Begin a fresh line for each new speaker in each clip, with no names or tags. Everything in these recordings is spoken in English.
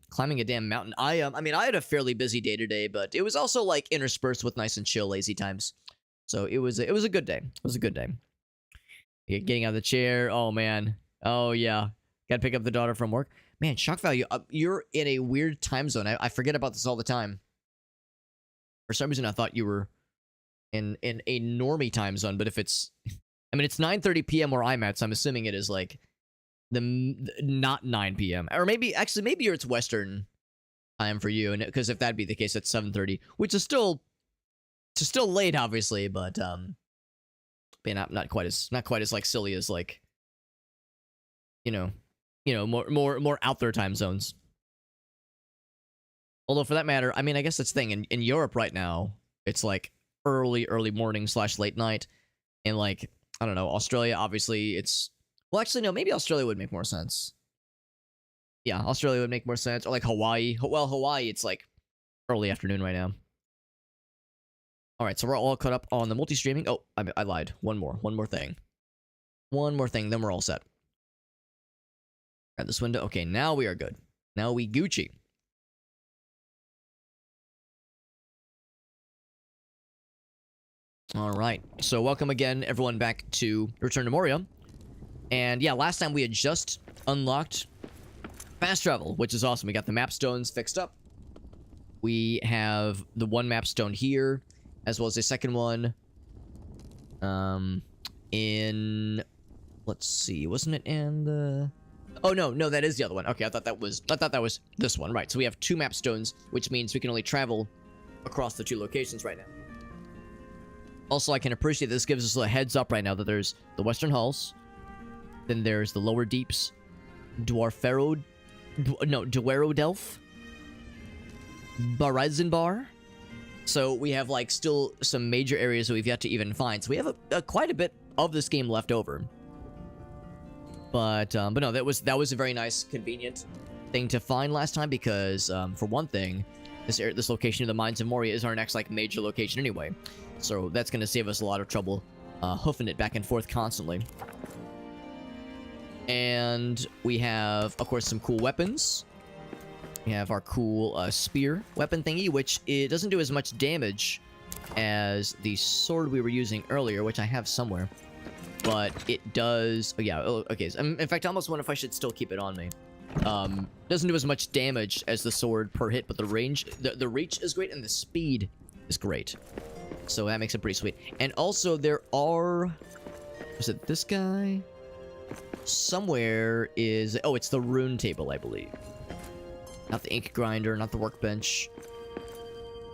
climbing a damn mountain. I mean, I had a fairly busy day today, but it was also like interspersed with nice and chill, lazy times. So it was a good day. It was a good day. Getting out of the chair. Oh man. Oh yeah. Got to pick up the daughter from work. Man, shock value. You're in a weird time zone. I forget about this all the time. For some reason, I thought you were in a normie time zone. But if it's, I mean, it's 9:30 p.m. where I'm at, so I'm assuming it is like not 9 p.m. or maybe it's Western time for you. And because if that'd be the case, it's 7:30, which is still late, obviously, but not quite as like silly as like more out there time zones. Although for that matter, I mean, I guess that's the thing in Europe right now, it's like early morning / late night, and like I don't know, Australia obviously it's well actually no, maybe Australia would make more sense. Yeah, Australia would make more sense, or like Hawaii. Well, Hawaii it's like early afternoon right now. All right, so we're all caught up on the multi-streaming. Oh, I lied. One more thing, then we're all set. Grab this window. Okay, now we are good. Now we Gucci. All right, so welcome again, everyone, back to Return to Moria. And yeah, last time we had just unlocked fast travel, which is awesome. We got the map stones fixed up. We have the one map stone here, as well as a second one. Let's see, wasn't it in the? Oh no, that is the other one. Okay, I thought that was this one, right? So we have 2 map stones, which means we can only travel across the 2 locations right now. Also, I can appreciate this gives us a heads up right now that there's the Western Halls, then there's the Lower Deeps, Duero Delph, Barizenbar. So we have like still some major areas that we've yet to even find. So we have quite a bit of this game left over. But no, that was a very nice, convenient thing to find last time because for one thing, this location of the Mines of Moria is our next like major location anyway. So that's going to save us a lot of trouble hoofing it back and forth constantly. And we have, of course, some cool weapons. We have our cool spear weapon thingy, which it doesn't do as much damage as the sword we were using earlier, which I have somewhere. But it does... Oh, yeah. Okay. In fact, I almost wonder if I should still keep it on me. Doesn't do as much damage as the sword per hit, but the range... The reach is great, and the speed is great. So that makes it pretty sweet. And also, there are... Is it this guy? Somewhere is... Oh, it's the rune table, I believe. Not the ink grinder, not the workbench.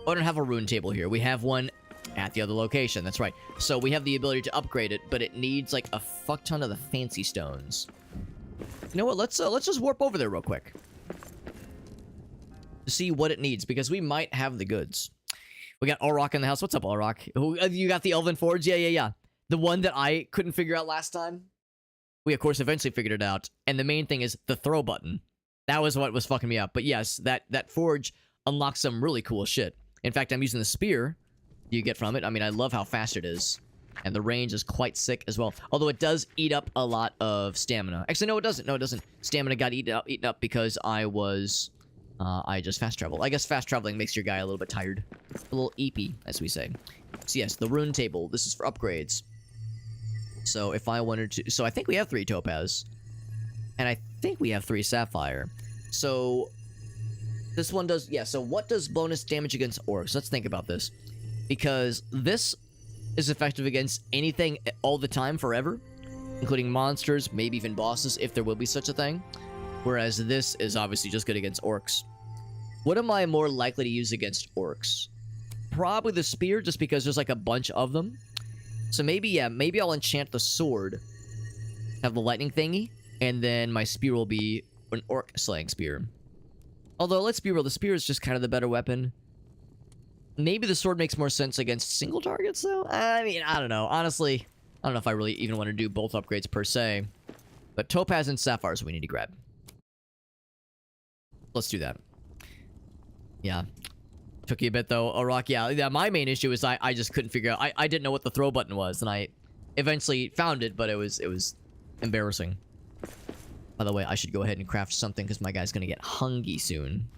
Oh, I don't have a rune table here. We have one at the other location. That's right. So we have the ability to upgrade it, but it needs like a fuck ton of the fancy stones. You know what? Let's just warp over there real quick to see what it needs, because we might have the goods. We got Auroch in the house. What's up, Auroch? You got the Elven Forge? Yeah. The one that I couldn't figure out last time. We, of course, eventually figured it out. And the main thing is the throw button. That was what was fucking me up. But yes, that forge unlocks some really cool shit. In fact, I'm using the spear you get from it. I mean, I love how fast it is. And the range is quite sick as well. Although it does eat up a lot of stamina. Actually, no, it doesn't. No, it doesn't. Stamina got eaten up because I just fast traveled. I guess fast traveling makes your guy a little bit tired. A little eepy, as we say. So yes, the rune table. This is for upgrades. So if I wanted to... So I think we have 3 topaz. And I think we have 3 sapphire. So this one does... Yeah, so what does bonus damage against orcs? Let's think about this. Because this is effective against anything all the time forever. Including monsters, maybe even bosses, if there will be such a thing. Whereas this is obviously just good against orcs. What am I more likely to use against orcs? Probably the spear, just because there's like a bunch of them. So maybe, yeah, maybe I'll enchant the sword. Have the lightning thingy. And then my spear will be an orc slaying spear. Although, let's be real, the spear is just kind of the better weapon. Maybe the sword makes more sense against single targets, though? I mean, I don't know. Honestly, I don't know if I really even want to do both upgrades per se. But topaz and sapphires we need to grab. Let's do that. Yeah. Took you a bit, though. Auroch, yeah, my main issue is I just couldn't figure out... I didn't know what the throw button was, and I eventually found it, but it was embarrassing. By the way, I should go ahead and craft something because my guy's gonna get hungry soon.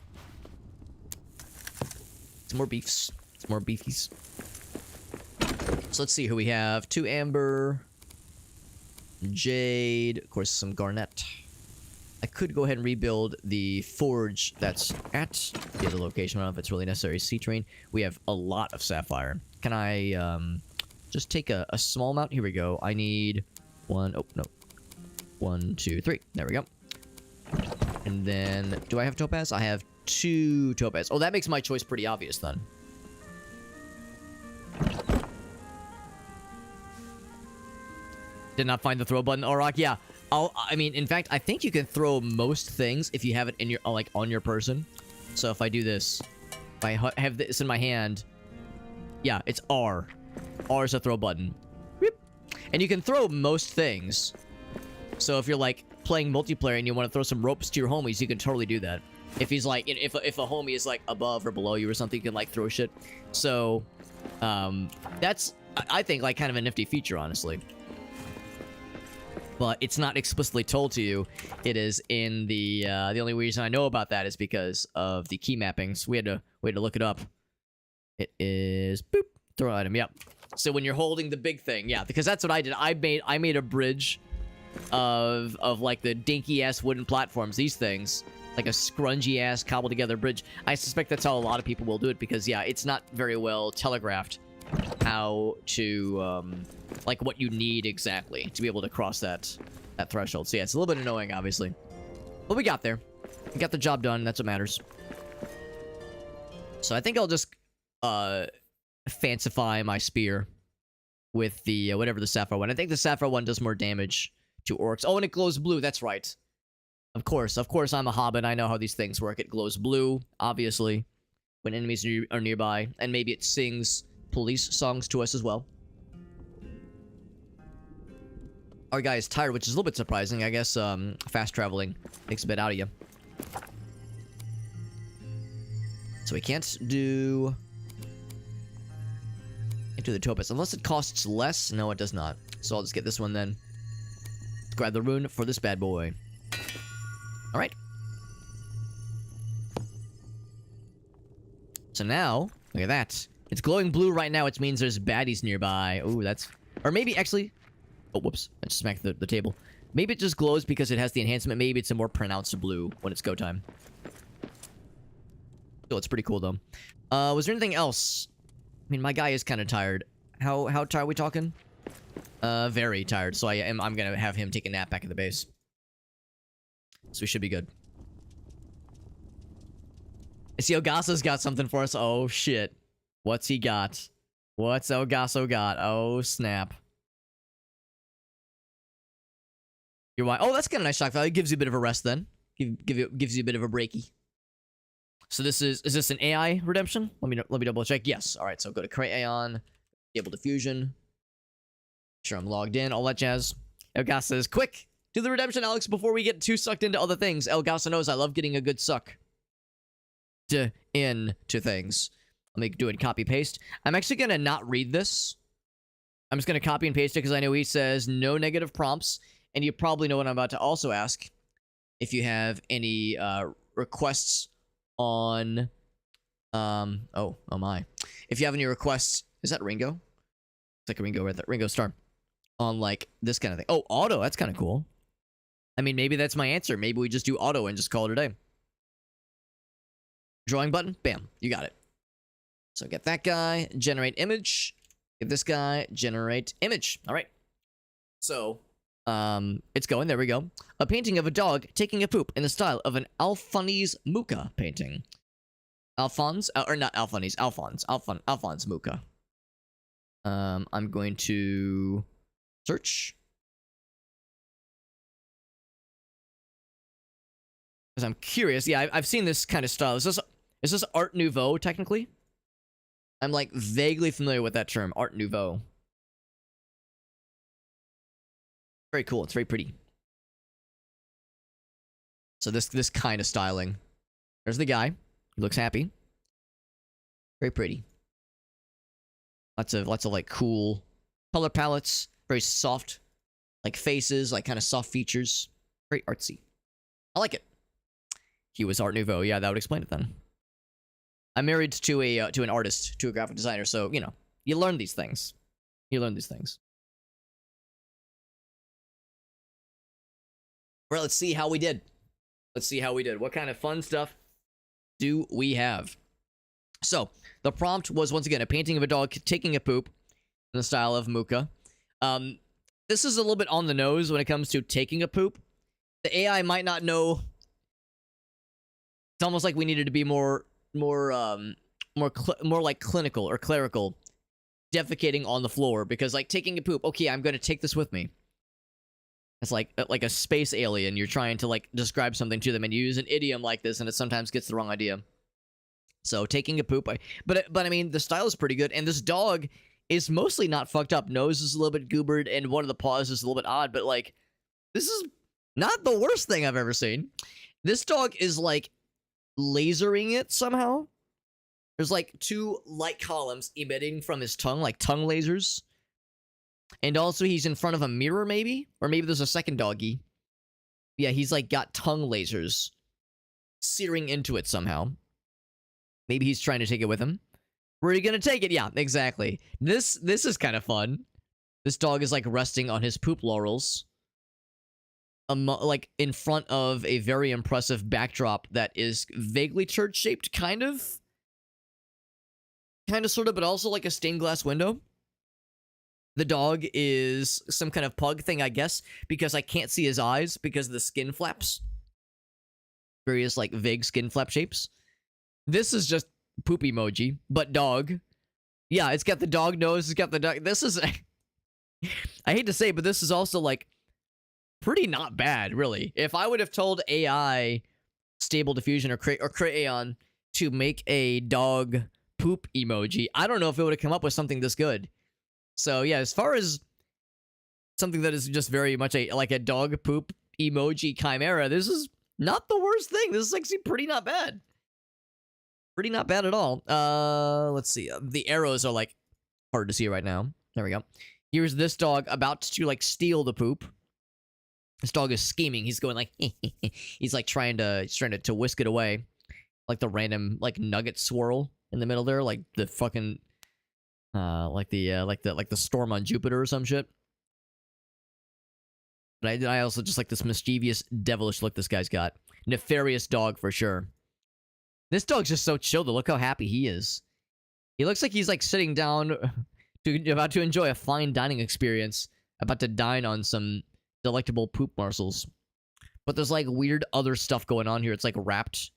Some more beefs. Some more beefies. So let's see who we have. 2 amber. Jade. Of course, some garnet. I could go ahead and rebuild the forge that's at the other location. I don't know if it's really necessary. Sea train. We have a lot of sapphire. Can I just take a small amount? Here we go. I need 1. Oh, no. 1, 2, 3. There we go. And then, do I have topaz? I have 2 topaz. Oh, that makes my choice pretty obvious then. Did not find the throw button. Auroch, yeah. I mean, in fact, I think you can throw most things if you have it in your, like, on your person. So if I do this, if I have this in my hand, yeah, it's R. R is a throw button. Whoop. And you can throw most things. So if you're, like, playing multiplayer and you want to throw some ropes to your homies, you can totally do that. If he's, like, if a homie is, like, above or below you or something, you can, like, throw shit. So, that's, I think, like, kind of a nifty feature, honestly. But it's not explicitly told to you. It is in the only reason I know about that is because of the key mappings. We had to look it up. It is boop, throw item, yep. So when you're holding the big thing, yeah, because that's what I did. I made a bridge of like the dinky ass wooden platforms, these things, like a scrungy ass cobbled together bridge. I suspect that's how a lot of people will do it because yeah, it's not very well telegraphed how to like what you need exactly to be able to cross that threshold. So yeah, it's a little bit annoying, obviously, but we got there. We got the job done. That's what matters. So I think I'll just fancify my spear with the whatever the sapphire one. I think the sapphire one does more damage to orcs. Oh, and it glows blue. That's right. Of course, I'm a hobbit. I know how these things work. It glows blue, obviously, when enemies are nearby, and maybe it sings police songs to us as well. Our guy is tired, which is a little bit surprising. I guess fast traveling takes a bit out of you. So we can't do the topaz unless it costs less. No, it does not. So I'll just get this one then. Grab the rune for this bad boy. All right. So now, look at that. It's glowing blue right now, which means there's baddies nearby. Ooh, that's... Or maybe, actually... Oh, whoops. I just smacked the table. Maybe it just glows because it has the enhancement. Maybe it's a more pronounced blue when it's go time. Oh, it's pretty cool, though. Was there anything else? I mean, my guy is kind of tired. How tired are we talking? Very tired. So I'm gonna have him take a nap back at the base. So we should be good. I see Ogasa's got something for us. Oh, shit. What's he got? What's Ogaso got? Oh, snap. You're why? Oh, that's kind of nice shock value. Gives you a bit of a rest then. Gives you a bit of a breaky. So this is this an AI redemption? Let me double check. Yes. All right. So go to create Aeon, enable diffusion. Sure, I'm logged in. All that jazz. Elgasa says, quick, do the redemption, Alex, before we get too sucked into other things. Elgasa knows I love getting a good suck into things. Let me do it copy paste. I'm actually gonna not read this. I'm just gonna copy and paste it because I know he says no negative prompts, and you probably know what I'm about to also ask. If you have any requests on oh my. If you have any requests, is that Ringo? It's like a Ringo right there. Ringo Starr. On like this kind of thing. Oh, auto, that's kind of cool. I mean, maybe that's my answer. Maybe we just do auto and just call it a day. Drawing button, bam, you got it. So get that guy, generate image. Get this guy, generate image. All right. So, it's going. There we go. A painting of a dog taking a poop in the style of an Alphonse Mucha painting. Alphonse, or not Alphonse, Alphonse Mucha. I'm going to search. Because I'm curious. Yeah, I've seen this kind of style. Is this Art Nouveau, technically? I'm, like, vaguely familiar with that term, Art Nouveau. Very cool. It's very pretty. So this kind of styling. There's the guy. He looks happy. Very pretty. Lots of, like, cool color palettes. Very soft, like, faces, like, kind of soft features. Very artsy. I like it. He was Art Nouveau. Yeah, that would explain it then. I'm married to an artist, to a graphic designer, so, you know, you learn these things. You learn these things. All right, let's see how we did. Let's see how we did. What kind of fun stuff do we have? So, the prompt was, once again, a painting of a dog taking a poop in the style of Muka. This is a little bit on the nose when it comes to taking a poop. The AI might not know. It's almost like we needed to be more like clinical or clerical, defecating on the floor, because like taking a poop, okay, I'm going to take this with me. It's like a space alien. You're trying to like describe something to them, and you use an idiom like this, and it sometimes gets the wrong idea. So taking a poop, but I mean the style is pretty good, and this dog is mostly not fucked up. Nose is a little bit goobered, and one of the paws is a little bit odd, but like this is not the worst thing I've ever seen. This dog is like lasering it somehow. There's like 2 light columns emitting from his tongue, like tongue lasers. And also he's in front of a mirror, maybe? Or maybe there's a second doggy. Yeah, he's like got tongue lasers searing into it somehow. Maybe he's trying to take it with him. Where are you gonna take it? Yeah, exactly. This is kind of fun. This dog is like resting on his poop laurels. Like in front of a very impressive backdrop that is vaguely church-shaped, kind of, sort of, but also like a stained glass window. The dog is some kind of pug thing, I guess, because I can't see his eyes because of the skin flaps. Various, like, vague skin flap shapes. This is just poop emoji, but dog. Yeah, it's got the dog nose, it's got the dog. This is... I hate to say, but this is also, like, pretty not bad, really. If I would have told AI, Stable Diffusion, or Crayon to make a dog poop emoji, I don't know if it would have come up with something this good. So yeah, as far as something that is just very much like a dog poop emoji chimera, this is not the worst thing. This is actually pretty not bad. Pretty not bad at all. Let's see. The arrows are like hard to see right now. There we go. Here's this dog about to like steal the poop. This dog is scheming. He's going like he's like trying to whisk it away, like the random like nugget swirl in the middle there, like the fucking. Like the storm on Jupiter or some shit. But I also just like this mischievous, devilish look this guy's got. Nefarious dog for sure. This dog's just so chill. Look how happy he is. He looks like he's like sitting down, about to enjoy a fine dining experience, about to dine on some delectable poop morsels. But there's like weird other stuff going on here. It's like wrapped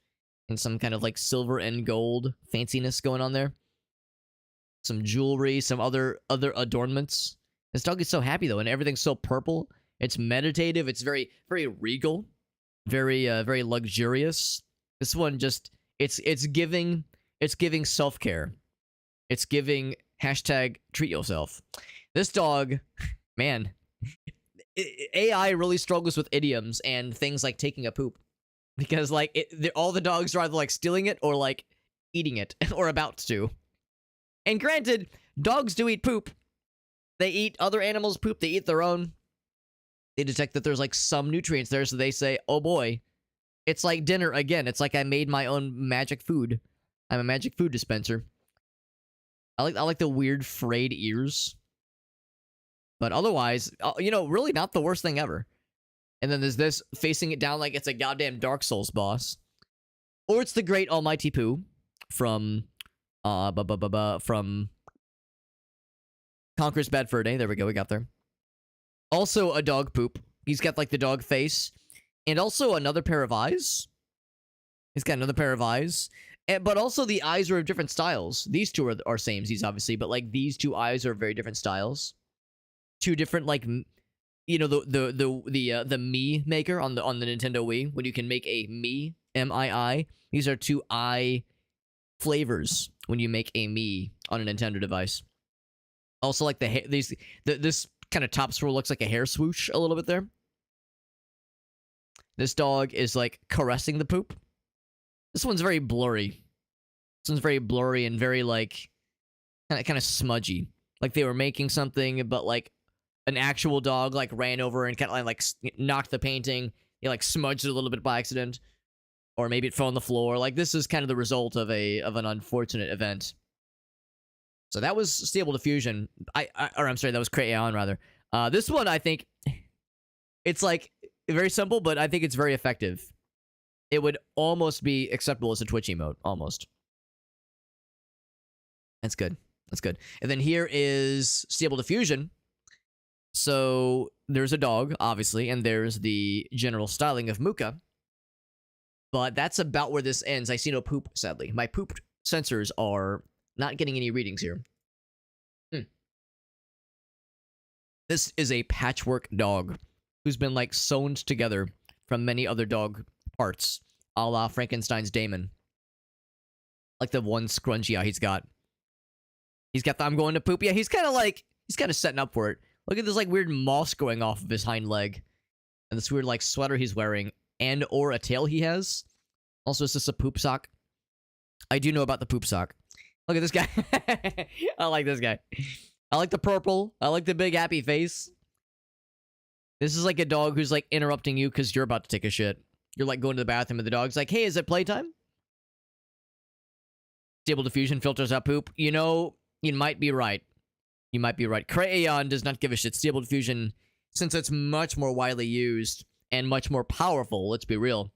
in some kind of like silver and gold fanciness going on there. Some jewelry, some other adornments. This dog is so happy though, and everything's so purple. It's meditative. It's very, very regal, very, very luxurious. This one just it's giving self-care. It's giving hashtag treat yourself. This dog, man, AI really struggles with idioms and things like taking a poop, because like all the dogs are either like stealing it or like eating it or about to. And granted, dogs do eat poop. They eat other animals' poop. They eat their own. They detect that there's like some nutrients there, so they say, oh boy, it's like dinner again. It's like I made my own magic food. I'm a magic food dispenser. I like the weird frayed ears. But otherwise, you know, really not the worst thing ever. And then there's this facing it down like it's a goddamn Dark Souls boss. Or it's the great almighty Pooh from... from Conqueror's Bad Fur Day. There we go, we got there. Also a dog poop. He's got like the dog face. And also another pair of eyes. He's got another pair of eyes. But also the eyes are of different styles. These two are samesies, obviously, but like these 2 eyes are very different styles. 2 different like, you know, the Mii maker on the Nintendo Wii, when you can make a Mii, M-I-I. These are 2 eye flavors when you make a Mii on a Nintendo device. Also, like this kind of top swirl looks like a hair swoosh a little bit there. This dog is like caressing the poop. This one's very blurry. This one's very blurry and very like kind of smudgy. Like they were making something, but like an actual dog like ran over and kind of like knocked the painting, it like smudged it a little bit by accident, or maybe it fell on the floor. Like this is kind of the result of an unfortunate event. So that was Stable Diffusion. I'm sorry, that was Crayon rather. This one I think it's like very simple, but I think it's very effective. It would almost be acceptable as a Twitch emote, almost. That's good. That's good. And then here is Stable Diffusion. So there's a dog, obviously, and there's the general styling of Muka. But that's about where this ends. I see no poop, sadly. My poop sensors are not getting any readings here. This is a patchwork dog who's been, like, sewn together from many other dog parts, a la Frankenstein's Damon. Like the one scrunchie he's got. He's got the I'm going to poop. Yeah, he's kind of setting up for it. Look at this, like, weird moss going off of his hind leg. And this weird, like, sweater he's wearing. And or a tail he has. Also, is this a poop sock? I do know about the poop sock. Look at this guy. I like this guy. I like the purple. I like the big happy face. This is like a dog who's, like, interrupting you because you're about to take a shit. You're, like, going to the bathroom and the dog's like, hey, is it playtime? Stable Diffusion filters out poop. You know, you might be right. You might be right. Crayon does not give a shit. Stable Diffusion, since it's much more widely used and much more powerful, let's be real,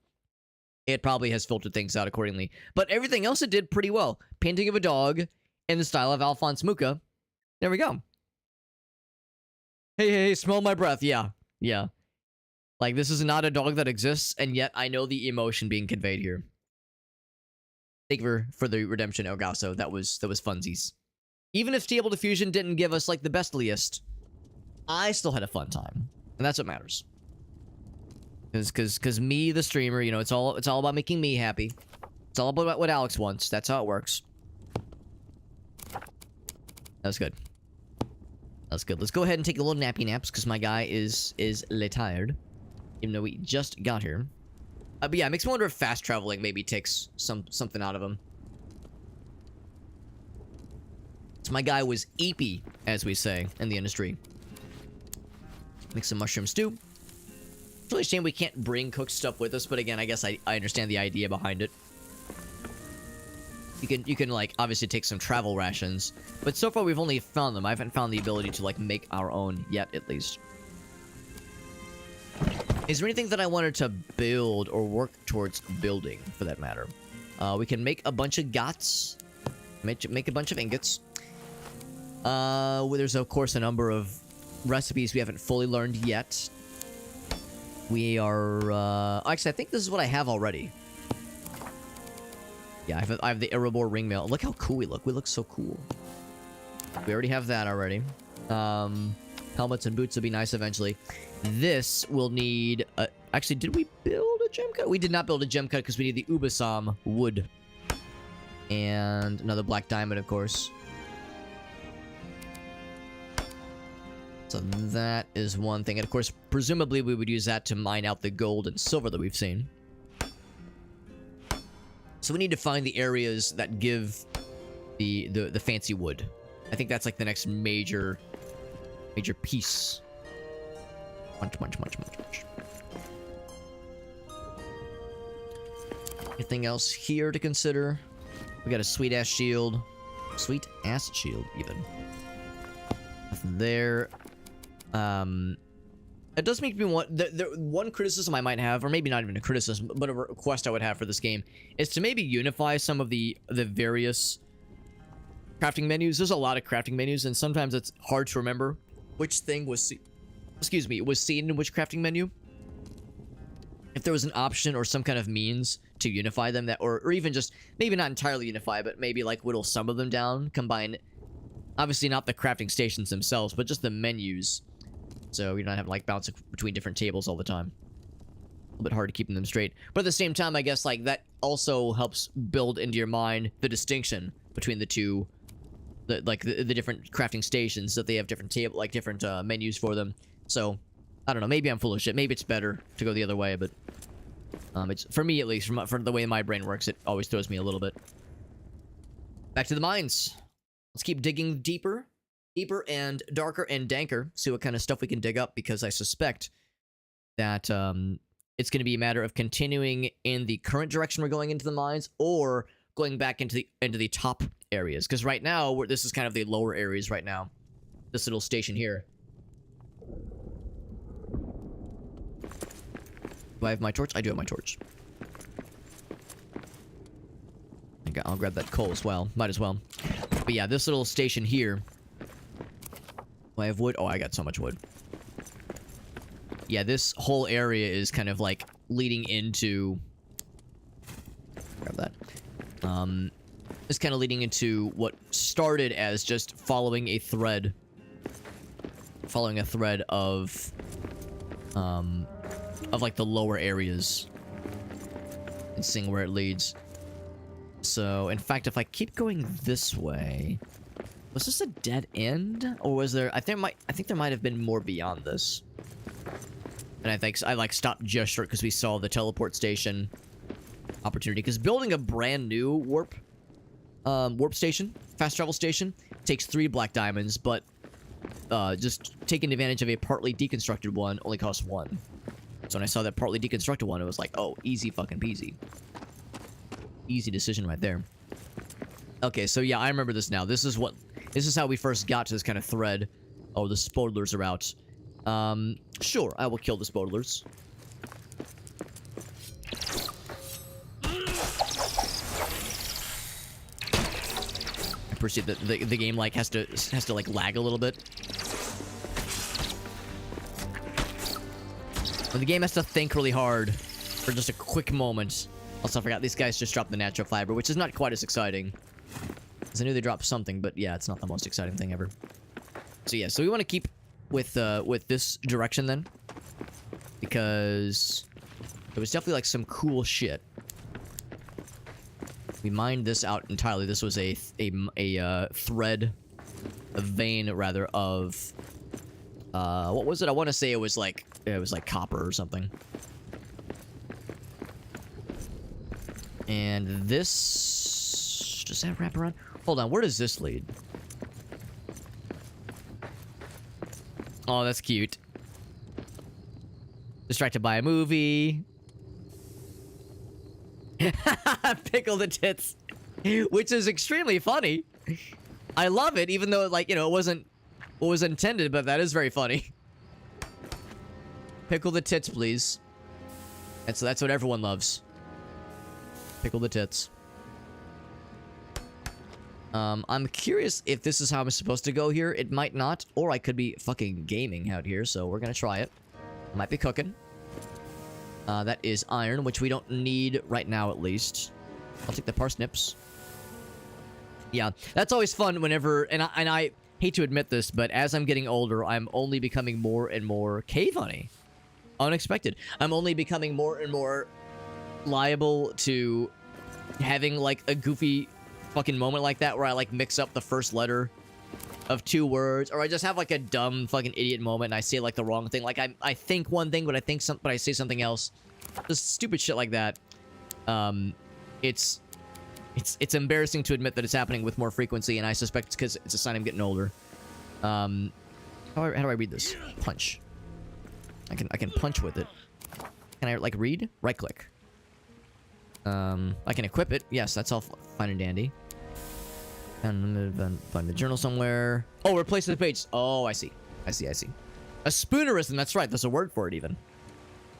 it probably has filtered things out accordingly. But everything else it did pretty well. Painting of a dog in the style of Alphonse Muka. There we go. Hey, smell my breath. Yeah. Like, this is not a dog that exists, and yet I know the emotion being conveyed here. Thank you for the redemption, Elgaso. That was funsies. Even if Stable Diffusion didn't give us, like, the bestliest, I still had a fun time. And that's what matters. Because me, the streamer, you know, it's all about making me happy. It's all about what Alex wants. That's how it works. That's good. That's good. Let's go ahead and take a little nappy naps, because my guy is tired. Even though we just got here. But yeah, it makes me wonder if fast traveling maybe takes something out of him. So my guy was eepy, as we say in the industry. Make some mushroom stew. It's really a shame we can't bring cooked stuff with us, but again, I guess I understand the idea behind it. You can like obviously take some travel rations, but so far we've only found them. I haven't found the ability to like make our own yet, at least. Is there anything that I wanted to build or work towards building, for that matter? We can make a bunch of gots. Make a bunch of ingots. Well, there's of course a number of recipes we haven't fully learned yet. We are, actually, I think this is what I have already. Yeah, I have the Erebor ring mail. Look how cool we look. We look so cool. We already have that already. Helmets and boots will be nice eventually. This will need, actually, did we build a gem cut? We did not build a gem cut because we need the Ubasam wood. And another black diamond, of course. So that is one thing. And of course, presumably we would use that to mine out the gold and silver that we've seen. So we need to find the areas that give the fancy wood. I think that's like the next major piece. Munch. Anything else here to consider? We got a sweet ass shield. Sweet ass shield, even. Nothing there. It does make me want the one criticism I might have, or maybe not even a criticism, but a request I would have for this game is to maybe unify some of the various crafting menus. There's a lot of crafting menus, and sometimes it's hard to remember which thing was seen in which crafting menu. If there was an option or some kind of means to unify them, that or even just maybe not entirely unify, but maybe like whittle some of them down, combine. Obviously not the crafting stations themselves, but just the menus. So you're not having like bouncing between different tables all the time. A little bit hard to keep them straight. But at the same time, I guess like that also helps build into your mind the distinction between the two, the different crafting stations, that they have different different menus for them. So I don't know. Maybe I'm full of shit. Maybe it's better to go the other way, but it's for me at least. For the way my brain works, it always throws me a little bit. Back to the mines. Let's keep digging deeper and darker and danker. See what kind of stuff we can dig up, because I suspect that it's going to be a matter of continuing in the current direction we're going into the mines, or going back into the top areas. Because right now, this is kind of the lower areas right now. This little station here. Do I have my torch? I do have my torch. I'll grab that coal as well. Might as well. But yeah, this little station here. Do I have wood? Oh, I got so much wood. Yeah, this whole area is kind of like leading into... Grab that. It's kind of leading into what started as just following a thread. Following a thread of like the lower areas. And seeing where it leads. So, in fact, if I keep going this way... Was this a dead end? Or was there... I think there might have been more beyond this. And I think I like stopped just short because we saw the teleport station opportunity. Because building a brand new warp station, fast travel station, takes 3 black diamonds, but just taking advantage of a partly deconstructed one only costs 1. So when I saw that partly deconstructed one, it was like, oh, easy fucking peasy. Easy decision right there. Okay, so yeah, I remember this now. This is how we first got to this kind of thread. Oh, the spoilers are out. Sure, I will kill the spoilers. I perceive that the game like has to like lag a little bit. But the game has to think really hard for just a quick moment. Also, I forgot these guys just dropped the natural fiber, which is not quite as exciting. Because I knew they dropped something, but yeah, it's not the most exciting thing ever. So yeah, so we want to keep with this direction then, because there was definitely like some cool shit. We mined this out entirely. This was a thread, a vein rather of what was it? I want to say it was like copper or something. And this... Does that wrap around? Hold on, where does this lead? Oh, that's cute. Distracted by a movie. Pickle the tits. Which is extremely funny. I love it, even though, like, you know, it wasn't what was intended, but that is very funny. Pickle the tits, please. That's what everyone loves. Pickle the tits. I'm curious if this is how I'm supposed to go here. It might not, or I could be fucking gaming out here, so we're gonna try it. Might be cooking. That is iron, which we don't need right now, at least. I'll take the parsnips. Yeah, that's always fun whenever... And I hate to admit this, but as I'm getting older, I'm only becoming more and more cave honey. Unexpected. I'm only becoming more and more liable to having, like, a goofy fucking moment like that where I, like, mix up the first letter of 2 words, or I just have, like, a dumb fucking idiot moment and I say, like, the wrong thing. Like, I think one thing, but I say something else. Just stupid shit like that. It's embarrassing to admit that it's happening with more frequency, and I suspect it's because it's a sign I'm getting older. How do I read this? Punch. I can punch with it. Can I, like, read? Right click. I can equip it. Yes, that's all fine and dandy. And find the journal somewhere. Oh, replace the page. Oh, I see. I see. A spoonerism. That's right. There's a word for it, even.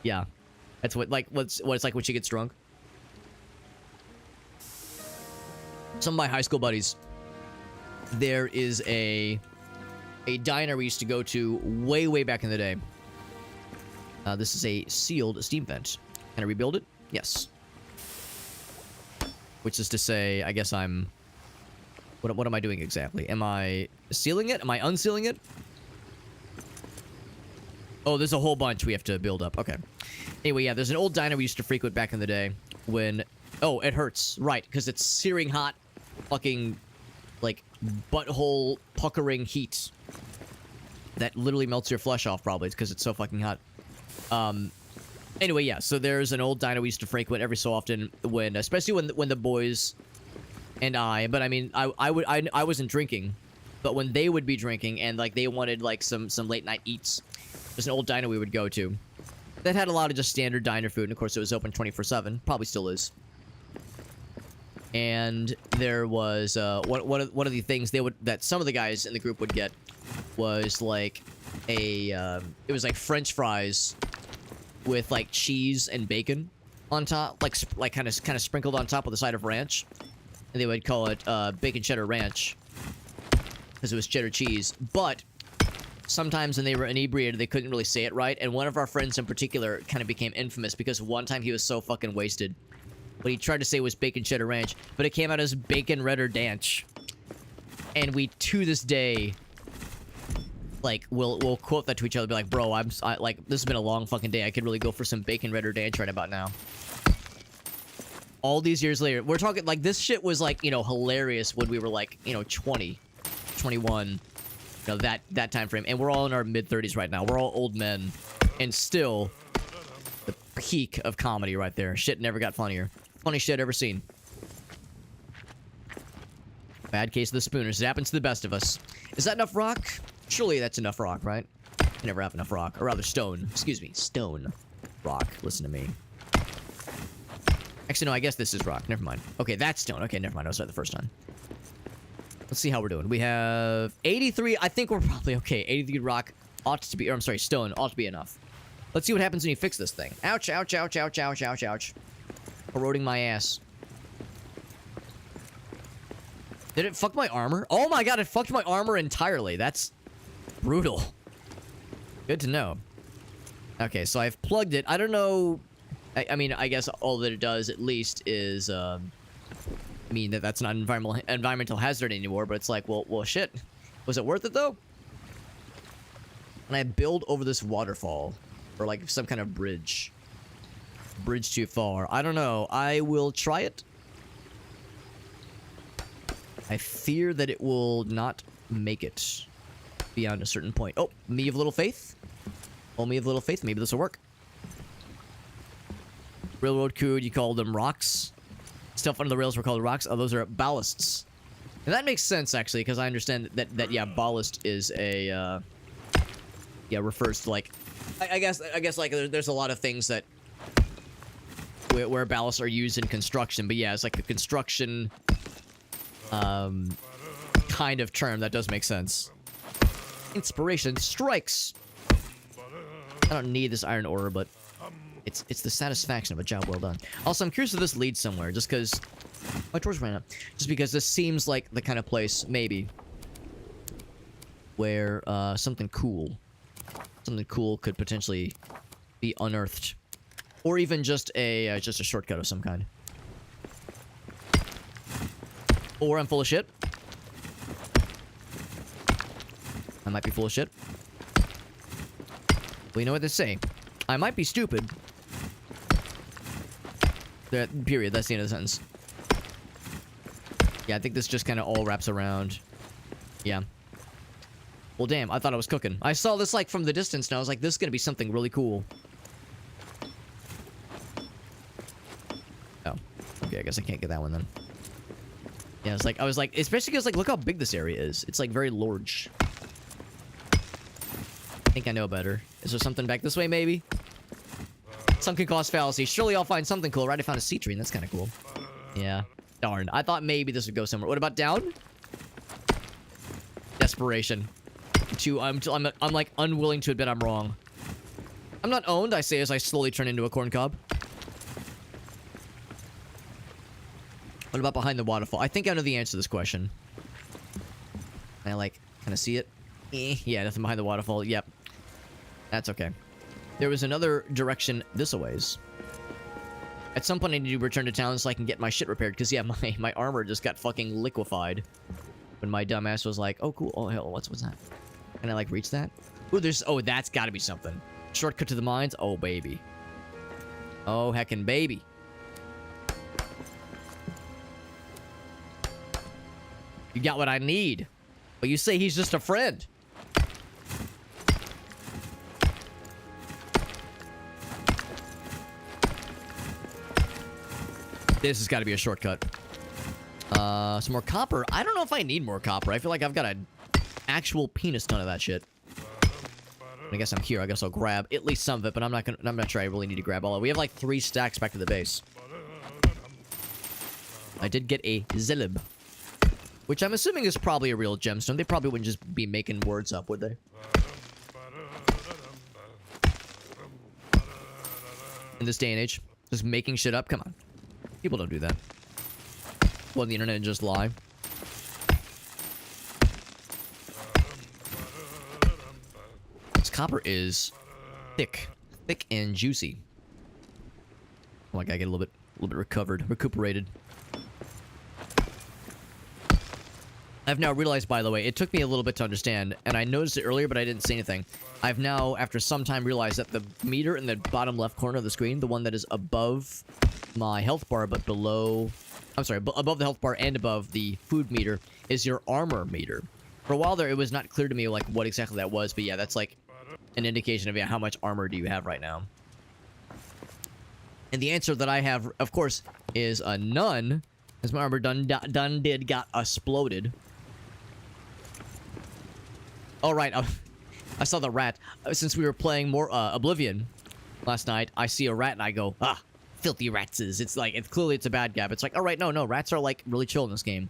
Yeah, that's what it's like when she gets drunk. Some of my high school buddies. There is a diner we used to go to way back in the day. This is a sealed steam vent. Can I rebuild it? Yes. Which is to say, I guess I'm... What am I doing exactly? Am I sealing it? Am I unsealing it? Oh, there's a whole bunch we have to build up. Okay. Anyway, yeah, there's an old diner we used to frequent back in the day when... Oh, it hurts. Right, because it's searing hot, fucking, like, butthole puckering heat. That literally melts your flesh off, probably, because it's so fucking hot. Anyway, yeah, so there's an old diner we used to frequent every so often when, especially when the boys and but I mean, I wasn't drinking, but when they would be drinking and, like, they wanted, like, some late night eats, there's an old diner we would go to. that had a lot of just standard diner food, and of course it was open 24/7. Probably still is. And there was one of the things that some of the guys in the group would get was like it was like French fries with like cheese and bacon on top, like kind of sprinkled on top with a side of ranch, and they would call it bacon cheddar ranch because it was cheddar cheese. But sometimes when they were inebriated, they couldn't really say it right, and one of our friends in particular kind of became infamous because one time he was so fucking wasted. What he tried to say was bacon cheddar ranch, but it came out as bacon redder danch. And we, to this day, like, we'll quote that to each other, be like, bro, like, this has been a long fucking day. I could really go for some bacon redder danch right about now. All these years later, we're talking, like, this shit was, like, you know, hilarious when we were, like, you know, 20, 21, you know, that time frame. And we're all in our mid-30s right now. We're all old men. And still, the peak of comedy right there. Shit never got funnier. Funny shit ever seen. Bad case of the spooners. It happens to the best of us. Is that enough rock? Surely that's enough rock, right? I never have enough rock. Or rather, stone. Excuse me. Stone. Rock. Listen to me. Actually, no, I guess this is rock. Never mind. Okay, that's stone. Okay, never mind. I was right the first time. Let's see how we're doing. We have 83. I think we're probably okay. 83 rock ought to be... Or, I'm sorry, stone ought to be enough. Let's see what happens when you fix this thing. Ouch, ouch, ouch, ouch, ouch, ouch, ouch. Corroding my ass. Did it fuck my armor? Oh my god, it fucked my armor entirely. That's brutal. Good to know. Okay, so I've plugged it. I don't know... I mean, I guess all that it does, at least, is... I mean, that's not an environmental hazard anymore, but it's like, well, shit. Was it worth it, though? Can I build over this waterfall? Or, like, some kind of bridge? Bridge too far. I don't know. I will try it. I fear that it will not make it beyond a certain point. Oh, me of little faith? Oh, me of little faith. Maybe this will work. Railroad crude, you call them rocks. Stuff under the rails were called rocks. Oh, those are ballasts. And that makes sense, actually, because I understand that yeah, ballast is a, yeah, refers to, like... I guess, like, there's a lot of things that... Where ballasts are used in construction, but yeah, it's like a construction kind of term. That does make sense. Inspiration strikes. I don't need this iron ore, but it's the satisfaction of a job well done. Also, I'm curious if this leads somewhere, just because my torch ran out. Just because this seems like the kind of place, maybe, where something cool could potentially be unearthed. Or even just a shortcut of some kind. Or I'm full of shit. I might be full of shit. Well, you know what they say. I might be stupid. Period. That's the end of the sentence. Yeah, I think this just kind of all wraps around. Yeah. Well, damn. I thought I was cooking. I saw this, like, from the distance, and I was like, this is going to be something really cool. Okay, I guess I can't get that one then. Yeah, it's like, I was like, especially because, like, look how big this area is. It's, like, very large. I think I know better. Is there something back this way, maybe? Sunken cost fallacy. Surely I'll find something cool, right? I found a sea tree, and that's kind of cool. Yeah. Darn. I thought maybe this would go somewhere. What about down? Desperation. I'm like, unwilling to admit I'm wrong. I'm not owned, I say as I slowly turn into a corn cob. What about behind the waterfall? I think I know the answer to this question. Can I, like, kind of see it? Yeah, nothing behind the waterfall. Yep. That's okay. There was another direction this a ways. At some point, I need to return to town so I can get my shit repaired. Because, yeah, my armor just got fucking liquefied. When my dumbass was like, oh, cool. Oh, hell, what's that? Can I, like, reach that? Ooh, there's... Oh, that's gotta be something. Shortcut to the mines? Oh, baby. Oh, heckin' baby. You got what I need. But you say he's just a friend. This has got to be a shortcut. Some more copper. I don't know if I need more copper. I feel like I've got an actual penis ton of that shit. I guess I'm here. I guess I'll grab at least some of it, but I'm not sure I really need to grab all of it. We have like 3 stacks back to the base. I did get a Zilib, which I'm assuming is probably a real gemstone. They probably wouldn't just be making words up, would they? In this day and age, just making shit up. Come on, people don't do that. Go on the internet and just lie. This copper is thick and juicy. Oh, I gotta get a little bit recuperated. I've now realized, by the way, it took me a little bit to understand, and I noticed it earlier, but I didn't say anything. I've now, after some time, realized that the meter in the bottom left corner of the screen, the one that is above my health bar, but below... I'm sorry, above the health bar and above the food meter, is your armor meter. For a while there, it was not clear to me, like, what exactly that was, but yeah, that's, like, an indication of, yeah, how much armor do you have right now. And the answer that I have, of course, is a none, as my armor got exploded. Oh, right. I saw the rat. Since we were playing more Oblivion last night, I see a rat and I go, ah, filthy ratses. It's like, clearly it's a bad guy. But it's like, all right, no, rats are like really chill in this game.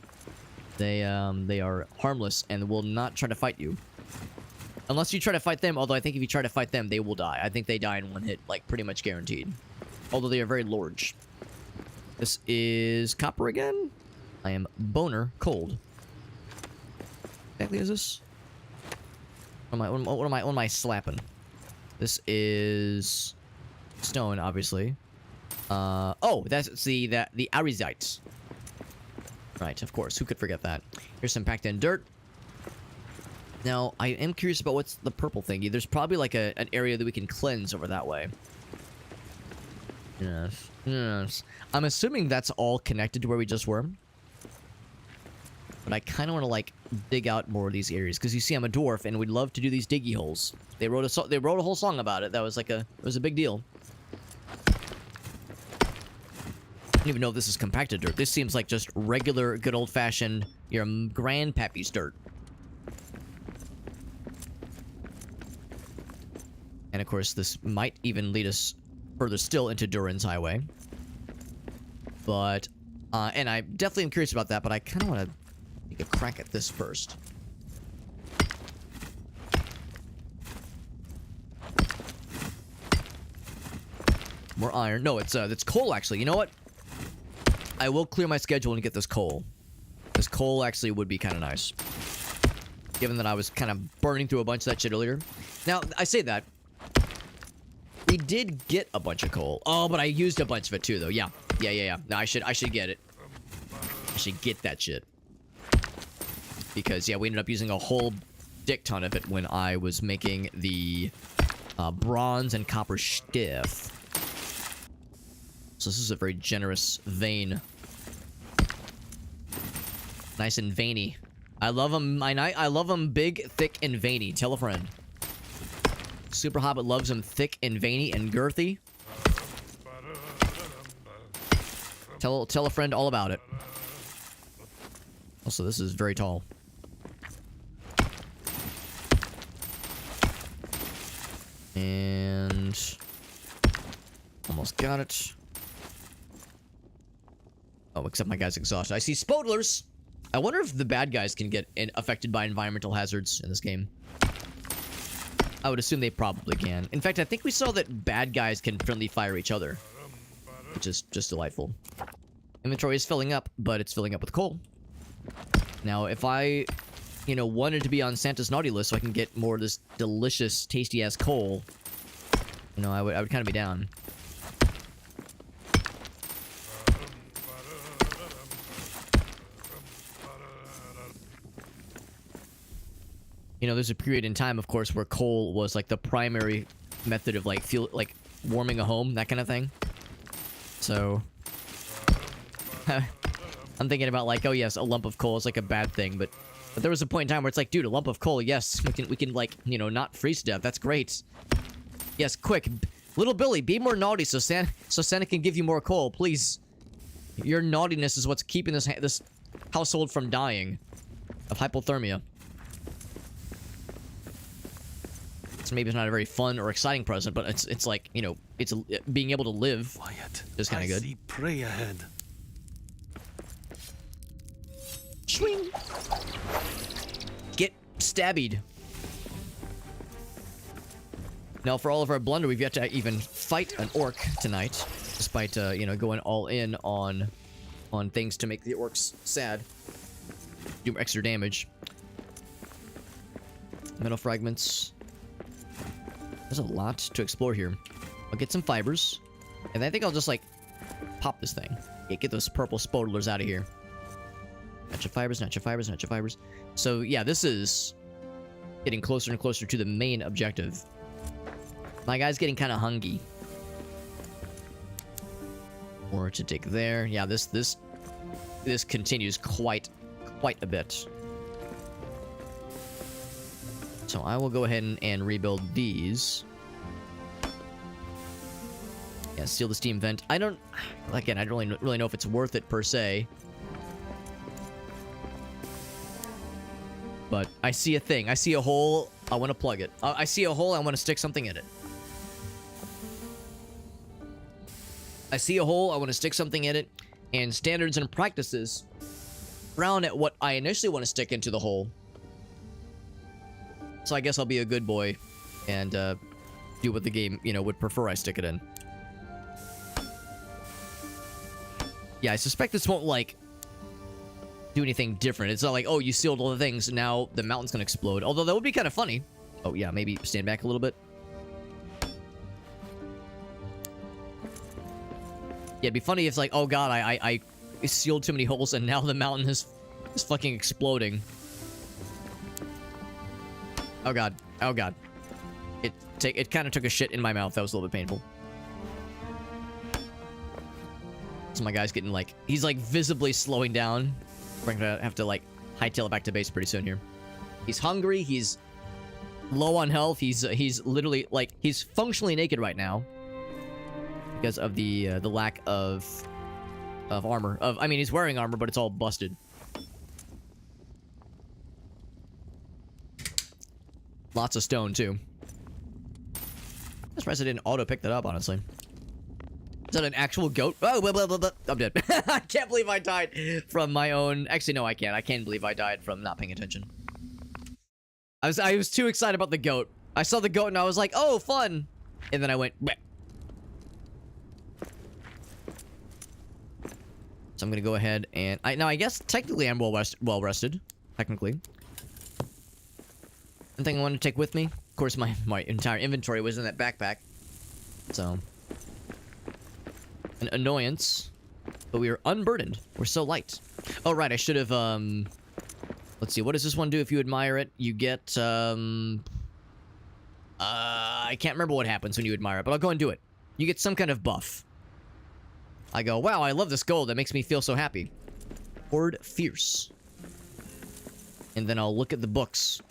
They are harmless and will not try to fight you. Unless you try to fight them, although I think if you try to fight them, they will die. I think they die in one hit, like pretty much guaranteed. Although they are very large. This is copper again. I am boner cold. Exactly is this? What am I slapping? This is stone, obviously. Oh, that's the Arizite. Right, of course. Who could forget that? Here's some packed in dirt. Now, I am curious about what's the purple thingy. There's probably like an area that we can cleanse over that way. Yes. I'm assuming that's all connected to where we just were. But I kind of want to, like, dig out more of these areas. Because you see, I'm a dwarf, and we'd love to do these diggy holes. They wrote a whole song about it. That was like it was a big deal. I don't even know if this is compacted dirt. This seems like just regular, good old-fashioned, your grandpappy's dirt. And, of course, this might even lead us further still into Durin's Highway. But, and I definitely am curious about that, but I kind of want to take a crack at this first. More iron. No, it's coal, actually. You know what? I will clear my schedule and get this coal. This coal actually would be kind of nice. Given that I was kind of burning through a bunch of that shit earlier. Now, I say that. We did get a bunch of coal. Oh, but I used a bunch of it too, though. Yeah. No, I should get it. I should get that shit. Because, yeah, we ended up using a whole dick ton of it when I was making the bronze and copper stiff. So this is a very generous vein. Nice and veiny. I love them. I love them big, thick, and veiny. Tell a friend. Super Hobbit loves them thick and veiny and girthy. Tell a friend all about it. Also, this is very tall. And almost got it. Oh, except my guy's exhausted. I see spodlers. I wonder if the bad guys can get affected by environmental hazards in this game. I would assume they probably can. In fact, I think we saw that bad guys can friendly fire each other. Which is just delightful. Inventory is filling up, but it's filling up with coal. Now, if I, wanted to be on Santa's naughty list so I can get more of this delicious, tasty-ass coal, I would kind of be down. There's a period in time, of course, where coal was like the primary method of like warming a home, that kind of thing. So I'm thinking about like, oh yes, a lump of coal is like a bad thing, but there was a point in time where it's like, dude, a lump of coal, yes, we can like, not freeze to death. That's great. Yes, quick, little Billy, be more naughty so Santa can give you more coal, please. Your naughtiness is what's keeping this household from dying of hypothermia. So maybe it's not a very fun or exciting present, but it's like, you know, being able to live
Quiet.
is kind of good.
I see prey ahead.
Swing. Get stabbied. Now, for all of our blunder, we've yet to even fight an orc tonight, despite you know, going all in on things to make the orcs sad, do extra damage. Metal fragments. There's a lot to explore here. I'll get some fibers, and I think I'll just like pop this thing. Yeah, get those purple spodlers out of here. Natural fibers, natural fibers, natural fibers. So yeah, this is getting closer and closer to the main objective. My guy's getting kind of hungry. Or to dig there. Yeah, this continues quite a bit. So I will go ahead and rebuild these. Yeah, steal the steam vent. I don't really know if it's worth it per se. But I see a thing. I see a hole. I want to plug it. I see a hole. I want to stick something in it. I see a hole. I want to stick something in it. And standards and practices frown at what I initially want to stick into the hole. So I guess I'll be a good boy and do what the game, you know, would prefer I stick it in. Yeah, I suspect this won't, like, do anything different. It's not like, oh, you sealed all the things, now the mountain's gonna explode. Although that would be kind of funny. Oh, yeah, maybe stand back a little bit. Yeah, it'd be funny if it's like, oh god, I sealed too many holes and now the mountain is fucking exploding. Oh god. Oh god. It kind of took a shit in my mouth. That was a little bit painful. So my guy's getting like, he's like visibly slowing down. We're gonna have to like hightail it back to base pretty soon here. He's hungry. He's low on health. He's literally like, he's functionally naked right now because of the lack of armor. I mean, he's wearing armor, but it's all busted. Lots of stone, too. I'm surprised I didn't auto-pick that up, honestly. Is that an actual goat? Oh, blah, blah, blah, blah. I'm dead. I can't believe I died from my own... Actually, no, I can't. I can't believe I died from not paying attention. I was too excited about the goat. I saw the goat and I was like, oh, fun! And then I went... Bleh. So I'm gonna go ahead and... Now, I guess technically I'm well rested. Technically. One thing I wanted to take with me. Of course, my entire inventory was in that backpack. So... an annoyance. But we are unburdened. We're so light. Oh, right. I should have, let's see. What does this one do if you admire it? You get, I can't remember what happens when you admire it, but I'll go and do it. You get some kind of buff. I go, wow, I love this gold. That makes me feel so happy. Horde Fierce. And then I'll look at the books.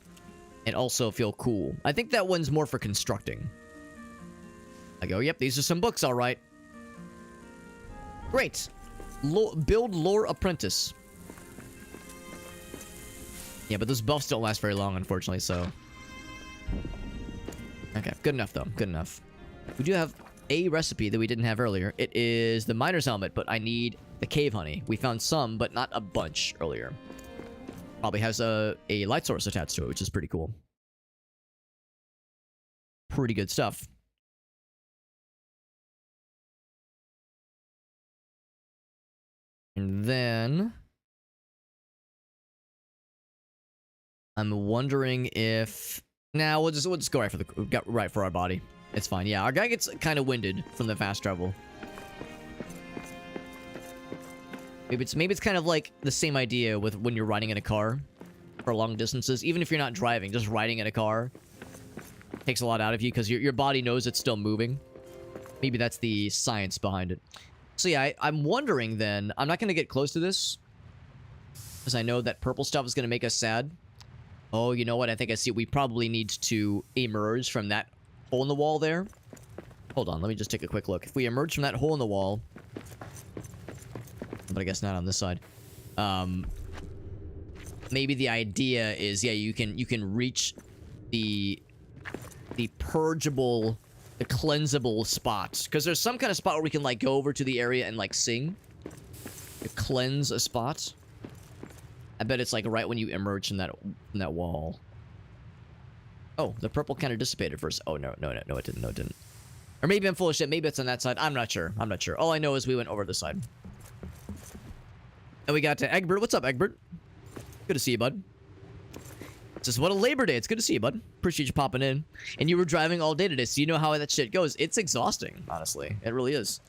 And also feel cool. I think that one's more for constructing. I go, yep, these are some books, all right. Great. Build Lore Apprentice. Yeah, but those buffs don't last very long, unfortunately, so... Okay, good enough, though. Good enough. We do have a recipe that we didn't have earlier. It is the Miner's Helmet, but I need the Cave Honey. We found some, but not a bunch earlier. Probably has a light source attached to it, which is pretty cool. Pretty good stuff. And then... I'm wondering if... Nah, we'll just go right for our body. It's fine. Yeah, our guy gets kind of winded from the fast travel. Maybe it's kind of like the same idea with when you're riding in a car for long distances. Even if you're not driving, just riding in a car takes a lot out of you because your body knows it's still moving. Maybe that's the science behind it. So yeah, I'm wondering then... I'm not going to get close to this because I know that purple stuff is going to make us sad. Oh, you know what? I think I see. We probably need to emerge from that hole in the wall there. Hold on, let me just take a quick look. If we emerge from that hole in the wall... But I guess not on this side. Maybe the idea is, yeah, you can reach the the purgeable, the cleansable spots. Because there's some kind of spot where we can, like, go over to the area and, like, sing. To cleanse a spot. I bet it's, like, right when you emerge from that wall. Oh, the purple kind of dissipated first. Oh, no, it didn't. Or maybe I'm full of shit. Maybe it's on that side. I'm not sure. All I know is we went over this side. And we got to Egbert. What's up, Egbert? Good to see you, bud. It's just what a Labor Day. It's good to see you, bud. Appreciate you popping in. And you were driving all day today, so you know how that shit goes. It's exhausting, honestly. It really is.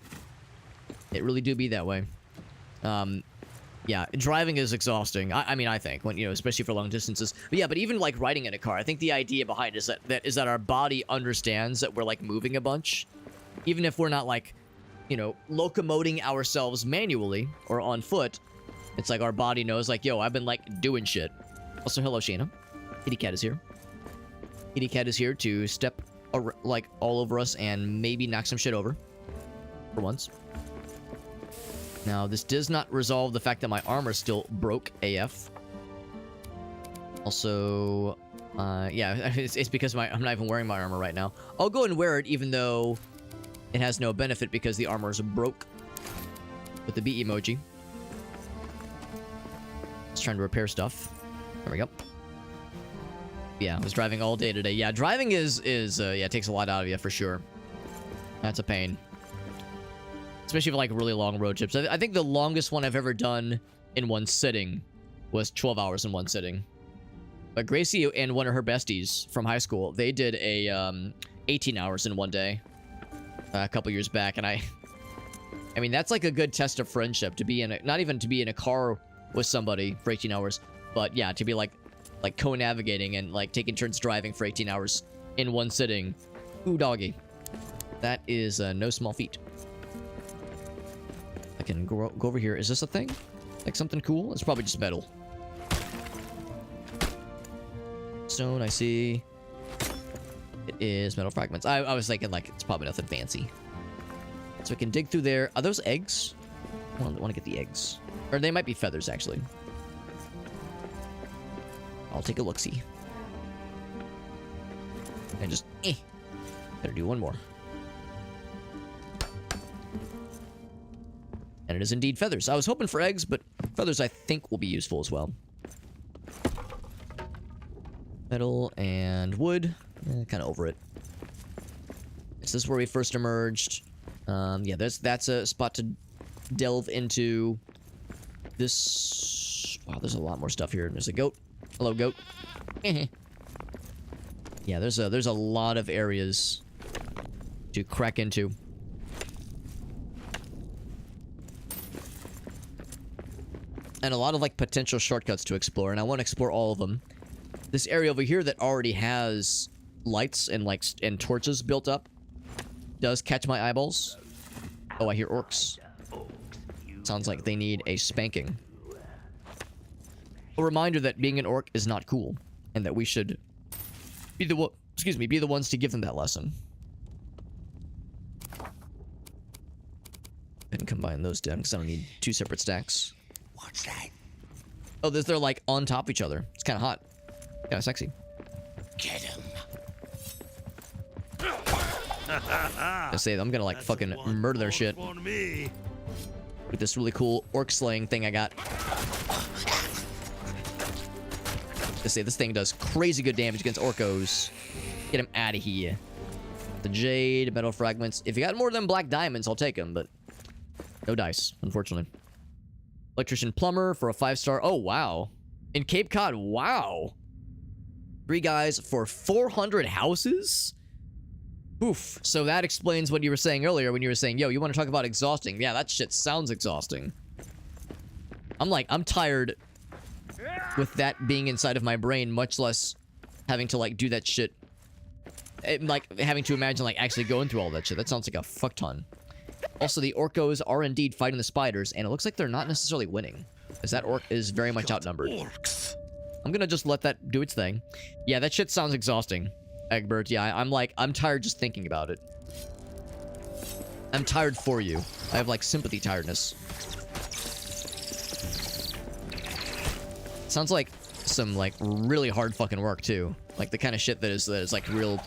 It really do be that way. Yeah, driving is exhausting. I mean, I think, when, you know, especially for long distances. But yeah, but even like riding in a car, I think the idea behind it is that our body understands that we're like moving a bunch, even if we're not like, you know, locomoting ourselves manually or on foot. It's like our body knows, like, yo, I've been like doing shit. Also, hello, Shayna. Kitty Cat is here. Kitty Cat is here to step like all over us and maybe knock some shit over for once. Now, this does not resolve the fact that my armor still broke AF. Also, yeah, it's because I'm not even wearing my armor right now. I'll go and wear it even though it has no benefit because the armor is broke. With the B emoji. Just trying to repair stuff. There we go. Yeah, I was driving all day today. Yeah, driving yeah, it takes a lot out of you for sure. That's a pain. Especially for like really long road trips. I think the longest one I've ever done in one sitting was 12 hours in one sitting. But Gracie and one of her besties from high school, they did a 18 hours in one day a couple years back. And I mean, that's like a good test of friendship to be in not even to be in a car with somebody for 18 hours, but yeah, to be like co-navigating and like taking turns driving for 18 hours in one sitting. Ooh, doggy. That is no small feat. I can go over here. Is this a thing? Like something cool? It's probably just metal. Stone, I see. It is metal fragments. I was thinking like it's probably nothing fancy. So we can dig through there. Are those eggs? I want to get the eggs. Or they might be feathers, actually. I'll take a look-see. And just, better do one more. And it is indeed feathers. I was hoping for eggs, but feathers I think will be useful as well. Metal and wood. Kind of over it. This is where we first emerged. Yeah, that's a spot to delve into. This... Wow, there's a lot more stuff here. There's a goat. Hello, goat. Yeah, there's a lot of areas to crack into. And a lot of, like, potential shortcuts to explore, and I want to explore all of them. This area over here that already has lights and, like, and torches built up does catch my eyeballs. Oh, I hear orcs. Sounds like they need a spanking. A reminder that being an orc is not cool, and that we should be the ones to give them that lesson. And combine those down, because I don't need two separate stacks.
What's that?
Oh, they're like on top of each other. It's kind of hot. Kind of sexy.
Get him.
I say I'm gonna like fucking murder their shit with this really cool orc slaying thing I got. I say this thing does crazy good damage against orcos. Get him out of here. The jade, metal fragments. If you got more than black diamonds, I'll take them, but no dice, unfortunately. Electrician plumber for a 5-star. Oh, wow. In Cape Cod, wow. 3 guys for 400 houses? Oof. So that explains what you were saying earlier when you were saying, yo, you want to talk about exhausting? Yeah, that shit sounds exhausting. I'm tired with that being inside of my brain, much less having to, like, do that shit. Like, having to imagine, like, actually going through all that shit. That sounds like a fuck ton. Also, the orcos are indeed fighting the spiders, and it looks like they're not necessarily winning, as that orc is very much outnumbered.
Orcs.
I'm gonna just let that do its thing. Yeah, that shit sounds exhausting, Egbert. Yeah, I'm tired just thinking about it. I'm tired for you. I have, like, sympathy tiredness. Sounds like some, like, really hard fucking work, too. Like, the kind of shit that is like, real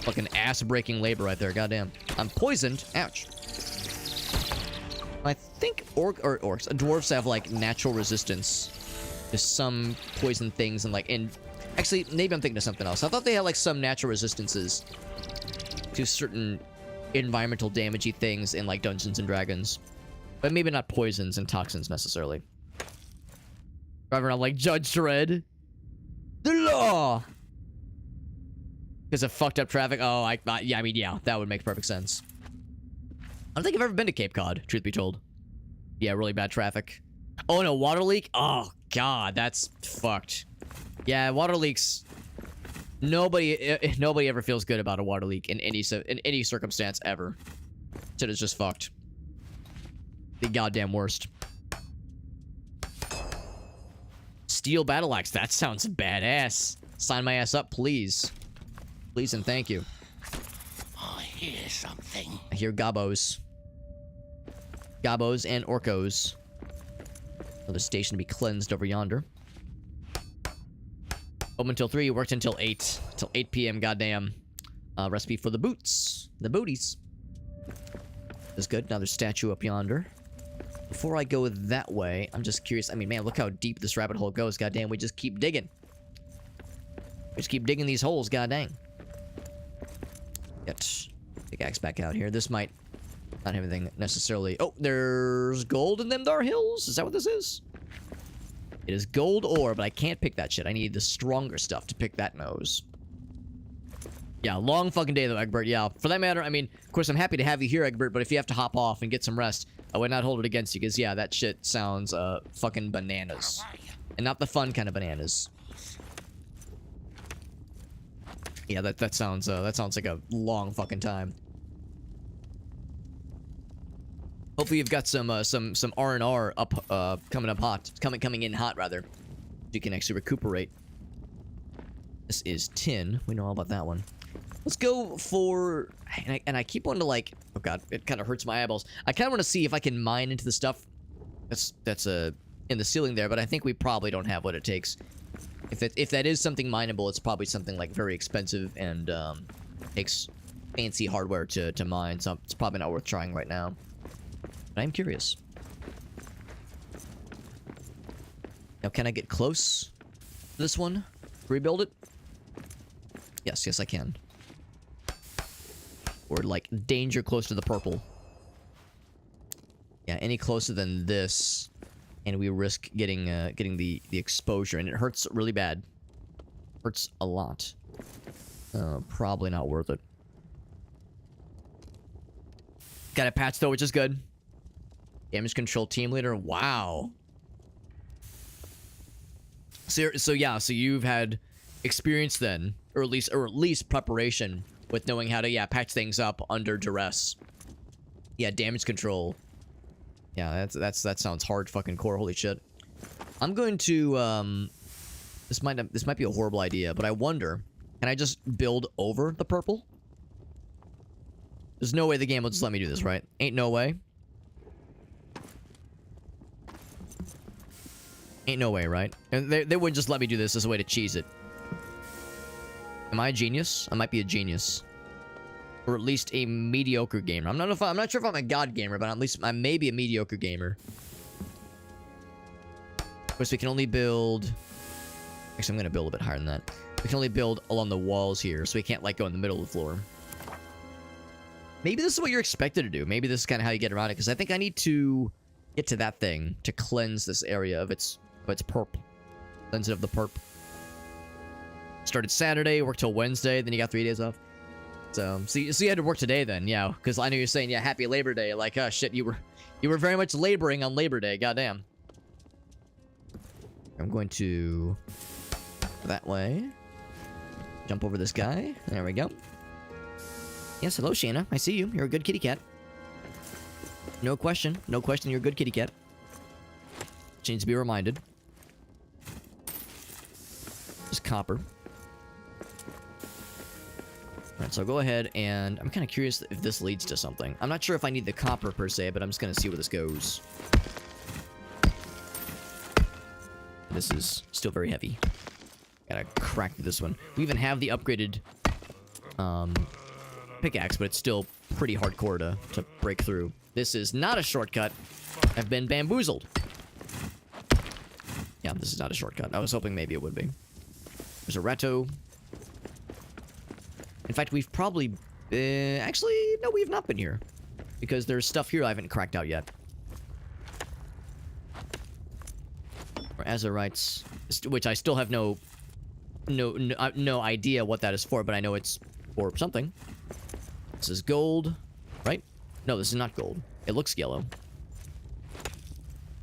Fucking ass-breaking labor right there. Goddamn. I'm poisoned. Ouch. I think dwarves have like natural resistance to some poison things and actually maybe I'm thinking of something else. I thought they had like some natural resistances to certain environmental damagey things in like Dungeons and Dragons, but maybe not poisons and toxins necessarily. Driving around like Judge Dredd. The law. Because of fucked up traffic. Oh, yeah, I mean, yeah, that would make perfect sense. I don't think I've ever been to Cape Cod, truth be told. Yeah, really bad traffic. Oh, no, water leak? Oh, God, that's fucked. Yeah, water leaks. Nobody ever feels good about a water leak in any circumstance ever. Shit is just fucked. The goddamn worst. Steel battle axe. That sounds badass. Sign my ass up, please. Please and thank you.
I hear something.
I hear gobos. Gobos and orcos. Another station to be cleansed over yonder. Open until 3, worked until 8. Until 8 p.m., goddamn. Recipe for the boots. The booties. That's good. Another statue up yonder. Before I go that way, I'm just curious. I mean, man, look how deep this rabbit hole goes. Goddamn, we just keep digging. We just keep digging these holes, goddamn. Get pickaxe back out here. This might not have anything necessarily. Oh, there's gold in them there hills. Is that what this is? It is gold ore, but I can't pick that shit. I need the stronger stuff to pick that nose. Yeah, long fucking day though, Egbert. Yeah, for that matter, I mean, of course, I'm happy to have you here, Egbert, but if you have to hop off and get some rest, I would not hold it against you, because, yeah, that shit sounds, fucking bananas. And not the fun kind of bananas. Yeah, that sounds like a long fucking time. Hopefully you've got some R&R up, coming up hot. Coming in hot, rather. You can actually recuperate. This is tin. We know all about that one. Let's go for... And I keep wanting to, like... Oh, God. It kind of hurts my eyeballs. I kind of want to see if I can mine into the stuff that's in the ceiling there, but I think we probably don't have what it takes. If that is something mineable, it's probably something, like, very expensive and, takes fancy hardware to mine, so it's probably not worth trying right now. But I'm curious. Now, can I get close to this one? Rebuild it? Yes, I can. Or, like, danger close to the purple. Yeah, any closer than this, and we risk getting the exposure, and it hurts really bad. Hurts a lot. Probably not worth it. Got a patch though, which is good. Damage control team leader. Wow. So you've had experience then, or at least preparation with knowing how to patch things up under duress. Yeah, damage control. Yeah, that sounds hard fucking core. Holy shit. I'm going to this might be a horrible idea, but I wonder, can I just build over the purple? There's no way the game will just let me do this, right? Ain't no way. Ain't no way, right? And they wouldn't just let me do this as a way to cheese it. Am I a genius? I might be a genius. Or at least a mediocre gamer. I'm not sure if I'm a god gamer, but at least I may be a mediocre gamer. Of course, we can only build... Actually, I'm going to build a bit higher than that. We can only build along the walls here, so we can't, like, go in the middle of the floor. Maybe this is what you're expected to do. Maybe this is kind of how you get around it, because I think I need to get to that thing to cleanse this area of its perp. Cleanse it of the perp. Started Saturday, worked till Wednesday, then you got 3 days off. So you had to work today then, yeah, because I know you're saying, yeah, happy Labor Day. Like, oh shit, you were very much laboring on Labor Day. Goddamn. I'm going to that way. Jump over this guy. There we go. Yes, hello, Shayna. I see you. You're a good kitty cat. No question. No question, you're a good kitty cat. She needs to be reminded. Just copper. Alright, so I'll go ahead and... I'm kind of curious if this leads to something. I'm not sure if I need the copper per se, but I'm just going to see where this goes. This is still very heavy. Gotta crack this one. We even have the upgraded pickaxe, but it's still pretty hardcore to break through. This is not a shortcut. I've been bamboozled. Yeah, this is not a shortcut. I was hoping maybe it would be. There's a Ratto. In fact, we've probably... actually, no, we have not been here. Because there's stuff here I haven't cracked out yet. Or Azurites, which I still have no idea what that is for, but I know it's for something. This is gold, right? No, this is not gold. It looks yellow.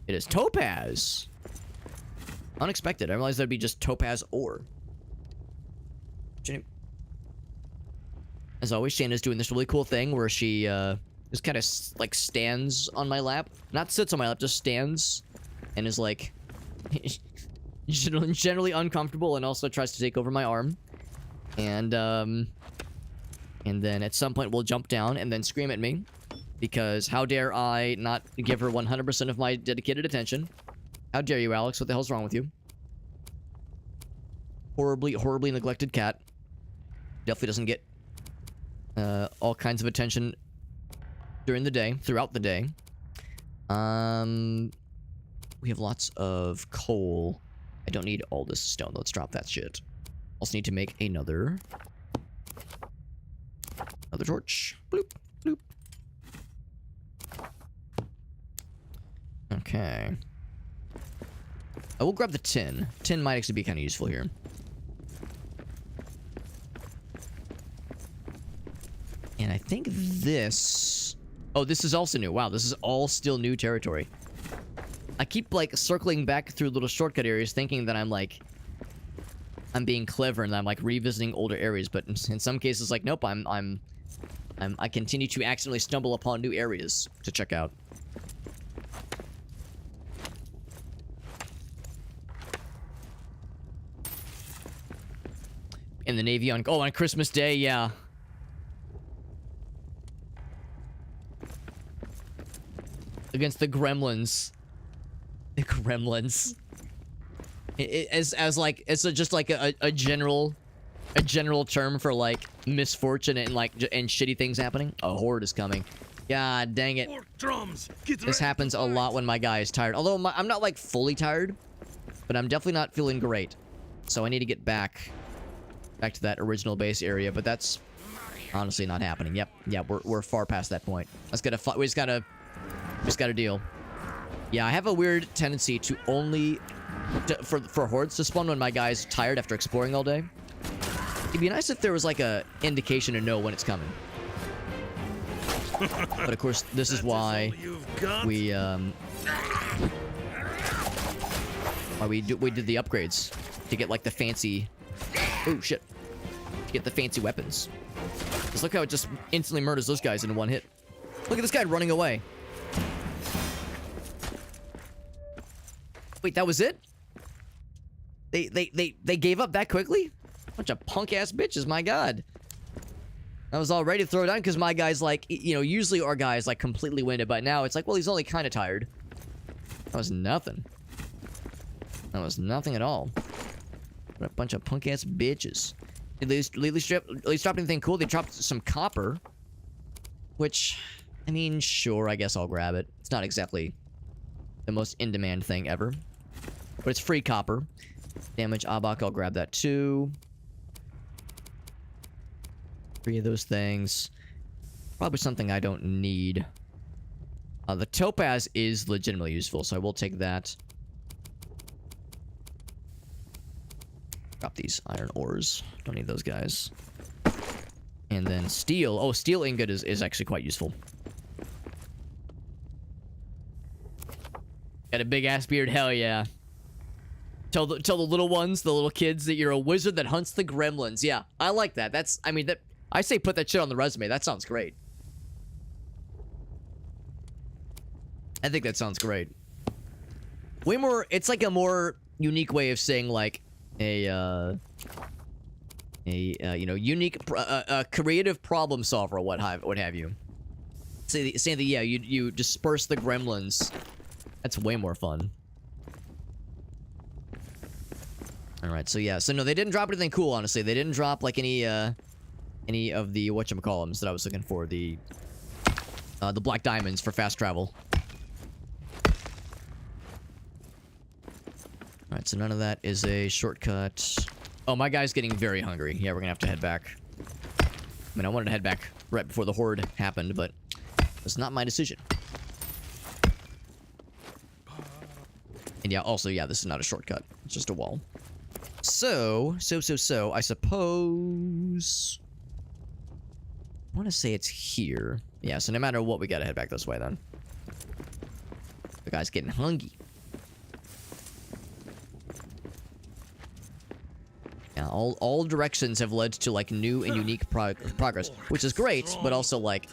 It is topaz. Unexpected. I realized that'd be just topaz ore. As always, Shayna's doing this really cool thing where she just kind of like stands on my lap. Not sits on my lap, just stands and is like generally uncomfortable and also tries to take over my arm. And then at some point we'll jump down and then scream at me. Because how dare I not give her 100% of my dedicated attention? How dare you, Alex? What the hell's wrong with you? Horribly neglected cat. Definitely doesn't get all kinds of attention during the day, throughout the day. We have lots of coal. I don't need all this stone. Let's drop that shit. Also need to make another torch. Bloop, bloop. Okay. I will grab the tin. Tin might actually be kind of useful here. And I think this... Oh, this is also new. Wow, this is all still new territory. I keep, like, circling back through little shortcut areas thinking that I'm, like... I'm being clever and I'm, like, revisiting older areas. But in some cases, like, nope, I continue to accidentally stumble upon new areas to check out. In the Navy on... Oh, on Christmas Day, yeah. Against the gremlins. The gremlins. Just like a general term for like misfortune and like and shitty things happening. A horde is coming. God dang it. This happens a lot when my guy is tired. Although I'm not like fully tired, but I'm definitely not feeling great. So I need to get back to that original base area, but that's honestly not happening. Yep. Yeah, we're far past that point. We just gotta deal. Yeah, I have a weird tendency to only for hordes to spawn when my guy's tired after exploring all day. It'd be nice if there was like a indication to know when it's coming. But of course, this is why we did the upgrades to get like the fancy. Oh shit! To get the fancy weapons. Just look how it just instantly murders those guys in one hit. Look at this guy running away. Wait, that was it? They gave up that quickly? Bunch of punk-ass bitches, my god. I was all ready to throw it down because my guy's like, you know, usually our guy is like completely winded, but now it's like, well, he's only kind of tired. That was nothing. That was nothing at all. What a bunch of punk-ass bitches. Did they at least drop anything cool? They dropped some copper. Which, I mean, sure, I guess I'll grab it. It's not exactly the most in-demand thing ever. But it's free copper. Damage Abak, I'll grab that too. 3 of those things. Probably something I don't need. The topaz is legitimately useful, so I will take that. Drop these iron ores. Don't need those guys. And then steel. Oh, steel ingot is actually quite useful. Got a big ass beard, hell yeah. Tell the little ones, the little kids, that you're a wizard that hunts the gremlins. Yeah, I like that. That's, I mean, that I say put that shit on the resume. That sounds great. I think that sounds great. Way more, it's like a more unique way of saying like you know, unique, creative problem solver, what have you. Saying that, yeah, you disperse the gremlins. That's way more fun. Alright, so yeah. So no, they didn't drop anything cool, honestly. They didn't drop, like, any any of the whatchamacallums that I was looking for. The black diamonds for fast travel. Alright, so none of that is a shortcut. Oh, my guy's getting very hungry. Yeah, we're gonna have to head back. I mean, I wanted to head back right before the horde happened, but it's not my decision. And yeah, also, yeah, this is not a shortcut. It's just a wall. So, I suppose... I want to say it's here. Yeah, so no matter what, we gotta head back this way, then. The guy's getting hungry. Yeah, all directions have led to, like, new and unique progress, which is great, but also, like,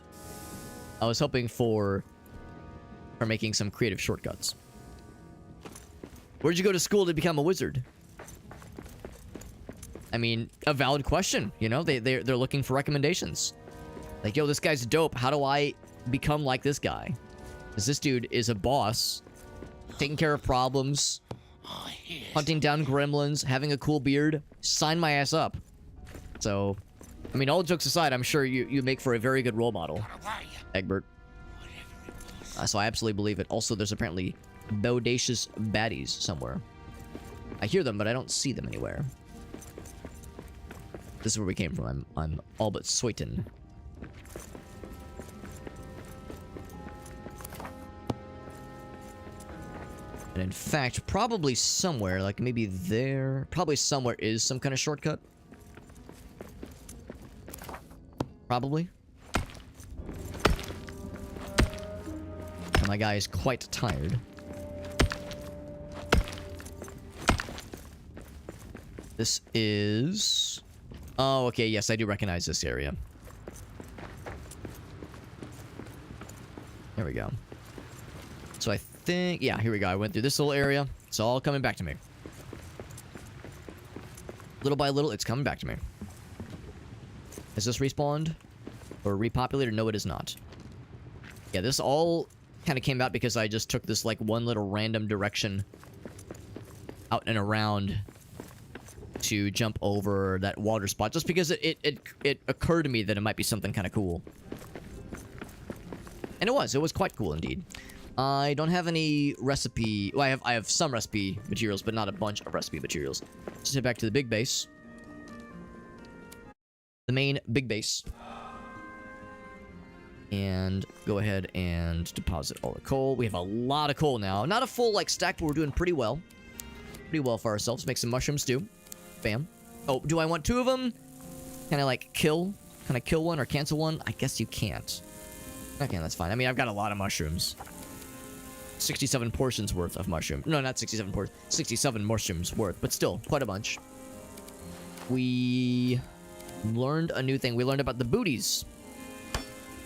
I was hoping for making some creative shortcuts. Where'd you go to school to become a wizard? I mean, a valid question, you know? They're looking for recommendations. Like, yo, this guy's dope. How do I become like this guy? Because this dude is a boss, taking care of problems, hunting down gremlins, having a cool beard. Sign my ass up. So, I mean, all jokes aside, I'm sure you make for a very good role model, Egbert. So I absolutely believe it. Also, there's apparently bodacious baddies somewhere. I hear them, but I don't see them anywhere. This is where we came from. I'm all but certain. And in fact, probably somewhere, like maybe there, probably somewhere is some kind of shortcut. Probably. And my guy is quite tired. This is... Oh, okay, yes, I do recognize this area. There we go. So I think... Yeah, here we go. I went through this little area. It's all coming back to me. Little by little, it's coming back to me. Is this respawned? Or repopulated? No, it is not. Yeah, this all kind of came out because I just took this, like, one little random direction out and around to jump over that water spot, just because it occurred to me that it might be something kind of cool. And it was quite cool indeed. I don't have any recipe... Well, I have some recipe materials, but not a bunch of recipe materials. Just head back to the big base. The main big base. And go ahead and deposit all the coal. We have a lot of coal now. Not a full, like, stack, but we're doing pretty well. Pretty well for ourselves. Make some mushroom stew. Bam. Oh, do I want two of them? Can I, like, kill? Can I kill one or cancel one? I guess you can't. Okay, that's fine. I mean, I've got a lot of mushrooms. 67 portions worth of mushroom. No, not 67 portions. 67 mushrooms worth, but still, quite a bunch. We learned a new thing. We learned about the booties.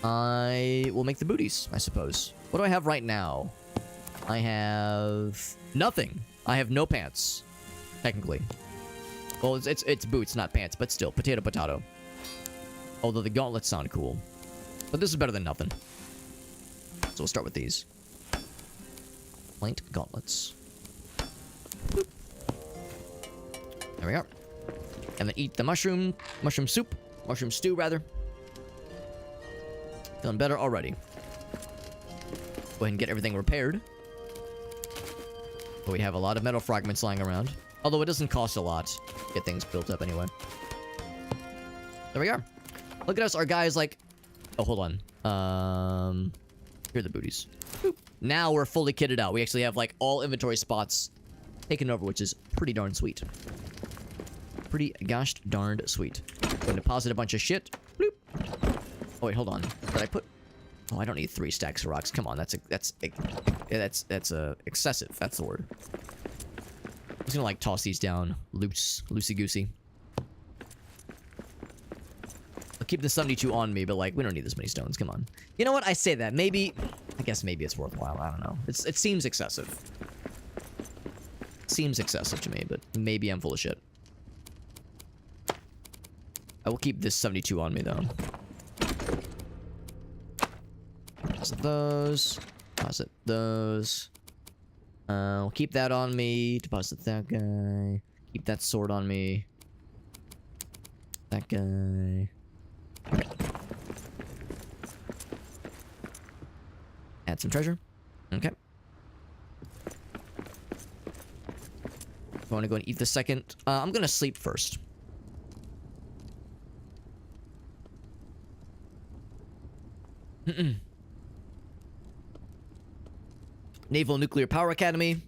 I will make the booties, I suppose. What do I have right now? I have nothing. I have no pants, technically. Well, it's boots, not pants, but still, potato, potato. Although the gauntlets sound cool. But this is better than nothing. So we'll start with these. Plain gauntlets. Boop. There we are. And then eat the mushroom soup. Mushroom stew, rather. Feeling better already. Go ahead and get everything repaired. But we have a lot of metal fragments lying around. Although it doesn't cost a lot to get things built up anyway. There we are. Look at us, our guy is like... Oh, hold on. Here are the booties. Boop. Now we're fully kitted out. We actually have, like, all inventory spots taken over, which is pretty darn sweet. Pretty gosh darned sweet. Go and deposit a bunch of shit. Bloop. Oh, wait, hold on. Did I put... Oh, I don't need 3 stacks of rocks. Come on, that's excessive. That's the word. I'm just gonna, like, toss these down loosey-goosey. I'll keep the 72 on me, but, like, we don't need this many stones. Come on. You know what? I say that. Maybe... I guess maybe it's worthwhile. I don't know. It seems excessive. It seems excessive to me, but maybe I'm full of shit. I will keep this 72 on me, though. Deposit those. Deposit those. I'll keep that on me. Deposit that guy. Keep that sword on me. That guy. Add some treasure. Okay. I want to go and eat the second. I'm gonna sleep first. Naval Nuclear Power Academy.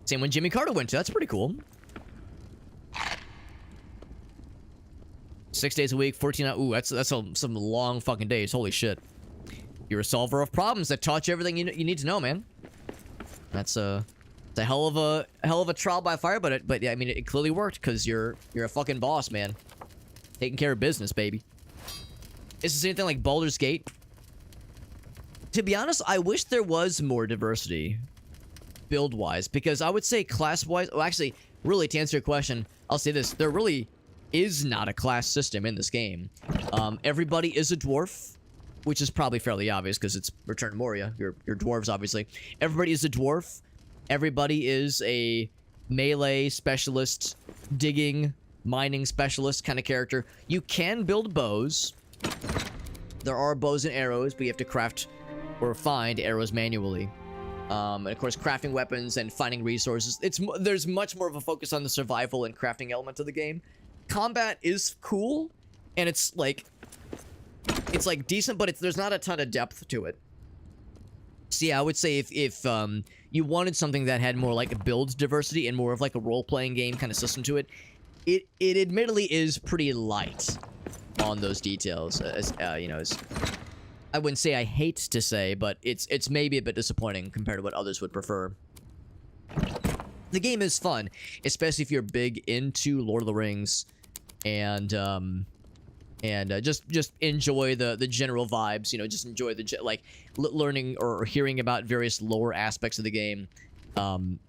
Same one Jimmy Carter went to. That's pretty cool. 6 days a week, 14 hours. Ooh, that's some long fucking days. Holy shit. You're a solver of problems that taught you everything you need to know, man. That's it's a hell of a trial by fire, but yeah, I mean it clearly worked because you're a fucking boss, man. Taking care of business, baby. Is this anything like Baldur's Gate? To be honest, I wish there was more diversity build-wise, because I would say class-wise... Well, actually, really, to answer your question, I'll say this. There really is not a class system in this game. Everybody is a dwarf, which is probably fairly obvious, because it's Return to Moria. You're dwarves, obviously. Everybody is a dwarf. Everybody is a melee specialist, digging, mining specialist kind of character. You can build bows. There are bows and arrows, but you have to craft... or find arrows manually. And of course, crafting weapons and finding resources. There's much more of a focus on the survival and crafting element of the game. Combat is cool, and it's like decent, but there's not a ton of depth to it. So yeah, I would say if you wanted something that had more like a build diversity and more of like a role-playing game kind of system to it, it admittedly is pretty light on those details. You know, as I wouldn't say I hate to say, but it's maybe a bit disappointing compared to what others would prefer. The game is fun, especially if you're big into Lord of the Rings, and just enjoy the general vibes. You know, just enjoy the learning or hearing about various lore aspects of the game. I'm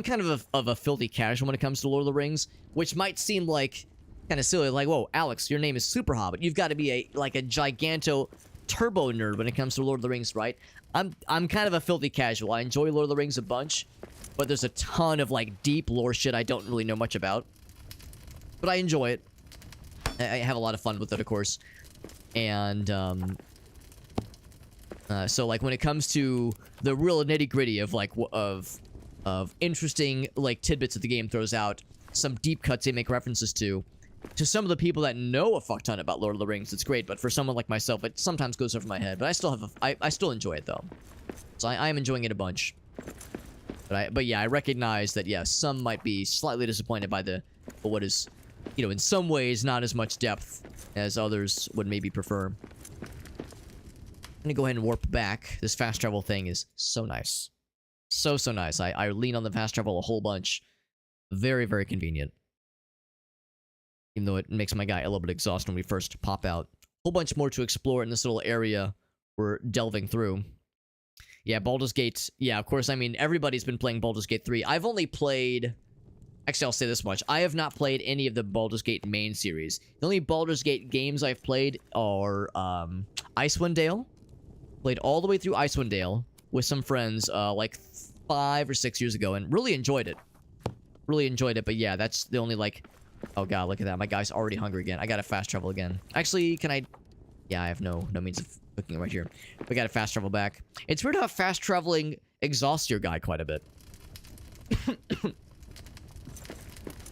kind of a filthy casual when it comes to Lord of the Rings, which might seem like kind of silly. Like, whoa, Alex, your name is Super Hobbit. You've got to be a giganto turbo nerd when it comes to Lord of the Rings, right? I'm kind of a filthy casual. I enjoy Lord of the Rings a bunch, but there's a ton of like deep lore shit I don't really know much about. But I enjoy it. I have a lot of fun with it, of course. And so like when it comes to the real nitty-gritty of like of interesting like tidbits that the game throws out, some deep cuts they make references to some of the people that know a fuck ton about Lord of the Rings, it's great. But for someone like myself, it sometimes goes over my head. But I still have I still enjoy it though. So I am enjoying it a bunch. But yeah, I recognize that yeah, some might be slightly disappointed by what is, you know, in some ways not as much depth as others would maybe prefer. I'm gonna go ahead and warp back. This fast travel thing is so nice. So nice. I lean on the fast travel a whole bunch. Very, very convenient. Even though it makes my guy a little bit exhausted when we first pop out. A whole bunch more to explore in this little area we're delving through. Yeah, Baldur's Gate. Yeah, of course, I mean, everybody's been playing Baldur's Gate 3. I've only played... Actually, I'll say this much. I have not played any of the Baldur's Gate main series. The only Baldur's Gate games I've played are Icewind Dale. Played all the way through Icewind Dale with some friends like 5 or 6 years ago and really enjoyed it. Really enjoyed it, but yeah, that's the only like... Oh god, look at that. My guy's already hungry again. I gotta fast travel again. Actually, can I... Yeah, I have no means of cooking it right here. We gotta fast travel back. It's weird how fast traveling exhausts your guy quite a bit.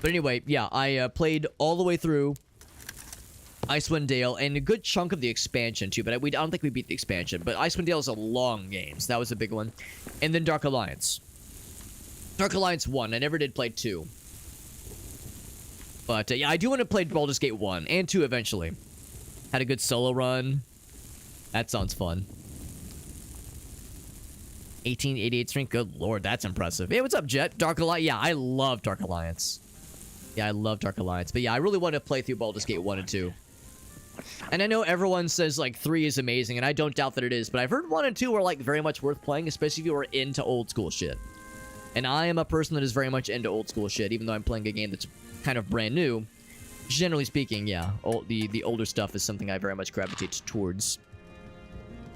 But anyway, yeah, I played all the way through Icewind Dale and a good chunk of the expansion too, but I don't think we beat the expansion. But Icewind Dale is a long game, so that was a big one. And then Dark Alliance. Dark Alliance 1. I never did play 2. But yeah, I do want to play Baldur's Gate 1 and 2 eventually. Had a good solo run. That sounds fun. 1888 strength. Good lord, that's impressive. Hey, what's up, Jet? Dark Alliance. Yeah, I love Dark Alliance. Yeah, I love Dark Alliance. But yeah, I really want to play through Baldur's Gate 1 and 2. And I know everyone says, like, 3 is amazing, and I don't doubt that it is, but I've heard 1 and 2 are, like, very much worth playing, especially if you are into old school shit. And I am a person that is very much into old school shit, even though I'm playing a game that's kind of brand new. Generally speaking, yeah, the older stuff is something I very much gravitate towards.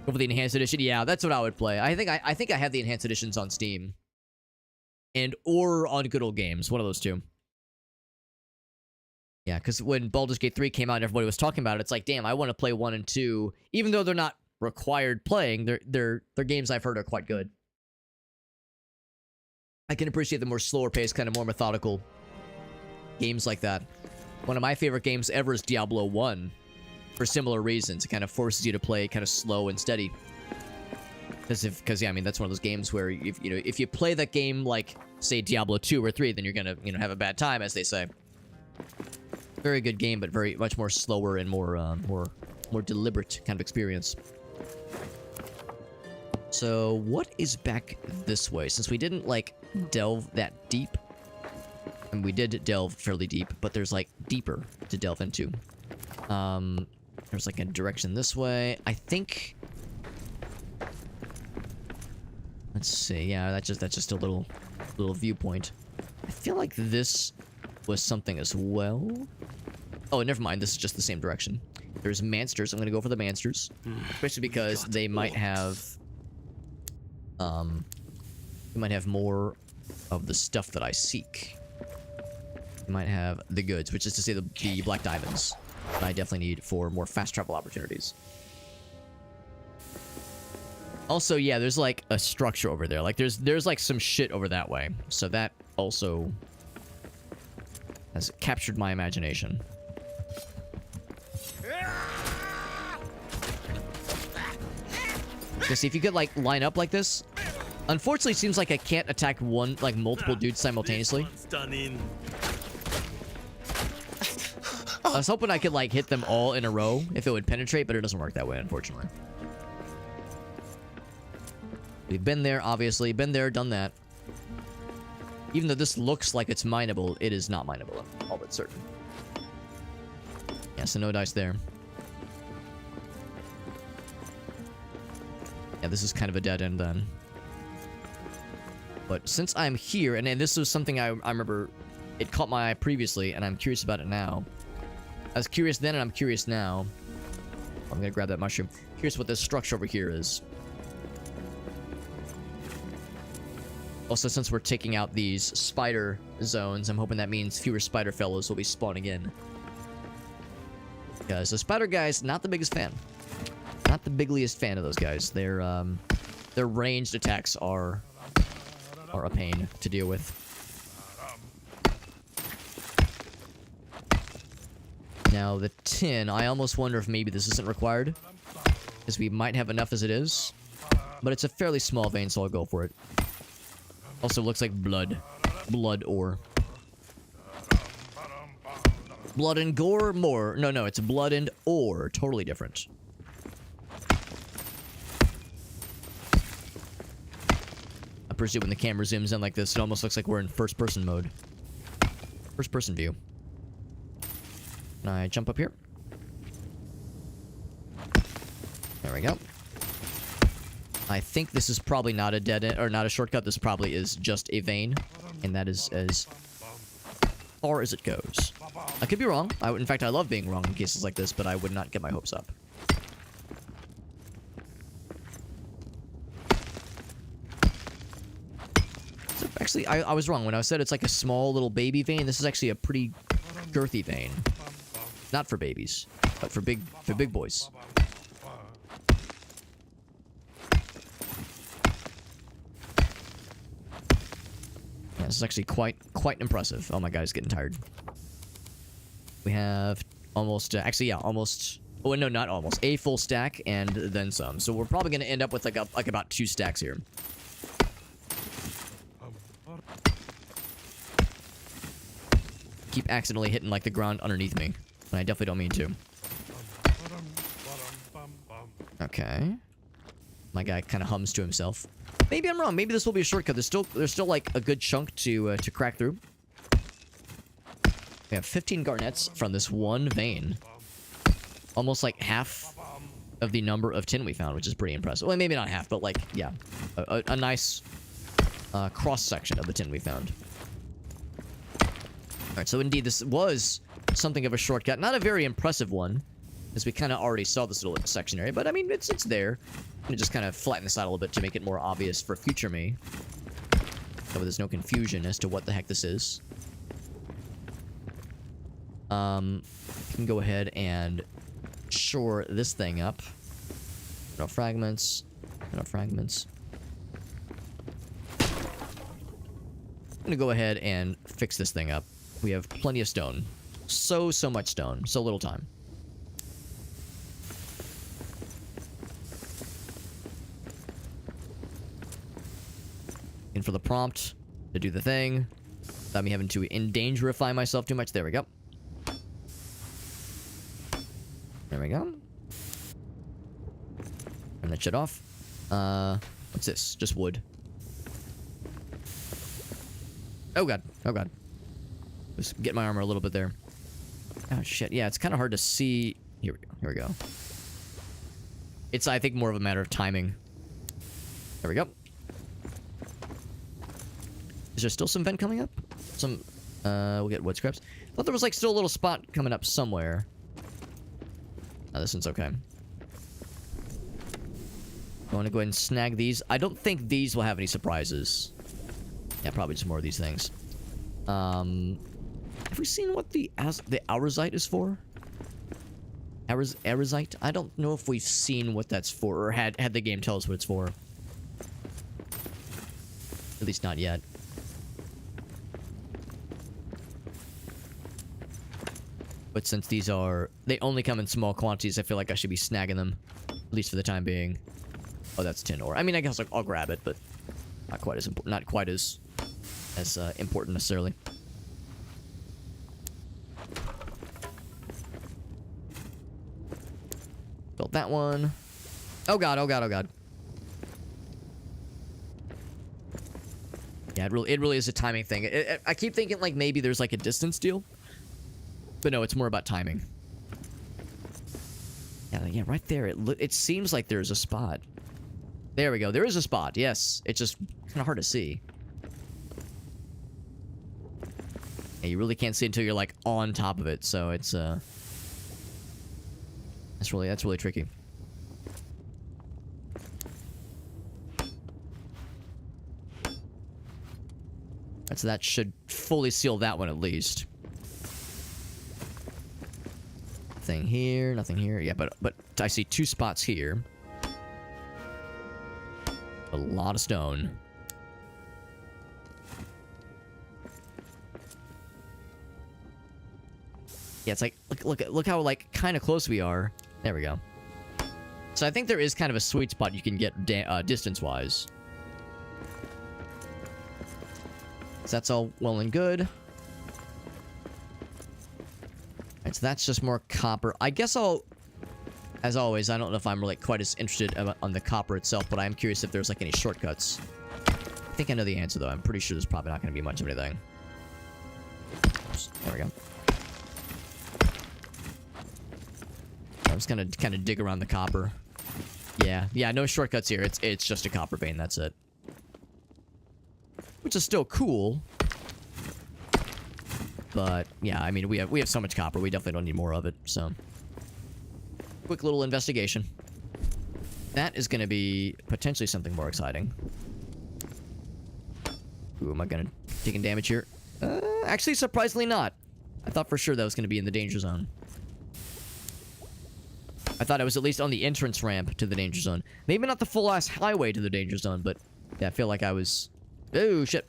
Over the Enhanced Edition, yeah, that's what I would play. I think I have the Enhanced Editions on Steam. Or on Good Old Games, one of those two. Yeah, because when Baldur's Gate 3 came out and everybody was talking about it, it's like, damn, I want to play 1 and 2. Even though they're not required playing, they're games I've heard are quite good. I can appreciate the more slower paced, kind of more methodical games like that. One of my favorite games ever is Diablo 1. For similar reasons. It kind of forces you to play kind of slow and steady. Because yeah, I mean, that's one of those games where if you play that game like, say, Diablo 2 or 3, then you're gonna, have a bad time, as they say. Very good game, but very much more slower and more deliberate kind of experience. So, what is back this way? Since we didn't, like, delve that deep. And we did delve fairly deep, but there's, like, deeper to delve into. There's, like, a direction this way. I think... Let's see. Yeah, that's just a little viewpoint. I feel like this was something as well. Oh, never mind. This is just the same direction. There's Mansters. I'm gonna go for the Mansters. Especially because they might have... They might have more of the stuff that I seek. They might have the goods, which is to say the Black Diamonds. That I definitely need for more fast travel opportunities. Also, yeah, there's like a structure over there. Like there's like some shit over that way. So that also has captured my imagination. Because if you could like line up like this, unfortunately, it seems like I can't attack multiple dudes simultaneously. I was hoping I could like hit them all in a row if it would penetrate, but it doesn't work that way, unfortunately. We've been there, obviously. Been there, done that. Even though this looks like it's mineable, it is not mineable. I'm all but certain. Yeah, so no dice there. Yeah, this is kind of a dead end then. But since I'm here, and this was something I remember, it caught my eye previously, and I'm curious about it now. I was curious then, and I'm curious now. I'm gonna grab that mushroom. Curious what this structure over here is. Also, since we're taking out these spider zones, I'm hoping that means fewer spider fellows will be spawning in. Because the spider guys, not the biggest fan. Not the bigliest fan of those guys. Their ranged attacks are a pain to deal with. Now, the tin, I almost wonder if maybe this isn't required. Because we might have enough as it is. But it's a fairly small vein, so I'll go for it. Also looks like blood. Blood ore. Blood and gore? More. No, it's blood and ore. Totally different. I presume when the camera zooms in like this, it almost looks like we're in first-person mode. First-person view. Can I jump up here? There we go. I think this is probably not a dead end, or not a shortcut. This probably is just a vein, and that is as far as it goes. I could be wrong. In fact, I love being wrong in cases like this, but I would not get my hopes up. So actually, I was wrong when I said it's like a small little baby vein. This is actually a pretty girthy vein. Not for babies, but for big boys. Yeah, this is actually quite impressive. Oh my god, it's getting tired. We have almost, actually, yeah, almost. Oh no, not almost. A full stack and then some. So we're probably going to end up with like about 2 stacks here. Keep accidentally hitting like the ground underneath me. And I definitely don't mean to. Okay. My guy kind of hums to himself. Maybe I'm wrong. Maybe this will be a shortcut. There's still like a good chunk to crack through. We have 15 garnets from this one vein. Almost like half of the number of tin we found, which is pretty impressive. Well, maybe not half, but like, yeah. A nice cross-section of the tin we found. Alright, so indeed, this was something of a shortcut. Not a very impressive one, as we kind of already saw this little section area, but I mean, it's there. I'm gonna just kind of flatten this out a little bit to make it more obvious for future me. So there's no confusion as to what the heck this is. We can go ahead and shore this thing up. No fragments. No fragments. I'm gonna go ahead and fix this thing up. We have plenty of stone. So much stone. So little time. In for the prompt to do the thing. Without me having to endangerify myself too much. There we go. There we go. Turn that shit off. What's this? Just wood. Oh god. Oh god. Just get my armor a little bit there. Oh shit. Yeah, it's kind of hard to see. Here we go. Here we go. It's, I think, more of a matter of timing. There we go. Is there still some vent coming up? Some, we'll get wood scraps. I thought there was, like, still a little spot coming up somewhere. Oh, this one's okay. I want to go ahead and snag these. I don't think these will have any surprises. Yeah, probably just more of these things. Have we seen what the Aurazite is for? Aurazite? I don't know if we've seen what that's for, or had the game tell us what it's for. At least not yet. But since these are... they only come in small quantities, I feel like I should be snagging them. At least for the time being. Oh, that's tin ore. I mean, I guess I'll grab it, but... not quite as important. Not quite as important necessarily. Built that one. Oh god, oh god, oh god. Yeah, it really is a timing thing. I keep thinking, like, maybe there's, like, a distance deal. But no, it's more about timing. Yeah, right there. It seems like there's a spot. There we go. There is a spot, yes. It's just kind of hard to see. Yeah, you really can't see until you're, like, on top of it, so it's, that's really tricky. So that should fully seal that one at least. Nothing here, nothing here. Yeah, but I see two spots here. A lot of stone. Yeah, it's like look how, like, kind of close we are. There we go. So I think there is kind of a sweet spot you can get distance-wise. So that's all well and good. Alright, so that's just more copper. I guess I'll... as always, I don't know if I'm really quite as interested on the copper itself, but I am curious if there's, like, any shortcuts. I think I know the answer, though. I'm pretty sure there's probably not going to be much of anything. Oops, there we go. I'm just gonna kind of dig around the copper. Yeah, no shortcuts here. It's just a copper vein, that's it. Which is still cool. But, yeah, I mean, we have so much copper, we definitely don't need more of it, so... quick little investigation. That is going to be potentially something more exciting. Ooh, am I going to taking damage here? Actually, surprisingly not. I thought for sure that was going to be in the danger zone. I thought it was at least on the entrance ramp to the danger zone. Maybe not the full-ass highway to the danger zone, but yeah, I feel like I was... oh, shit.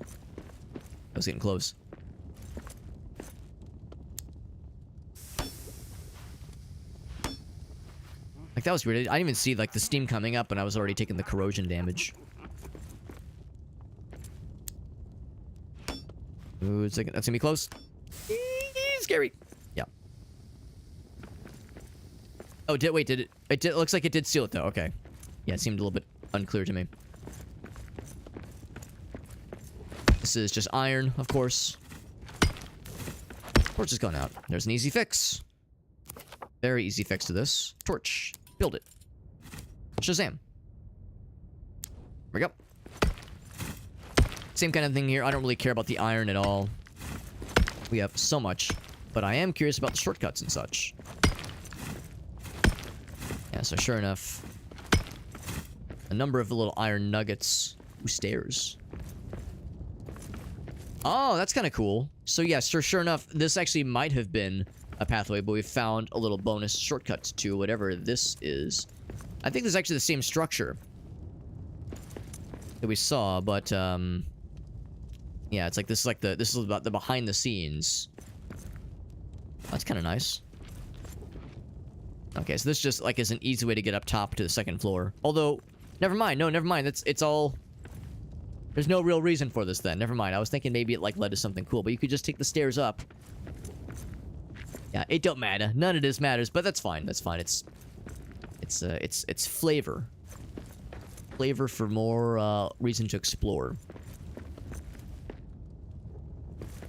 I was getting close. Like, that was weird. I didn't even see, like, the steam coming up, and I was already taking the corrosion damage. Ooh, that's gonna be close. Scary. Yeah. Oh, wait, did it... it looks like it did seal it, though. Okay. Yeah, it seemed a little bit unclear to me. This is just iron, of course. Torch is going out. There's an easy fix. Very easy fix to this. Torch. Build it. Shazam. There we go. Same kind of thing here. I don't really care about the iron at all. We have so much. But I am curious about the shortcuts and such. Yeah, so sure enough. A number of the little iron nuggets. Ooh, stairs. Oh, that's kind of cool. So yeah, sure enough, this actually might have been a pathway, but we found a little bonus shortcut to whatever this is. I think this is actually the same structure that we saw, but yeah, it's like this is about the behind the scenes. That's kind of nice. Okay, so this just like is an easy way to get up top to the second floor. Although, never mind. No, never mind. It's all. There's no real reason for this then. Never mind. I was thinking maybe it like led to something cool, but you could just take the stairs up. Yeah, it don't matter. None of this matters, but that's fine. That's fine. It's flavor. Flavor for more reason to explore.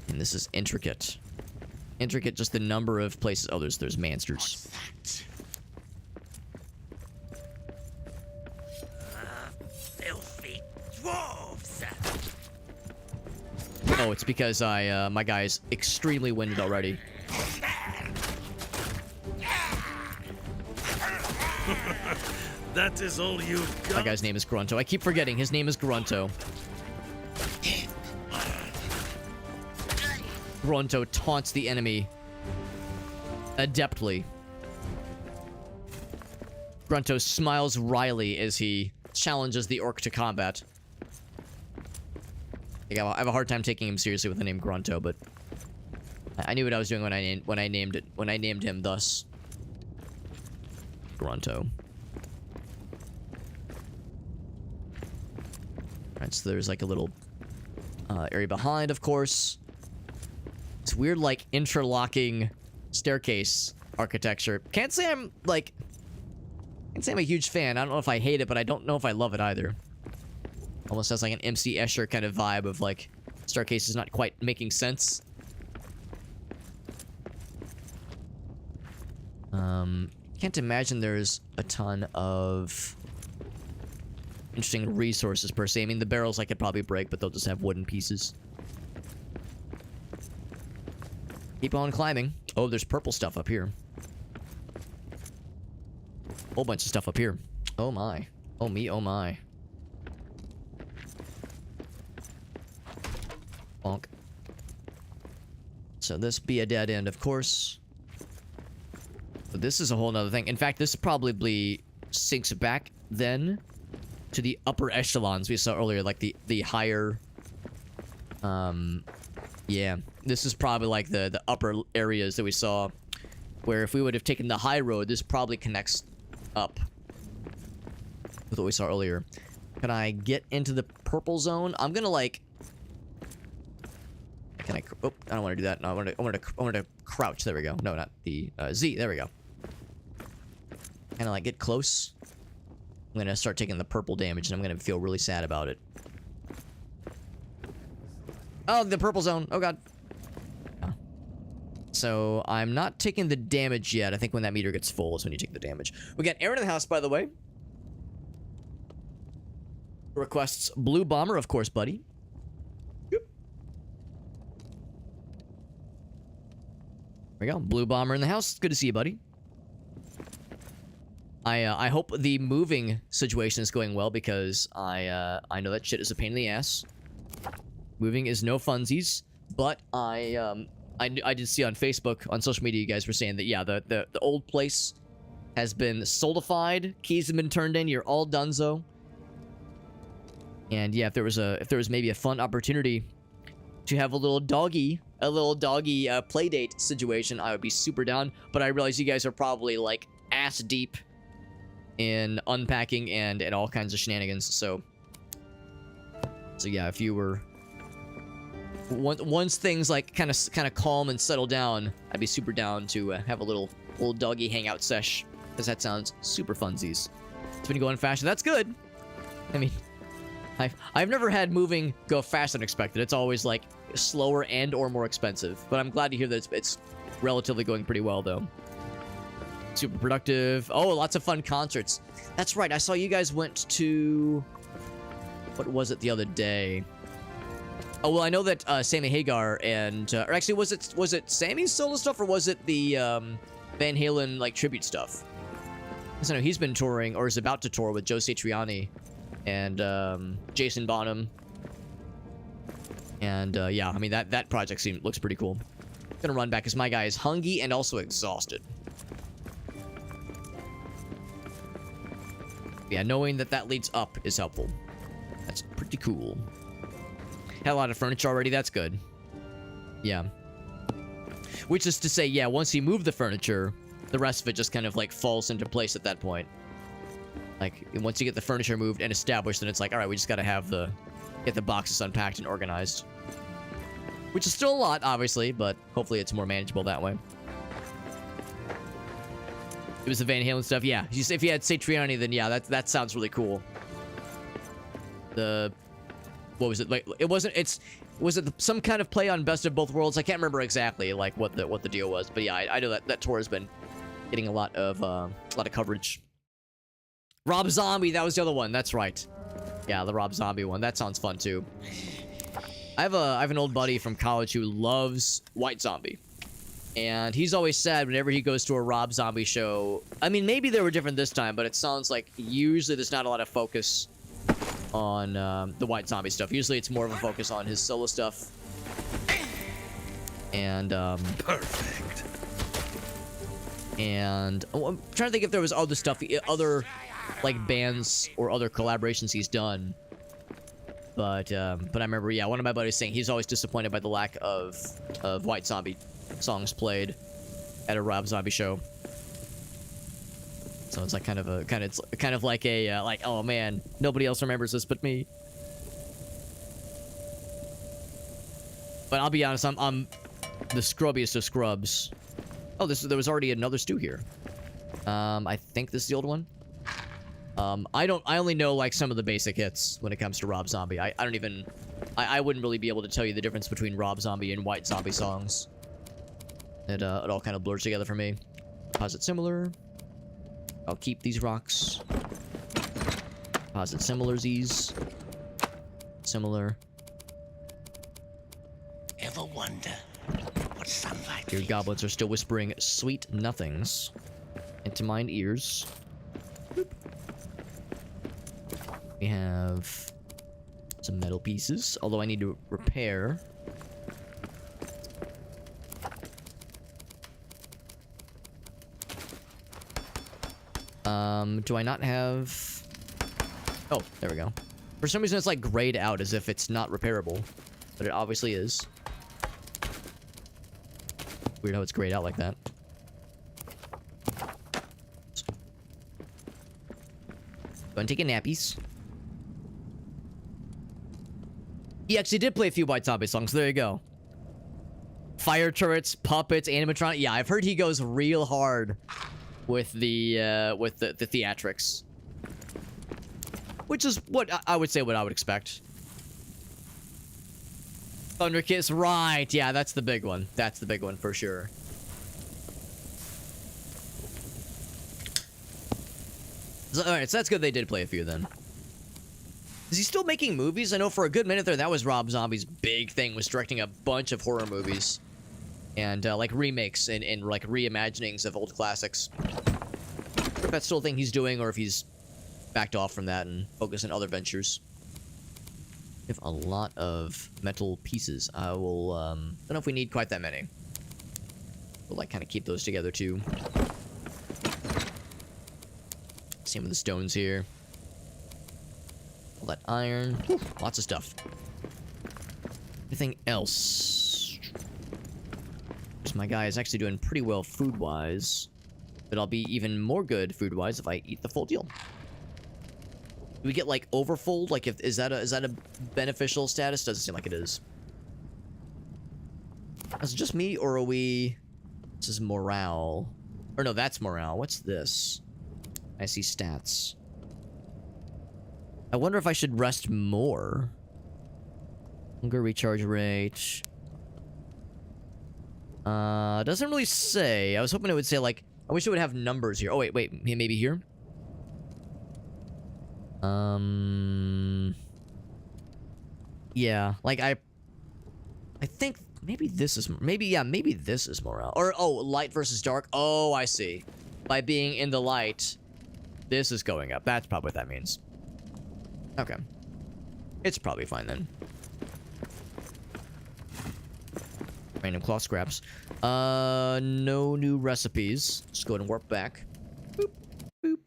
And this is intricate. Intricate, just the number of places. Oh, there's monsters.
What's that? Filthy dwarves.
Oh, it's because my guy's extremely winded already.
That is all you've got?
My guy's name is Grunto. I keep forgetting his name is Grunto. Grunto taunts the enemy adeptly. Grunto smiles wryly as he challenges the orc to combat. I have a hard time taking him seriously with the name Grunto, but I knew what I was doing when I named him thus. Grunto. Alright, so there's like a little area behind, of course. It's weird, like, interlocking staircase architecture. Can't say I'm a huge fan. I don't know if I hate it, but I don't know if I love it either. Almost has like an MC Escher kind of vibe of like staircases not quite making sense. Can't imagine there's a ton of interesting resources per se. I mean, the barrels I could probably break, but they'll just have wooden pieces. Keep on climbing. Oh, there's purple stuff up here. Whole bunch of stuff up here. Oh my. Oh me, oh my. Bonk. So this be a dead end, of course. But this is a whole nother thing. In fact, this probably sinks back then to the upper echelons we saw earlier, like the higher yeah, this is probably like the upper areas that we saw, where if we would have taken the high road, this probably connects up with what we saw earlier. Can I get into the purple zone? I'm gonna like. Can I? Oh, I don't want to do that. No, I want to crouch. There we go. No, not the Z. There we go. Kind of like get close. I'm gonna start taking the purple damage, and I'm gonna feel really sad about it. Oh, the purple zone. Oh, God. Oh. So, I'm not taking the damage yet. I think when that meter gets full is when you take the damage. We got Aaron in the house, by the way. Requests Blue Bomber, of course, buddy. Yep. There we go. Blue Bomber in the house. Good to see you, buddy. I hope the moving situation is going well, because I know that shit is a pain in the ass. Moving is no funsies, but I did see on Facebook, on social media, you guys were saying that, yeah, the old place has been solidified, keys have been turned in, you're all donezo. And yeah, if there was maybe a fun opportunity to have a little doggy play date situation, I would be super down. But I realize you guys are probably like ass deep in unpacking and all kinds of shenanigans. So yeah, if you were once things like kind of calm and settle down, I'd be super down to have a little doggy hangout sesh, because that sounds super funsies. It's been going faster. That's good. I mean, I've never had moving go faster than expected. It's always like slower and or more expensive. But I'm glad to hear that it's relatively going pretty well, though. Super productive. Oh, lots of fun concerts. That's right. I saw you guys went to, what was it the other day? Oh, well, I know that Sammy Hagar and or actually was it Sammy's solo stuff, or was it the Van Halen like tribute stuff? Because I know he's been touring or is about to tour with Joe Satriani and Jason Bonham And yeah, I mean that project looks pretty cool. Gonna run back because my guy is hungry and also exhausted. Yeah, knowing that leads up is helpful. That's pretty cool. Had a lot of furniture already. That's good. Yeah. Which is to say, yeah, once you move the furniture, the rest of it just kind of like falls into place at that point. Like once you get the furniture moved and established, then it's like, all right, we just gotta get the boxes unpacked and organized. Which is still a lot, obviously, but hopefully it's more manageable that way. It was the Van Halen stuff, yeah. If you had Satriani, then yeah, that sounds really cool. What was it like? Was it some kind of play on Best of Both Worlds? I can't remember exactly like what the deal was, but yeah, I know that tour has been getting a lot of coverage. Rob Zombie, that was the other one. That's right. Yeah, the Rob Zombie one. That sounds fun too. I have an old buddy from college who loves White Zombie. And he's always sad whenever he goes to a Rob Zombie show. I mean, maybe they were different this time, but it sounds like usually there's not a lot of focus on the White Zombie stuff. Usually it's more of a focus on his solo stuff. And
Perfect.
And I'm trying to think if there was other stuff, other like bands or other collaborations he's done. But I remember, yeah, one of my buddies saying he's always disappointed by the lack of White Zombie songs played at a Rob Zombie show. So it's like kind of like a like, oh man, nobody else remembers this but me. But I'll be honest, I'm the scrubbiest of scrubs. Oh, there was already another stew here. I think this is the old one. I only know like some of the basic hits when it comes to Rob Zombie. I wouldn't really be able to tell you the difference between Rob Zombie and White Zombie songs. It all kind of blurs together for me. Deposit similar. I'll keep these rocks. Deposit similars. Similar.
Ever wonder what sunlight
Your
feels?
goblets are still whispering sweet nothings into mine ears. Boop. We have some metal pieces, although I need to repair. Do I not have... Oh, there we go. For some reason, it's like grayed out as if it's not repairable, but it obviously is. Weird how it's grayed out like that. Go and take a nappies. He actually did play a few White Zombie songs. There you go. Fire turrets, puppets, animatronic. Yeah, I've heard he goes real hard with the theatrics, which is what I would say what I would expect. Thunder Kiss, right? Yeah, that's the big one. That's the big one for sure. So, all right, so that's good. They did play a few then. Is he still making movies? I know for a good minute there, that was Rob Zombie's big thing, was directing a bunch of horror movies. And, like, remakes and like, reimaginings of old classics. I wonder if that's still a thing he's doing, or if he's backed off from that and focused on other ventures. We have a lot of metal pieces. I will, don't know if we need quite that many. We'll, like, kind of keep those together, too. Same with the stones here. All that iron. Whew, lots of stuff. Anything else? My guy is actually doing pretty well food-wise. But I'll be even more good food-wise if I eat the full deal. Do we get, like, overfold? Like, is that a beneficial status? Doesn't seem like it is. Is it just me, or are we... This is morale. Or no, that's morale. What's this? I see stats. I wonder if I should rest more. Hunger recharge rate. Doesn't really say. I was hoping it would say, like... I wish it would have numbers here. Oh, wait. Maybe here? Yeah. Like, I think maybe this is... Maybe this is morale. Or, oh, light versus dark. Oh, I see. By being in the light, this is going up. That's probably what that means. Okay. It's probably fine, then. Random cloth scraps. No new recipes. Just go ahead and warp back. Boop, boop.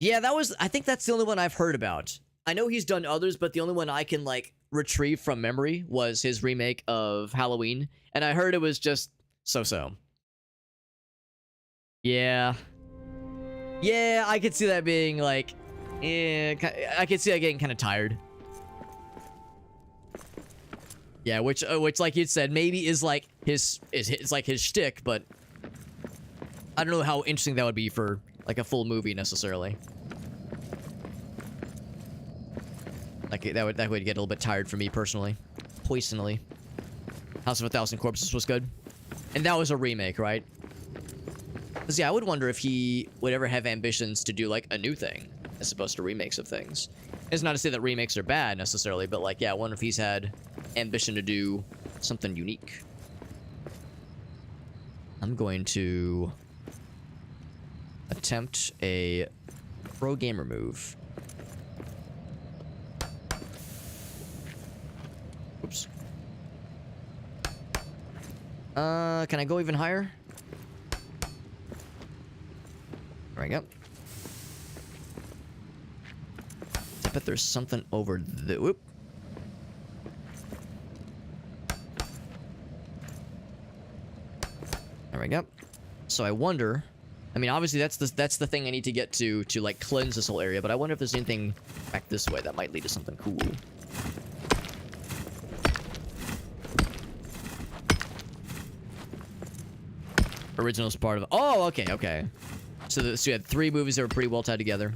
Yeah, I think that's the only one I've heard about. I know he's done others, but the only one I can, like, retrieve from memory was his remake of Halloween. And I heard it was just so-so. Yeah. Yeah, I could see that being, like... Yeah, I could see that getting kind of tired. Yeah, which like you said, maybe is like his shtick, but I don't know how interesting that would be for like a full movie necessarily. Like that would get a little bit tired for me personally. Poisonally. House of a Thousand Corpses was good, and that was a remake, right? 'Cause yeah, I would wonder if he would ever have ambitions to do like a new thing as opposed to remakes of things. It's not to say that remakes are bad necessarily, but like, yeah, I wonder if he's had ambition to do something unique. I'm going to attempt a pro gamer move. Oops. Can I go even higher? There we go. I bet there's something over the... Whoop. There we go. So I wonder... I mean, obviously that's the thing I need to get to like cleanse this whole area, but I wonder if there's anything back this way that might lead to something cool. Original's part of... Oh, okay, okay. So you had 3 movies that were pretty well tied together.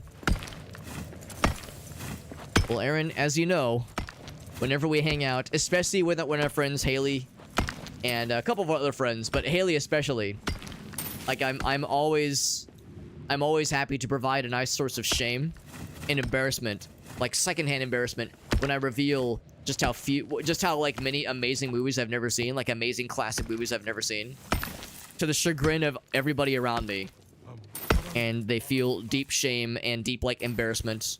Well, Aaron, as you know, whenever we hang out, especially with our friends Haley and a couple of other friends, but Haley especially, like I'm always happy to provide a nice source of shame and embarrassment, like secondhand embarrassment, when I reveal just how like many amazing movies I've never seen, like amazing classic movies I've never seen, to the chagrin of everybody around me, and they feel deep shame and deep like embarrassment.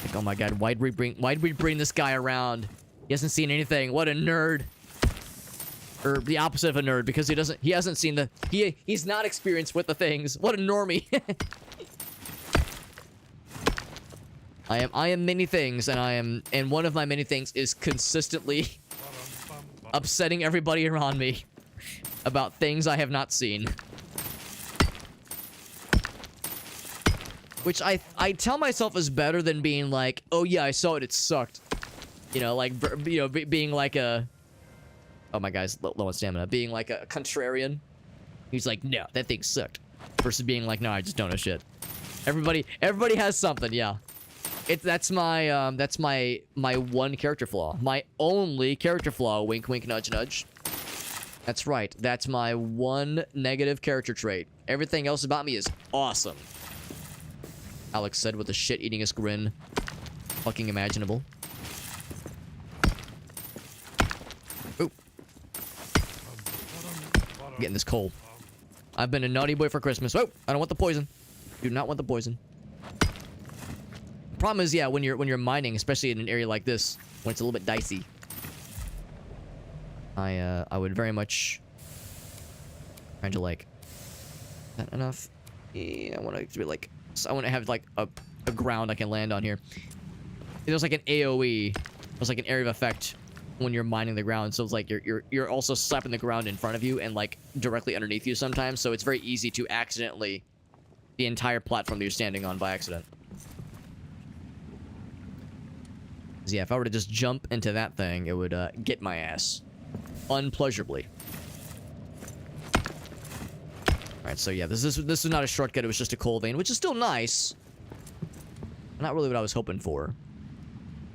Like, oh my god, why'd we bring this guy around? He hasn't seen anything. What a nerd. Or the opposite of a nerd, because he hasn't seen he's not experienced with the things. What a normie. I am many things, and one of my many things is consistently upsetting everybody around me about things I have not seen. Which I tell myself is better than being like, oh yeah, I saw it, it sucked. You know, like, being like a... Oh, my guy's low on stamina. Being like a contrarian. He's like, no, that thing sucked. Versus being like, no, I just don't know shit. Everybody has something, yeah. That's my one character flaw. My only character flaw, wink, wink, nudge, nudge. That's right. That's my one negative character trait. Everything else about me is awesome. Alex said with a shit-eatingest grin. Fucking imaginable. Ooh. I'm getting this coal. I've been a naughty boy for Christmas. Oh, I don't want the poison. Do not want the poison. Problem is, yeah, when you're mining, especially in an area like this, when it's a little bit dicey, I would very much trying to like... Is that enough? Yeah, I want to be like... So I want to have like a ground I can land on here. There's like an AoE. There's like an area of effect when you're mining the ground. So it's like you're also slapping the ground in front of you and like directly underneath you sometimes. So it's very easy to accidentally the entire platform that you're standing on by accident. So yeah, if I were to just jump into that thing, it would get my ass unpleasurably. Alright, so yeah, this is not a shortcut, it was just a coal vein, which is still nice. Not really what I was hoping for.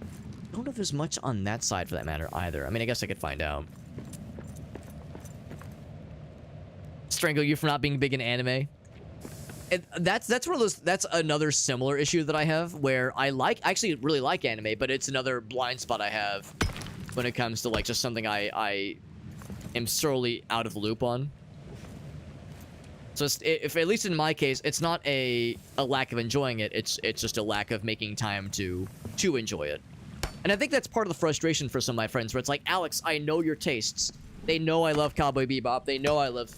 I don't know if there's much on that side for that matter either. I mean, I guess I could find out. Strangle you for not being big in anime. That's one of those, that's another similar issue that I have, where I actually really like anime, but it's another blind spot I have when it comes to like just something I am sorely out of the loop on. So if at least in my case, it's not a lack of enjoying it. It's just a lack of making time to enjoy it. And I think that's part of the frustration for some of my friends, where it's like, Alex, I know your tastes. They know I love Cowboy Bebop. They know I love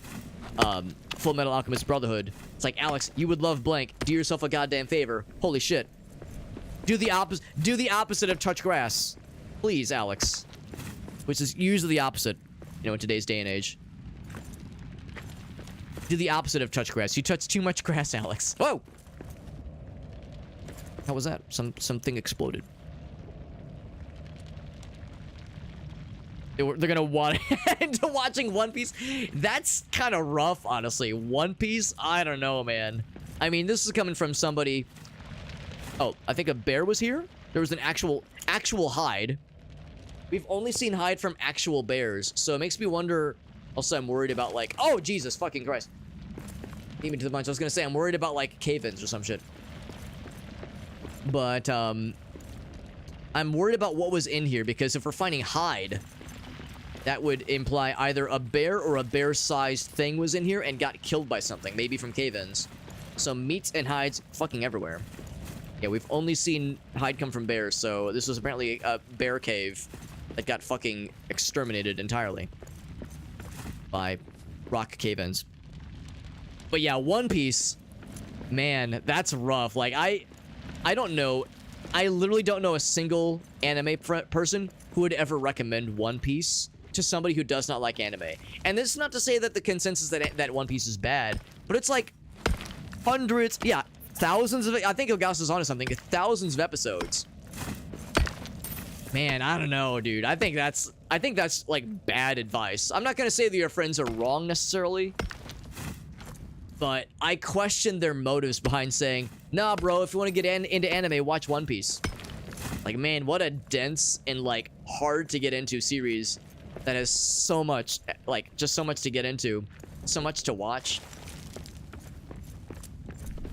Full Metal Alchemist Brotherhood. It's like, Alex, you would love blank. Do yourself a goddamn favor. Holy shit. Do the opposite of touch grass. Please, Alex. Which is usually the opposite, you know, in today's day and age. Do the opposite of touch grass. You touch too much grass, Alex. Whoa! How was that? Something exploded. They're gonna want into watching One Piece. That's kind of rough, honestly. One Piece? I don't know, man. I mean, this is coming from somebody... Oh, I think a bear was here? There was an actual hide. We've only seen hide from actual bears, so it makes me wonder... Also, I'm worried about, like... Oh, Jesus fucking Christ. Beat me to the punch. I was gonna say, I'm worried about, like, cave-ins or some shit. But, I'm worried about what was in here, because if we're finding hide... That would imply either a bear or a bear-sized thing was in here and got killed by something, maybe from cave-ins. So meats and hides fucking everywhere. Yeah, we've only seen hide come from bears, so this was apparently a bear cave that got fucking exterminated entirely by rock cave-ins. But yeah, One Piece, man, that's rough. Like, I don't know. I literally don't know a single anime person who would ever recommend One Piece to somebody who does not like anime. And this is not to say that the consensus that One Piece is bad, but it's like hundreds, yeah, thousands of, I think Ilgaus is onto something, thousands of episodes. Man, I don't know, dude. I think that's like bad advice. I'm not gonna say that your friends are wrong necessarily, but I question their motives behind saying, nah, bro, if you want to get into anime, watch One Piece. Like, man, what a dense and, like, hard to get into series that has so much, like, just so much to get into, so much to watch.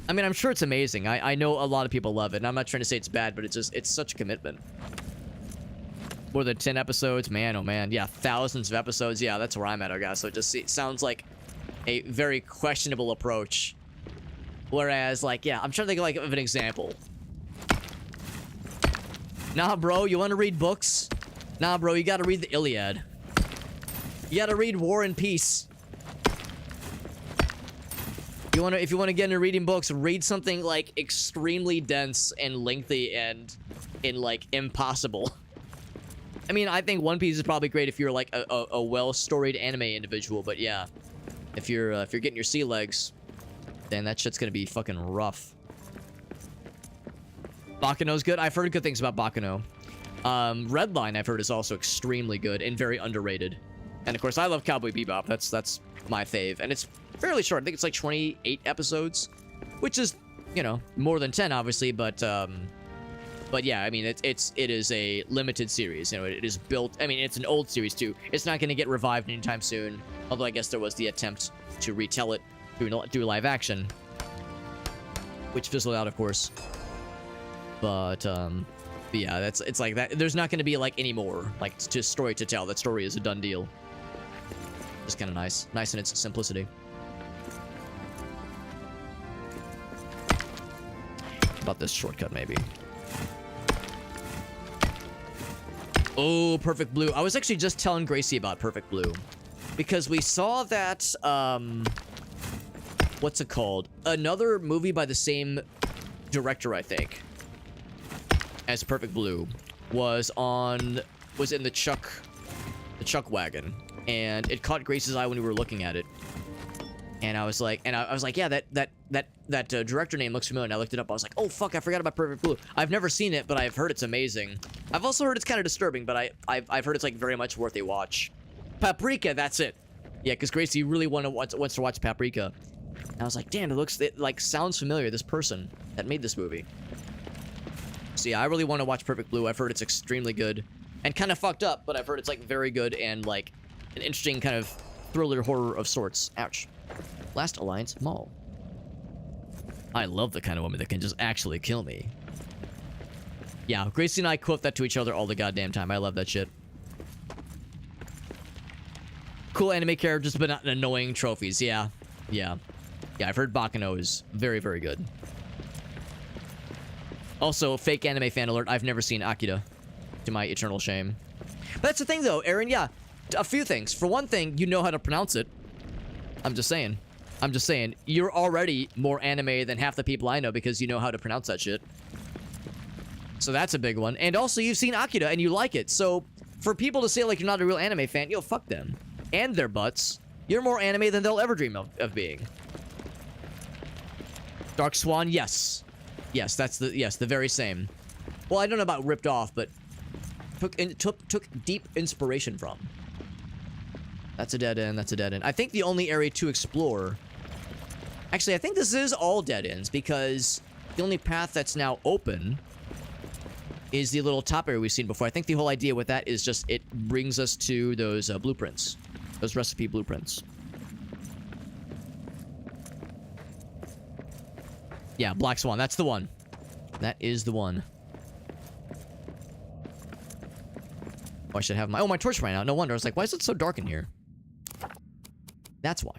I mean, I'm sure it's amazing. I know a lot of people love it, and I'm not trying to say it's bad, but it's such a commitment. More than 10 episodes, man, oh man. Yeah, thousands of episodes. Yeah, that's where I'm at, guys. So it sounds like a very questionable approach. Whereas, like, yeah, I'm trying to think, like, of an example. Nah, bro, you want to read books? Nah, bro, you gotta read the Iliad. You gotta read War and Peace. If you want to get into reading books, read something, like, extremely dense and lengthy and like, impossible. I mean, I think One Piece is probably great if you're, like, a well-storied anime individual, but yeah. If you're getting your sea legs, then that shit's gonna be fucking rough. Bakuno's good. I've heard good things about Bakuno. Redline, I've heard, is also extremely good and very underrated. And of course, I love Cowboy Bebop. That's my fave, and it's fairly short. I think it's like 28 episodes, which is, you know, more than 10, obviously. But yeah, I mean, it is a limited series. You know, it is built. I mean, it's an old series too. It's not going to get revived anytime soon. Although I guess there was the attempt to retell it through live action, which fizzled out, of course. But yeah, it's like that. There's not going to be like any more like story to tell. That story is a done deal. It's kind of nice in its simplicity. About this shortcut, maybe. Oh, Perfect Blue. I was actually just telling Gracie about Perfect Blue because we saw that what's it called? Another movie by the same director, I think, as Perfect Blue was in the Chuck wagon, and it caught Grace's eye when we were looking at it, and I was like, yeah, that director name looks familiar. And I looked it up. I was like, oh fuck, I forgot about Perfect Blue. I've never seen it, but I've heard it's amazing. I've also heard it's kind of disturbing, but I've heard it's like very much worth a watch. Paprika, that's it. Yeah, because Gracie really wants to watch Paprika. And I was like, damn, it like sounds familiar. This person that made this movie. So yeah, I really want to watch Perfect Blue. I've heard it's extremely good and kind of fucked up, but I've heard it's like very good and like an interesting kind of thriller horror of sorts. Ouch. Last Alliance Mall. I love the kind of woman that can just actually kill me. Yeah, Gracie and I quote that to each other all the goddamn time. I love that shit. Cool anime characters, but not annoying trophies. Yeah. Yeah. Yeah, I've heard Bakuno is very, very good. Also, fake anime fan alert, I've never seen Akira. to my eternal shame. But that's the thing, though, Aaron. Yeah, a few things. For one thing, you know how to pronounce it. I'm just saying. I'm just saying. You're already more anime than half the people I know because you know how to pronounce that shit. So that's a big one. And also, you've seen Akira and you like it. So for people to say like you're not a real anime fan, yo, fuck them and their butts. You're more anime than they'll ever dream of being. Dark Swan, yes. Yes, that's the very same. Well, I don't know about ripped off, but took deep inspiration from. That's a dead end, that's a dead end. I think the only area to explore... Actually, I think this is all dead ends, because the only path that's now open is the little top area we've seen before. I think the whole idea with that is just it brings us to those blueprints. Those recipe blueprints. Yeah, Black Swan, that's the one. That is the one. Oh, I should have my... Oh, my torch ran out. No wonder. I was like, why is it so dark in here? That's why.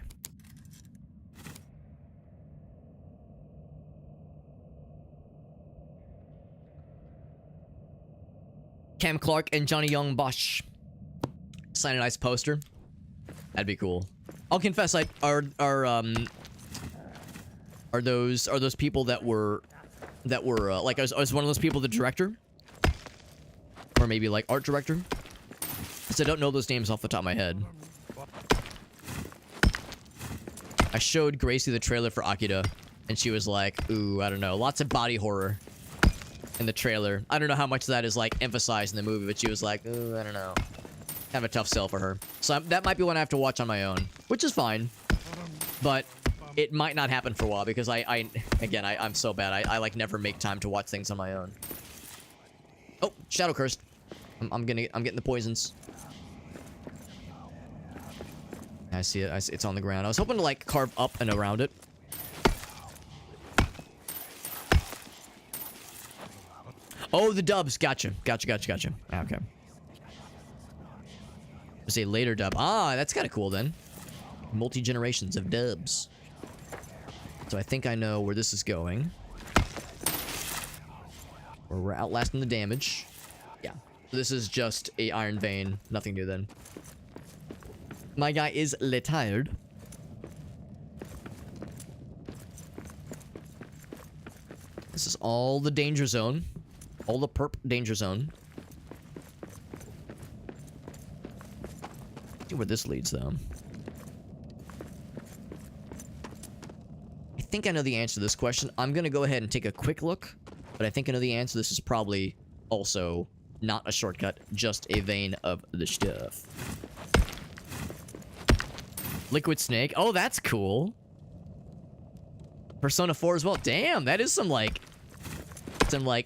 Cam Clark and Johnny Young Bosch. Sign a nice poster. That'd be cool. I'll confess, like, are those people that were like, is one of those people the director? Or maybe like art director? Because I don't know those names off the top of my head. I showed Gracie the trailer for Akira, and she was like, ooh, I don't know. Lots of body horror in the trailer. I don't know how much of that is like emphasized in the movie, but she was like, ooh, I don't know. Kind of a tough sell for her. So that might be one I have to watch on my own, which is fine. But it might not happen for a while because I'm so bad. I like never make time to watch things on my own. Oh, Shadow Cursed. I'm getting the poisons. I see it. It's on the ground. I was hoping to like carve up and around it. Oh, the dubs. Gotcha. Okay. Say later dub. Ah, that's kind of cool then. Multi-generations of dubs. So I think I know where this is going. We're outlasting the damage. Yeah. This is just a iron vein. Nothing new then. My guy is retired. This is all the danger zone. All the perp danger zone. See where this leads though. I think I know the answer to this question. I'm gonna go ahead and take a quick look, but I think I know the answer. This is probably also not a shortcut, just a vein of the stuff. Liquid Snake. Oh, that's cool. Persona 4 as well. Damn, that is some like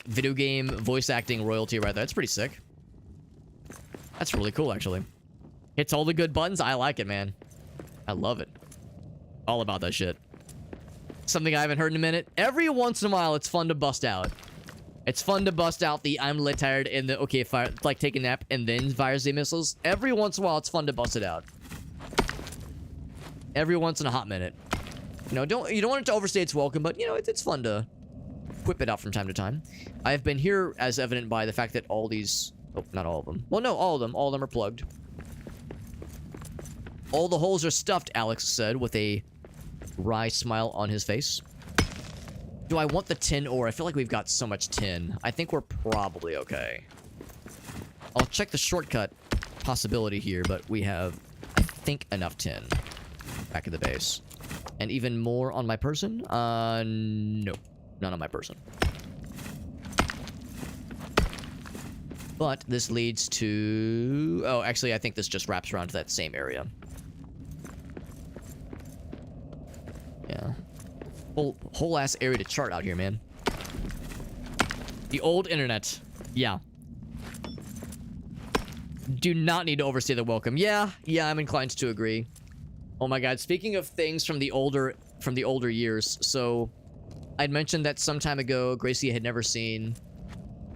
video game voice acting royalty right there. That's pretty sick. That's really cool, actually. Hits all the good buttons. I like it, man. I love it. All about that shit. Something I haven't heard in a minute. Every once in a while, it's fun to bust out. It's fun to bust out the I'm lit tired and the okay, fire, like take a nap and then fires the missiles. Every once in a while, it's fun to bust it out. Every once in a hot minute. You know, you don't want it to overstay its welcome, but you know, it's fun to whip it out from time to time. I have been here as evident by the fact that all these... Oh, not all of them. Well, no, all of them. All of them are plugged. All the holes are stuffed, Alex said, with a wry smile on his face. Do I want the tin ore? I feel like we've got so much tin. I think we're probably okay. I'll check the shortcut possibility here, but we have, I think, enough tin back at the base. And even more on my person? No. None on my person. But this leads to... Oh, actually, I think this just wraps around to that same area. Yeah. Whole ass area to chart out here, man. The old internet. Yeah. Do not need to overstay the welcome. Yeah, I'm inclined to agree. Oh my god, speaking of things from the older years, so I'd mentioned that some time ago Gracie had never seen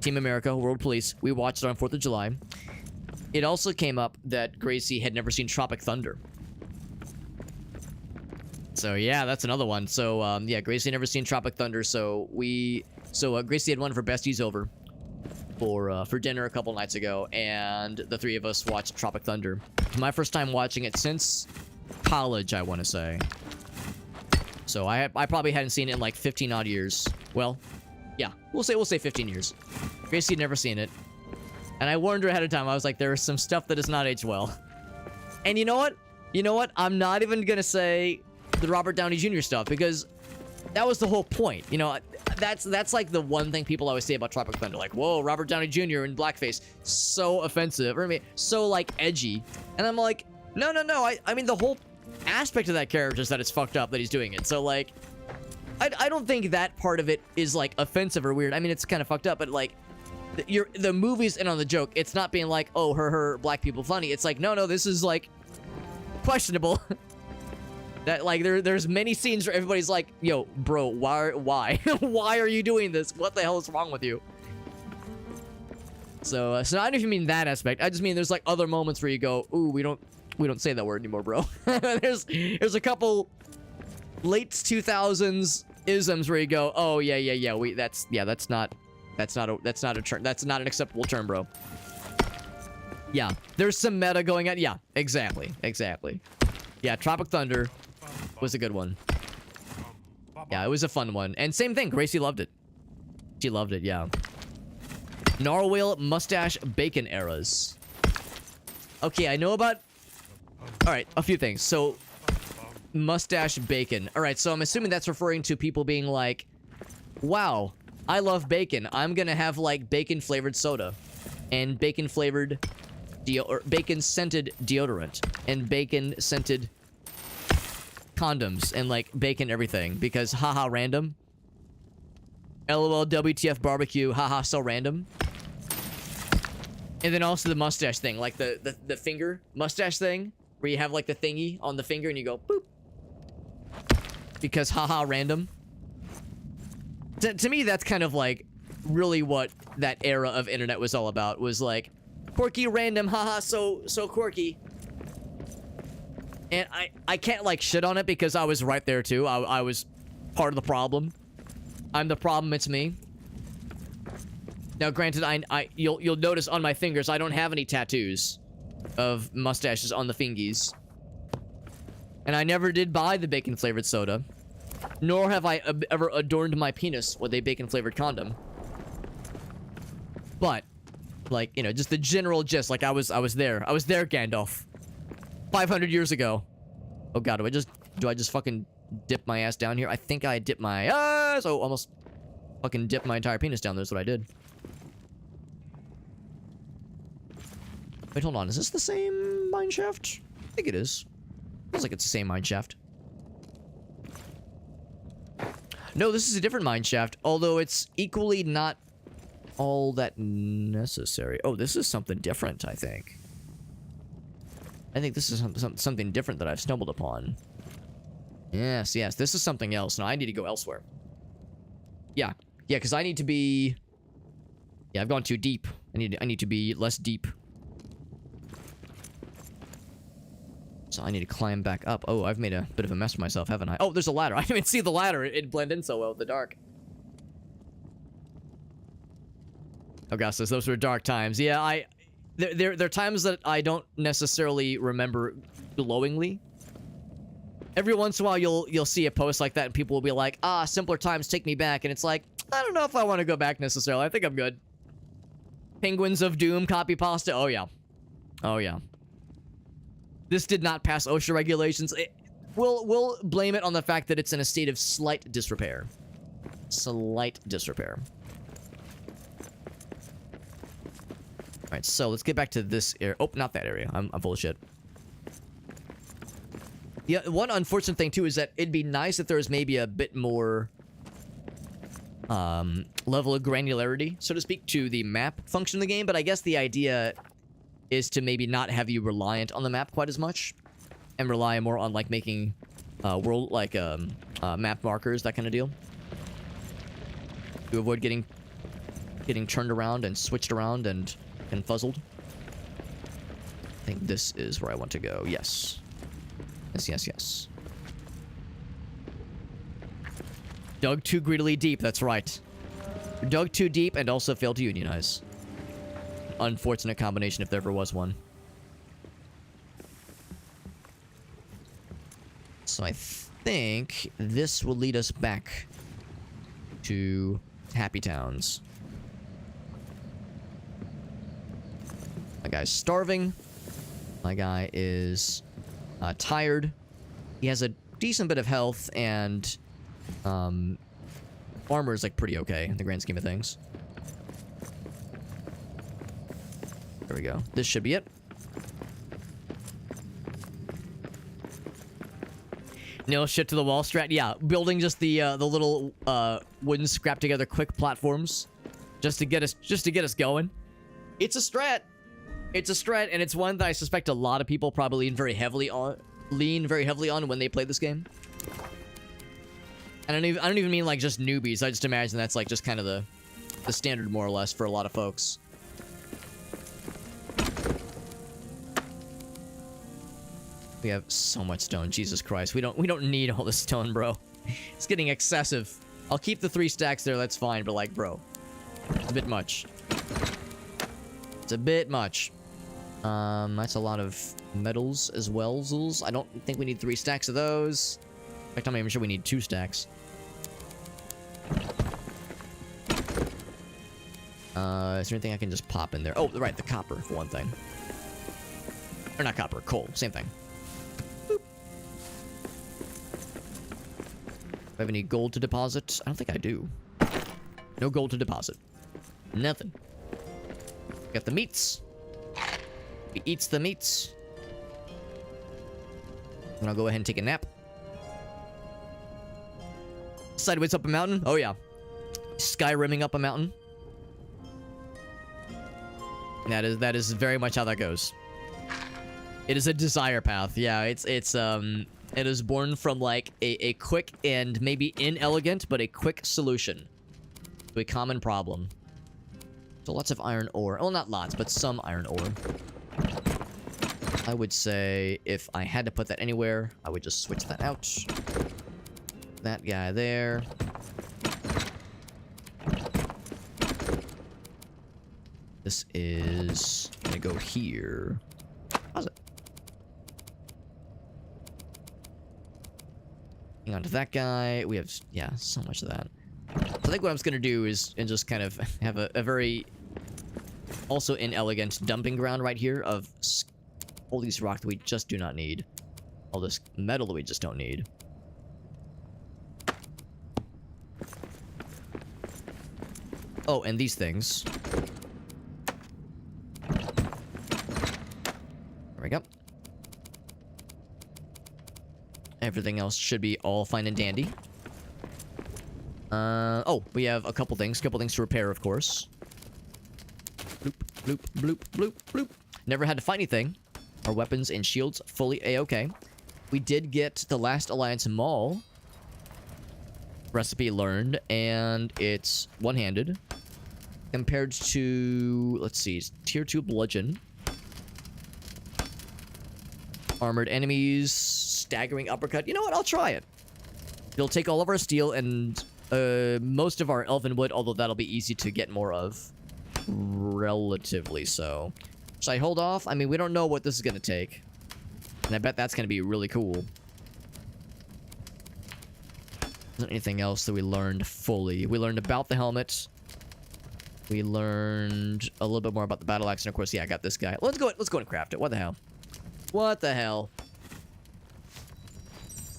Team America World Police. We watched it on 4th of July. It also came up that Gracie had never seen Tropic Thunder. So yeah, that's another one. So yeah, Gracie had never seen Tropic Thunder, so Gracie had one of her besties over for dinner a couple nights ago, and the three of us watched Tropic Thunder. It's my first time watching it since college, I want to say. So I probably hadn't seen it in like 15 odd years. Well, yeah, we'll say 15 years. Gracie had never seen it, and I warned her ahead of time. I was like, there's some stuff that does not age well. And you know what? You know what? I'm not even gonna say the Robert Downey Jr. stuff, because that was the whole point. You know, that's like the one thing people always say about Tropic Thunder. Like, whoa, Robert Downey Jr. in blackface. So offensive. Or I mean, so, like, edgy. And I'm like, no. I mean, the whole aspect of that character is that it's fucked up that he's doing it. So, like, I don't think that part of it is, like, offensive or weird. I mean, it's kind of fucked up, but, like, the movie's in on the joke. It's not being like, oh, her black people funny. It's like, no, this is, like, questionable. That, like, there's many scenes where everybody's like, yo, bro, why? Why are you doing this? What the hell is wrong with you? So I don't even mean that aspect. I just mean there's, like, other moments where you go, ooh, we don't say that word anymore, bro. there's a couple late 2000s isms where you go, oh, yeah, that's not an acceptable term, bro. Yeah, there's some meta going on. Yeah, exactly. Yeah, Tropic Thunder was a good one. Yeah, it was a fun one. And same thing, Gracie loved it. She loved it, yeah. Narwhal mustache bacon eras. Okay, I know about... Alright, a few things. So, mustache bacon. Alright, so I'm assuming that's referring to people being like, wow, I love bacon. I'm gonna have, like, bacon-flavored soda. And bacon-flavored... bacon-scented deodorant. And bacon-scented... condoms and like bacon everything, because haha random. LOL WTF barbecue, haha so random. And then also the mustache thing, like the finger mustache thing, where you have like the thingy on the finger and you go boop, because haha random. To me, that's kind of like really what that era of internet was all about, was like quirky random, haha so quirky. And I can't, like, shit on it because I was right there, too. I was part of the problem. I'm the problem, it's me. Now, granted, you'll notice on my fingers, I don't have any tattoos of mustaches on the fingies. And I never did buy the bacon-flavored soda. Nor have I ever adorned my penis with a bacon-flavored condom. But, like, you know, just the general gist, like, I was there. I was there, Gandalf. 500 years ago. Oh god, do I just fucking dip my ass down here? I think I dipped my ass. Oh, almost fucking dipped my entire penis down there. That's what I did. Wait, hold on. Is this the same mine shaft? I think it is. Feels like it's the same mine shaft. No, this is a different mine shaft, although it's equally not all that necessary. Oh, this is something different, I think. I think this is something different that I've stumbled upon. Yes, this is something else. No, I need to go elsewhere. Yeah, because I need to be... Yeah, I've gone too deep. I need to be less deep. So I need to climb back up. Oh, I've made a bit of a mess of myself, haven't I? Oh, there's a ladder. I didn't even see the ladder. It blended in so well with the dark. Augustus, those were dark times. Yeah, There are times that I don't necessarily remember glowingly. Every once in a while, you'll see a post like that, and people will be like, "Ah, simpler times take me back," and it's like, I don't know if I want to go back necessarily. I think I'm good. Penguins of Doom, copy pasta. Oh yeah. This did not pass OSHA regulations. We'll blame it on the fact that it's in a state of slight disrepair. Slight disrepair. Alright, so let's get back to this area. Oh, not that area. I'm full of shit. Yeah, one unfortunate thing, too, is that it'd be nice if there was maybe a bit more level of granularity, so to speak, to the map function of the game, but I guess the idea is to maybe not have you reliant on the map quite as much, and rely more on, like, making world, like, map markers, that kind of deal. To avoid getting turned around and switched around and fuzzled. I think this is where I want to go. Yes. Yes. Dug too greedily deep, that's right. Dug too deep and also failed to unionize. unfortunate combination if there ever was one. So I think this will lead us back to Happy Towns. My guy's starving. My guy is tired. He has a decent bit of health, and armor is like pretty okay in the grand scheme of things. There we go. This should be it. Nail shit to the wall strat. Yeah, building just the little wooden scrap together quick platforms just to get us going. It's a strat. It's a strat, and it's one that I suspect a lot of people probably lean very heavily on when they play this game. And I don't even mean like just newbies. I just imagine that's like just kind of the standard more or less for a lot of folks. We have so much stone. Jesus Christ. We don't need all this stone, bro. It's getting excessive. I'll keep the 3 stacks there, that's fine, but like, bro. It's a bit much. It's a bit much. That's a lot of metals as well, Zools. I don't think we need 3 stacks of those. In fact, I'm not even sure we need 2 stacks. Is there anything I can just pop in there? Oh, right, the copper, for one thing. Or not copper, coal. Same thing. Boop. Do I have any gold to deposit? I don't think I do. No gold to deposit. Nothing. Got the meats. He eats the meats. And I'll go ahead and take a nap. Sideways up a mountain? Oh yeah. Skyrimming up a mountain. That is very much how that goes. It is a desire path. Yeah, it is born from like a quick and maybe inelegant, but a quick solution to a common problem. So lots of iron ore. Well, not lots, but some iron ore. I would say if I had to put that anywhere, I would just switch that out. That guy there. This is gonna go here. How's it? Hang on to that guy. We have, yeah, so much of that. So I think what I'm just gonna do is and just kind of have a very also inelegant dumping ground right here of all these rocks that we just do not need. All this metal that we just don't need. Oh, and these things. There we go. Everything else should be all fine and dandy. Oh, we have a couple things to repair, of course. Bloop, bloop, bloop, bloop, bloop. Never had to fight anything. Our weapons and shields fully A-okay. We did get the Last Alliance Maul recipe learned, and it's one-handed. Compared to, let's see, tier 2 bludgeon. Armored enemies, staggering uppercut. You know what? I'll try it. It'll take all of our steel and most of our elven wood, although that'll be easy to get more of. Relatively so. Should I hold off? I mean, we don't know what this is going to take. And I bet that's going to be really cool. Isn't anything else that we learned fully? We learned about the helmet. We learned a little bit more about the battle axe, and of course, yeah, I got this guy. Let's go and craft it. What the hell? What the hell?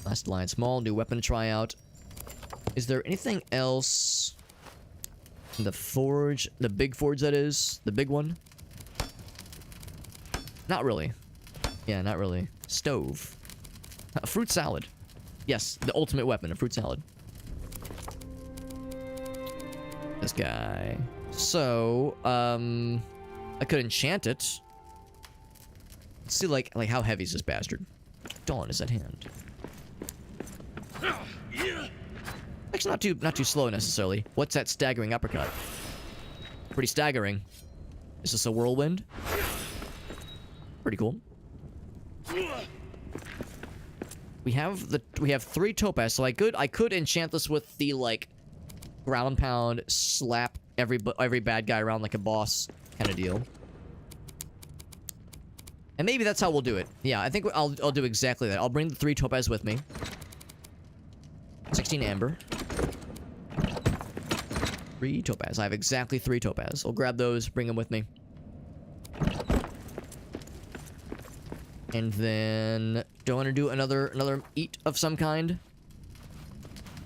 Last line, small, new weapon tryout. Is there anything else in the forge? The big forge, that is? The big one? Not really. Yeah, not really. Stove. A fruit salad. Yes, the ultimate weapon, a fruit salad. This guy. So, I could enchant it. Let's see, like how heavy is this bastard? Dawn is at hand. Actually, not too slow necessarily. What's that staggering uppercut? Pretty staggering. Is this a whirlwind? Pretty cool. We have 3 topaz, so I could enchant this with the like ground pound, slap every bad guy around like a boss kind of deal. And maybe that's how we'll do it. Yeah, I think I'll do exactly that. I'll bring the 3 topaz with me. 16 amber. 3 topaz. I have exactly 3 topaz. I'll grab those, bring them with me. And then, do I want to do another eat of some kind?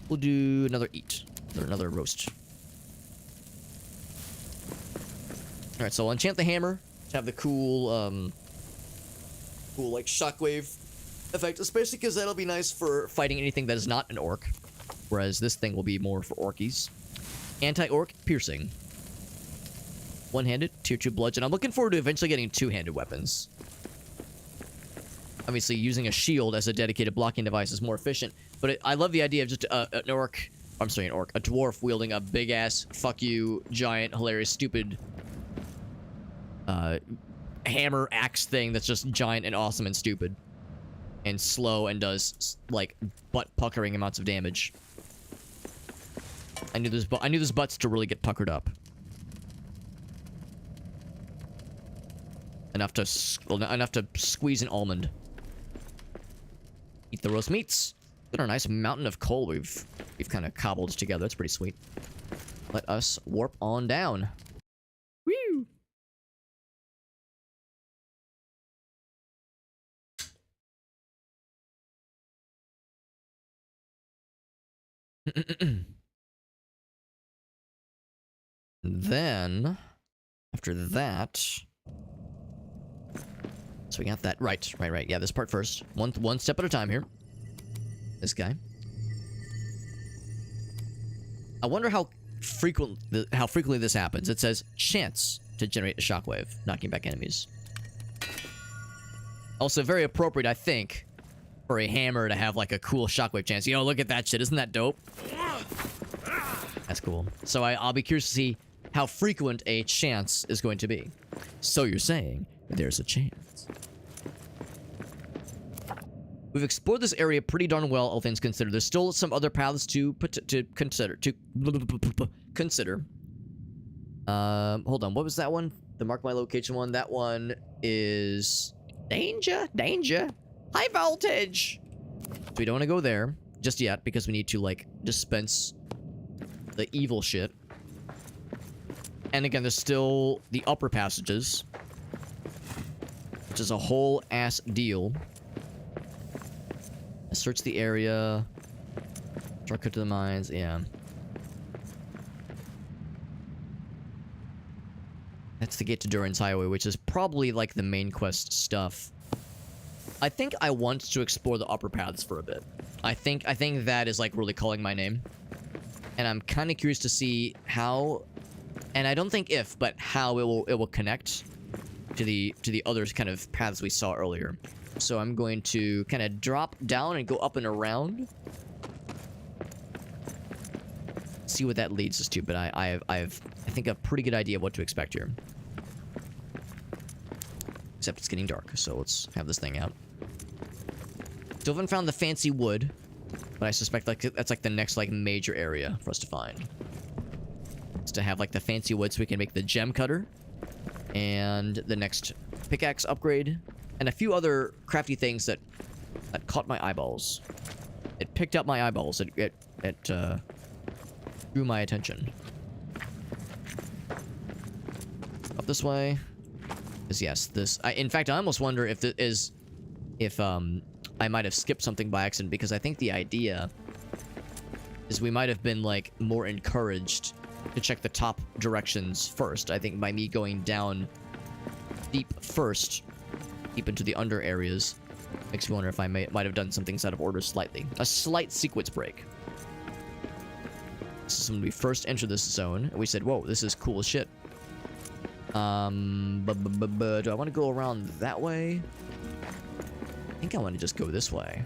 We'll do another eat. Another roast. Alright, so I'll enchant the hammer to have the cool, like, shockwave effect. Especially because that'll be nice for fighting anything that is not an orc. Whereas this thing will be more for orkies. Anti-orc piercing. One-handed, tier 2 bludgeon. I'm looking forward to eventually getting 2-handed weapons. Obviously, using a shield as a dedicated blocking device is more efficient. But I love the idea of just an orc... I'm sorry, an orc. A dwarf wielding a big-ass, fuck you, giant, hilarious, stupid... hammer axe thing that's just giant and awesome and stupid. And slow and does, like, butt-puckering amounts of damage. I knew this butts to really get puckered up. Enough to squeeze an almond. Eat the roast meats. Got a nice mountain of coal we've kind of cobbled together. That's pretty sweet. Let us warp on down. Woo! Then, after that, so we got that right. Yeah, this part first. One step at a time here. This guy. I wonder how frequently this happens. It says chance to generate a shockwave, knocking back enemies. Also, very appropriate, I think, for a hammer to have like a cool shockwave chance. You know, look at that shit. Isn't that dope? That's cool. So I'll be curious to see how frequent a chance is going to be. So you're saying there's a chance. We've explored this area pretty darn well, all things considered. There's still some other paths to consider. Hold on. What was that one? The mark my location one. That one is danger. High voltage. So we don't want to go there just yet because we need to like dispense the evil shit. And again, there's still the upper passages, which is a whole ass deal. Search the area. Shortcut to the mines. Yeah. That's the gate to Duran's Highway, which is probably like the main quest stuff. I think I want to explore the upper paths for a bit. I think that is like really calling my name. And I'm kind of curious to see how, and I don't think if, but how it will connect to the other kind of paths we saw earlier. So I'm going to kind of drop down and go up and around. See what that leads us to, but I think a pretty good idea of what to expect here. Except it's getting dark, so let's have this thing out. Still haven't found the fancy wood, but I suspect like that's like the next like major area for us to find. It's to have like the fancy wood so we can make the gem cutter and the next pickaxe upgrade. And a few other crafty things that caught my eyeballs. It picked up my eyeballs. It drew my attention. Up this way. Yes, this. In fact, I almost wonder if I might have skipped something by accident, because I think the idea is we might have been like more encouraged to check the top directions first. I think by me going down deep first. Deep into the under areas makes me wonder if I might have done some things out of order slightly. A slight sequence break. This is when we first entered this zone, and we said, whoa, this is cool as shit. Do I want to go around that way? I think I want to just go this way.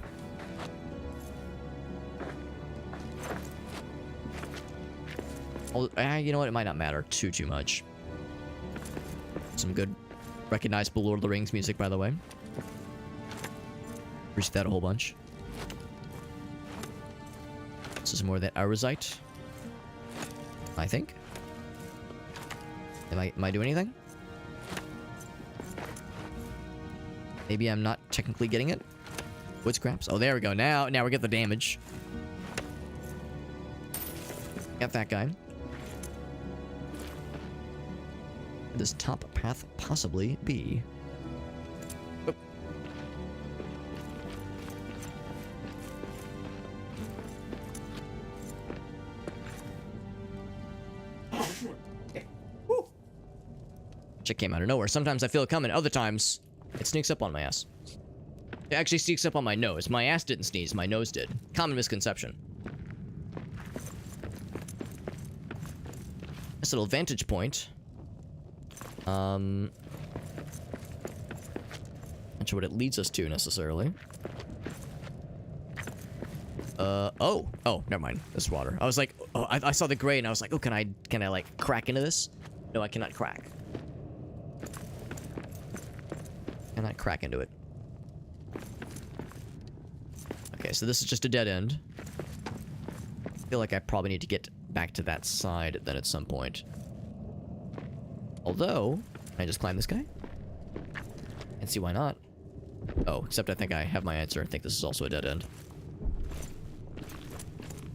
Well, you know what? It might not matter too much. Some good recognizable Lord of the Rings music, by the way. Appreciate that a whole bunch. This is more of that Aurozite, I think. Am I doing anything? Maybe I'm not technically getting it. Wood scraps. Oh, there we go. Now we get the damage. Got that guy. Could this top path possibly be? Oh. Okay. Woo. Shit came out of nowhere. Sometimes I feel it coming. Other times, it sneaks up on my ass. It actually sneaks up on my nose. My ass didn't sneeze. My nose did. Common misconception. Nice little vantage point. Not sure what it leads us to necessarily. Oh, never mind. This water. I was like, oh, I saw the gray and I was like, oh, can I like crack into this? No, I cannot crack. Cannot crack into it. Okay, so this is just a dead end. I feel like I probably need to get back to that side then at some point. Although, can I just climb this guy? And see why not. Oh, except I think I have my answer. I think this is also a dead end.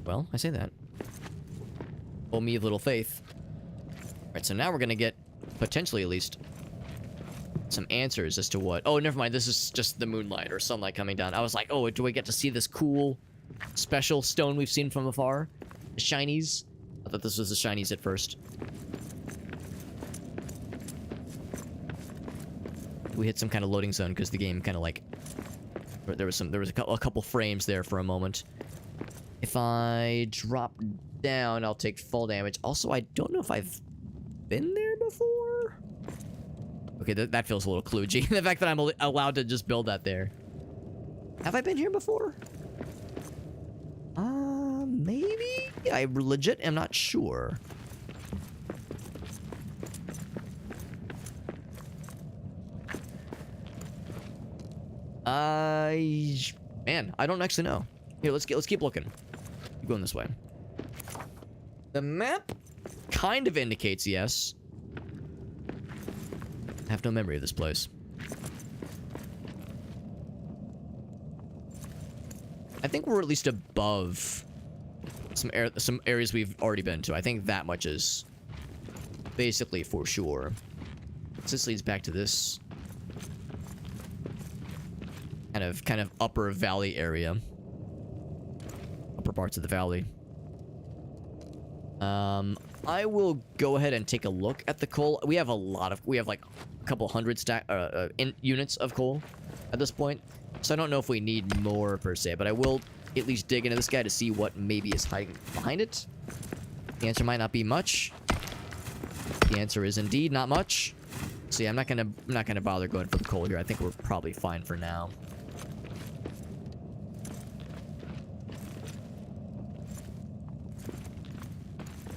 Well, I say that. Oh, me of little faith. Alright, so now we're gonna get, potentially at least, some answers as to what... Oh, never mind. This is just the moonlight or sunlight coming down. I was like, oh, do we get to see this cool, special stone we've seen from afar? The shinies? I thought this was the shinies at first. We hit some kind of loading zone because the game kind of like... There was a couple frames there for a moment. If I drop down, I'll take fall damage. Also, I don't know if I've been there before. Okay, that feels a little kludgy. The fact that I'm allowed to just build that there. Have I been here before? Maybe? I legit am not sure. Man, I don't actually know. Here, let's keep looking. Keep going this way. The map kind of indicates yes. I have no memory of this place. I think we're at least above some areas we've already been to. I think that much is basically for sure. This leads back to this kind of upper valley area. Upper parts of the valley. I will go ahead and take a look at the coal. We have like a couple hundred units of coal at this point. So I don't know if we need more per se, but I will at least dig into this guy to see what maybe is hiding behind it. The answer might not be much. The answer is indeed not much. So yeah, I'm not gonna bother going for the coal here. I think we're probably fine for now.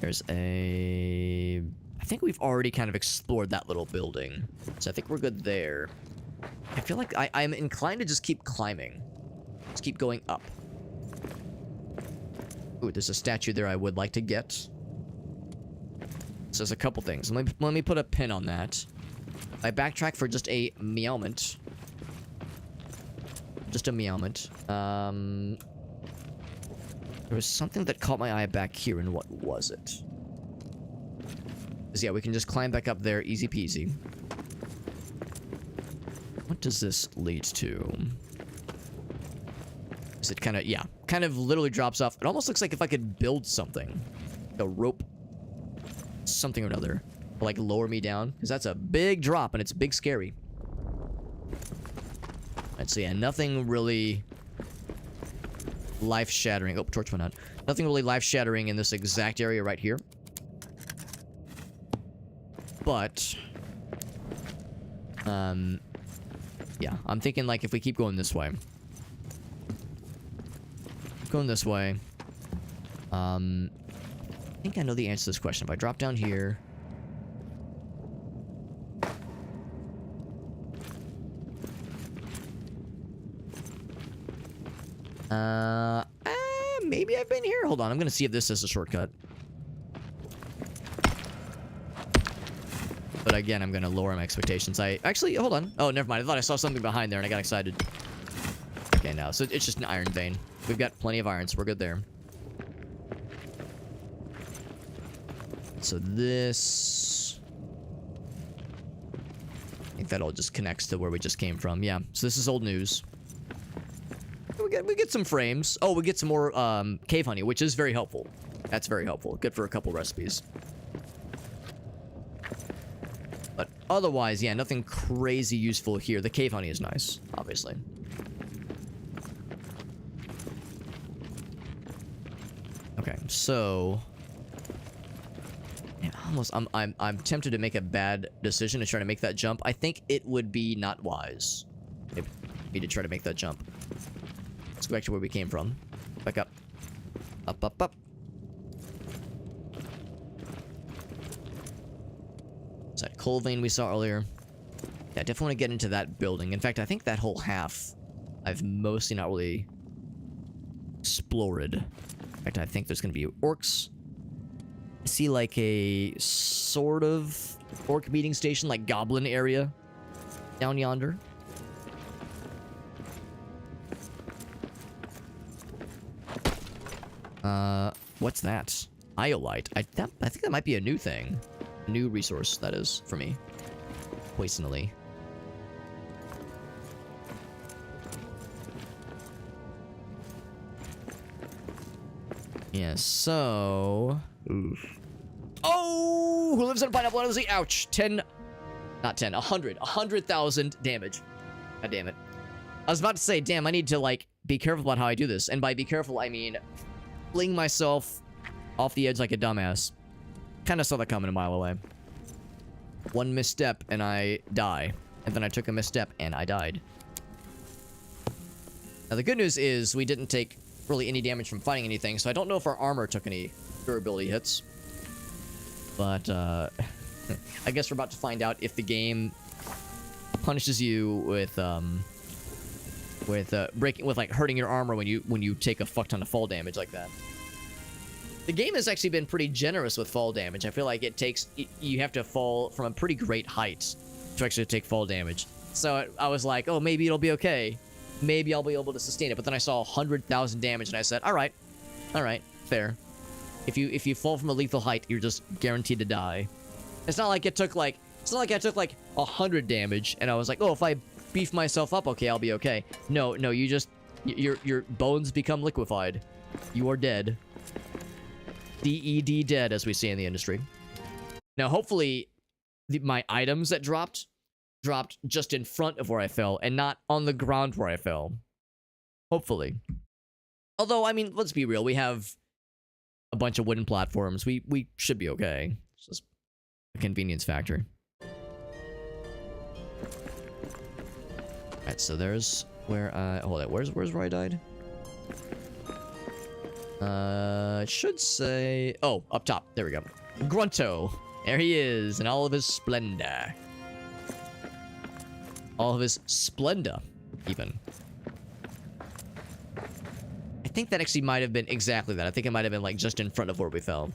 There's a... I think we've already kind of explored that little building. So I think we're good there. I feel like I'm inclined to just keep climbing. Just keep going up. Ooh, there's a statue there I would like to get. So there's a couple things. Let me put a pin on that. I backtrack for just a meowment. Just a meowment. There was something that caught my eye back here, and what was it? Yeah, we can just climb back up there, easy peasy. What does this lead to? Is it kind of, yeah, kind of literally drops off. It almost looks like if I could build something. A rope. Something or another. To, like, lower me down. Because that's a big drop, and it's big scary. Let's see, yeah, nothing really... life-shattering. Oh, torch went out. Nothing really life-shattering in this exact area right here. But... yeah, I'm thinking, like, if we keep going this way. Going this way. I think I know the answer to this question. If I drop down here... maybe I've been here. Hold on, I'm gonna see if this is a shortcut. But again, I'm gonna lower my expectations. Actually, hold on. Oh, never mind. I thought I saw something behind there and I got excited. Okay, no. So it's just an iron vein. We've got plenty of iron, so we're good there. So this... I think that all just connects to where we just came from. Yeah, so this is old news. We get some frames. Oh, we get some more cave honey, which is very helpful. That's very helpful. Good for a couple recipes. But otherwise, yeah, nothing crazy useful here. The cave honey is nice, obviously. Okay, so... Yeah, almost, I'm tempted to make a bad decision to try to make that jump. I think it would be not wise maybe to try to make that jump. Let's go back to where we came from. Back up. Up, up, up. Is that coal vein we saw earlier? Yeah, I definitely want to get into that building. In fact, I think that whole half I've mostly not really explored. In fact, I think there's going to be orcs. I see like a sort of orc meeting station, like goblin area down yonder. What's that? Iolite. I think that might be a new thing. A new resource, that is, for me. Poisonally. Yeah, so... Oof. Oh! Who lives in a pineapple under the sea? Ouch! 10... Not 10. 100. 100,000 damage. God damn it. I was about to say, damn, I need to, like, be careful about how I do this. And by be careful, I mean... fling myself off the edge like a dumbass. Kind of saw that coming a mile away. One misstep and I die. And then I took a misstep and I died. Now the good news is we didn't take really any damage from fighting anything, so I don't know if our armor took any durability hits. But I guess we're about to find out if the game punishes you with like hurting your armor when you take a fuck ton of fall damage like that. The game has actually been pretty generous with fall damage. I feel like you have to fall from a pretty great height to actually take fall damage. So I was like, oh, maybe it'll be okay. Maybe I'll be able to sustain it. But then I saw 100,000 damage and I said, all right, fair. If you fall from a lethal height, you're just guaranteed to die. It's not like I took like 100 damage and I was like, oh, if I beef myself up, okay, I'll be okay. No, your bones become liquefied. You are dead. DED dead, as we say in the industry. Now, hopefully, my items that dropped just in front of where I fell and not on the ground where I fell. Hopefully. Although, I mean, let's be real. We have a bunch of wooden platforms. We should be okay. It's just a convenience factor. Alright, so there's where hold on, where's where I died? It should say... Oh, up top. There we go. Grunto. There he is, in all of his splendor. All of his splendor, even. I think that actually might have been exactly that. I think it might have been, like, just in front of where we fell.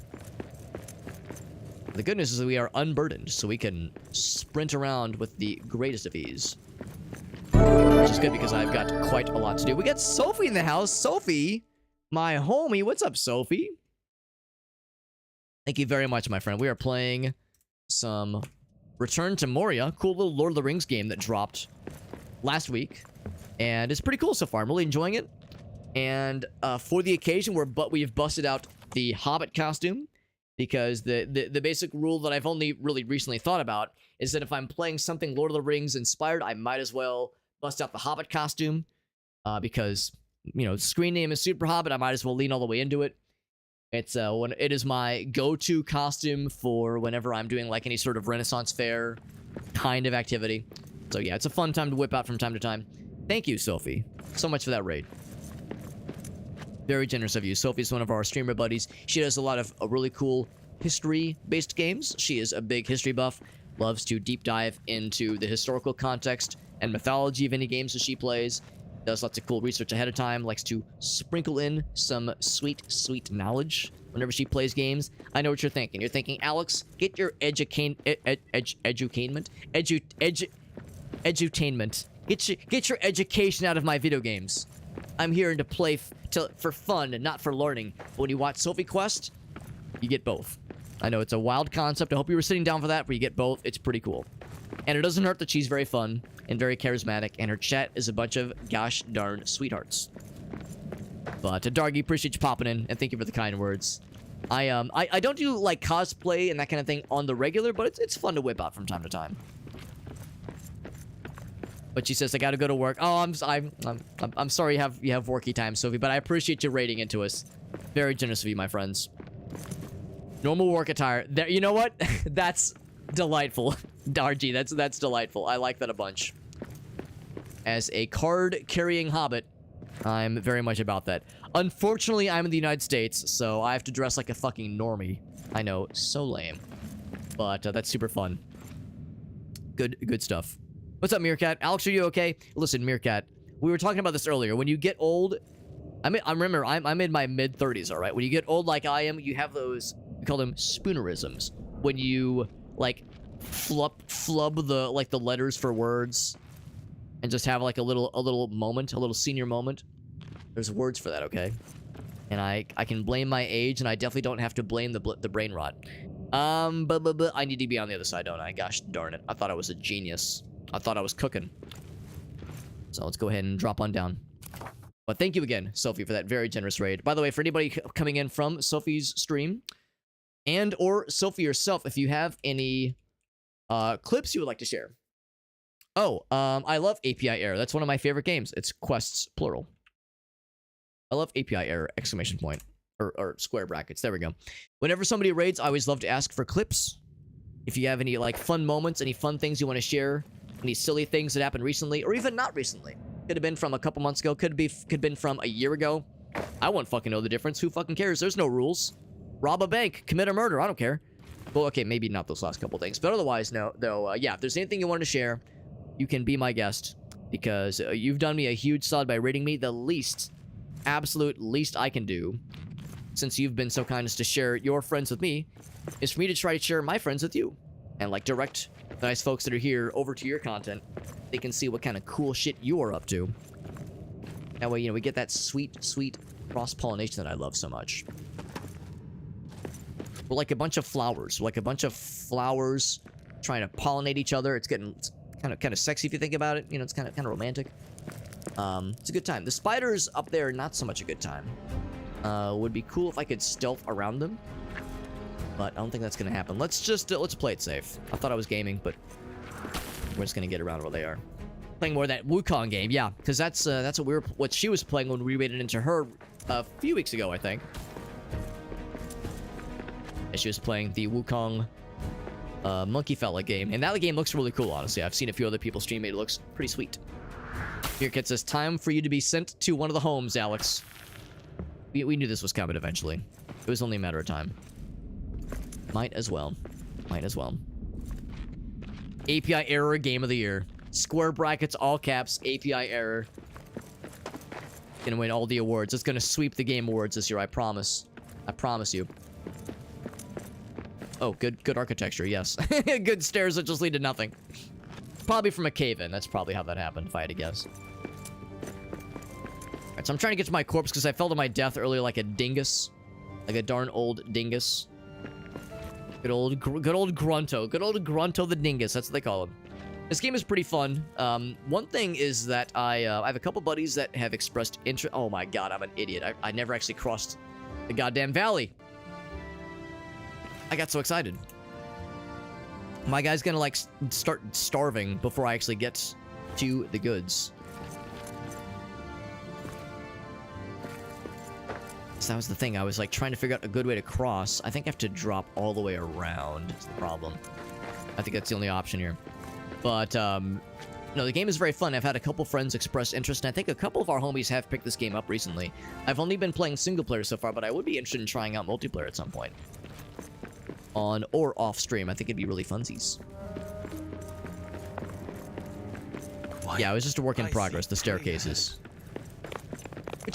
The good news is that we are unburdened, so we can sprint around with the greatest of ease. Which is good because I've got quite a lot to do. We got Sophie in the house. Sophie, my homie. What's up, Sophie? Thank you very much, my friend. We are playing some Return to Moria. Cool little Lord of the Rings game that dropped last week. And it's pretty cool so far. I'm really enjoying it. And for the occasion, we've busted out the Hobbit costume. Because the basic rule that I've only really recently thought about is that if I'm playing something Lord of the Rings inspired, I might as well bust out the Hobbit costume. Because, you know, screen name is Super Hobbit, I might as well lean all the way into it. It is my go-to costume for whenever I'm doing like any sort of Renaissance fair kind of activity. So yeah, it's a fun time to whip out from time to time. Thank you, Sophie, so much for that raid. Very generous of you. Sophie's one of our streamer buddies. She does a lot of really cool history-based games. She is a big history buff, loves to deep dive into the historical context and mythology of any games that she plays, does lots of cool research ahead of time, likes to sprinkle in some sweet, sweet knowledge whenever she plays games. I know what you're thinking. You're thinking, Alex, get your edutainment. Get your education out of my video games. I'm here to play for fun and not for learning. But when you watch Sophie Quest, you get both. I know it's a wild concept. I hope you were sitting down for that, but you get both. It's pretty cool. And it doesn't hurt that she's very fun and very charismatic, and her chat is a bunch of gosh darn sweethearts. But Dargy, appreciate you popping in, and thank you for the kind words. I don't do like cosplay and that kind of thing on the regular, but it's fun to whip out from time to time. But she says I gotta go to work. Oh, I'm sorry you have worky time, Sophie, but I appreciate you raiding into us. Very generous of you, my friends. Normal work attire. There, you know what? That's delightful. Dargy, that's delightful. I like that a bunch. As a card-carrying hobbit, I'm very much about that. Unfortunately, I'm in the United States, so I have to dress like a fucking normie. I know, so lame. But that's super fun. Good stuff. What's up, Meerkat? Alex, are you okay? Listen, Meerkat, we were talking about this earlier. When you get old, I'm in my mid-30s, all right? When you get old like I am, you have those, we call them spoonerisms. When you, like, flub the letters for words and just have like a little moment, a little senior moment. There's words for that, okay? And I can blame my age, and I definitely don't have to blame the brain rot. But I need to be on the other side, don't I? Gosh darn it. I thought I was a genius. I thought I was cooking. So let's go ahead and drop on down. But thank you again, Sophie, for that very generous raid. By the way, for anybody coming in from Sophie's stream, and or Sophie yourself, if you have any clips you would like to share. Oh, I love API error. That's one of my favorite games. It's quests, plural. I love API error, exclamation point. Or square brackets. There we go. Whenever somebody raids, I always love to ask for clips. If you have any, like, fun moments, any fun things you want to share, any silly things that happened recently, or even not recently. Could have been from a couple months ago, could have been from a year ago. I won't fucking know the difference. Who fucking cares? There's no rules. Rob a bank, commit a murder, I don't care. Well, okay, maybe not those last couple things, but otherwise, no, though, yeah, if there's anything you wanted to share, you can be my guest, because you've done me a huge solid by rating me. The absolute least I can do, since you've been so kind as to share your friends with me, is for me to try to share my friends with you, and, like, direct the nice folks that are here over to your content. They can see what kind of cool shit you are up to. That way, you know, we get that sweet, sweet cross-pollination that I love so much. We're like a bunch of flowers. We're like a bunch of flowers trying to pollinate each other. It's kind of sexy if you think about it. You know, it's kind of romantic. It's a good time. The spiders up there, not so much a good time. Would be cool if I could stealth around them, but I don't think that's gonna happen. Let's play it safe. I thought I was gaming, but we're just gonna get around where they are. Playing more of that Wukong game, yeah, because that's what she was playing when we raided into her a few weeks ago, I think. And she was playing the Wukong Monkey Fella game, and that game looks really cool, honestly. I've seen a few other people stream it. It looks pretty sweet. Here it says, time for you to be sent to one of the homes, Alex. We knew this was coming eventually. It was only a matter of time. Might as well. Might as well. API error game of the year. Square brackets, all caps, API error. Gonna win all the awards. It's gonna sweep the game awards this year, I promise. I promise you. Oh, good architecture, yes. Good stairs that just lead to nothing. Probably from a cave-in. That's probably how that happened, if I had to guess. Alright, so I'm trying to get to my corpse because I fell to my death earlier like a dingus. Like a darn old dingus. Good old Grunto. Good old Grunto the dingus. That's what they call him. This game is pretty fun. One thing is that I have a couple buddies that have expressed interest. Oh my god, I'm an idiot. I never actually crossed the goddamn valley. I got so excited. My guy's gonna, like, start starving before I actually get to the goods. So that was the thing. I was, like, trying to figure out a good way to cross. I think I have to drop all the way around. That's the problem. I think that's the only option here. But, no, the game is very fun. I've had a couple friends express interest, and I think a couple of our homies have picked this game up recently. I've only been playing single player so far, but I would be interested in trying out multiplayer at some point. On or off stream. I think it'd be really funsies. Yeah, it was just a work in progress, the staircases.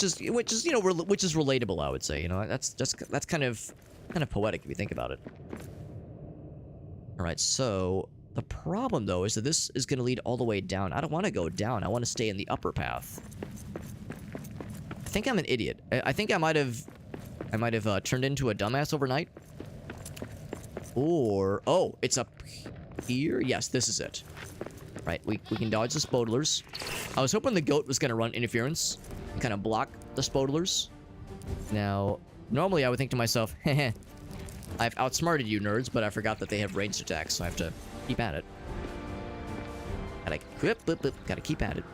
which is you know which is relatable, I would say. You know, that's kind of poetic if you think about it. All right, so the problem though is that this is going to lead all the way down. I don't want to go down. I want to stay in the upper path. I think I'm an idiot. I think I might have turned into a dumbass overnight. Or oh, it's up here. Yes, this is it. Right, we can dodge the spodlers. I was hoping the goat was going to run interference and kind of block the spodlers. Now, normally I would think to myself, heh, I've outsmarted you nerds, but I forgot that they have ranged attacks, so I have to keep at it. Gotta keep at it.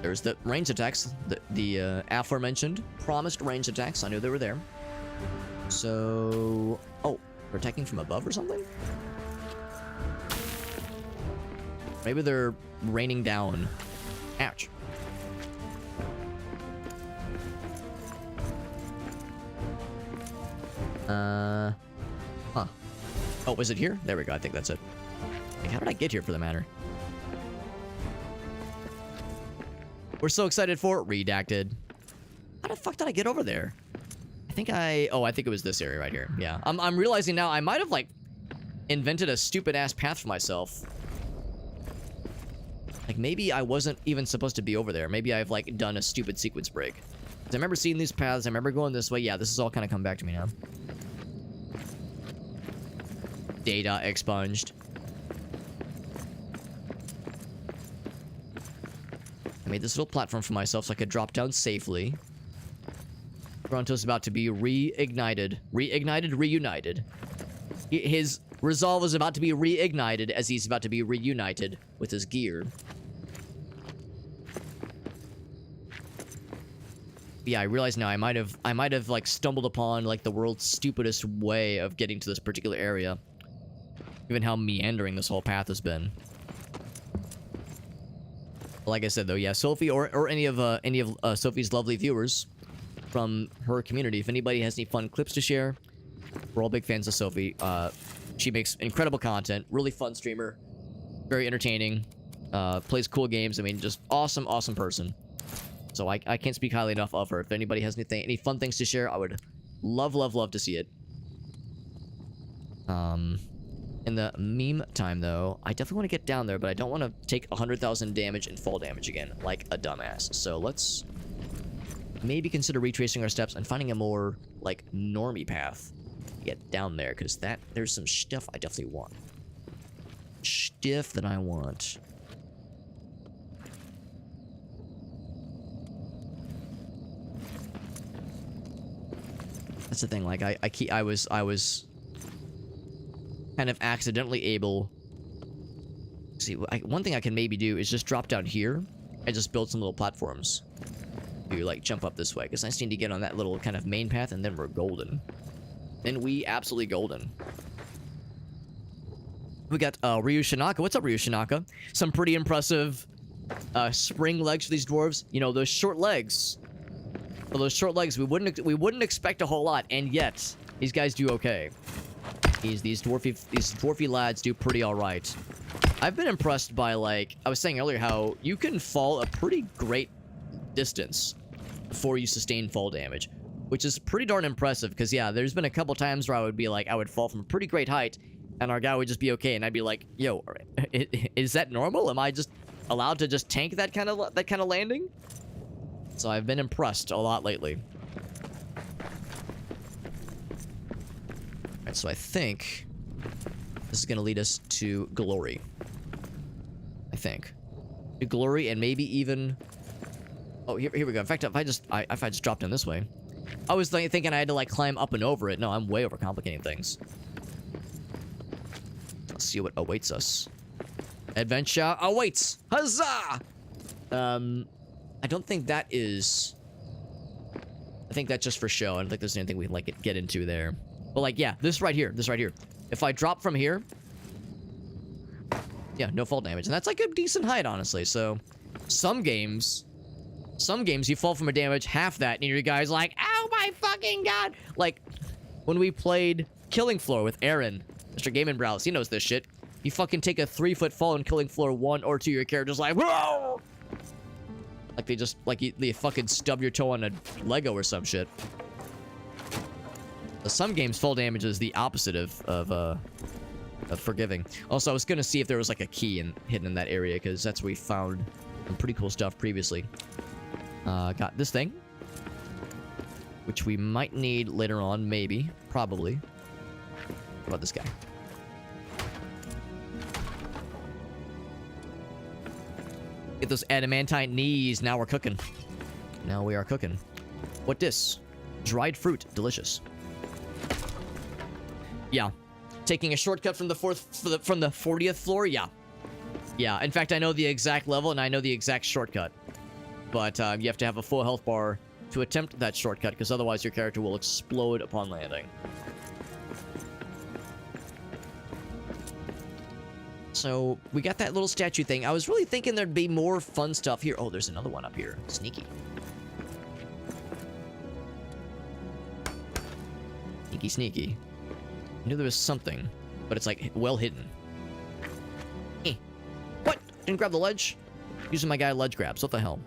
There's the ranged attacks, the aforementioned promised ranged attacks. I knew they were there. So, oh, we're attacking from above or something? Maybe they're raining down. Ouch. Huh. Oh, was it here? There we go. I think that's it. Like, how did I get here for the matter? We're so excited for Redacted. How the fuck did I get over there? I think it was this area right here. Yeah. I'm realizing now I might have, like, invented a stupid-ass path for myself. Like, maybe I wasn't even supposed to be over there. Maybe I've, like, done a stupid sequence break. 'Cause I remember seeing these paths. I remember going this way. Yeah, this is all kind of come back to me now. Data expunged. I made this little platform for myself so I could drop down safely. Toronto's about to be reignited. Reunited. His resolve is about to be reignited as he's about to be reunited with his gear. Yeah, I realize now I might have like stumbled upon like the world's stupidest way of getting to this particular area. Given how meandering this whole path has been. Like I said though, yeah, Sophie or any of Sophie's lovely viewers from her community, if anybody has any fun clips to share, we're all big fans of Sophie. She makes incredible content, really fun streamer, very entertaining, plays cool games. I mean, just awesome person. So I can't speak highly enough of her. If anybody has any fun things to share, I would love to see it. In the meantime, though, I definitely want to get down there, but I don't want to take 100,000 damage and fall damage again, like a dumbass. So let's maybe consider retracing our steps and finding a more, like, normie path to get down there, because there's some stuff I definitely want. Stuff that I want. That's the thing, like, I was kind of accidentally able... See, one thing I can maybe do is just drop down here and just build some little platforms. To, like, jump up this way, because I just need to get on that little kind of main path, and then we're golden. Then we absolutely golden. We got Ryu Shinaka. What's up, Ryu Shinaka? Some pretty impressive spring legs for these dwarves. You know, those short legs. For those short legs, we wouldn't expect a whole lot, and yet these guys do okay. These dwarfy lads do pretty all right. I've been impressed by, like I was saying earlier, how you can fall a pretty great distance before you sustain fall damage, which is pretty darn impressive. Because yeah, there's been a couple times where I would fall from a pretty great height, and our guy would just be okay, and I'd be like, "Yo, is that normal? Am I just allowed to just tank that kind of landing?" So I've been impressed a lot lately. Alright, so I think this is going to lead us to glory. I think. To glory, and maybe even... Oh, here we go. In fact, if I just dropped in this way. I was thinking I had to, like, climb up and over it. No, I'm way overcomplicating things. Let's see what awaits us. Adventure awaits! Huzzah! I don't think that is... I think that's just for show. I don't think there's anything we can, like, get into there. But, like, yeah, this right here. If I drop from here... Yeah, no fall damage. And that's, like, a decent height, honestly. So, some games you fall from a damage half that, and your guy's like, oh my fucking god! Like, when we played Killing Floor with Aaron, Mr. Game & Browse, he knows this shit. You fucking take a 3-foot fall in Killing Floor 1 or 2, your character's like, whoa! Like they just, like you fucking stub your toe on a Lego or some shit. Some games, fall damage is the opposite of forgiving. Also, I was gonna see if there was like a key hidden in that area, because that's where we found some pretty cool stuff previously. Got this thing, which we might need later on, maybe, probably. What about this guy? Get those adamantine knees. Now we're cooking. Now we are cooking. What this? Dried fruit. Delicious. Yeah. Taking a shortcut from the 40th floor? Yeah. Yeah. In fact, I know the exact level and I know the exact shortcut. But you have to have a full health bar to attempt that shortcut, because otherwise your character will explode upon landing. So, we got that little statue thing. I was really thinking there'd be more fun stuff here. Oh, there's another one up here. Sneaky. Sneaky, sneaky. I knew there was something, but it's like well hidden. Eh. What? Didn't grab the ledge? Using my guy ledge grabs. What the hell?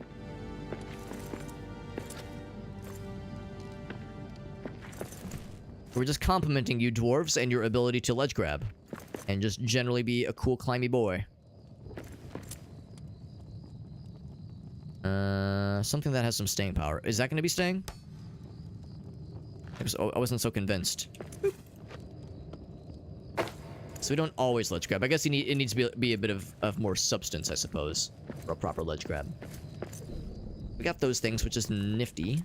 We're just complimenting you dwarves and your ability to ledge grab. And just generally be a cool climby boy. Something that has some staying power. Is that going to be staying? I wasn't so convinced. Boop. So we don't always ledge grab. I guess it needs to be a bit of more substance, I suppose, for a proper ledge grab. We got those things, which is nifty.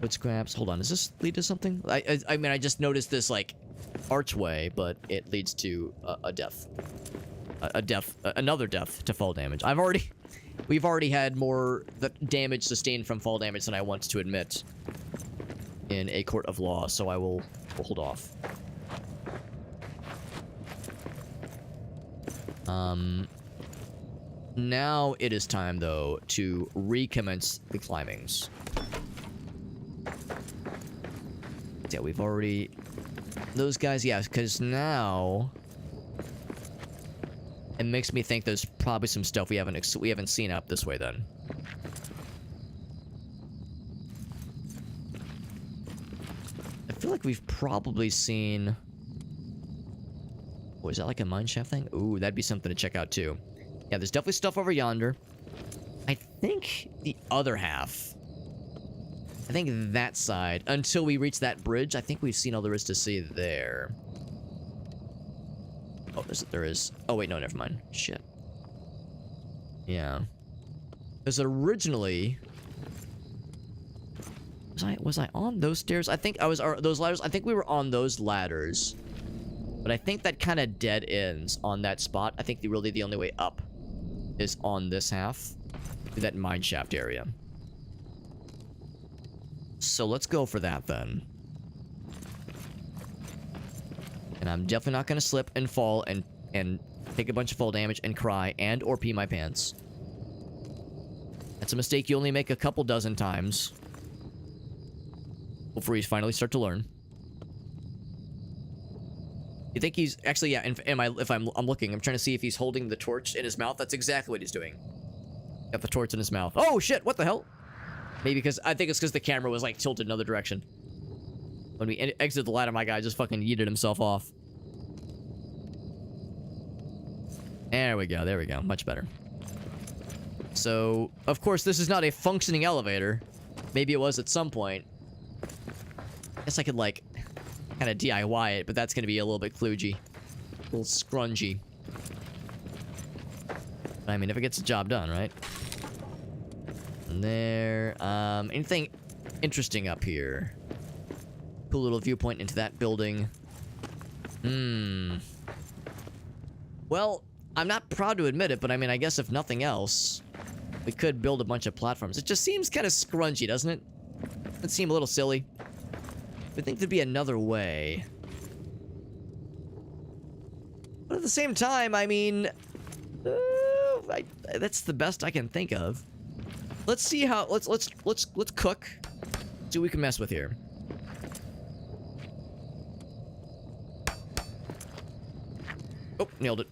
Wood scraps. Hold on. Does this lead to something? I mean, I just noticed this, like, archway, but it leads to a death. Another death to fall damage. We've already had more damage sustained from fall damage than I want to admit in a court of law, so I will hold off. Now it is time, though, to recommence the climbings. Yeah, we've already... Those guys, yes, because now... It makes me think there's probably some stuff we haven't seen up this way, then. I feel like we've probably seen... Oh, is that like a mineshaft thing? Ooh, that'd be something to check out, too. Yeah, there's definitely stuff over yonder. I think the other half... I think that side, until we reach that bridge, I think we've seen all there is to see there. Oh, there is. Oh, wait, no, never mind. Shit. Yeah. Because originally... Was I on those stairs? I think I was... those ladders? I think we were on those ladders. But I think that kind of dead ends on that spot. I think really the only way up is on this half. That mineshaft area. So let's go for that, then. And I'm definitely not going to slip and fall and take a bunch of fall damage and cry and or pee my pants. That's a mistake you only make a couple dozen times. Before you finally start to learn. You think he's... Actually, yeah, I'm looking, I'm trying to see if he's holding the torch in his mouth. That's exactly what he's doing. Got the torch in his mouth. Oh, shit! What the hell? Maybe because... I think it's because the camera was, like, tilted another direction. When we exited the ladder, my guy just fucking yeeted himself off. There we go, there we go. Much better. So, of course, this is not a functioning elevator. Maybe it was at some point. I guess I could, like, kind of DIY it, but that's going to be a little bit kludgy. A little scrungy. I mean, if it gets the job done, right? And there... anything interesting up here? Cool little viewpoint into that building. Well, I'm not proud to admit it, but I mean, I guess if nothing else, we could build a bunch of platforms. It just seems kind of scrunchy, doesn't it? It seems a little silly. I think there'd be another way. But at the same time, I mean... that's the best I can think of. Let's see how... Let's cook. See what we can mess with here. Oh, nailed it.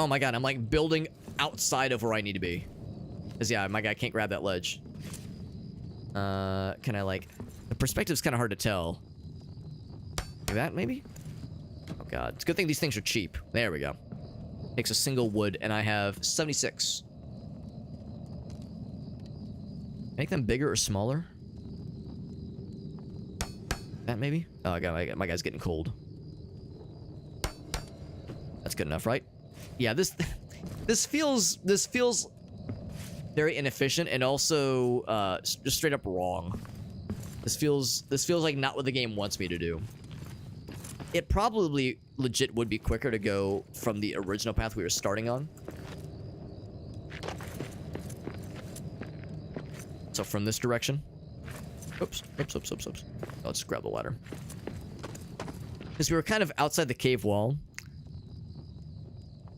Oh my god, I'm like building outside of where I need to be. Because yeah, my guy can't grab that ledge. Can I like... The perspective's kind of hard to tell. Like that, maybe? Oh god. It's a good thing these things are cheap. There we go. Takes a single wood, and I have 76. Make them bigger or smaller? That maybe? Oh, my guy's getting cold. That's good enough, right? Yeah, this feels very inefficient and also just straight up wrong. This feels like not what the game wants me to do. It probably legit would be quicker to go from the original path we were starting on. So from this direction. Oops. Let's grab the ladder. Because we were kind of outside the cave wall.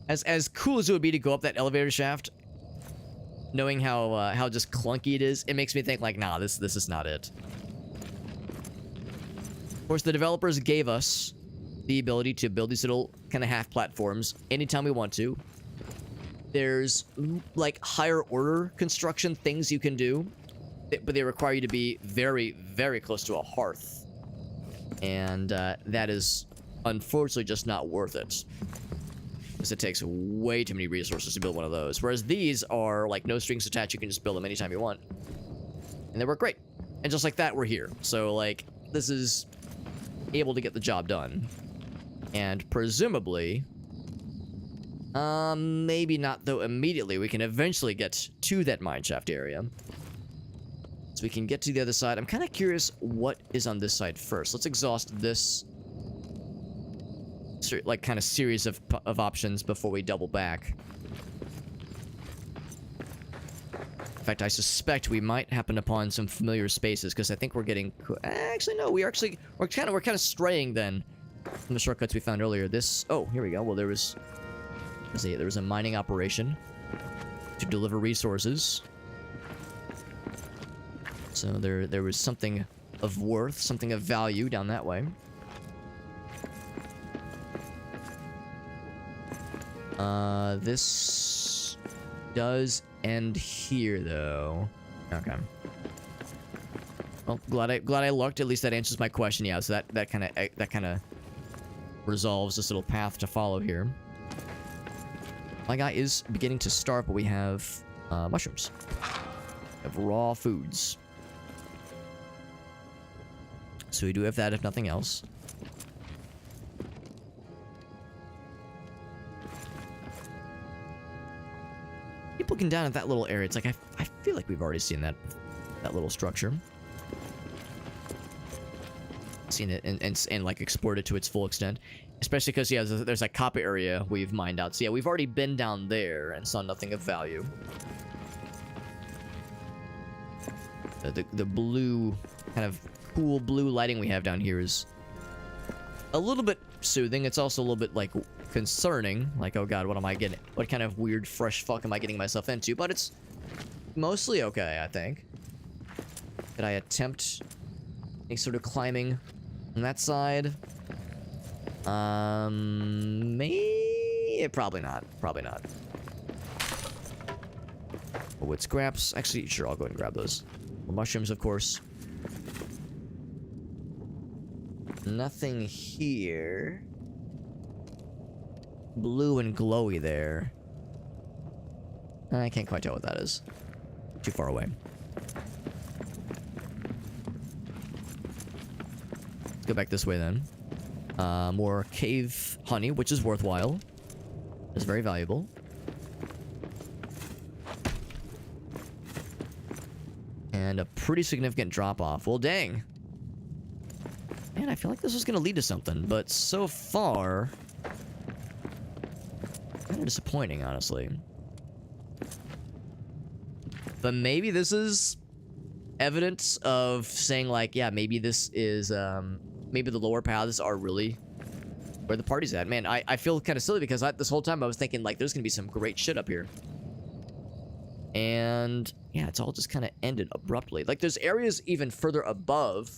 As cool as it would be to go up that elevator shaft, knowing how just clunky it is, it makes me think like, nah, this is not it. Of course, the developers gave us the ability to build these little kind of half platforms anytime we want to. There's like higher order construction things you can do, but they require you to be very, very close to a hearth. And that is unfortunately just not worth it. Because it takes way too many resources to build one of those. Whereas these are like no strings attached, you can just build them anytime you want. And they work great. And just like that, we're here. So like, this is able to get the job done. And presumably, maybe not though immediately, we can eventually get to that mineshaft area. So we can get to the other side. I'm kind of curious what is on this side first. Let's exhaust this like kind of series of options before we double back. In fact, I suspect we might happen upon some familiar spaces because I think we're getting... Actually, no, we're kind of straying then from the shortcuts we found earlier. This... Oh, here we go. Well, there was a mining operation to deliver resources. So there was something of worth, something of value down that way. This does end here, though. Okay. Well, glad I looked. At least that answers my question. Yeah, so that kind of resolves this little path to follow here. My guy is beginning to starve, but we have mushrooms. We have raw foods. So we do have that, if nothing else. Keep looking down at that little area. It's like I feel like we've already seen that little structure. Seen it and like explored it to its full extent. Especially because yeah, there's a copper area we've mined out. So yeah, we've already been down there and saw nothing of value. The blue, kind of cool blue lighting we have down here is a little bit soothing. It's also a little bit like concerning. Like, oh god, what am I getting? What kind of weird fresh fuck am I getting myself into? But it's mostly okay, I think. Did I attempt any sort of climbing on that side? Probably not. Probably not. Wood scraps. Actually, sure, I'll go ahead and grab those. More mushrooms, of course. Nothing here. Blue and glowy there. I can't quite tell what that is. Too far away. Let's go back this way then. More cave honey, which is worthwhile. It's very valuable. And a pretty significant drop-off. Well, dang. Man, I feel like this was going to lead to something, but so far... kind of disappointing, honestly. But maybe this is evidence of saying, like, yeah, maybe this is, maybe the lower paths are really where the party's at. Man, I feel kind of silly because this whole time I was thinking, like, there's going to be some great shit up here. And, yeah, it's all just kind of ended abruptly. Like, there's areas even further above.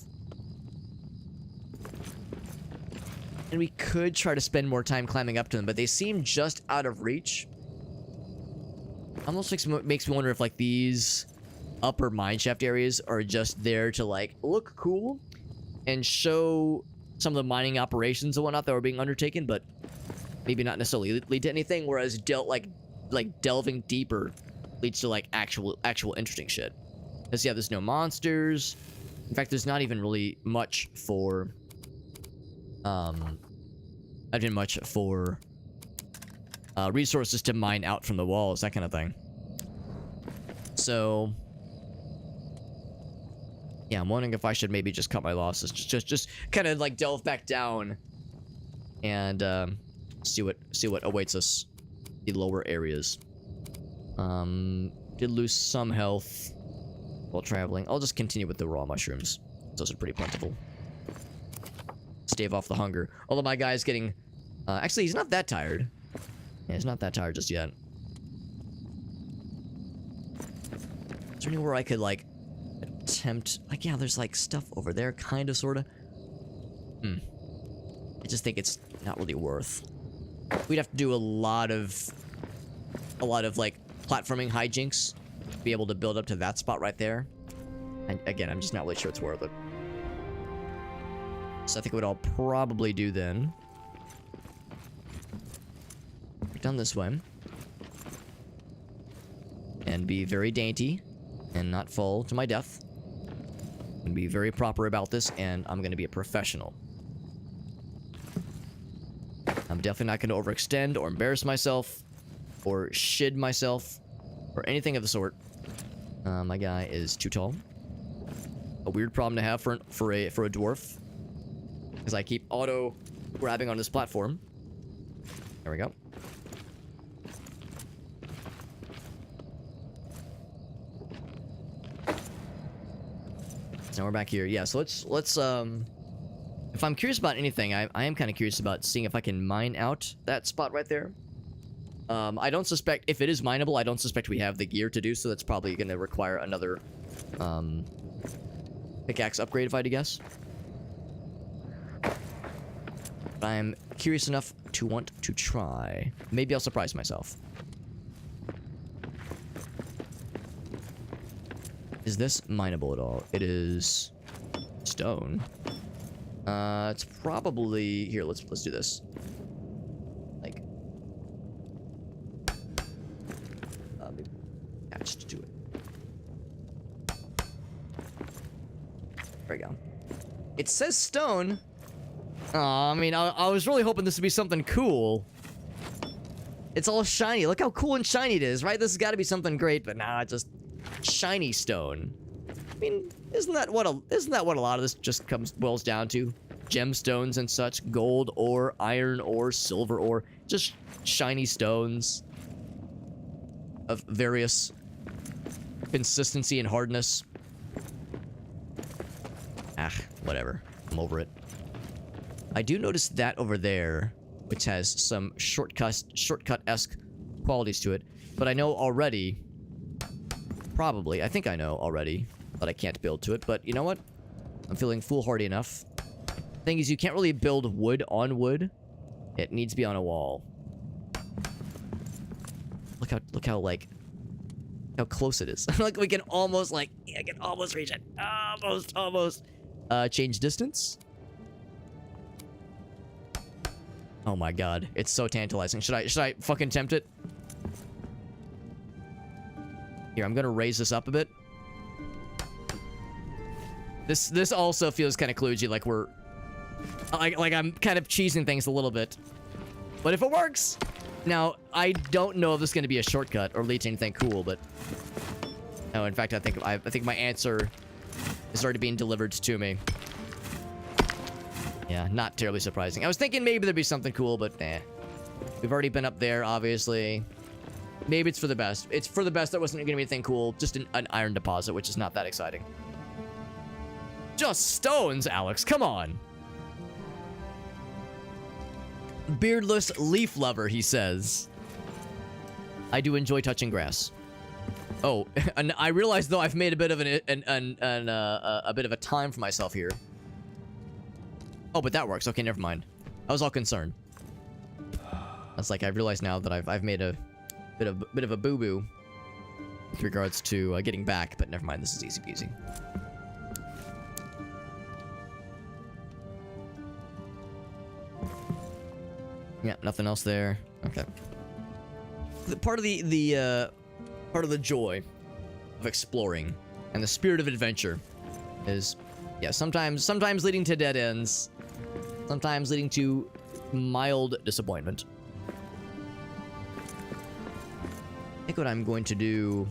And And we could try to spend more time climbing up to them, but they seem just out of reach. Almost makes me wonder if, like, these upper mineshaft areas are just there to, like, look cool and show some of the mining operations and whatnot that were being undertaken, but maybe not necessarily lead to anything, whereas delving deeper leads to, like, actual interesting shit. Because, yeah, there's no monsters. In fact, there's not even really much for... resources to mine out from the walls, that kind of thing. So... yeah, I'm wondering if I should maybe just cut my losses. Just kind of, like, delve back down. And, see what awaits us. The lower areas. Did lose some health while traveling. I'll just continue with the raw mushrooms. Those are pretty plentiful. Stave off the hunger. Although my guy's getting... actually, he's not that tired. Yeah, he's not that tired just yet. Is there anywhere I could, like, attempt... like, yeah, there's, like, stuff over there, kind of, sort of. I just think it's not really worth. We'd have to do a lot of, like, platforming hijinks to be able to build up to that spot right there. And, again, I'm just not really sure it's worth it. So I think what I'll probably do then... down this way. And be very dainty. And not fall to my death. And be very proper about this, and I'm gonna be a professional. I'm definitely not gonna overextend or embarrass myself. Or shid myself. Or anything of the sort. My guy is too tall. A weird problem to have for a dwarf. Because I keep auto grabbing on this platform. There we go. So now we're back here. Yeah, so let's if I'm curious about anything, I am kind of curious about seeing if I can mine out that spot right there. I don't suspect, if it is mineable, I don't suspect we have the gear to do so. That's probably going to require another pickaxe upgrade, if I had to guess. But I'm curious enough to want to try. Maybe I'll surprise myself. Is this mineable at all? It is stone. It's probably here. Let's do this. Like, maybe attached to it. There we go. It says stone. Aw, I mean, I was really hoping this would be something cool. It's all shiny. Look how cool and shiny it is, right? This has got to be something great, but nah, it's just shiny stone. I mean, isn't that what a lot of this just boils down to? Gemstones and such, gold ore, iron ore, silver ore, just shiny stones of various consistency and hardness. Ah, whatever. I'm over it. I do notice that over there, which has some shortcut-esque qualities to it, but I know already, probably, I think I know already, that I can't build to it, but you know what? I'm feeling foolhardy enough. Thing is, you can't really build wood on wood. It needs to be on a wall. Look how like, how close it is. Like, we can almost, like, I can almost reach it. Almost. Change distance. Oh my god, it's so tantalizing. Should I fucking tempt it? Here, I'm gonna raise this up a bit. This also feels kind of kludgy, like we're... Like I'm kind of cheesing things a little bit. But if it works... Now, I don't know if this is gonna be a shortcut or lead to anything cool, but... No, in fact, I think my answer is already being delivered to me. Yeah, not terribly surprising. I was thinking maybe there'd be something cool, but nah. We've already been up there, obviously. Maybe it's for the best. It's for the best that wasn't gonna be anything cool. Just an iron deposit, which is not that exciting. Just stones, Alex. Come on. Beardless leaf lover, he says. I do enjoy touching grass. Oh, and I realize though I've made a bit of a bit of a time for myself here. Oh, but that works. Okay, never mind. I was all concerned. That's like I realize now that I've made a bit of a boo-boo with regards to getting back, but never mind, this is easy peasy. Yeah, nothing else there. Okay. Part of the joy of exploring and the spirit of adventure is, yeah, sometimes leading to dead ends, sometimes leading to mild disappointment. I think what I'm going to do...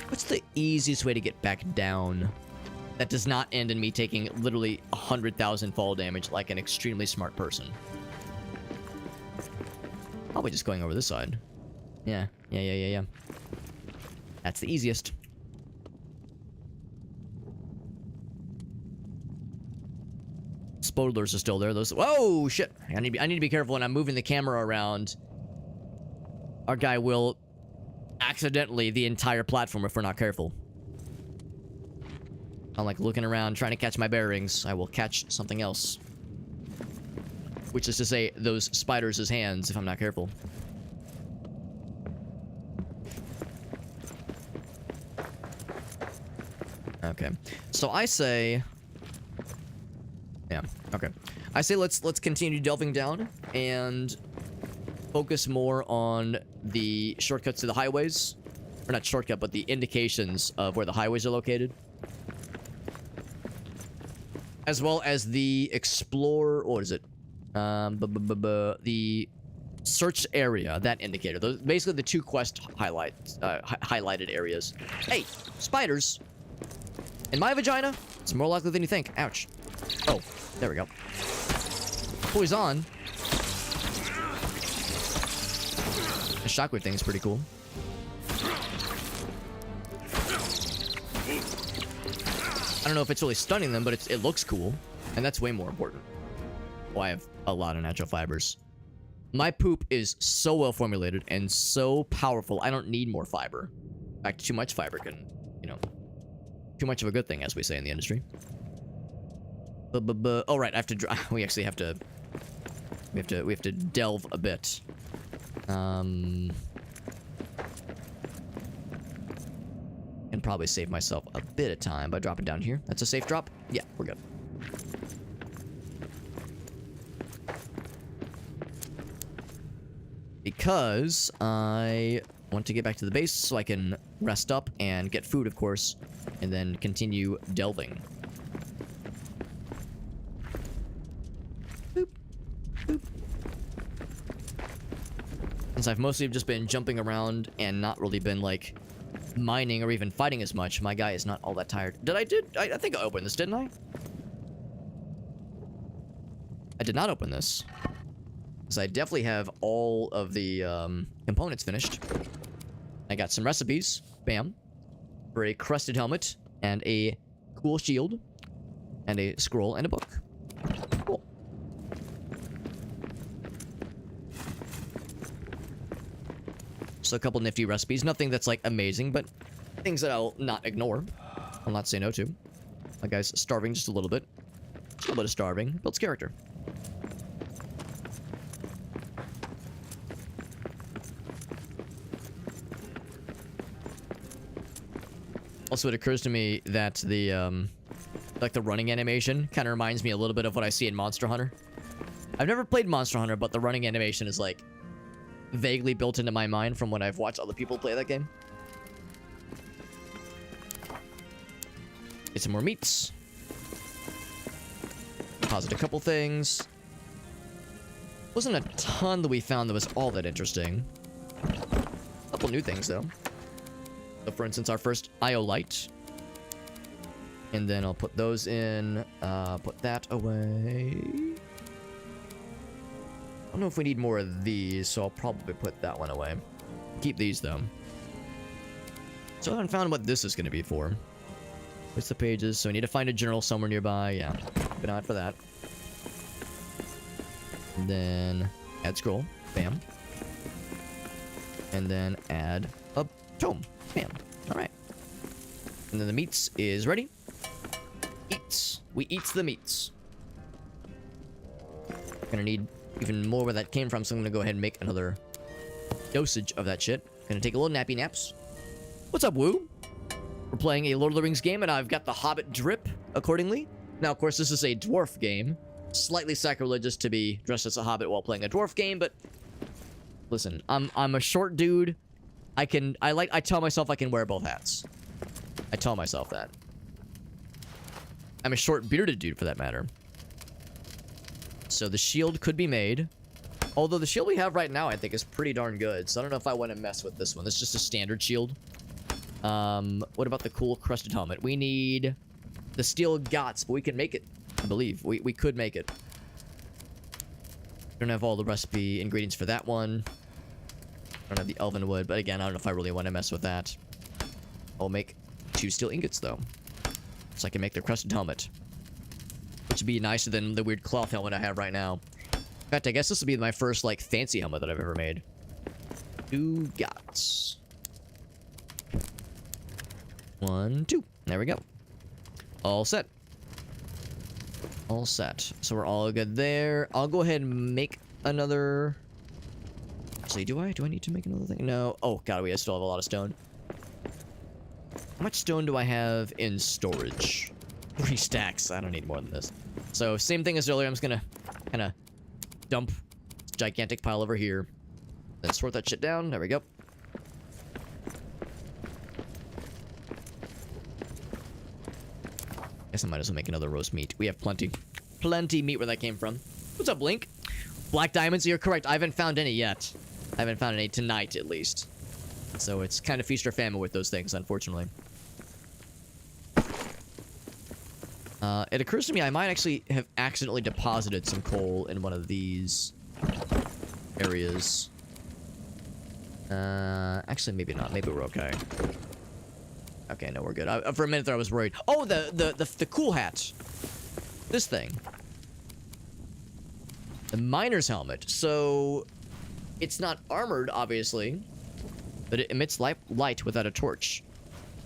What's the easiest way to get back down that does not end in me taking literally 100,000 fall damage like an extremely smart person? Probably just going over this side. Yeah. That's the easiest. Spoilers are still there. Those. Whoa, shit! I need to be careful when I'm moving the camera around. Our guy will accidentally the entire platform if we're not careful. I'm like looking around, trying to catch my bearings. I will catch something else. Which is to say, those spiders' hands if I'm not careful. Okay. So I say... Yeah, okay. I say let's continue delving down and focus more on the shortcuts to the highways. Or not shortcut, but the indications of where the highways are located. As well as the explore... What is it? The search area, that indicator. Those basically the two quest highlighted areas. Hey, spiders! In my vagina, it's more likely than you think. Ouch. Oh, there we go. Poison. The shockwave thing is pretty cool. I don't know if it's really stunning them, but it looks cool. And that's way more important. Oh, I have a lot of natural fibers. My poop is so well formulated and so powerful, I don't need more fiber. In fact, too much fiber can, you know, too much of a good thing, as we say in the industry. Oh, right, I have to... We actually have to... We have to delve a bit. Can probably save myself a bit of time by dropping down here. That's a safe drop? Yeah, we're good. Because I want to get back to the base so I can rest up and get food, of course, and then continue delving. Boop. Boop. Since I've mostly just been jumping around and not really been, like, mining or even fighting as much, my guy is not all that tired. I think I opened this, didn't I? I did not open this. Because I definitely have all of the components finished. I got some recipes. Bam. For a crusted helmet. And a cool shield. And a scroll and a book. Cool. So a couple nifty recipes. Nothing that's like amazing, but things that I'll not ignore. I'll not say no to. My guy's starving just a little bit. Just a little bit of starving. Builds character. Also, it occurs to me that the, like the running animation kind of reminds me a little bit of what I see in Monster Hunter. I've never played Monster Hunter, but the running animation is, like, vaguely built into my mind from when I've watched other people play that game. Get some more meats. Deposit a couple things. Wasn't a ton that we found that was all that interesting. A couple new things, though. So, for instance, our first IO light. And then I'll put those in. Put that away. I don't know if we need more of these, so I'll probably put that one away. Keep these, though. So I haven't found what this is going to be for. What's the pages? So I need to find a journal somewhere nearby. Yeah, keep an eye out for that. And then add scroll. Bam. And then add a tome. Bam. Alright. And then the meats is ready. Eat. meats. We eats the meats. Gonna need even more where that came from, so I'm gonna go ahead and make another dosage of that shit. Gonna take a little nappy naps. What's up, Woo? We're playing a Lord of the Rings game, and I've got the Hobbit drip accordingly. Now, of course, this is a dwarf game. Slightly sacrilegious to be dressed as a hobbit while playing a dwarf game, but listen, I'm a short dude. I tell myself I can wear both hats. I tell myself that. I'm a short bearded dude for that matter. So the shield could be made. Although the shield we have right now I think is pretty darn good. So I don't know if I want to mess with this one. This is just a standard shield. What about the cool crusted helmet? We need the steel gots, but we can make it. I believe. We could make it. Don't have all the recipe ingredients for that one. Don't have the elven wood, but again, I don't know if I really want to mess with that. I'll make 2 steel ingots, though. So I can make the crusted helmet. Which would be nicer than the weird cloth helmet I have right now. In fact, I guess this will be my first, like, fancy helmet that I've ever made. 2 gots. 1, 2. There we go. All set. All set. So we're all good there. I'll go ahead and make another... Actually, do I need to make another thing? No. Oh, god, we still have a lot of stone. How much stone do I have in storage? 3 stacks. I don't need more than this. So, same thing as earlier. I'm just gonna kind of dump this gigantic pile over here. Then sort that shit down. There we go. Guess I might as well make another roast meat. We have plenty. Plenty meat where that came from. What's up, Blink? Black diamonds? You're correct. I haven't found any yet. I haven't found any tonight, at least. So it's kind of feast or famine with those things, unfortunately. It occurs to me I might actually have accidentally deposited some coal in one of these areas. Actually, maybe not. Maybe we're okay. Okay, no, we're good. For a minute there, I was worried. Oh, the cool hat. This thing. The miner's helmet. So, it's not armored, obviously, but it emits light without a torch.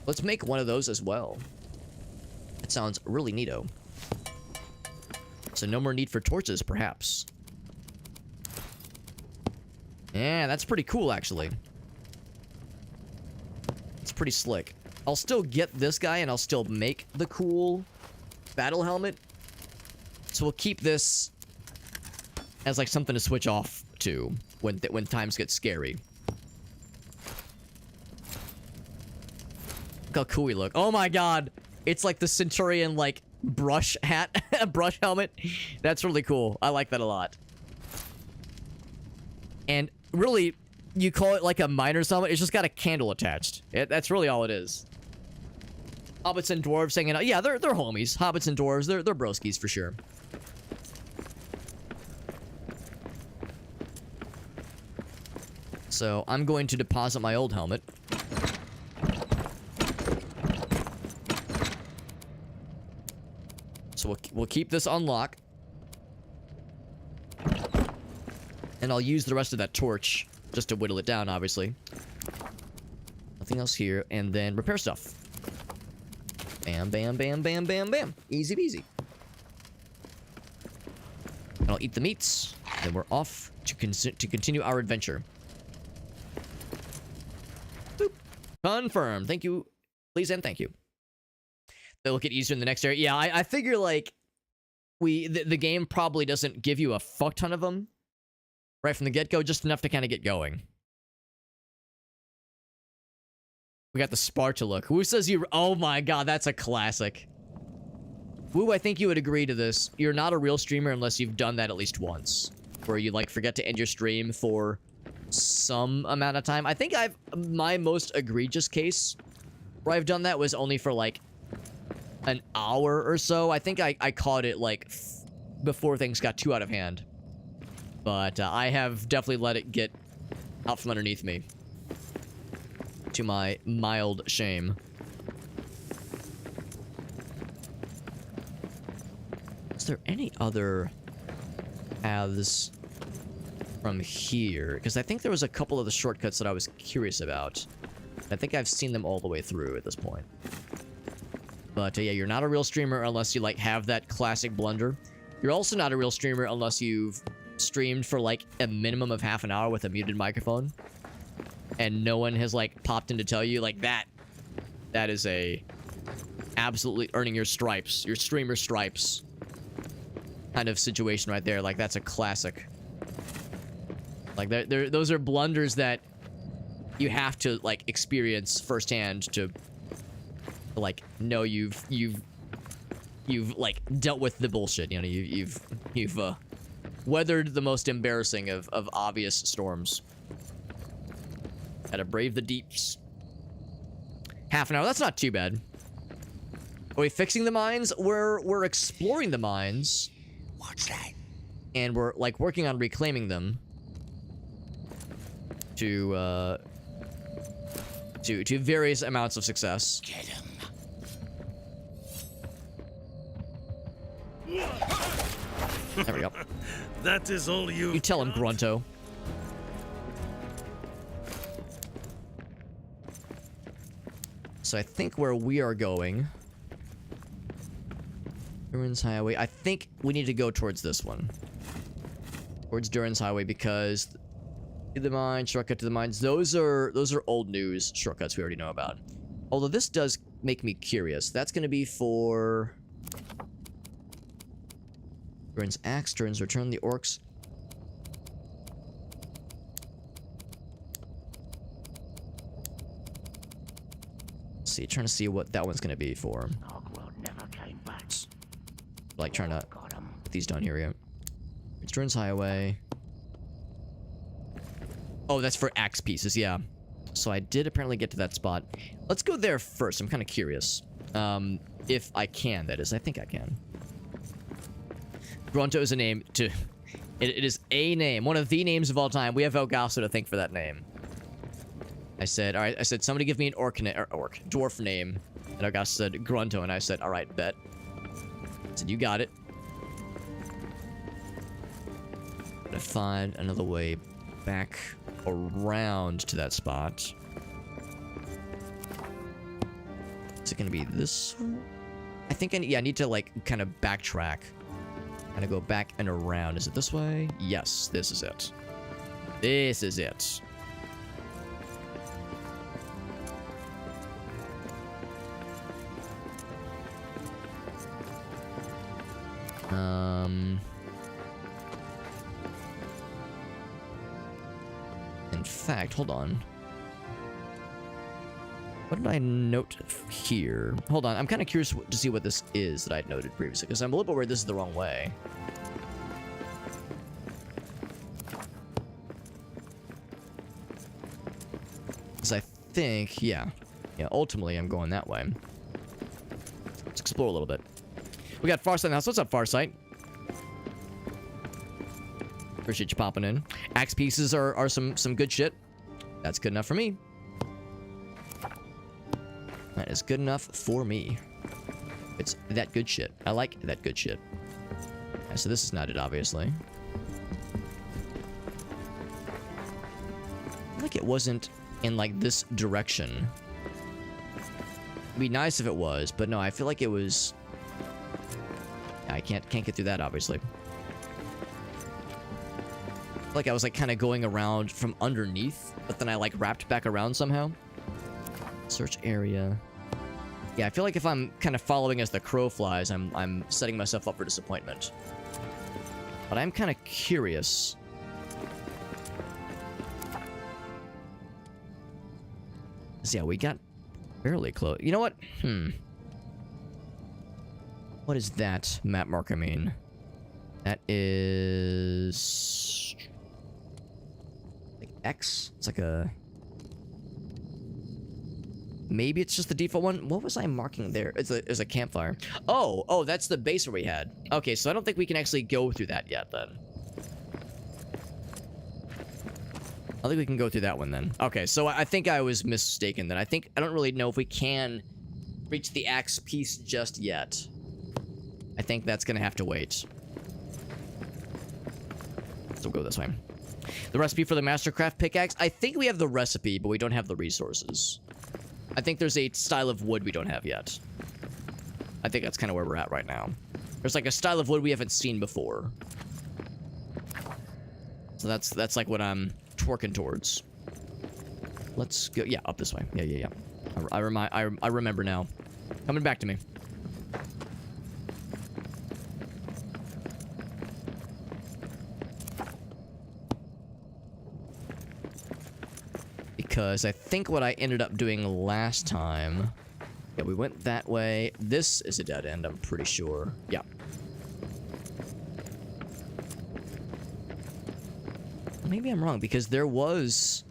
Let's make one of those as well. That sounds really neato. So no more need for torches, perhaps. Yeah, that's pretty cool, actually. It's pretty slick. I'll still get this guy, and I'll still make the cool battle helmet. So we'll keep this as, like, something to switch off to when times get scary. Look how cool we look. Oh my god! It's like the Centurion, like, brush hat, brush helmet. That's really cool. I like that a lot. And really, you call it like a miner's helmet, it's just got a candle attached. That's really all it is. Hobbits and dwarves hanging out. Yeah, they're homies. Hobbits and dwarves, they're broskies for sure. So, I'm going to deposit my old helmet. So we'll keep this on lock. And I'll use the rest of that torch just to whittle it down, obviously. Nothing else here. And then repair stuff. Bam, bam, bam, bam, bam, bam. Easy peasy. And I'll eat the meats. Then we're off to continue our adventure. Boop. Confirmed. Thank you. Please and thank you. They'll look at easier in the next area. Yeah, I figure, like, the game probably doesn't give you a fuck ton of them right from the get-go, just enough to kind of get going. We got the Sparta look. Woo says you... Oh my god, that's a classic. Woo, I think you would agree to this. You're not a real streamer unless you've done that at least once. Where you, like, forget to end your stream for some amount of time. I think my most egregious case where I've done that was only for, like, an hour or so. I think I caught it, like, before things got too out of hand. But I have definitely let it get out from underneath me. To my mild shame. Is there any other paths from here? Because I think there was a couple of the shortcuts that I was curious about. I think I've seen them all the way through at this point. But yeah, you're not a real streamer unless you like have that classic blunder. You're also not a real streamer unless you've streamed for like a minimum of half an hour with a muted microphone. And no one has like popped in to tell you like that. That is a absolutely earning your stripes, your streamer stripes kind of situation right there. Like that's a classic. Like those are blunders that you have to like experience firsthand to like know you've like dealt with the bullshit. You know, you've weathered the most embarrassing of obvious storms. Had to brave the deeps. Half an hour. That's not too bad. Are we fixing the mines? We're exploring the mines.
What's that?
And we're like working on reclaiming them to various amounts of success.
Get him.
There we go.
That is all
You tell him, Grunto. So I think where we are going, Duran's Highway. I think we need to go towards this one, towards Duran's Highway, because to the mine, shortcut to the mines. Those are old news shortcuts we already know about. Although this does make me curious. That's going to be for Duran's Axe, Duran's Return, the Orcs. See, trying to see what that one's gonna be for.
Never came back.
Like trying to
Got him.
put these down here. Yeah. It's Duran's Highway. Oh, that's for axe pieces. Yeah. So I did apparently get to that spot. Let's go there first. I'm kind of curious. If I can, that is. I think I can. Grunto is a name to. It is a name, one of the names of all time. We have Elgaso to thank for that name. I said, all right. I said, somebody give me an dwarf name. And Elgaso said Grunto, and I said, all right, bet. I said, you got it. Gotta find another way back around to that spot. Is it gonna be this one? I think I need to like kind of backtrack. Kind of go back and around. Is it this way? Yes, this is it. This is it. In fact, hold on. What did I note here? Hold on, I'm kind of curious to see what this is that I'd noted previously, because I'm a little bit worried this is the wrong way. Because I think, yeah, ultimately I'm going that way. Let's explore a little bit. We got Farsight in the house. What's up, Farsight? Appreciate you popping in. Axe pieces are some good shit. That's good enough for me. That is good enough for me. It's that good shit. I like that good shit. Yeah, so this is not it, obviously. I feel like it wasn't in like this direction. It'd be nice if it was, but no, I feel like it was. I can't get through that, obviously. Like I was like kind of going around from underneath, but then I like wrapped back around somehow. Search area. Yeah, I feel like if I'm kind of following as the crow flies, I'm setting myself up for disappointment. But I'm kind of curious. So yeah, we got fairly close. You know what? What does that map marker mean? That is like X. It's like a. Maybe it's just the default one. What was I marking there? It's a campfire. Oh, that's the base where we had. Okay, so I don't think we can actually go through that yet then. I think we can go through that one then. Okay, so I think I was mistaken then. I don't really know if we can reach the axe piece just yet. I think that's gonna have to wait. So we'll go this way. The recipe for the Mastercraft pickaxe. I think we have the recipe, but we don't have the resources. I think there's a style of wood we don't have yet. I think that's kind of where we're at right now. There's like a style of wood we haven't seen before. So that's like what I'm twerking towards. Let's go. Yeah, up this way. Yeah. I remember now. Coming back to me. Because I think what I ended up doing last time... Yeah, we went that way. This is a dead end, I'm pretty sure. Yeah. Maybe I'm wrong, because there was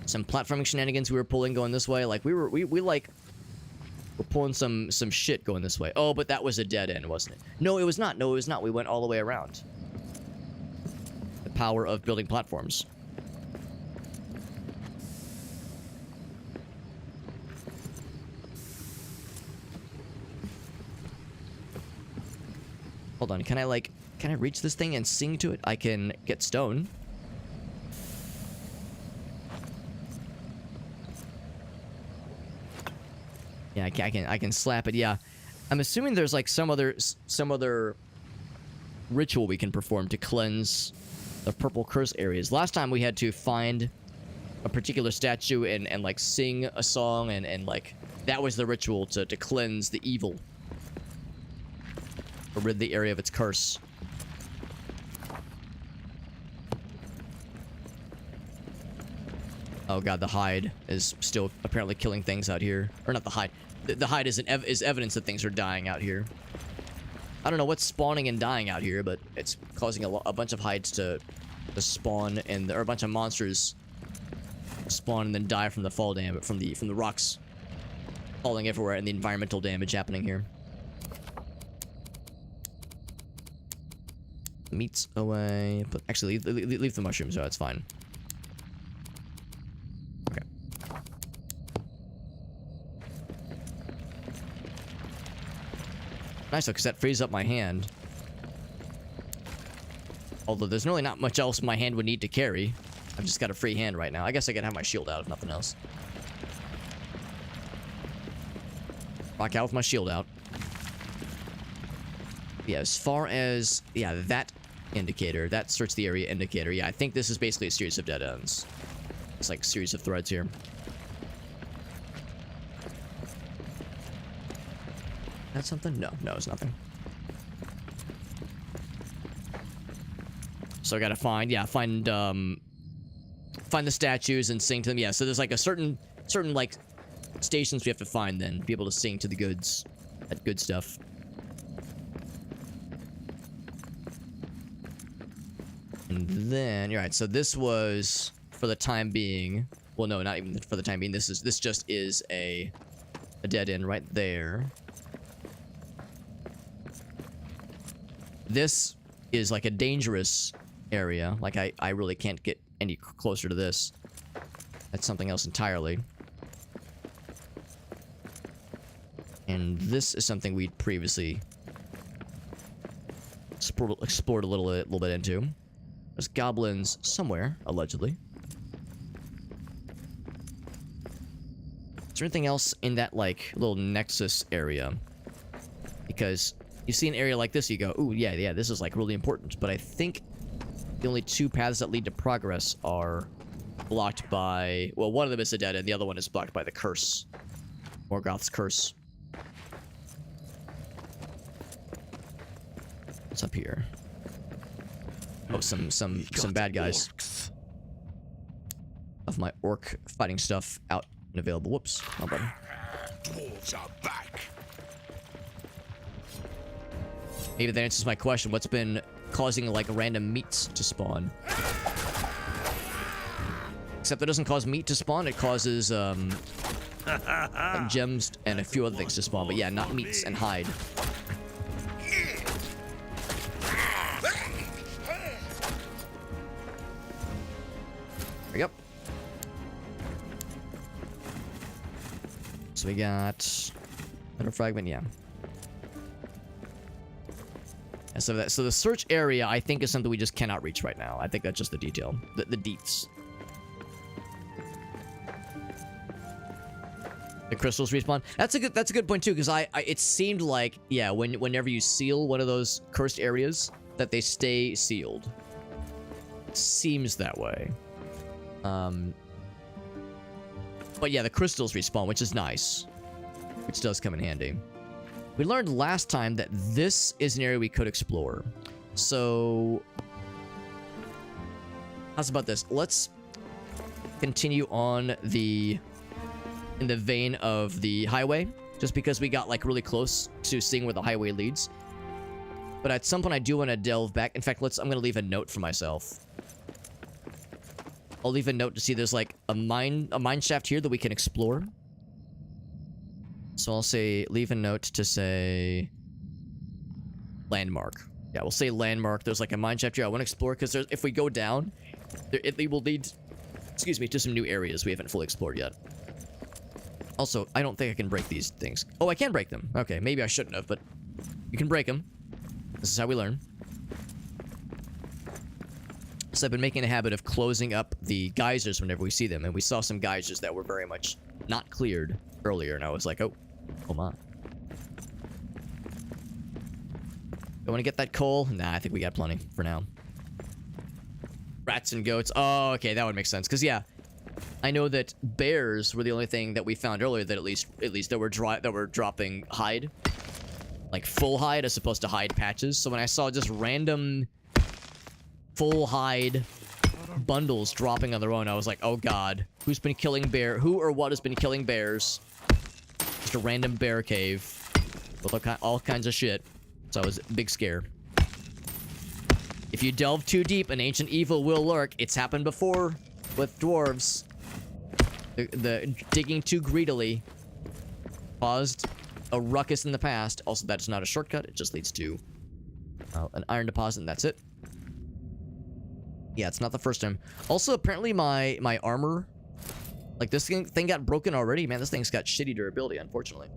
some platforming shenanigans we were pulling going this way. Like, we like... We're pulling some shit going this way. Oh, but that was a dead end, wasn't it? No, it was not. No, it was not. We went all the way around. The power of building platforms. Hold on, can I reach this thing and sing to it? I can get stone. Yeah, I can slap it. Yeah, I'm assuming there's like some other ritual we can perform to cleanse the purple curse areas. Last time we had to find a particular statue and like sing a song and like that was the ritual to cleanse the evil. Or rid the area of its curse. Oh god, the hide is still apparently killing things out here. Or not the hide. The hide is evidence that things are dying out here. I don't know what's spawning and dying out here, but it's causing a bunch of hides to spawn or a bunch of monsters spawn and then die from the fall damage from the rocks falling everywhere and the environmental damage happening here. Meats away, but actually leave the mushrooms. Oh, it's fine. Okay. Nice though, because that frees up my hand. Although there's really not much else my hand would need to carry. I've just got a free hand right now. I guess I can have my shield out if nothing else. Rock out with my shield out. Yeah, as far as that indicator, that search the area indicator. Yeah, I think this is basically a series of dead ends. It's like a series of threads here. That's something? No, it's nothing. So I gotta find the statues and sing to them. Yeah, so there's like a certain like stations we have to find then, be able to sing to the goods, that good stuff. And then, you're right, so this was, for the time being, well, no, not even for the time being, this just is a dead end right there. This is like a dangerous area, like I really can't get any closer to this. That's something else entirely. And this is something we'd previously explored a little bit into. There's goblins somewhere, allegedly. Is there anything else in that, like, little nexus area? Because you see an area like this, you go, ooh, yeah, this is, like, really important. But I think the only two paths that lead to progress are blocked by... Well, one of them is a dead end, the other one is blocked by the curse. Morgoth's curse. What's up here? Oh, some bad guys.
Orcs.
Of my orc fighting stuff out and available. Whoops. Oh, button.
Dwarves are back.
Maybe that answers my question. What's been causing, like, random meats to spawn? Except it doesn't cause meat to spawn. It causes, like gems and a few other things to spawn. But yeah, not meats and hide. Yep. So we got another fragment, yeah. And so the search area I think is something we just cannot reach right now. I think that's just the detail, the deets. The crystals respawn. That's a good point too, because it seemed like, yeah, whenever you seal one of those cursed areas, that they stay sealed. Seems that way. But yeah, the crystals respawn, which is nice. Which does come in handy. We learned last time that this is an area we could explore. So how's about this? Let's continue on in the vein of the highway, just because we got like really close to seeing where the highway leads. But at some point I do want to delve back. In fact, I'm gonna leave a note for myself. I'll leave a note to see there's like a mine shaft here that we can explore. So I'll say leave a note to say landmark. Yeah, we'll say landmark. There's like a mine shaft here I want to explore, because if we go down, it will lead, excuse me, to some new areas we haven't fully explored yet. Also, I don't think I can break these things. Oh, I can break them. Okay, maybe I shouldn't have, but you can break them. This is how we learn. So I've been making a habit of closing up the geysers whenever we see them, and we saw some geysers that were very much not cleared earlier, and I was like, oh my. I want to get that coal? Nah, I think we got plenty for now. Rats and goats. Oh, okay, that would make sense. Because, yeah, I know that bears were the only thing that we found earlier that at least that were dropping hide. Like full hide as opposed to hide patches. So when I saw just random full hide bundles dropping on their own, I was like, oh god. Who's been killing bear? Who or what has been killing bears? Just a random bear cave with all kinds of shit. So I was a big scare. If you delve too deep, an ancient evil will lurk. It's happened before with dwarves. The digging too greedily caused a ruckus in the past. Also, that's not a shortcut. It just leads to an iron deposit, and that's it. Yeah, it's not the first time. Also, apparently my armor, like this thing got broken already. Man, this thing's got shitty durability, unfortunately.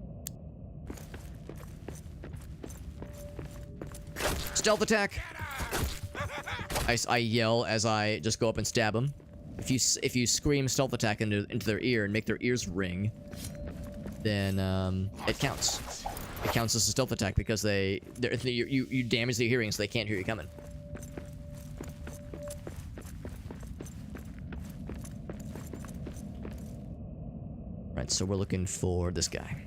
Stealth attack. I yell as I just go up and stab them. If you scream stealth attack into their ear and make their ears ring, then it counts. It counts as a stealth attack because you damage their hearing, so they can't hear you coming. Right, so we're looking for this guy.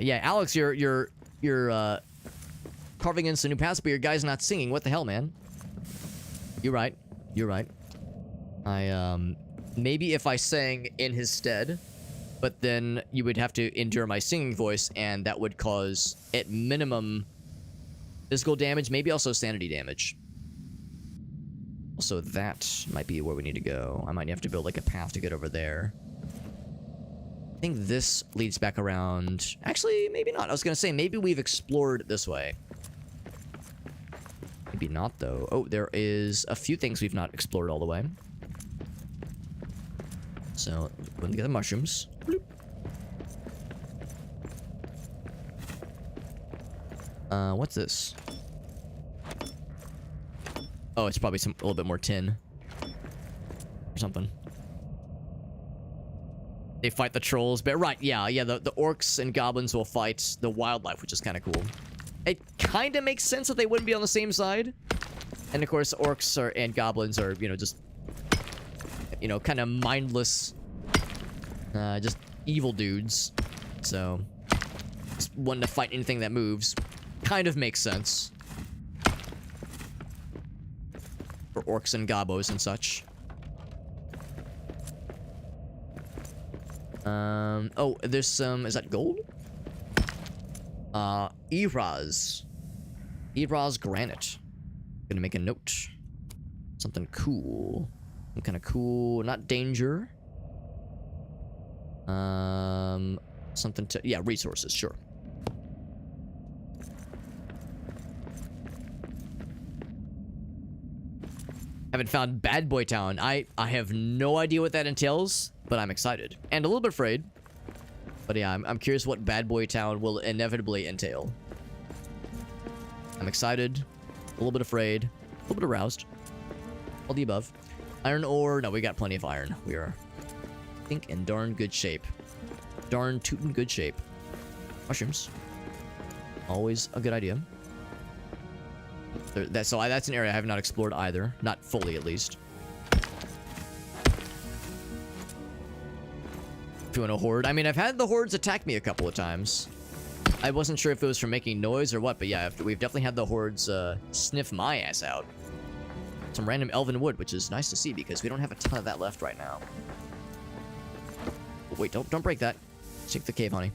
Yeah, Alex, you're carving in some new paths, but your guy's not singing. What the hell, man? You're right. Maybe if I sang in his stead, but then you would have to endure my singing voice, and that would cause, at minimum, physical damage, maybe also sanity damage. Also, that might be where we need to go. I might have to build, like, a path to get over there. I think this leads back around... Actually, maybe not. I was gonna say, maybe we've explored this way. Maybe not, though. Oh, there is a few things we've not explored all the way. So, we're gonna get the mushrooms. Bloop. What's this? Oh, it's probably a little bit more tin. Or something. They fight the trolls, but right, yeah, the orcs and goblins will fight the wildlife, which is kind of cool. It kind of makes sense that they wouldn't be on the same side. And of course, orcs and goblins are, just, kind of mindless, just evil dudes. So, just wanting to fight anything that moves kind of makes sense. For orcs and gobos and such. Oh, there's some... Is that gold? Eraz. Eraz granite. Gonna make a note. Something cool. Some kind of cool... Not danger. Something to... Yeah, resources, sure. Haven't found Bad Boy Town. I have no idea what that entails, but I'm excited. And a little bit afraid. But yeah, I'm curious what Bad Boy Town will inevitably entail. I'm excited, a little bit afraid, a little bit aroused. All the above. Iron ore. No, we got plenty of iron. We are, I think, in darn good shape. Darn tootin' good shape. Mushrooms. Always a good idea. That's an area I have not explored either. Not fully, at least. Doing a horde. I mean, I've had the hordes attack me a couple of times. I wasn't sure if it was from making noise or what, but yeah, we've definitely had the hordes sniff my ass out. Some random elven wood, which is nice to see because we don't have a ton of that left right now. Oh, wait, don't break that. Take the cave honey.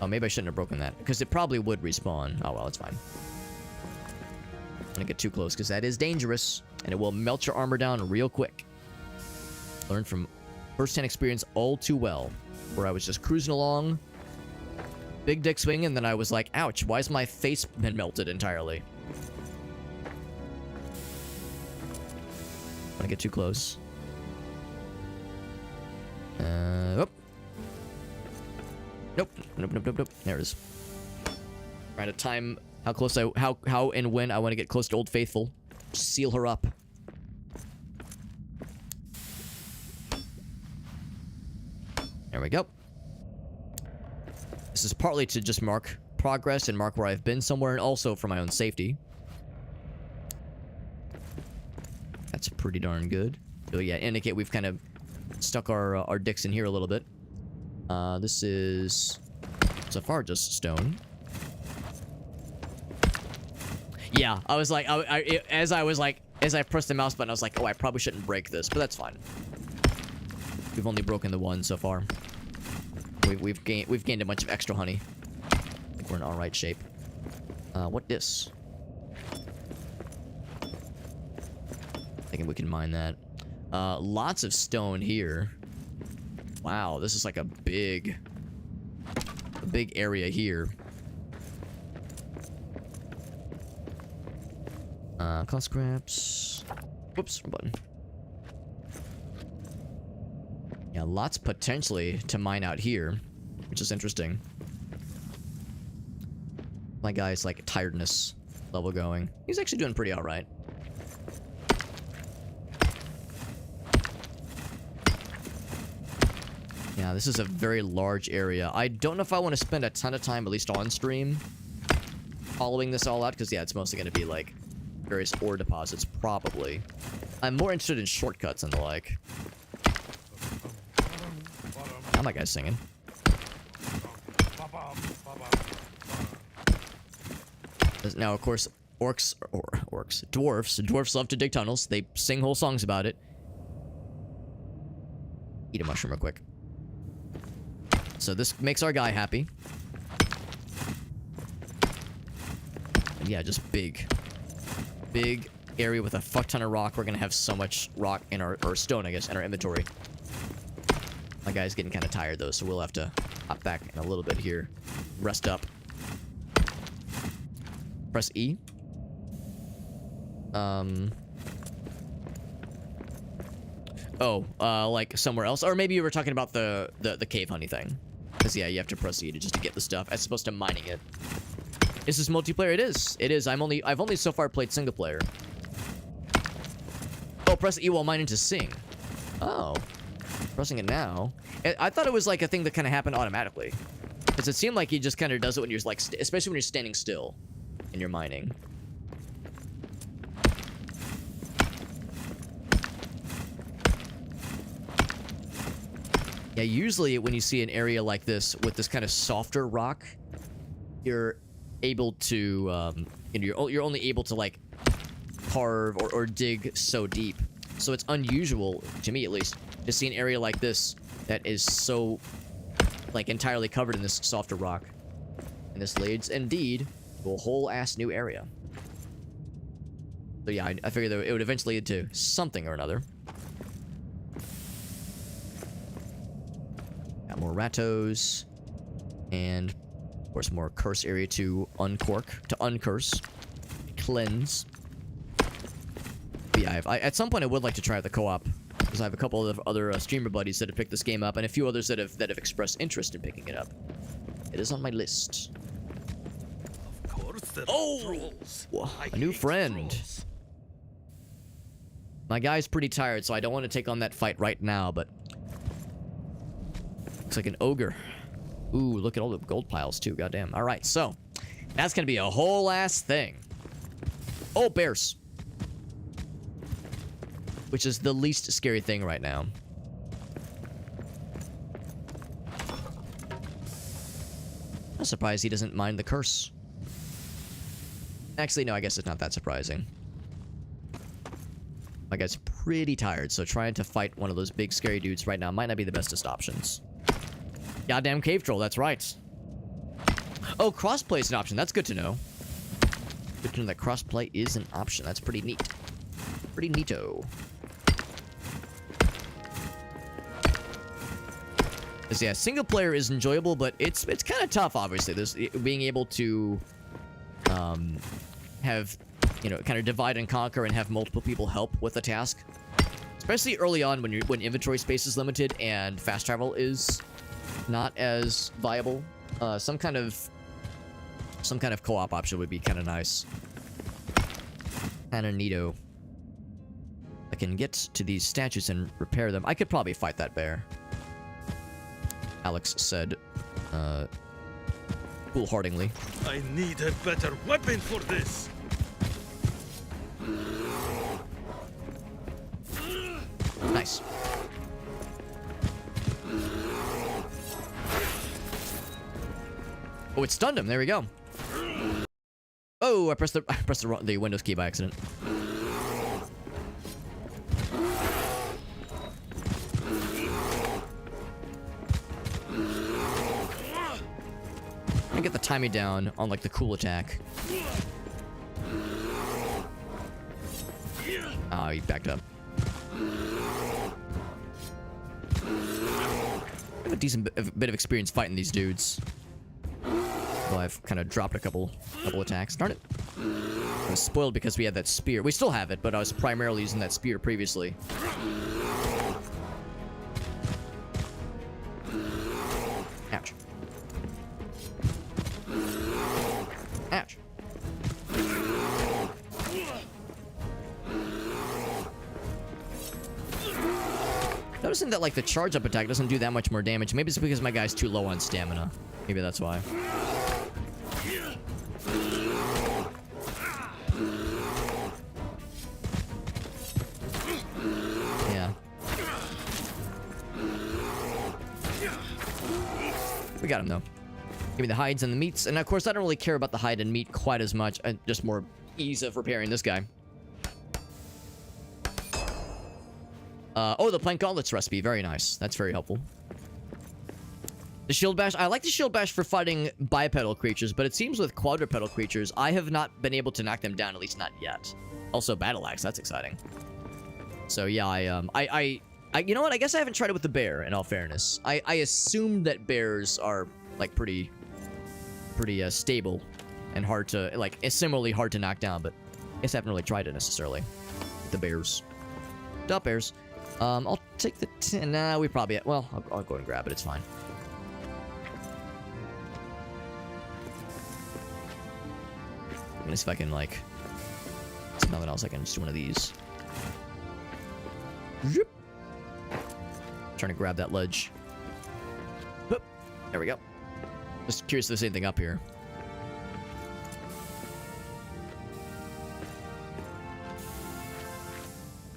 Oh, maybe I shouldn't have broken that because it probably would respawn. Oh well, it's fine. I'm gonna get too close because that is dangerous and it will melt your armor down real quick. Learned from first-hand experience all too well, where I was just cruising along, big dick swing, and then I was like, ouch, why is my face been melted entirely? Wanna get too close. Oh. Nope. There it is. Trying to time how close how and when I want to get close to Old Faithful. Seal her up. There we go. This is partly to just mark progress and mark where I've been somewhere, and also for my own safety. That's pretty darn good. So yeah, indicate we've kind of stuck our dicks in here a little bit. This is so far just stone. Yeah, I was like, as I pressed the mouse button, I was like, oh, I probably shouldn't break this, but that's fine. We've only broken the one so far. We've gained a bunch of extra honey. I think we're in all right shape. What this? Thinking we can mine that. Lots of stone here. Wow, this is like a big area here. Cost scraps. Whoops, wrong button. Yeah, lots potentially to mine out here, which is interesting. My guy's like tiredness level going. He's actually doing pretty all right. Yeah, this is a very large area. I don't know if I want to spend a ton of time, at least on stream, following this all out, because yeah, it's mostly going to be like various ore deposits, probably. I'm more interested in shortcuts and the like. Now my guy's singing. Now, of course, dwarfs love to dig tunnels. They sing whole songs about it. Eat a mushroom real quick. So this makes our guy happy. And yeah, just big area with a fuck ton of rock. We're gonna have so much rock in our, or stone, I guess, in our inventory. My guy's getting kind of tired though, so we'll have to hop back in a little bit here. Rest up. Press E. Like somewhere else, or maybe you were talking about the cave honey thing. Because yeah, you have to press E to get the stuff as opposed to mining it. Is this multiplayer? It is. It is. I've only so far played single player. Oh, press E while mining to sing. Oh, pressing it now. I thought it was like a thing that kind of happened automatically. Because it seemed like he just kind of does it when you're like, especially when you're standing still and you're mining. Yeah, usually when you see an area like this with this kind of softer rock, you're able to, you're only able to like carve or dig so deep. So it's unusual, to me at least, to see an area like this that is so, like, entirely covered in this softer rock. And this leads, indeed, to a whole ass new area. So yeah, I figured that it would eventually lead to something or another. Got more rattos. And, of course, more curse area to uncork, to uncurse. Cleanse. But yeah, at some point I would like to try out the co-op. Because I have a couple of other streamer buddies that have picked this game up, and a few others that have expressed interest in picking it up. It is on my list.
Of course,
Oh! A new friend. My guy's pretty tired, so I don't want to take on that fight right now, but... Looks like an ogre. Ooh, look at all the gold piles, too. Goddamn. Alright, so... That's gonna be a whole ass thing. Oh, bears. Which is the least scary thing right now. I'm surprised he doesn't mind the curse. Actually, no, I guess it's not that surprising. My guy's pretty tired, so trying to fight one of those big scary dudes right now might not be the bestest options. Goddamn cave troll, that's right. Oh, crossplay is an option. That's good to know. Good to know that crossplay is an option. That's pretty neat. Pretty neato. Because, yeah, single player is enjoyable, but it's kind of tough, obviously. There's being able to have, you know, kind of divide and conquer and have multiple people help with a task. Especially early on when inventory space is limited and fast travel is not as viable. Some kind of co-op option would be kind of nice. Kind of neato. I can get to these statues and repair them. I could probably fight that bear. Alex said, foolhardingly.
I need a better weapon for this.
Nice. Oh, it stunned him. There we go. Oh, I pressed the Windows key by accident. I get the timing down on like the cool attack. Ah, he backed up. I have a decent bit of experience fighting these dudes. Well, I've kind of dropped a couple attacks. Darn it. I was spoiled because we had that spear. We still have it, but I was primarily using that spear previously. Ouch. Ouch. Noticing that, like, the charge-up attack doesn't do that much more damage. Maybe it's because my guy's too low on stamina. Maybe that's why. Yeah. We got him, though. Give me the hides and the meats. And, of course, I don't really care about the hide and meat quite as much. Just more ease of repairing this guy. Oh, the plank gauntlets recipe. Very nice. That's very helpful. The shield bash. I like the shield bash for fighting bipedal creatures, but it seems with quadrupedal creatures, I have not been able to knock them down, at least not yet. Also, battle axe. That's exciting. So, yeah, you know what? I guess I haven't tried it with the bear, in all fairness. I assumed that bears are, like, pretty stable and hard to, like, similarly hard to knock down, but I guess I haven't really tried it necessarily. The bears. Duh, bears. I'll take the nah, we probably... Well, I'll go and grab it. It's fine. I'm gonna see if I can, like... There's nothing else. I can just do one of these. Zoop. Trying to grab that ledge. Boop. There we go. Just curious if there's anything up here.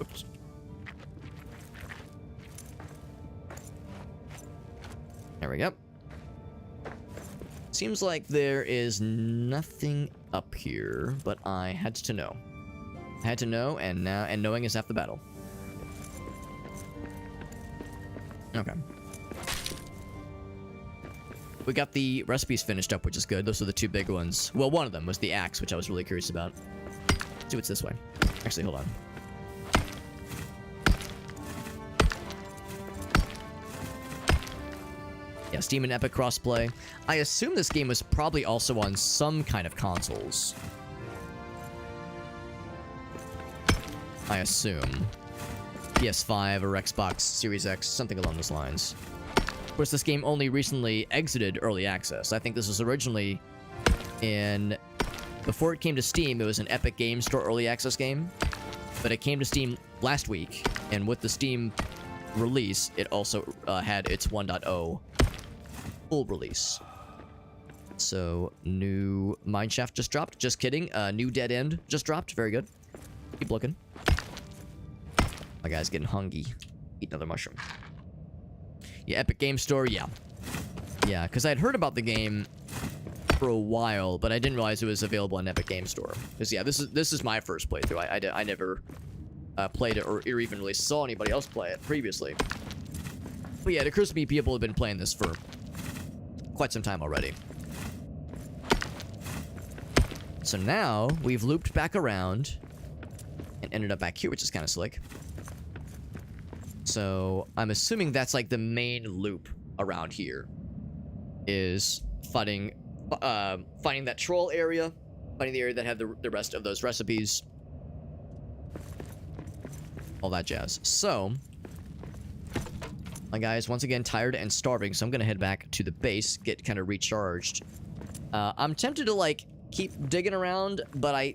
Oops. There we go. Seems like there is nothing up here, but I had to know. I had to know, and knowing is half the battle. Okay. We got the recipes finished up, which is good. Those are the two big ones. Well, one of them was the axe, which I was really curious about. Let's see what's this way. Actually, hold on. Yeah, Steam and Epic crossplay. I assume this game was probably also on some kind of consoles. I assume. PS5 or Xbox Series X, something along those lines. Of course, this game only recently exited early access. I think this was originally in... Before it came to Steam, it was an Epic Games Store early access game. But it came to Steam last week, and with the Steam release, it also had its 1.0 full release. So, new mineshaft just dropped. Just kidding. New dead end just dropped. Very good. Keep looking. My guy's getting hungry. Eat another mushroom. Yeah, Epic Game Store, yeah. Yeah, because I'd heard about the game for a while, but I didn't realize it was available on Epic Game Store. Because, yeah, this is my first playthrough. I never played it or even really saw anybody else play it previously. But yeah, it occurs to me people have been playing this for quite some time already. So now, we've looped back around and ended up back here, which is kind of slick. So, I'm assuming that's like the main loop around here. Is finding that troll area, finding the area that had the rest of those recipes. All that jazz. So, my guy is once again tired and starving, so I'm gonna head back to the base, get kind of recharged. I'm tempted to, like, keep digging around, but I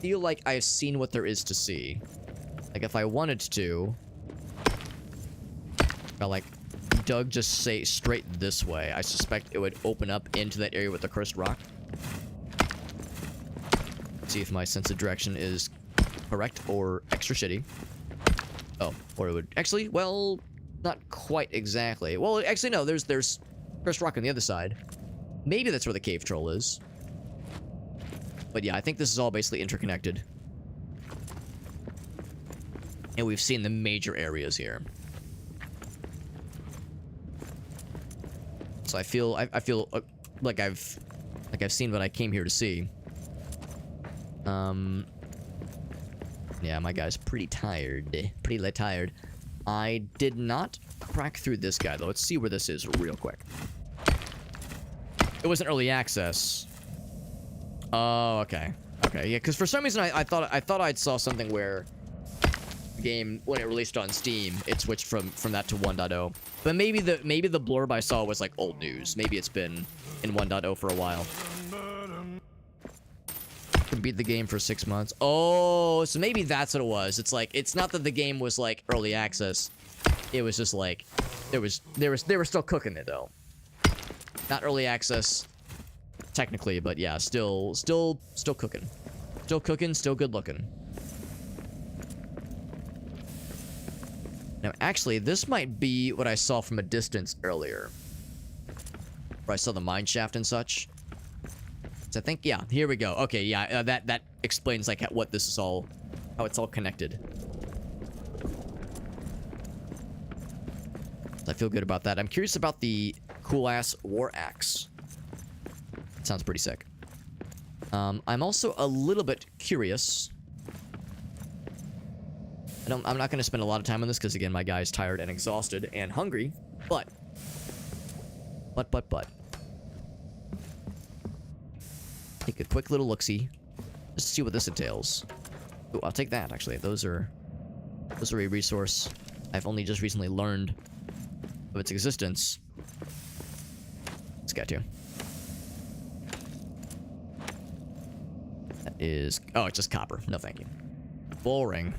feel like I've seen what there is to see. Like, if I wanted to, if I, like, dug just say straight this way, I suspect it would open up into that area with the cursed rock. See if my sense of direction is correct or extra shitty. Oh, or it would actually, well, not quite exactly. Well, actually, no, there's cursed rock on the other side. Maybe that's where the cave troll is. But yeah, I think this is all basically interconnected. And we've seen the major areas here. So I feel like I've seen what I came here to see. Yeah, my guy's pretty tired. Pretty tired. I did not crack through this guy though. Let's see where this is real quick. It wasn't early access. Oh, okay. Okay, yeah, because for some reason I thought I'd saw something where the game, when it released on Steam, it switched from that to 1.0. But maybe the blurb I saw was like old news. Maybe it's been in 1.0 for a while. Can beat the game for 6 months. Oh, so maybe that's what it was. It's like, it's not that the game was like early access. It was just like they were still cooking it though. Not early access technically, but yeah, still cooking. Still cooking, still good looking. Now, actually, this might be what I saw from a distance earlier. Where I saw the mine shaft and such. So I think, yeah, here we go. Okay, yeah, that explains, like, what this is all... how it's all connected. So I feel good about that. I'm curious about the cool-ass war axe. Sounds pretty sick. I'm also a little bit curious... I'm not going to spend a lot of time on this because, again, my guy's tired and exhausted and hungry. But. Take a quick little look-see. Just to see what this entails. Ooh, I'll take that, actually. Those are a resource I've only just recently learned of its existence. Let's get to. That is... oh, it's just copper. No, thank you. Boring.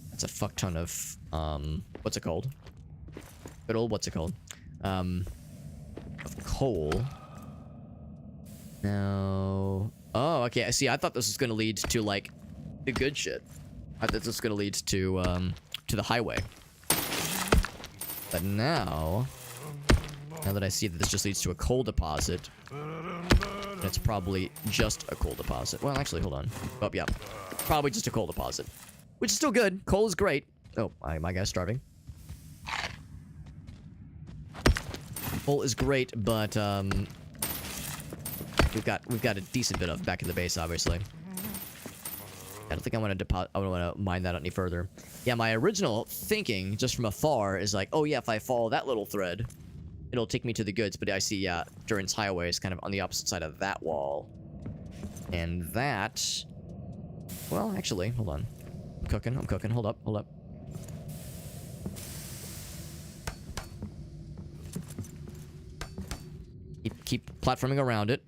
That's a fuck ton of, what's it called? Good old, what's it called? Of coal. No. Oh, okay, I see. I thought this was gonna lead to, like, the good shit. I thought this was gonna lead to the highway. But now that I see that this just leads to a coal deposit, it's probably just a coal deposit. Well, actually, hold on. Oh, yeah. Probably just a coal deposit. Which is still good. Coal is great. Oh, my guy's starving. Coal is great, but we've got a decent bit of back in the base, obviously. I don't think I want to mine that any further. Yeah, my original thinking, just from afar, is like, oh yeah, if I follow that little thread, it'll take me to the goods. But I see, yeah, Durin's Highway is kind of on the opposite side of that wall, and that. Well, actually, hold on. I'm cooking. Hold up. Keep platforming around it.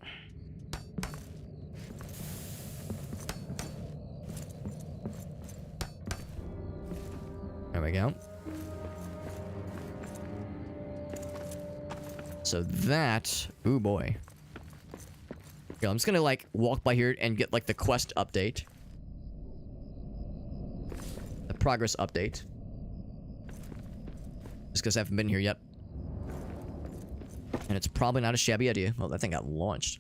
we go. So that... Ooh, boy. Yeah, I'm just gonna, like, walk by here and get, like, the quest update. The progress update. Just because I haven't been here yet. And it's probably not a shabby idea. Well, that thing got launched.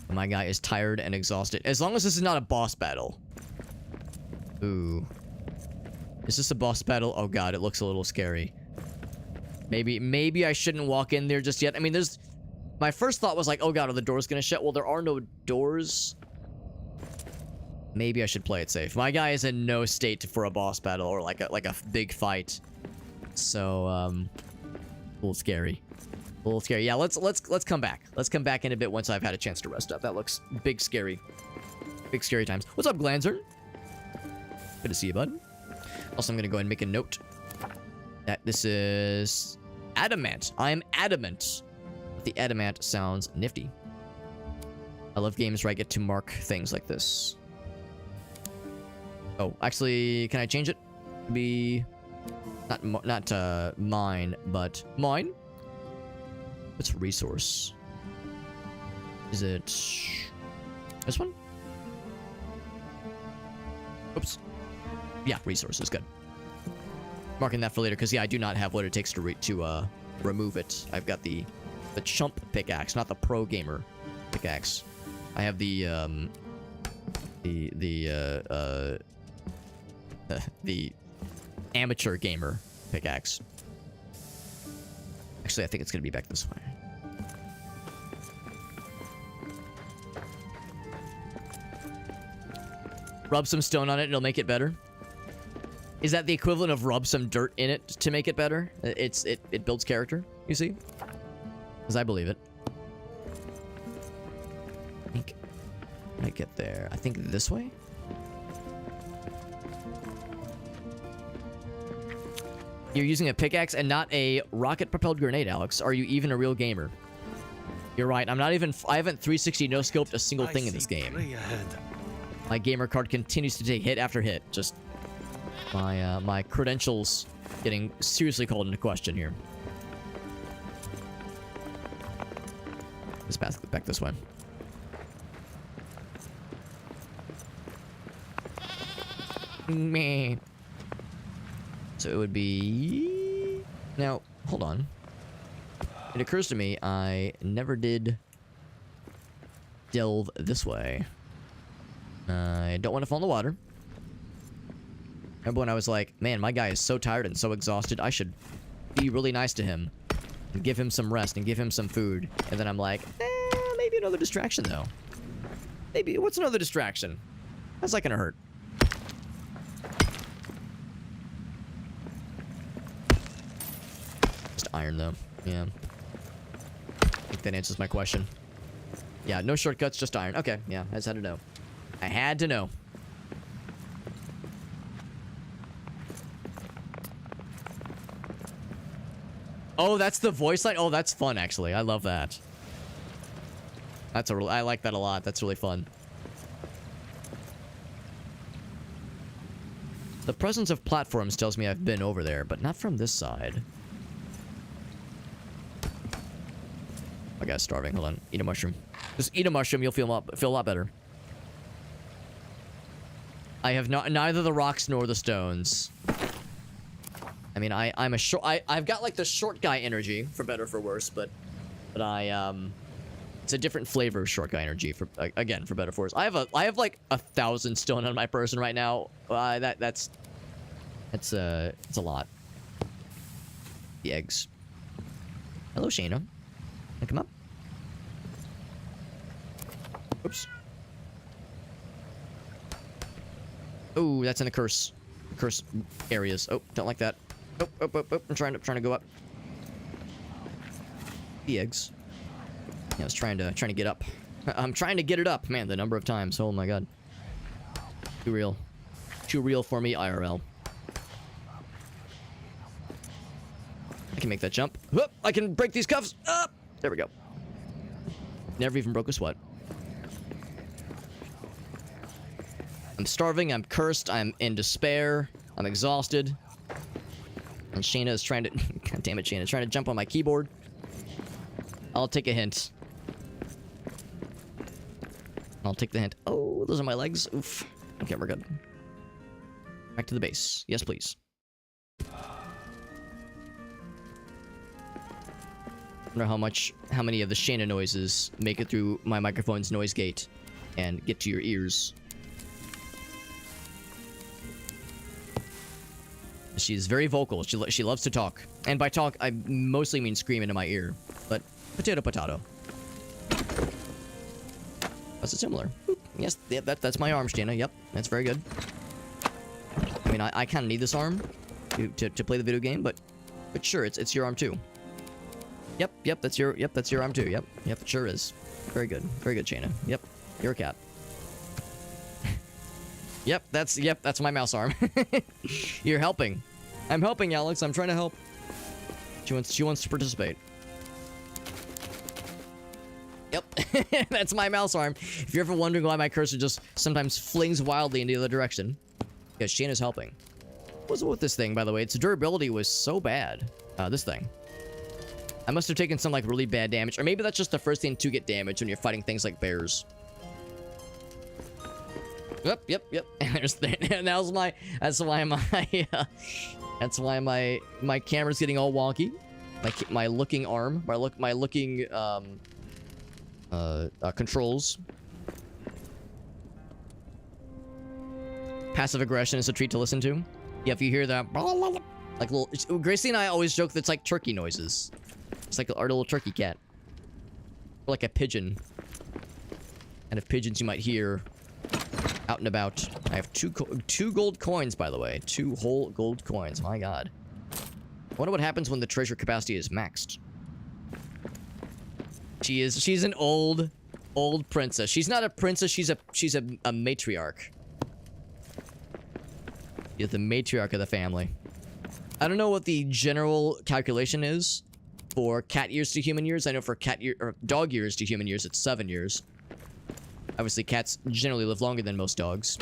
My guy is tired and exhausted. As long as this is not a boss battle. Ooh. Is this a boss battle? Oh god, it looks a little scary. Maybe I shouldn't walk in there just yet. I mean, there's... My first thought was like, oh god, are the doors gonna shut? Well, there are no doors. Maybe I should play it safe. My guy is in no state for a boss battle or like a big fight. So, a little scary. A little scary. Yeah, let's come back. Let's come back in a bit once I've had a chance to rest up. That looks big scary. Big scary times. What's up, Glanzer? Good to see you, bud. Also, I'm gonna go ahead and make a note that this is adamant. I am adamant. The adamant sounds nifty. I love games where I get to mark things like this. Oh, actually, can I change it? Be not mine, but mine. What's resource? Is it this one? Oops. Yeah, resources. Good. Marking that for later, because yeah, I do not have what it takes to remove it. I've got the chump pickaxe, not the pro gamer pickaxe. I have the amateur gamer pickaxe. Actually, I think it's gonna be back this way. Rub some stone on it, it'll make it better. Is that the equivalent of rub some dirt in it to make it better? It builds character, you see? Because I believe it. I think I get there. I think this way? You're using a pickaxe and not a rocket-propelled grenade, Alex. Are you even a real gamer? You're right. I haven't 360 no-scoped a single thing in this game. My gamer card continues to take hit after hit. Just my credentials getting seriously called into question here. Let's pass back this way. Man. So it would be... Now, hold on. It occurs to me I never did delve this way. I don't want to fall in the water. Remember when I was like, man, my guy is so tired and so exhausted, I should be really nice to him. And give him some rest and give him some food. And then I'm like, maybe another distraction, though. Maybe, what's another distraction? How's that gonna hurt? Just iron, though. Yeah. I think that answers my question. Yeah, no shortcuts, just iron. Okay, yeah, I just had to know. I had to know. Oh, that's the voice line? Oh, that's fun, actually. I love that. I like that a lot. That's really fun. The presence of platforms tells me I've been over there, but not from this side. My guy's starving. Hold on. Eat a mushroom. Just eat a mushroom. You'll feel a lot better. I have neither the rocks nor the stones. I mean, I've got like the short guy energy, for better or for worse, but it's a different flavor of short guy energy, for again, for better or for worse. I have like 1,000 stone on my person right now. It's a lot. The eggs. Hello, Shayna. Come up. Oops. Oh, that's in the curse areas. Oh, don't like that. Oh, I'm trying to go up. The eggs. Yeah, I was trying to get up. I'm trying to get it up. Man, the number of times. Oh my god. Too real. Too real for me, IRL. I can make that jump. Whoop, I can break these cuffs. Up. There we go. Never even broke a sweat. I'm starving, I'm cursed, I'm in despair, I'm exhausted. And Shayna is trying to... God damn it, Shayna. Trying to jump on my keyboard. I'll take a hint. I'll take the hint. Oh, those are my legs. Oof. Okay, we're good. Back to the base. Yes, please. I wonder how many of the Shayna noises make it through my microphone's noise gate and get to your ears. She's very vocal. She loves to talk. And by talk, I mostly mean scream into my ear. But potato, potato. That's it similar. Boop. Yes, yep, that's my arm, Shayna. Yep, that's very good. I mean, I kind of need this arm to play the video game, but sure, it's your arm too. Yep, that's your arm too. Yep, it sure is. Very good, Shayna. Yep, you're a cat. Yep, that's my mouse arm. You're helping. I'm helping, Alex. I'm trying to help. She wants to participate. Yep, that's my mouse arm. If you're ever wondering why my cursor just sometimes flings wildly in the other direction, because Shayna's helping. What's with this thing, by the way? Its durability was so bad. This thing. I must have taken some like really bad damage, or maybe that's just the first thing to get damaged when you're fighting things like bears. Yep. And there's that's why my camera's getting all wonky. My looking arm, my looking controls. Passive aggression is a treat to listen to. Yeah, if you hear that, like little Gracie and I always joke that's like turkey noises. It's like our little turkey cat, or like a pigeon. And if pigeons you might hear out and about. I have two gold coins, by the way. 2 whole gold coins. My god. I wonder what happens when the treasure capacity is maxed. She's an old princess. She's not a princess, she's a matriarch. You're the matriarch of the family. I don't know what the general calculation is for cat years to human years. I know for dog years to human years, it's 7 years. Obviously, cats generally live longer than most dogs.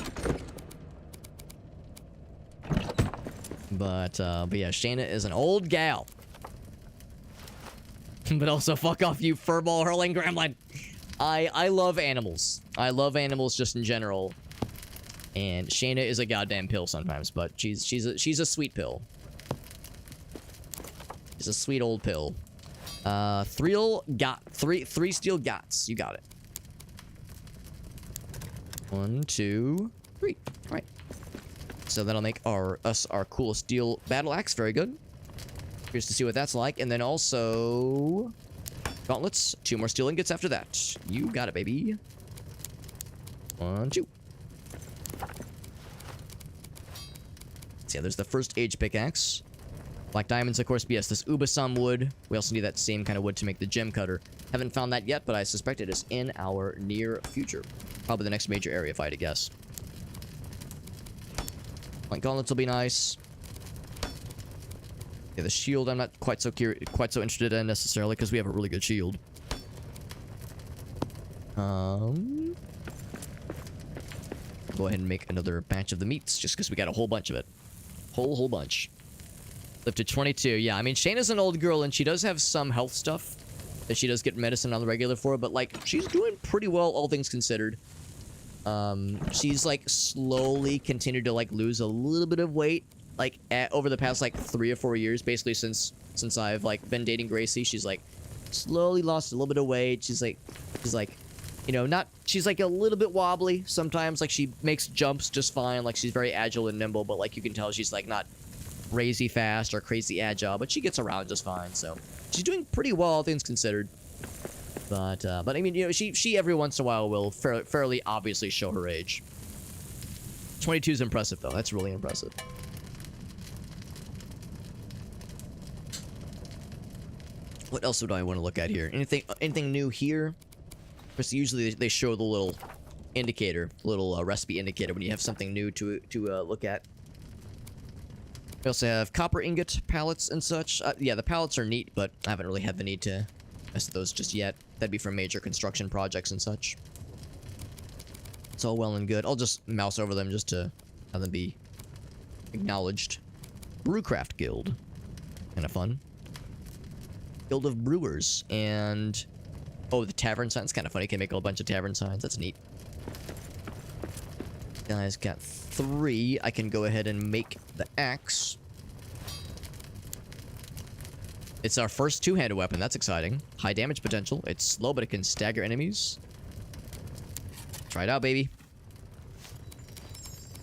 But yeah, Shayna is an old gal. But also, fuck off, you furball hurling gremlin. I love animals. I love animals just in general. And Shayna is a goddamn pill sometimes, but she's a sweet pill. She's a sweet old pill. 3 steel gots. You got it. 1, 2, 3. All right. So that'll make our cool steel battle axe. Very good. Here's to see what that's like, and then also gauntlets. 2 more steel ingots after that. You got it, baby. 1, 2. So yeah, there's the first age pickaxe. Black diamonds, of course. But yes, this Ubasam wood. We also need that same kind of wood to make the gem cutter. Haven't found that yet, but I suspect it is in our near future. Probably the next major area, if I had to guess. Like gauntlets will be nice. Yeah, the shield I'm not quite so interested in necessarily because we have a really good shield. Go ahead and make another batch of the meats just because we got a whole bunch of it. Whole bunch. Live to 22. Yeah, I mean, Shayna's an old girl and she does have some health stuff that she does get medicine on the regular for, but like she's doing pretty well, all things considered. She's like slowly continued to like lose a little bit of weight, like over the past like 3 or 4 years, basically since I've like been dating Gracie. She's like slowly lost a little bit of weight. She's like, you know, she's like a little bit wobbly sometimes. Like she makes jumps just fine. Like she's very agile and nimble, but like you can tell she's like not crazy fast or crazy agile, but she gets around just fine. So she's doing pretty well, all things considered. But I mean, you know, she every once in a while will fairly obviously show her age. 22 is impressive, though. That's really impressive. What else would I want to look at here? Anything new here? Because usually they show the little indicator, little recipe indicator when you have something new to look at. We also have copper ingot pallets and such. Yeah, the pallets are neat, but I haven't really had the need to mess with those just yet. That'd be for major construction projects and such. It's all well and good. I'll just mouse over them just to have them be acknowledged. Brewcraft Guild. Kind of fun. Guild of Brewers. And... oh, the tavern signs. Kind of funny. Can make a whole bunch of tavern signs. That's neat. Guys got 3. I can go ahead and make the axe. It's our first two-handed weapon. That's exciting. High damage potential. It's slow, but it can stagger enemies. Try it out, baby.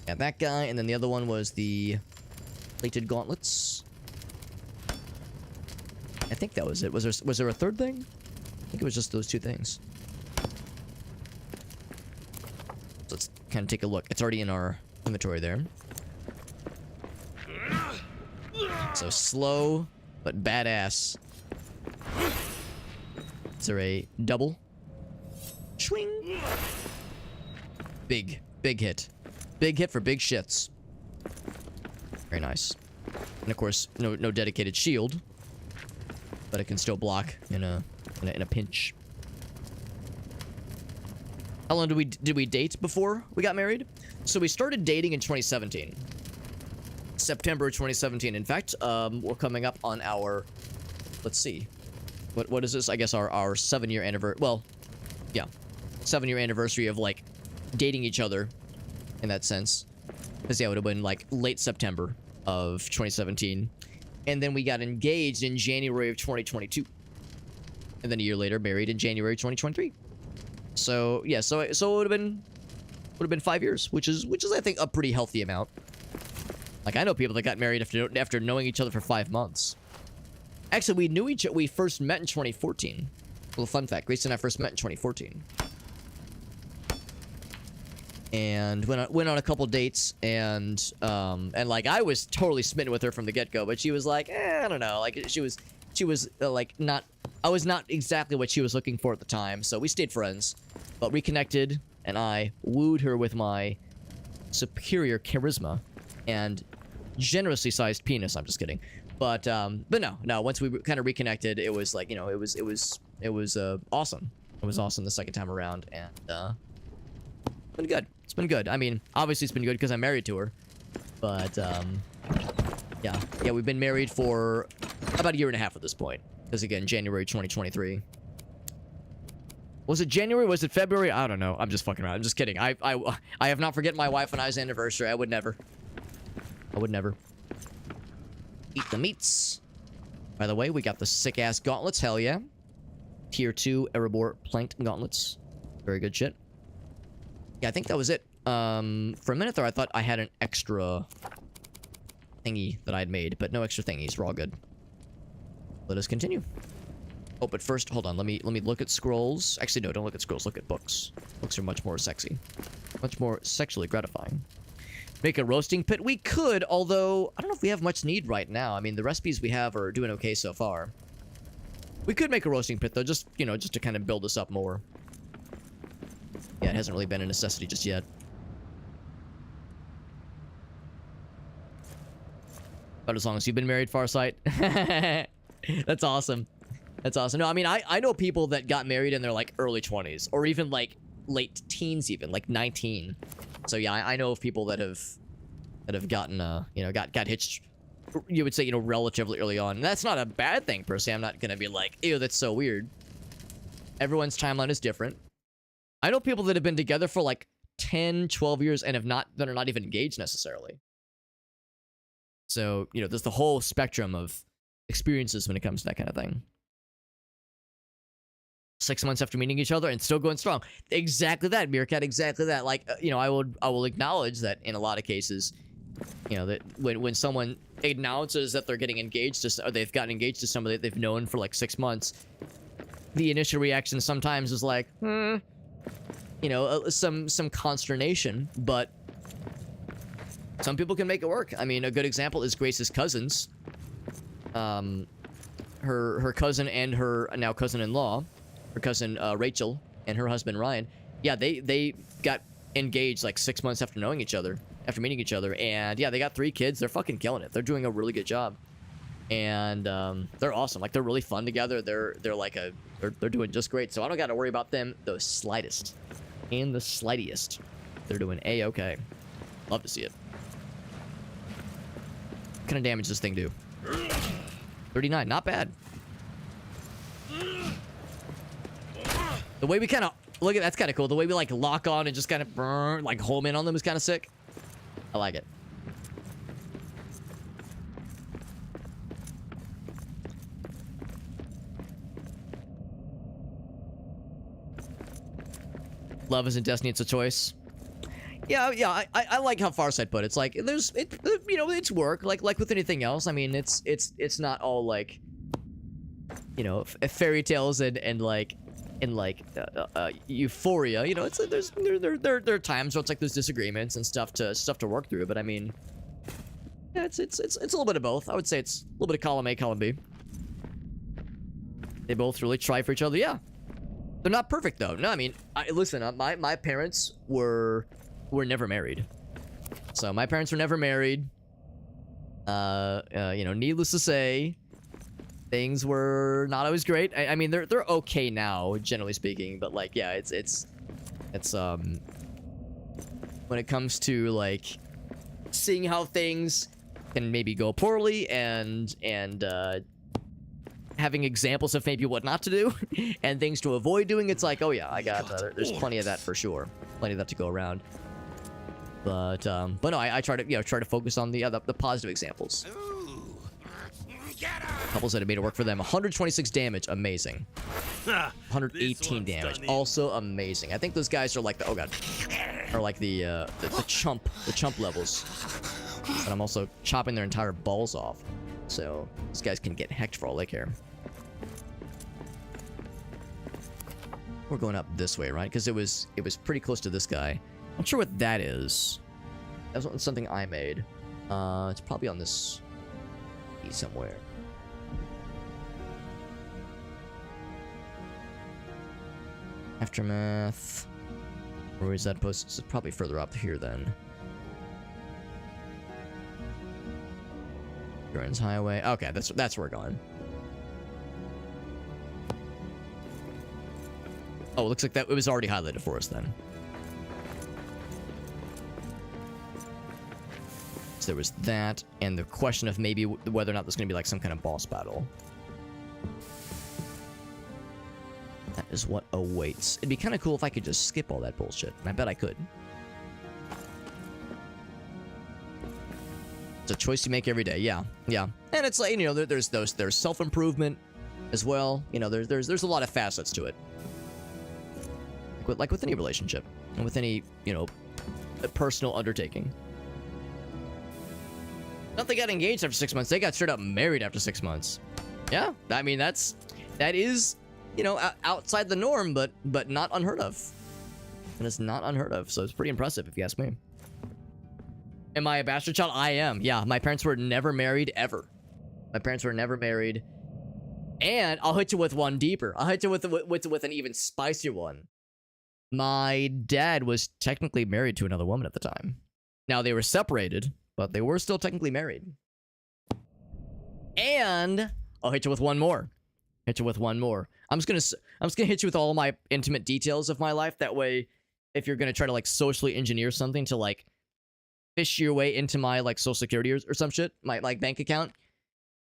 Got that guy, and then the other one was the plated gauntlets. I think that was it. Was there a third thing? I think it was just those 2 things. So let's kind of take a look. It's already in our inventory there. So slow, but badass. Is there a double? Swing. Big hit. Big hit for big shits. Very nice. And of course, no dedicated shield, but it can still block in a pinch. How long did we date before we got married? So we started dating in 2017. September 2017. In fact, we're coming up on our, let's see, what is this? I guess our 7-year anniversary. Well, yeah, 7-year anniversary of like dating each other in that sense. Because yeah, it would have been like late September of 2017, and then we got engaged in January of 2022, and then a year later married in January 2023. So yeah, so it would have been 5 years, which is I think a pretty healthy amount. Like, I know people that got married after knowing each other for 5 months. Actually, we first met in 2014. Little fun fact, Grace and I first met in 2014. And went on a couple dates, and like, I was totally smitten with her from the get-go, but she was like, I don't know, like, she was like, not, I was not exactly what she was looking for at the time, so we stayed friends, but reconnected, and I wooed her with my superior charisma and generously sized penis. I'm just kidding, but no, once we kind of reconnected, it was like, you know, it was awesome. It was awesome the second time around, and it's been good. It's been good. I mean, obviously it's been good because I'm married to her, but yeah, we've been married for about a year and a half at this point, because again, January 2023. Was it January? Was it February? I don't know. I'm just fucking around. I'm just kidding. I have not forgotten my wife and I's anniversary. I would never. Eat the meats. By the way, we got the sick-ass gauntlets. Hell yeah. Tier 2 Erebor planked gauntlets. Very good shit. Yeah, I think that was it. For a minute there, I thought I had an extra thingy that I'd made, but no extra thingies. We're all good. Let us continue. Oh, but first, hold on. Let me look at scrolls. Actually, no, don't look at scrolls. Look at books. Books are much more sexy. Much more sexually gratifying. Make a roasting pit? We could, although I don't know if we have much need right now. I mean, the recipes we have are doing okay so far. We could make a roasting pit, though, just, you know, just to kind of build us up more. Yeah, it hasn't really been a necessity just yet. But as long as you've been married, Farsight. That's awesome. That's awesome. No, I mean, I know people that got married in their, like, early 20s. Or even, like, late teens even. Like, 19. So, yeah, I know of people that have gotten, you know, got hitched, you would say, you know, relatively early on. And that's not a bad thing, per se. I'm not gonna be like, ew, that's so weird. Everyone's timeline is different. I know people that have been together for, like, 10, 12 years and that are not even engaged necessarily. So, you know, there's the whole spectrum of experiences when it comes to that kind of thing. 6 months after meeting each other and still going strong. Exactly that, Meerkat, exactly that. Like, you know, I will acknowledge that in a lot of cases, you know, that when someone acknowledges that they're getting engaged to, or they've gotten engaged to somebody that they've known for like 6 months, the initial reaction sometimes is like, you know, some consternation, but some people can make it work. I mean, a good example is Grace's cousins. Her cousin and her now cousin-in-law, her cousin Rachel and her husband Ryan. Yeah, they got engaged like 6 months after knowing each other, after meeting each other, and yeah, they got 3 kids. They're fucking killing it. They're doing a really good job, and they're awesome. Like, they're really fun together. They're doing just great. So I don't got to worry about them the slightest, in the slightest. They're doing A-okay. Love to see it. What kind of damage does this thing do? 39, not bad. The way we kind of... Look at that's kind of cool. The way we like lock on and just kind of burn, like home in on them is kind of sick. I like it. Love isn't destiny, it's a choice. Yeah, I like how Farsight put it. It's like you know, it's work like with anything else. I mean, it's not all like, you know, fairy tales and like euphoria. You know, it's there are times where it's like there's disagreements and stuff to work through. But I mean, yeah, it's a little bit of both. I would say it's a little bit of column A, column B. They both really try for each other. Yeah, they're not perfect though. No, I mean, listen. My parents were never married. So my parents were never married. You know, needless to say, things were not always great. I mean, they're okay now, generally speaking. But like, yeah, it's when it comes to like seeing how things can maybe go poorly and having examples of maybe what not to do and things to avoid doing, it's like, oh yeah, I got there's plenty of that for sure, plenty of that to go around. But no, I try to focus on the positive examples. Couples that have made it work for them. 126 damage, amazing. 118 damage, also amazing. I think those guys are like the, oh god, are like the chump levels. And I'm also chopping their entire balls off, so these guys can get hecked for all they care. We're going up this way, right? Because it was pretty close to this guy. I'm not sure what that is. That was something I made. It's probably on this somewhere. Aftermath. Where is that post? It's probably further up here then. Burns Highway. Okay, that's where we're going. Oh, it looks like that it was already highlighted for us then. So there was that, and the question of maybe whether or not there's going to be like some kind of boss battle. That is what awaits. It'd be kind of cool if I could just skip all that bullshit. I bet I could. It's a choice you make every day. Yeah, yeah. And it's like, you know, there's self-improvement as well. You know, there's a lot of facets to it. Like with any relationship and with any, you know, personal undertaking. Not they got engaged after 6 months. They got straight up married after 6 months. Yeah, I mean that is, you know, outside the norm, but not unheard of. And it's not unheard of, so it's pretty impressive if you ask me. Am I a bastard child? I am. Yeah, my parents were never married ever. My parents were never married. And I'll hit you with one deeper. I'll hit you with an even spicier one. My dad was technically married to another woman at the time. Now they were separated, but they were still technically married. And I'll hit you with one more. Hit you with one more. I'm just gonna hit you with all my intimate details of my life. That way, if you're gonna try to like socially engineer something to like fish your way into my like social security or some shit, my like bank account,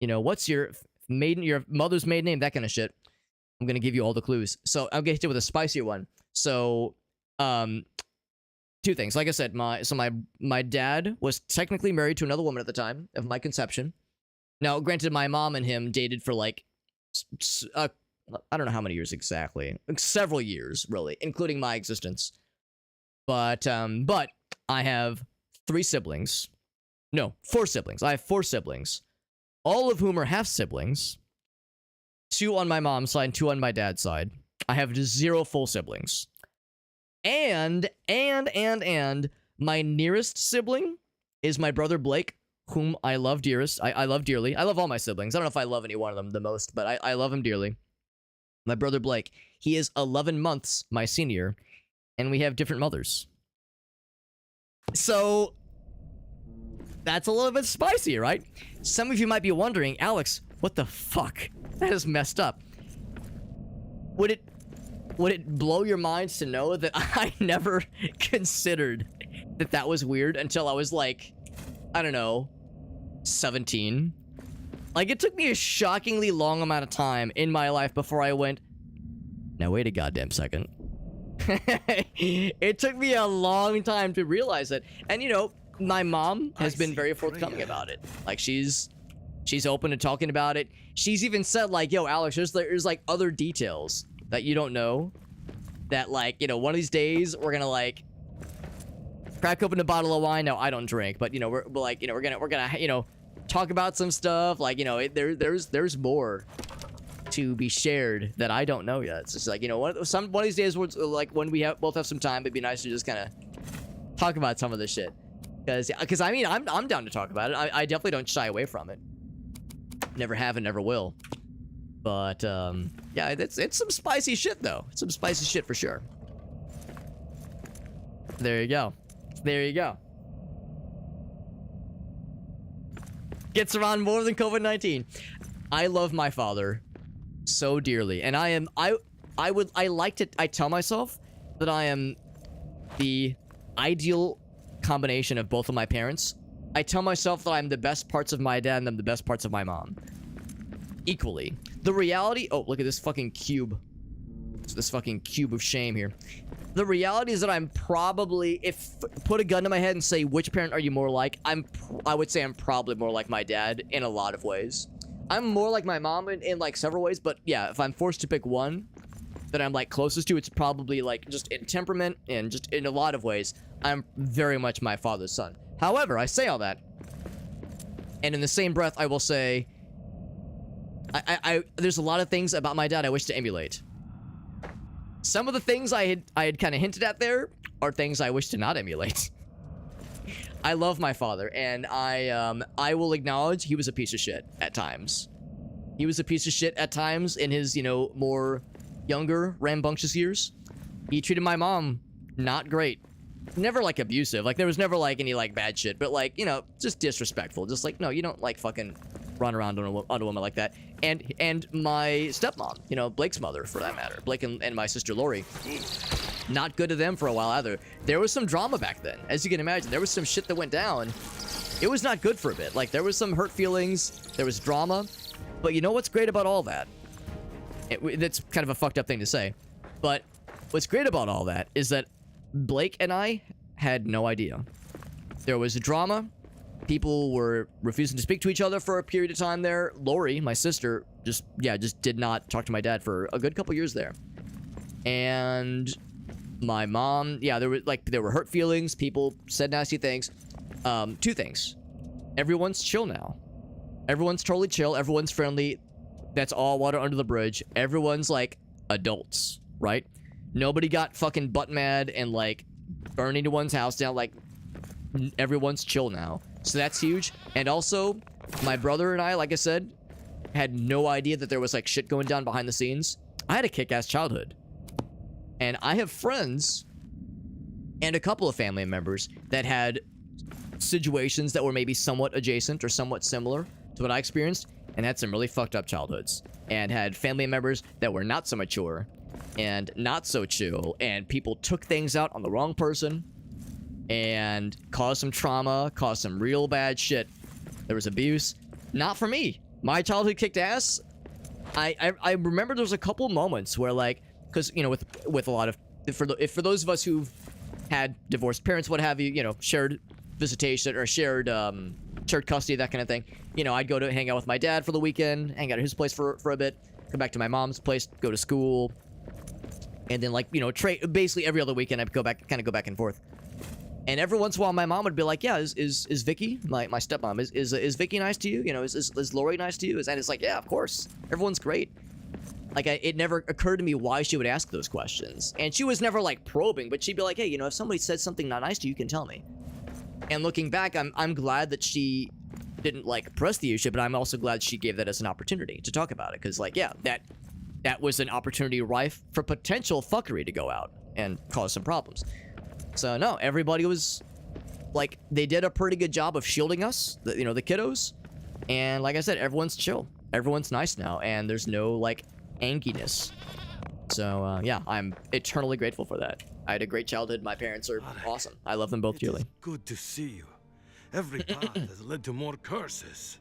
you know, what's your mother's maiden name, that kind of shit. I'm gonna give you all the clues. So I'll get you with a spicier one. So, two things. Like I said, my dad was technically married to another woman at the time of my conception. Now, granted, my mom and him dated for like, I don't know how many years exactly, like several years really, including my existence. But I have 3 siblings. No, 4 siblings. I have 4 siblings, all of whom are half siblings. 2 on my mom's side, and 2 on my dad's side. I have 0 full siblings. And my nearest sibling is my brother Blake, whom I love dearest. I love dearly. I love all my siblings. I don't know if I love any one of them the most, but I love him dearly. My brother Blake, he is 11 months my senior, and we have different mothers. So that's a little bit spicy, right? Some of you might be wondering, Alex, what the fuck? That is messed up. Would it blow your minds to know that I never considered that was weird until I was like, I don't know, 17. Like, it took me a shockingly long amount of time in my life before I went, now wait a goddamn second. It took me a long time to realize it. And, you know, my mom has been very forthcoming about it. Like, she's open to talking about it. She's even said, like, yo, Alex, there's like other details that you don't know that, like, you know, one of these days we're gonna like crack open a bottle of wine. No, I don't drink, but, you know, we're like, you know, we're gonna you know, talk about some stuff. Like, you know, there's more to be shared that I don't know yet. It's just like, you know, one of these days, like, when we both have some time, it'd be nice to just kind of talk about some of this shit. Because I mean, I'm down to talk about it. I definitely don't shy away from it. Never have and never will. But yeah, it's some spicy shit though. It's some spicy shit for sure. There you go. There you go. Gets around more than COVID-19. I love my father so dearly, and I tell myself that I am the ideal combination of both of my parents. I tell myself that I'm the best parts of my dad and I'm the best parts of my mom. Equally. The reality... Oh, look at this fucking cube. It's this fucking cube of shame here. The reality is that I'm probably... Put a gun to my head and say, which parent are you more like? I would say I'm probably more like my dad in a lot of ways. I'm more like my mom in like several ways, but yeah, if I'm forced to pick one that I'm like closest to, it's probably like just in temperament and just in a lot of ways, I'm very much my father's son. However, I say all that, and in the same breath, I will say, there's a lot of things about my dad I wish to emulate. Some of the things I had kind of hinted at there are things I wish to not emulate. I love my father, and I will acknowledge he was a piece of shit at times. He was a piece of shit at times in his, you know, more younger, rambunctious years. He treated my mom not great. Never, like, abusive. Like, there was never, like, any, like, bad shit. But, like, you know, just disrespectful. Just, like, no, you don't, like, fucking run around on a woman like that. And my stepmom, you know, Blake's mother, for that matter. Blake and my sister Lori. Not good to them for a while, either. There was some drama back then. As you can imagine, there was some shit that went down. It was not good for a bit. Like, there was some hurt feelings. There was drama. But you know what's great about all that? That's kind of a fucked up thing to say. But what's great about all that is that Blake and I had no idea. There was drama. People were refusing to speak to each other for a period of time there. Lori, my sister, just did not talk to my dad for a good couple years there. And my mom, yeah, there were hurt feelings. People said nasty things. Two things. Everyone's chill now. Everyone's totally chill. Everyone's friendly. That's all water under the bridge. Everyone's like adults, right? Nobody got fucking butt mad and like burning anyone's house down. Like, everyone's chill now. So that's huge. And also, my brother and I, like I said, had no idea that there was like shit going down behind the scenes. I had a kick-ass childhood. And I have friends and a couple of family members that had situations that were maybe somewhat adjacent or somewhat similar to what I experienced, and had some really fucked up childhoods. And had family members that were not so mature and not so chill, and people took things out on the wrong person and caused some trauma, caused some real bad shit. There was abuse. Not for me. My childhood kicked ass. I remember there was a couple moments where, like, because, you know, with a lot of, for those of us who've had divorced parents, what have you, you know, shared visitation or shared custody, that kind of thing. You know, I'd go to hang out with my dad for the weekend, hang out at his place for a bit, come back to my mom's place, go to school, and then, like, you know, basically every other weekend I'd go back and forth. And every once in a while, my mom would be like, "Yeah, is Vicky, my stepmom, is Vicky nice to you? You know, is Lori nice to you?" And it's like, "Yeah, of course, everyone's great." Like, it never occurred to me why she would ask those questions, and she was never like probing, but she'd be like, "Hey, you know, if somebody said something not nice to you, you can tell me." And looking back, I'm glad that she didn't like press the issue, but I'm also glad she gave that as an opportunity to talk about it, because, like, yeah, that was an opportunity rife for potential fuckery to go out and cause some problems. So no, everybody was like, they did a pretty good job of shielding us, you know, the kiddos. And like I said, everyone's chill, everyone's nice now, and there's no like anginess. So, yeah, I'm eternally grateful for that. I had a great childhood. My parents are awesome. I love them both
It
dearly.
is good to see you. Every path has led to more curses.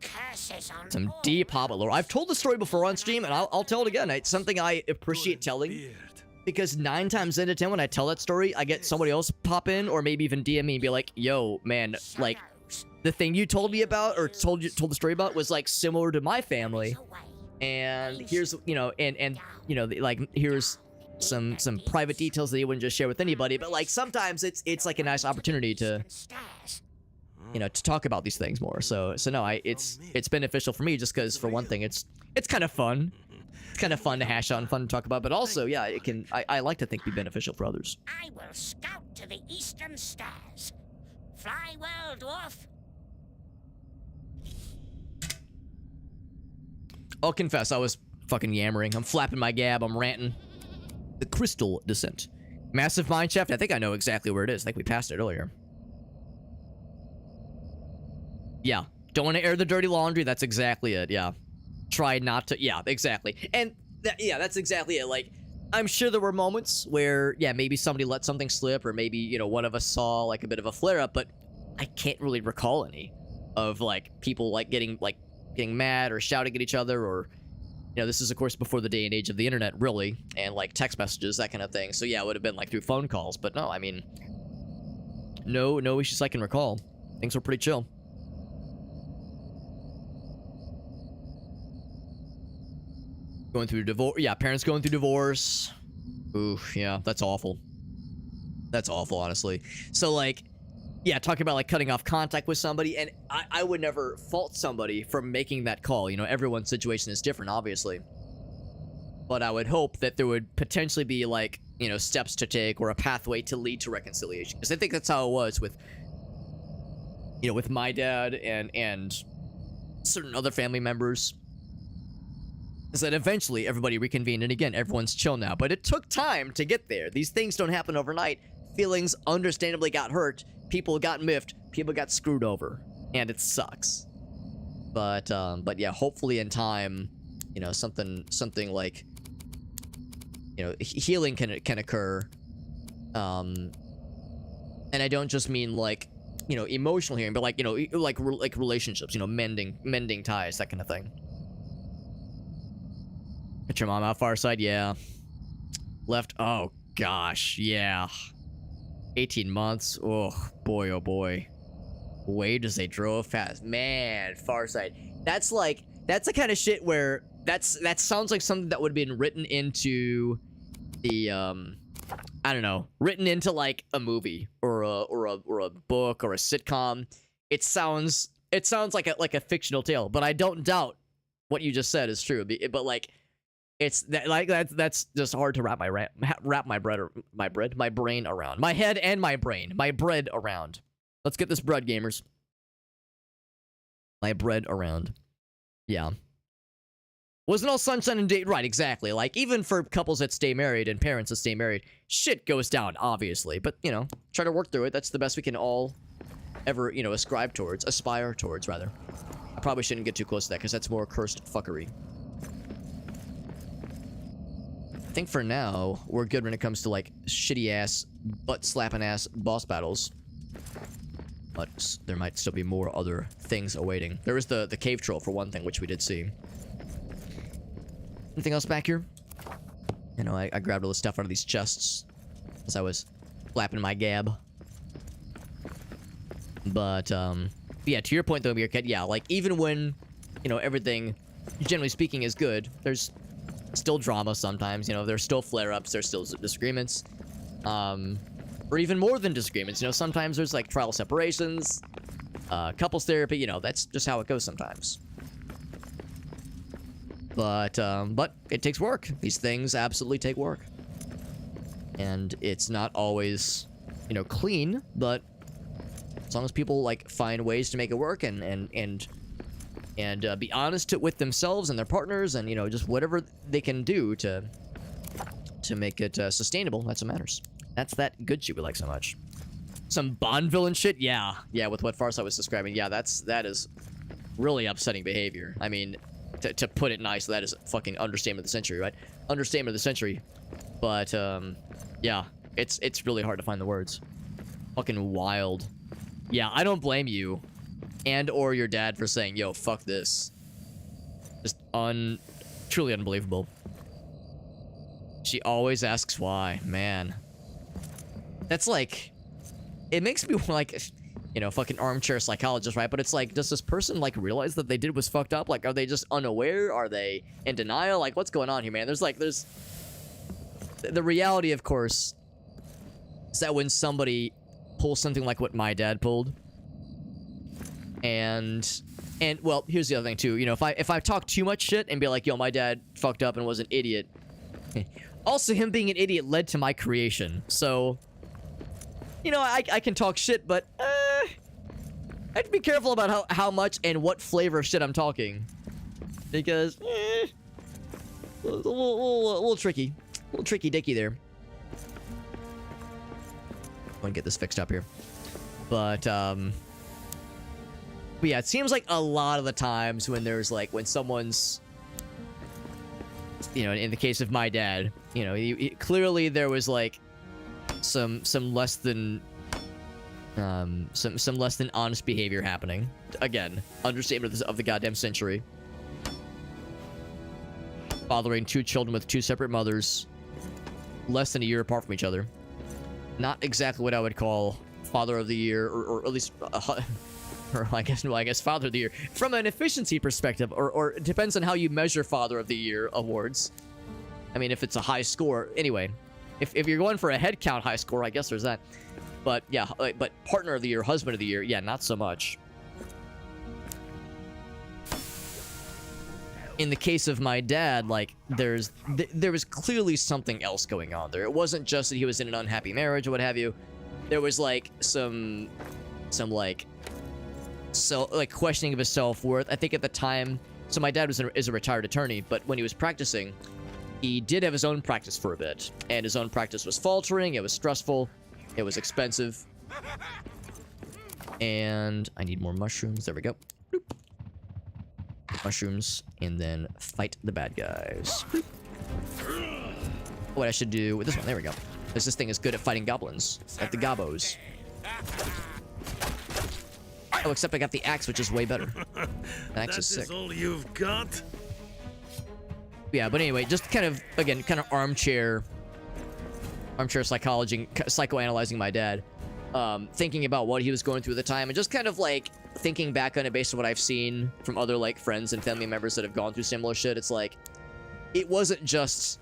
Curses on
Some
all
deep Hobbit lore. I've told the story before on stream, and I'll tell it again. It's something I appreciate
Good
telling.
beard.
Because 9 times out of 10 when I tell that story, I get somebody else pop in or maybe even DM me and be like, yo, man, like,
shadows
the thing you told me about or told the story about was like similar to my family.
away.
And here's, you know, and you know, like, here's some private details that you wouldn't just share with anybody. But like sometimes it's like a nice opportunity to,
Stairs.
you know, to talk about these things more. So no, it's beneficial for me just because for one thing, it's kind of fun. It's kind of fun to hash out and fun to talk about, but also, yeah, it can, I like to think be beneficial for others.
I will scout to the eastern stairs. Fly well, dwarf.
I'll confess, I was fucking yammering. I'm flapping my gab, I'm ranting. The Crystal Descent. Massive mine shaft, I think I know exactly where it is. I think we passed it earlier. Yeah, don't want to air the dirty laundry, that's exactly it, yeah. Try not to, yeah, exactly. And, yeah, that's exactly it, like, I'm sure there were moments where, yeah, maybe somebody let something slip, or maybe, you know, one of us saw, like, a bit of a flare-up, but I can't really recall any of, like, people, like, getting mad or shouting at each other, or, you know, this is, of course, before the day and age of the internet, really, and, like, text messages, that kind of thing, so, yeah, it would have been, like, through phone calls, but no, I mean, no issues I can recall. Things were pretty chill. Going through divorce. Yeah, parents going through divorce. Oof, yeah, that's awful. That's awful, honestly. So, like, yeah, talking about, like, cutting off contact with somebody, and I would never fault somebody for making that call. You know, everyone's situation is different, obviously. But I would hope that there would potentially be, like, you know, steps to take or a pathway to lead to reconciliation. Because I think that's how it was with, you know, with my dad and certain other family members. Is that eventually everybody reconvened, and again, everyone's chill now. But it took time to get there. These things don't happen overnight. Feelings understandably got hurt. People got miffed. People got screwed over. And it sucks. But yeah, hopefully in time, you know, something like, you know, healing can occur. And I don't just mean, like, you know, emotional healing, but, like, you know, like relationships, you know, mending ties, that kind of thing. Get your mom out, far side, yeah. Left, oh gosh, yeah. 18 months, oh boy, oh boy. Way does they drove fast. Man, far side. That's the kind of shit where, that sounds like something that would have been written into the, I don't know, written into, like, a movie, or a book, or a sitcom. It sounds like a fictional tale, but I don't doubt what you just said is true, but, like, it's that, like, that's just hard to wrap my brain around. My head and my brain, my bread around. Let's get this bread, gamers. My bread around. Yeah. Wasn't all sunshine and day, right? Exactly. Like, even for couples that stay married and parents that stay married, shit goes down, obviously. But, you know, try to work through it. That's the best we can all ever, you know, aspire towards, rather. I probably shouldn't get too close to that, because that's more cursed fuckery. I think for now, we're good when it comes to, like, shitty-ass, butt-slapping-ass boss battles. But there might still be more other things awaiting. There is the cave troll, for one thing, which we did see. Anything else back here? You know, I grabbed all the stuff out of these chests as I was flapping my gab. But, yeah, to your point, though, Meerkat, yeah, like, even when, you know, everything, generally speaking, is good, there's still drama sometimes, you know, there's still flare-ups, there's still disagreements, or even more than disagreements, you know, sometimes there's, like, trial separations, couples therapy, you know, that's just how it goes sometimes. But it takes work. These things absolutely take work. And it's not always, you know, clean, but as long as people, like, find ways to make it work and be honest with themselves and their partners, and, you know, just whatever they can do to make it sustainable, that's what matters. That's that good shit we like so much. Some Bond villain shit, yeah, with what Farsight was describing, yeah, that is really upsetting behavior. I mean, To put it nice, that is a fucking understatement of the century, right? Understatement of the century. But, yeah. It's really hard to find the words. Fucking wild. Yeah, I don't blame you. And or your dad for saying, yo, fuck this. Just truly unbelievable. She always asks why. Man. That's like... It makes me like... You know, fucking armchair psychologist, right? But it's like, does this person, like, realize that they did was fucked up? Like, are they just unaware? Are they in denial? Like, what's going on here, man? There's... The reality, of course, is that when somebody pulls something like what my dad pulled, and well, here's the other thing, too. You know, if I talk too much shit and be like, yo, my dad fucked up and was an idiot. Also, him being an idiot led to my creation, so... You know, I can talk shit, but, I have to be careful about how much and what flavor of shit I'm talking. Because, a little tricky. A little tricky dicky there. I want to get this fixed up here. But yeah, it seems like a lot of the times when there's, like, when someone's... You know, in the case of my dad, you know, clearly there was, like... some less than some less than honest behavior happening. Again, understatement of the goddamn century. Fathering 2 children with 2 separate mothers, less than a year apart from each other. Not exactly what I would call father of the year, or at least or I guess father of the year from an efficiency perspective, or it depends on how you measure father of the year awards. I mean, if it's a high score, anyway. If you're going for a head count high score, I guess there's that. But yeah, but partner of the year, husband of the year, yeah, not so much. In the case of my dad, like, there was clearly something else going on there. It wasn't just that he was in an unhappy marriage or what have you. There was like some like questioning of his self-worth. I think at the time, so my dad is a retired attorney, but when he was practicing, he did have his own practice for a bit, and his own practice was faltering, it was stressful, it was expensive. And I need more mushrooms. There we go. Bloop. Mushrooms, and then fight the bad guys. Bloop. What I should do with this one, there we go. Because this thing is good at fighting goblins, like the gobos. Oh, except I got the axe, which is way better. The axe is sick.
That is all you've got?
Yeah, but anyway, just kind of, again, kind of armchair psychology, psychoanalyzing my dad. Thinking about what he was going through at the time, and just kind of, like, thinking back on it based on what I've seen from other, like, friends and family members that have gone through similar shit. It's like, it wasn't just,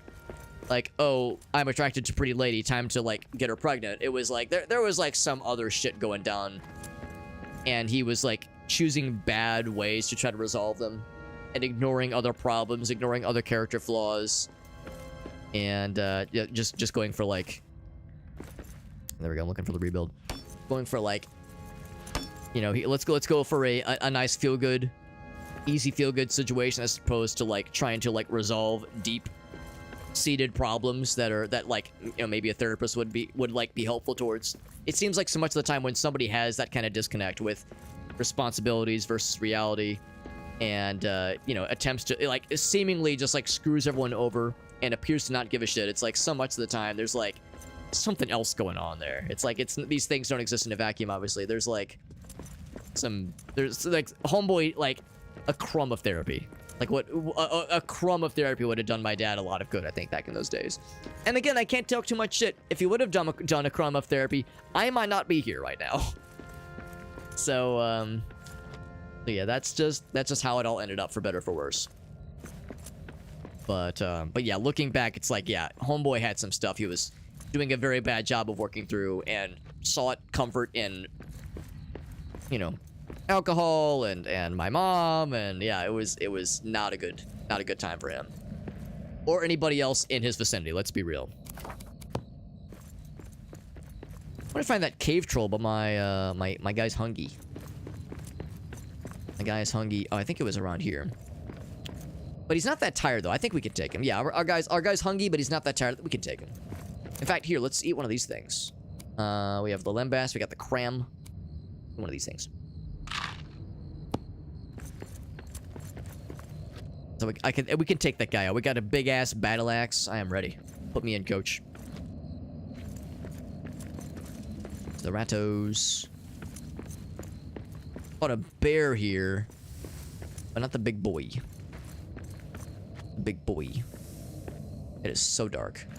like, oh, I'm attracted to a pretty lady, time to, like, get her pregnant. It was like, there was, like, some other shit going down, and he was, like, choosing bad ways to try to resolve them. And ignoring other problems, ignoring other character flaws, and yeah, just going for, like, there we go. I'm looking for the rebuild. Going for, like, you know, let's go for a nice feel good, easy feel good situation as opposed to, like, trying to, like, resolve deep seated problems that like, you know, maybe a therapist would be helpful towards. It seems like so much of the time when somebody has that kind of disconnect with responsibilities versus reality, and you know, attempts to, like, seemingly just, like, screws everyone over and appears to not give a shit. It's like so much of the time there's, like, something else going on there. It's like, these things don't exist in a vacuum, obviously. There's like homeboy, like, a crumb of therapy. Like, what a crumb of therapy would have done my dad a lot of good, I think, back in those days. And again, I can't talk too much shit. If he would have done a crumb of therapy, I might not be here right now. So yeah, that's just how it all ended up, for better or for worse. But yeah, looking back, it's like, yeah, homeboy had some stuff he was doing a very bad job of working through, and sought comfort in, you know, alcohol and my mom, and yeah, it was not a good time for him or anybody else in his vicinity. Let's be real. I want to find that cave troll, but my guy's hungry. My guy is hungry. Oh, I think it was around here. But he's not that tired, though. I think we could take him. Yeah, our guy's hungry, but he's not that tired. We can take him. In fact, here, let's eat one of these things. We have the lembas. We got the cram. One of these things. So we can take that guy out. We got a big ass battle axe. I am ready. Put me in, coach. The Ratos. Got a bear here, but not the big boy. The big boy. It is so dark. I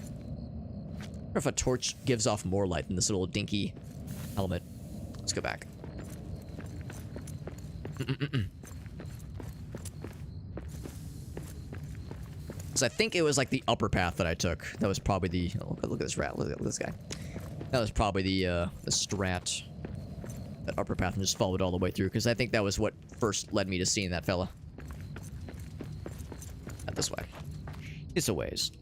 wonder if a torch gives off more light than this little dinky helmet. Let's go back. Because I think it was like the upper path that I took. That was probably the... Oh, look at this rat. Look at this guy. That was probably the strat. That upper path, and just followed all the way through. Because I think that was what first led me to seeing that fella. Not this way. It's a ways.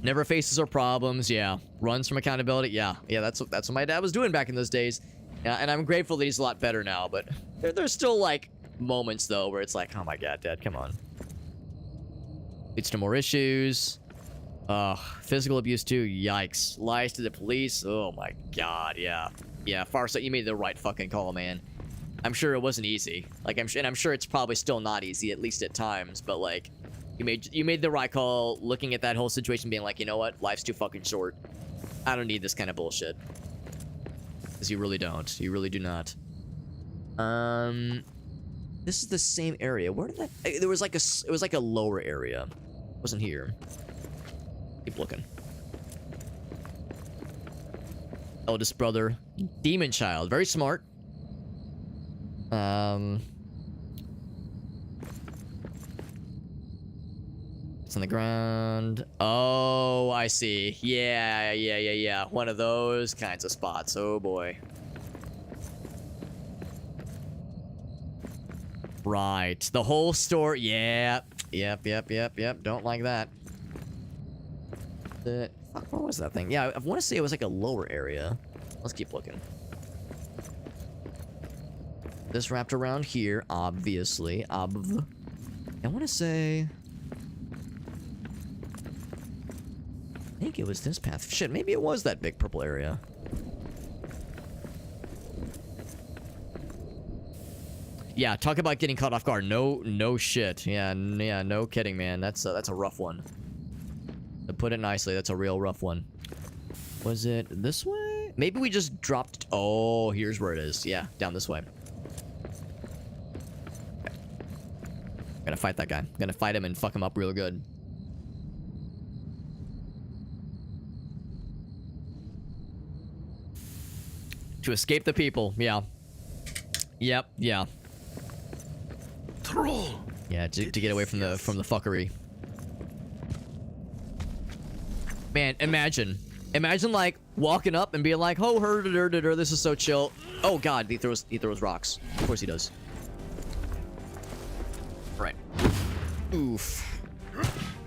Never faces our problems. Yeah. Runs from accountability. Yeah. Yeah, that's what my dad was doing back in those days. Yeah, and I'm grateful that he's a lot better now. But there's still, like, moments, though, where it's like, oh my god, Dad, come on. Leads to more issues. Physical abuse too. Yikes. Lies to the police. Oh my god, yeah. Yeah, Farsight, you made the right fucking call, man. I'm sure it wasn't easy. Like, I'm sure it's probably still not easy, at least at times, but like, you made the right call looking at that whole situation being like, you know what? Life's too fucking short. I don't need this kind of bullshit. Because you really don't. You really do not. This is the same area. Where did that... There was like it was like a lower area. It wasn't here. Keep looking. Eldest brother. Demon child. Very smart. It's on the ground. Oh, I see. Yeah. One of those kinds of spots. Oh, boy. Right. The whole store. Yeah. Yep. Don't like that. Fuck, what was that thing? Yeah, I want to say it was like a lower area. Let's keep looking. This wrapped around here, obviously. I want to say... I think it was this path. Shit, maybe it was that big purple area. Yeah, talk about getting caught off guard. No shit. Yeah, no kidding, man. That's a rough one. To put it nicely, that's a real rough one. Was it this way? Maybe we just dropped... Oh, here's where it is. Yeah, down this way. Okay. I'm gonna fight that guy. I'm gonna fight him and fuck him up real good. To escape the people. Yeah. Yep. Yeah.
Troll.
Yeah, to get away from the fuckery. Man, imagine like walking up and being like, "Oh, this is so chill." Oh god, he throws rocks. Of course he does. Right. Oof.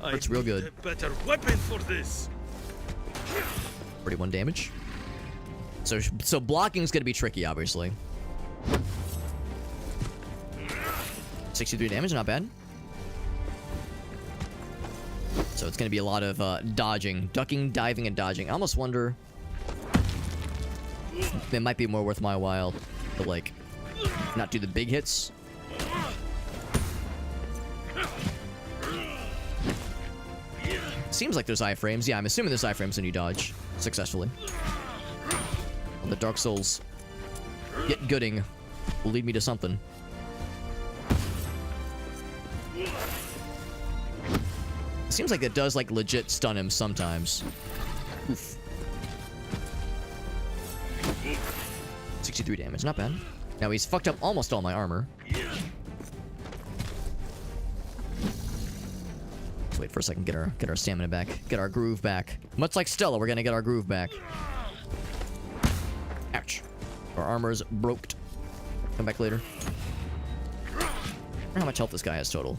Hurts real good.
A better weapon for this.
31 damage. So blocking is gonna be tricky, obviously. 63 damage, not bad. So it's gonna be a lot of dodging, ducking, diving, and dodging. I almost wonder it might be more worth my while to like not do the big hits. Seems like there's iframes. Yeah, I'm assuming there's iframes when you dodge successfully. Well, the Dark Souls get gooding will lead me to something. Seems like it does like legit stun him sometimes. Oof. 63 damage, not bad. Now he's fucked up almost all my armor. Let's wait for a second, get our stamina back, get our groove back. Much like Stella, we're gonna get our groove back. Ouch. Our armor's broke. Come back later. I wonder how much health this guy has total.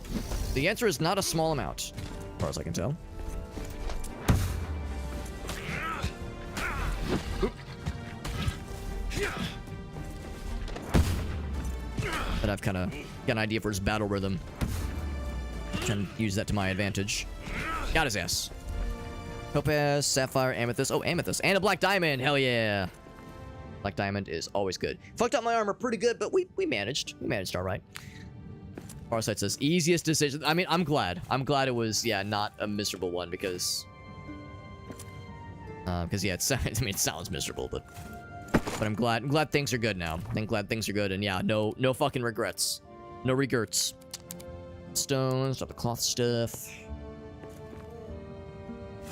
The answer is not a small amount, as far as I can tell. Oop. But I've kind of got an idea for his battle rhythm. Trying to use that to my advantage. Got his ass. Topaz, sapphire, amethyst. Oh, amethyst. And a black diamond. Hell yeah. Black diamond is always good. Fucked up my armor pretty good, but we managed. We managed all right. Farsight says, easiest decision. I mean, I'm glad. I'm glad it was, yeah, not a miserable one because... yeah, I mean, it sounds miserable, but I'm glad things are good now. I'm glad things are good, and yeah, no fucking regrets. No regrets. Stones, drop the cloth stuff.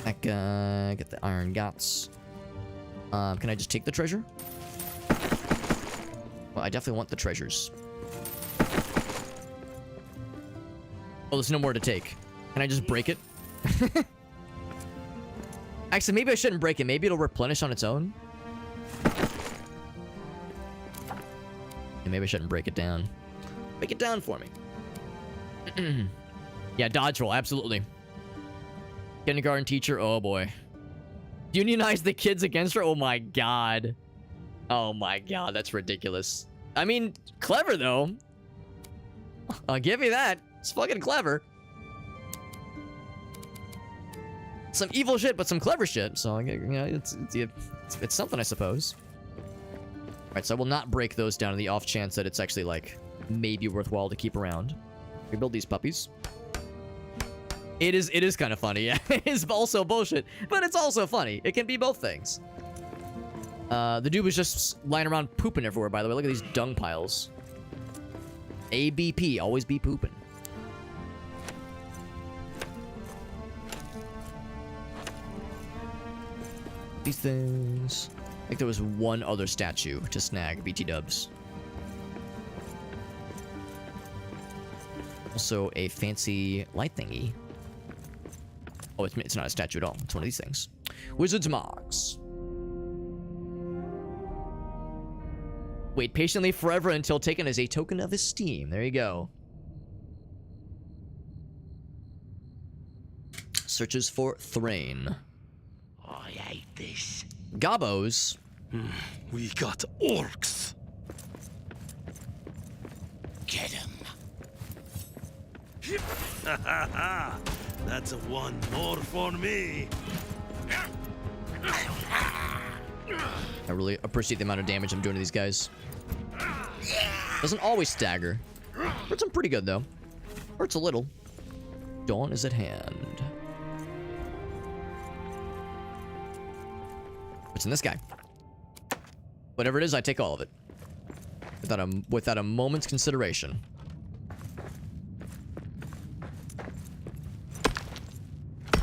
That guy, get the iron guts. Can I just take the treasure? Well, I definitely want the treasures. Oh, there's no more to take. Can I just break it? Actually, maybe I shouldn't break it. Maybe it'll replenish on its own. And maybe I shouldn't break it down. Break it down for me. Yeah, dodge roll, absolutely. Kindergarten teacher, oh boy. Unionize the kids against her? Oh my god. Oh my god, that's ridiculous. I mean, clever though. I'll give you that. It's fucking clever. Some evil shit, but some clever shit. So, you know, it's something, I suppose. Alright, so I will not break those down in the off chance that it's actually, like, maybe worthwhile to keep around. Rebuild these puppies. It is kind of funny, yeah. It is also bullshit, but it's also funny. It can be both things. The dude was just lying around pooping everywhere, by the way. Look at these dung piles. ABP, always be pooping. These things. I think there was one other statue to snag, BT dubs. Also a fancy light thingy. Oh, it's not a statue at all. It's one of these things. Wizard's marks. Wait patiently forever until taken as a token of esteem. There you go. Searches for Thrain.
I hate this.
Gobos.
We got orcs.
Get him.
That's a one more for me.
I really appreciate the amount of damage I'm doing to these guys. Doesn't always stagger. Hurts them pretty good, though. Hurts a little. Dawn is at hand. What's in this guy? Whatever it is, I take all of it. Without a moment's consideration.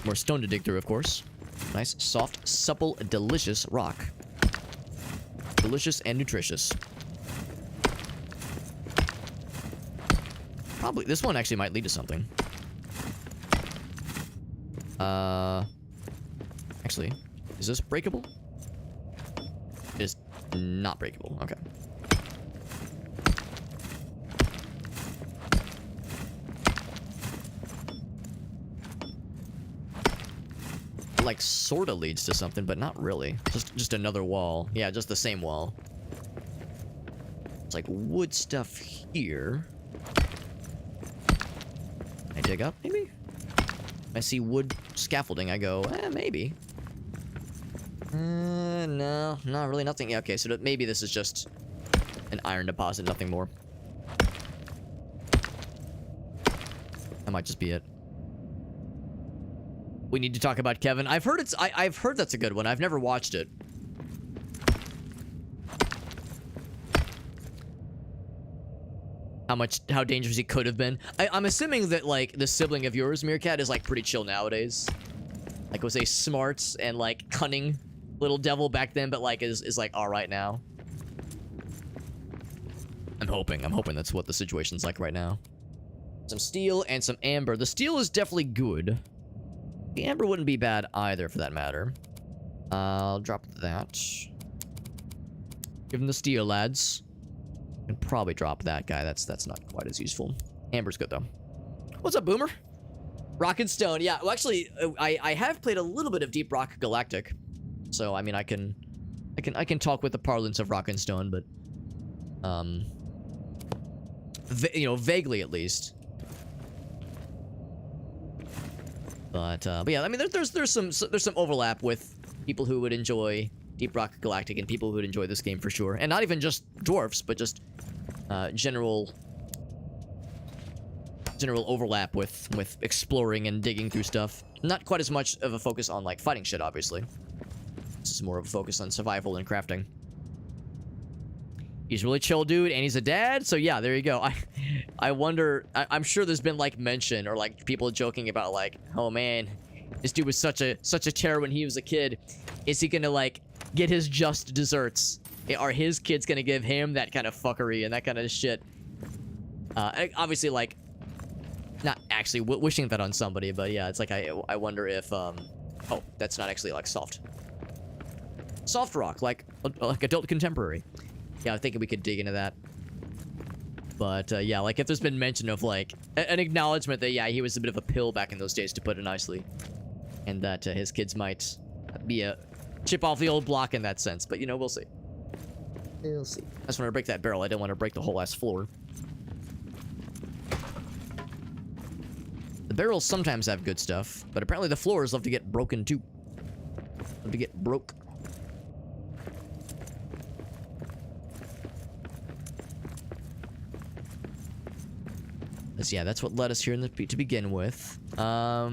More stone to dig through, of course. Nice, soft, supple, delicious rock. Delicious and nutritious. Probably, this one actually might lead to something. Actually, is this breakable? It is not breakable, okay. Like sorta leads to something, but not really. Just another wall. Yeah, just the same wall. It's like wood stuff here. I dig up, maybe? I see wood scaffolding, I go, maybe. No, not really, nothing. Yeah, okay, so maybe this is just an iron deposit, nothing more. That might just be it. We need to talk about Kevin. I've heard I've heard that's a good one. I've never watched it. How dangerous he could have been. I'm assuming that, like, the sibling of yours, Meerkat, is, like, pretty chill nowadays. Like, was a smart and, like, cunning little devil back then, but, like, is like, alright now. I'm hoping that's what the situation's like right now. Some steel and some amber. The steel is definitely good. The amber wouldn't be bad either, for that matter. I'll drop that. Give him the steel, lads. And probably drop that guy. That's not quite as useful. Amber's good, though. What's up, Boomer? Rock and Stone. Yeah, well, actually, I have played a little bit of Deep Rock Galactic. So, I mean, I can talk with the parlance of Rock and Stone, but... you know, vaguely, at least. But yeah, I mean, there's some overlap with people who would enjoy Deep Rock Galactic and people who would enjoy this game for sure, and not even just dwarfs, but just general general overlap with exploring and digging through stuff. Not quite as much of a focus on like fighting shit, obviously. This is more of a focus on survival and crafting. He's a really chill dude, and he's a dad, so yeah, there you go. I wonder, I'm sure there's been like mention or like people joking about like, oh man, this dude was such a terror when he was a kid. Is he gonna like get his just desserts? Are his kids gonna give him that kind of fuckery and that kind of shit? Obviously, like, not actually wishing that on somebody, but yeah, it's like I wonder if oh, that's not actually like soft rock, like adult contemporary. Yeah, I'm thinking we could dig into that. But yeah, like if there's been mention of like an acknowledgement that yeah, he was a bit of a pill back in those days, to put it nicely, and that his kids might be a chip off the old block in that sense. But you know, we'll see. We'll see. I just want to break that barrel. I don't want to break the whole ass floor. The barrels sometimes have good stuff, but apparently the floors love to get broken too. Love to get broke. Yeah, that's what led us here in the to begin with. I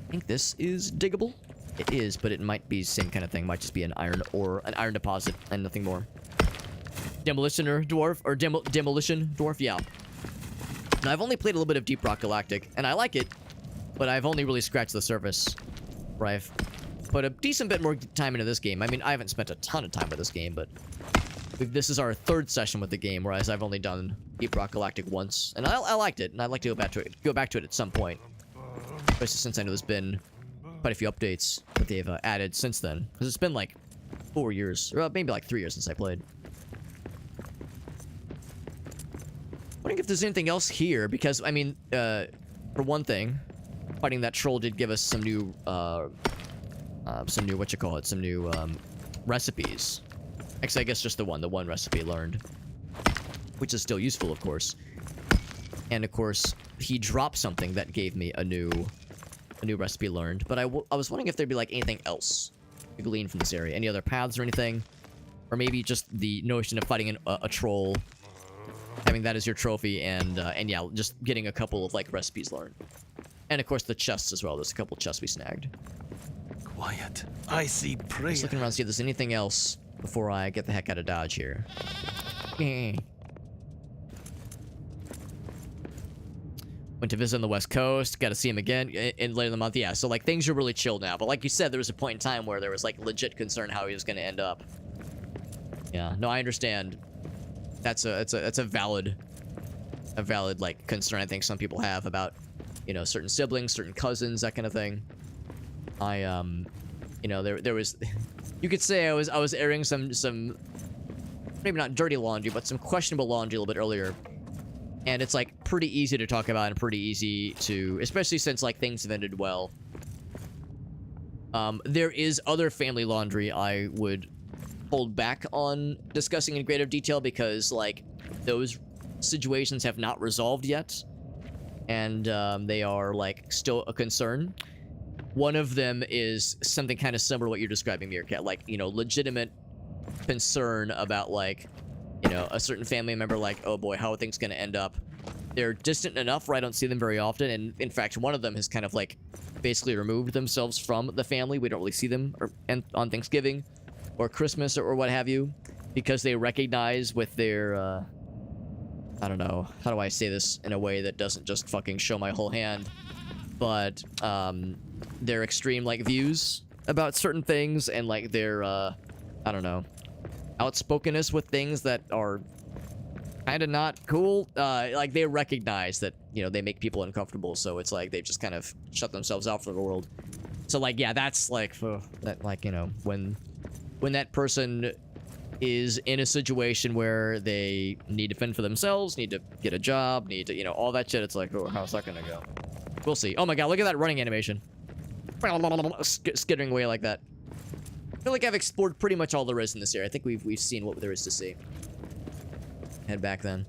think this is diggable. It is, but it might be same kind of thing. Might just be an iron ore, an iron deposit, and nothing more. Demolitioner dwarf or demolition dwarf. Yeah. Now I've only played a little bit of Deep Rock Galactic, and I like it, but I've only really scratched the surface. Where I've put a decent bit more time into this game. I mean, I haven't spent a ton of time with this game, but this is our third session with the game, whereas I've only done Deep Rock Galactic once, and I liked it, and I'd like to go back to it at some point, especially since I know there's been quite a few updates that they've added since then, because it's been like 4 years, or maybe like 3 years since I played. Wondering if there's anything else here, because I mean, for one thing, fighting that troll did give us some new recipes. Actually, I guess just the one recipe learned, which is still useful, of course. And of course, he dropped something that gave me a new recipe learned. But I was wondering if there'd be like anything else to glean from this area, any other paths or anything, or maybe just the notion of fighting a troll, having that as your trophy, and yeah, just getting a couple of like recipes learned, and of course the chests as well. There's a couple chests we snagged.
Quiet. I see prey.
Just looking around to see if there's anything else before I get the heck out of Dodge here. Went to visit on the West Coast. Got to see him again in later in the month. Yeah, so like things are really chill now. But like you said, there was a point in time where there was like legit concern how he was going to end up. Yeah, no, I understand. That's a valid like concern I think some people have about, you know, certain siblings, certain cousins, that kind of thing. You know, there was, you could say I was airing some maybe not dirty laundry, but some questionable laundry a little bit earlier. And it's like pretty easy to talk about and pretty easy to, especially since like things have ended well. There is other family laundry I would hold back on discussing in greater detail because like those situations have not resolved yet, and they are like still a concern. One of them is something kind of similar to what you're describing, Meerkat, like, you know, legitimate concern about like, you know, a certain family member, like, oh boy, how are things gonna end up? They're distant enough where I don't see them very often, and in fact one of them has kind of like basically removed themselves from the family. We don't really see them on Thanksgiving or Christmas or what have you, because they recognize with their I don't know, how do I say this in a way that doesn't just fucking show my whole hand, but their extreme like views about certain things, and like their I don't know, outspokenness with things that are kind of not cool. Like they recognize that, you know, they make people uncomfortable, so it's like they've just kind of shut themselves out from the world. So like, yeah, that's like that, like, you know, when that person is in a situation where they need to fend for themselves, need to get a job, need to, you know, all that shit, it's like, oh, how's that gonna go? We'll see. Oh my god, look at that running animation. Skittering away like that. I feel like I've explored pretty much all there is in this area. I think we've seen what there is to see. Head back then.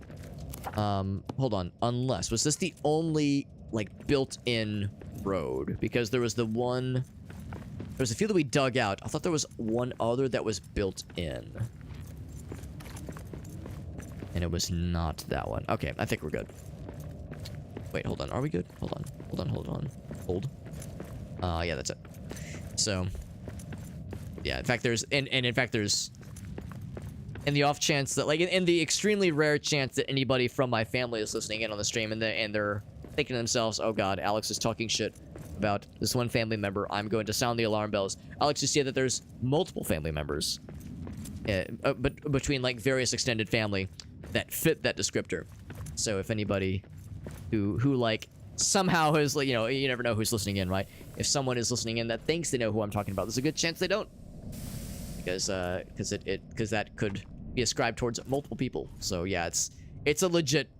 Hold on. Unless, was this the only like built-in road? Because there was the one, there was a few that we dug out. I thought there was one other that was built in. And it was not that one. Okay, I think we're good. Wait, hold on. Are we good? Hold on. Hold on, hold on. Hold. Yeah, that's it. So, yeah, in fact, there's... And in fact, there's... In the off chance that, like, in the extremely rare chance that anybody from my family is listening in on the stream and they're thinking to themselves, oh god, Alex is talking shit about this one family member, I'm going to sound the alarm bells. Alex, you see that there's multiple family members. But between, like, various extended family that fit that descriptor. So if anybody who like, somehow is, like, you know, you never know who's listening in, right? If someone is listening in that thinks they know who I'm talking about, there's a good chance they don't. Because that could be ascribed towards multiple people. So yeah, it's a legit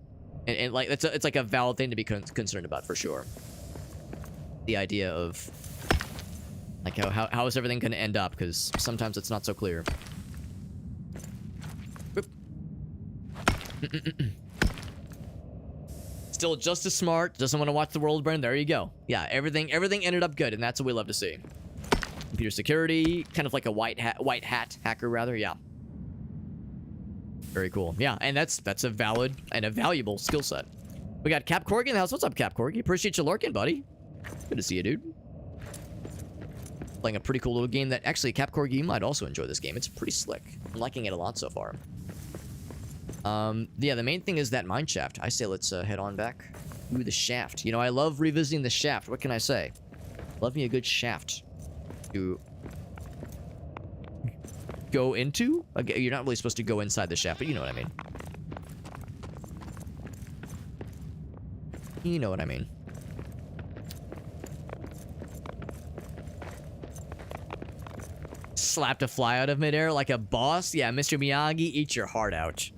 and like it's like a valid thing to be concerned about for sure. The idea of like how is everything going to end up, because sometimes it's not so clear. Still just as smart, doesn't want to watch the world burn. There you go. Yeah, everything ended up good, and that's what we love to see. Computer security, kind of like a white hat hacker, rather. Yeah, very cool. Yeah, and that's a valid and a valuable skill set. We got Cap Corgi in the house. What's up, Cap Corgi? Appreciate you lurking, buddy. Good to see you, dude. Playing a pretty cool little game that actually Cap Corgi, you might also enjoy this game. It's pretty slick. I'm liking it a lot so far. Yeah, the main thing is that mine shaft. I say let's head on back to the shaft. You know, I love revisiting the shaft. What can I say? Love me a good shaft to go into. Okay, you're not really supposed to go inside the shaft, but you know what I mean. You know what I mean. Slapped a fly out of midair like a boss? Yeah, Mr. Miyagi, eat your heart out.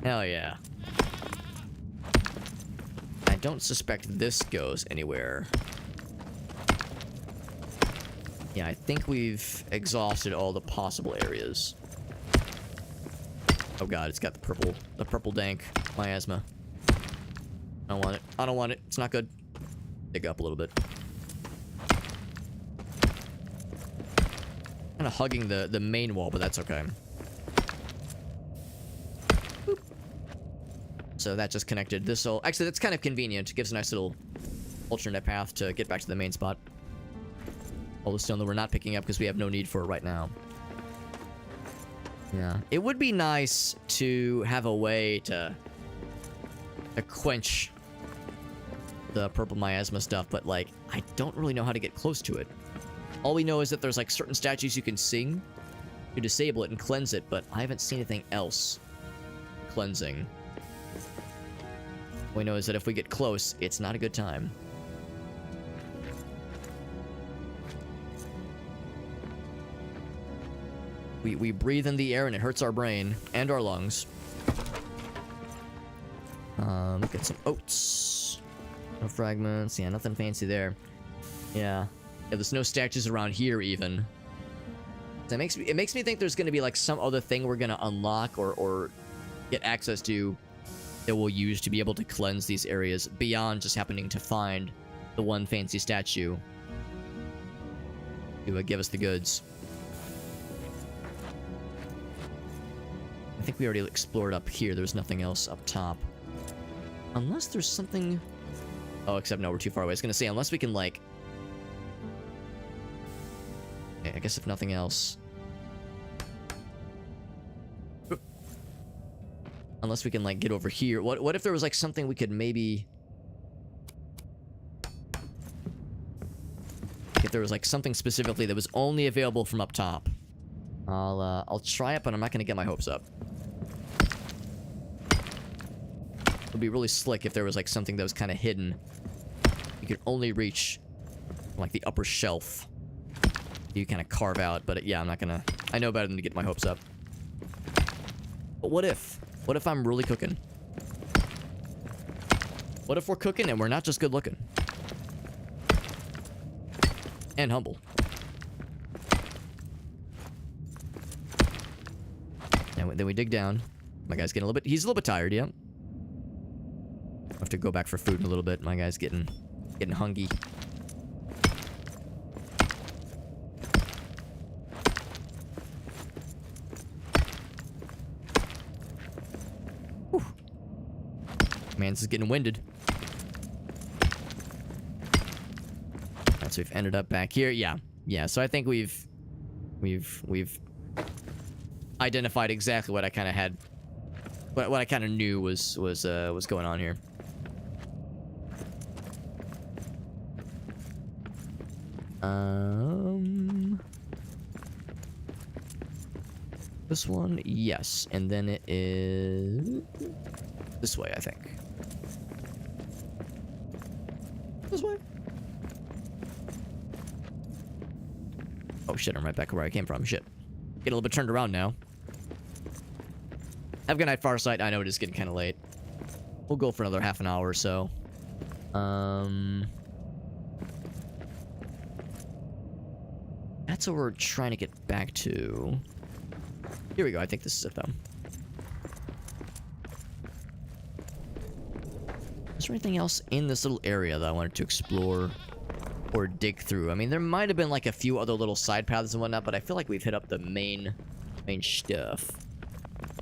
Hell yeah. I don't suspect this goes anywhere. Yeah, I think we've exhausted all the possible areas. Oh god, it's got the purple dank miasma. I don't want it. I don't want it. It's not good. Dig up a little bit. Kind of hugging the main wall, but that's okay. Boop. So that just connected this whole... Actually, that's kind of convenient. It gives a nice little alternate path to get back to the main spot. All the stone that we're not picking up because we have no need for it right now. Yeah. It would be nice to have a way to quench the purple miasma stuff, but, like, I don't really know how to get close to it. All we know is that there's, like, certain statues you can sing to disable it and cleanse it, but I haven't seen anything else cleansing. All we know is that if we get close, it's not a good time. We breathe in the air and it hurts our brain and our lungs. Look at some oats. No fragments. Yeah, nothing fancy there. Yeah. Yeah, there's no statues around here even. That makes me think there's gonna be like some other thing we're gonna unlock or get access to that we'll use to be able to cleanse these areas beyond just happening to find the one fancy statue to give us the goods. I think we already explored up here. There's nothing else up top. Unless there's something... Oh, except no, we're too far away. I was gonna say, unless we can, like... Okay, I guess if nothing else... Unless we can, like, get over here. What if there was, like, something we could maybe... If there was, like, something specifically that was only available from up top. I'll try it, but I'm not gonna get my hopes up. It would be really slick if there was, like, something that was kind of hidden. You could only reach, like, the upper shelf. You kind of carve out, but yeah, I'm not gonna... I know better than to get my hopes up. But what if? What if I'm really cooking? What if we're cooking and we're not just good looking? And humble. And then we dig down. My guy's getting a little bit... He's a little bit tired, yeah. Have to go back for food in a little bit. My guy's getting hungry. Whew. Man, this is getting winded. Alright, so we've ended up back here. Yeah. Yeah, so I think we've identified exactly what I kind of had, what I kind of knew was going on here. This one, yes, and then it is this way, I think. This way. Oh shit, I'm right back where I came from. Shit. Get a little bit turned around now. Have a good night, Farsight. I know it is getting kind of late. We'll go for another half an hour or so. That's what we're trying to get back to. Here we go. I think this is it, though. Is there anything else in this little area that I wanted to explore or dig through? I mean, there might have been like a few other little side paths and whatnot, but I feel like we've hit up the main stuff.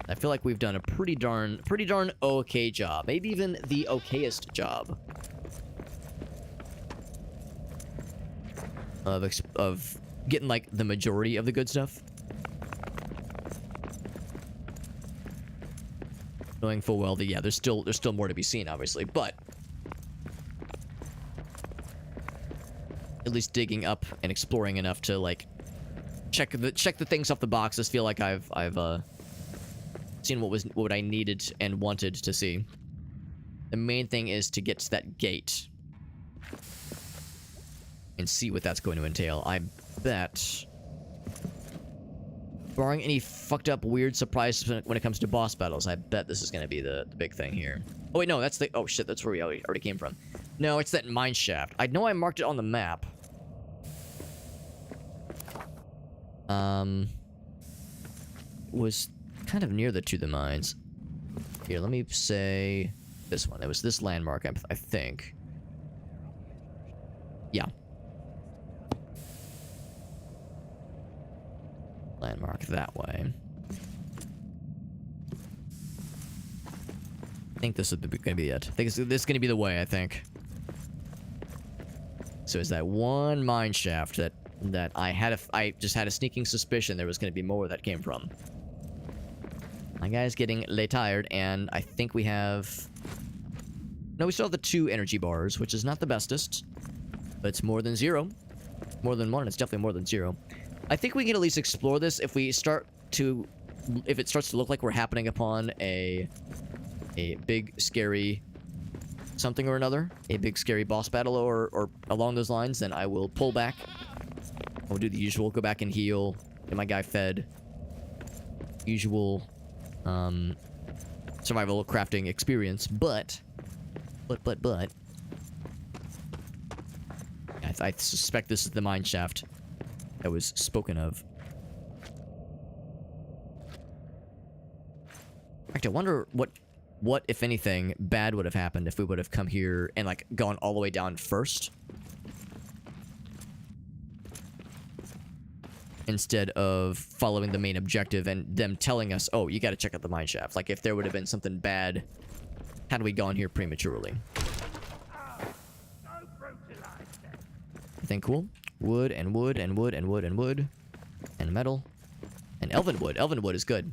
I feel like we've done a pretty darn okay job. Maybe even the okayest job of getting like the majority of the good stuff. Knowing full well that, yeah, there's still more to be seen, obviously, but at least digging up and exploring enough to like check the things off the boxes. Feel like I've seen what I needed and wanted to see. The main thing is to get to that gate and see what that's going to entail. I bet, barring any fucked up weird surprises when it comes to boss battles, I bet this is going to be the big thing here. Oh wait, no, that's the... Oh shit, that's where we already came from. No, it's that mine shaft. I know I marked it on the map. Was kind of near the mines. Here, let me say this one. It was this landmark, I think. Yeah. Landmark that way. I think this is gonna be it. I think this is gonna be the way, I think. So it's that one mine shaft that I just had a sneaking suspicion there was gonna be more where that came from. My guy's getting tired, and I think we have... No, we still have the 2 energy bars, which is not the bestest. But it's more than 0. More than 1, it's definitely more than 0. I think we can at least explore this if it starts to look like we're happening upon a big, scary something or another. A big, scary boss battle or along those lines, then I will pull back. I'll do the usual, go back and heal, get my guy fed. Usual... survival crafting experience, but I suspect this is the mine shaft that was spoken of. In fact, I wonder what if anything bad would have happened if we would have come here and like gone all the way down first instead of following the main objective and them telling us, oh, you gotta check out the mine shaft. Like, if there would have been something bad, had we gone here prematurely. Anything cool? Wood and wood and wood and wood and wood. And metal. And elven wood. Elven wood is good.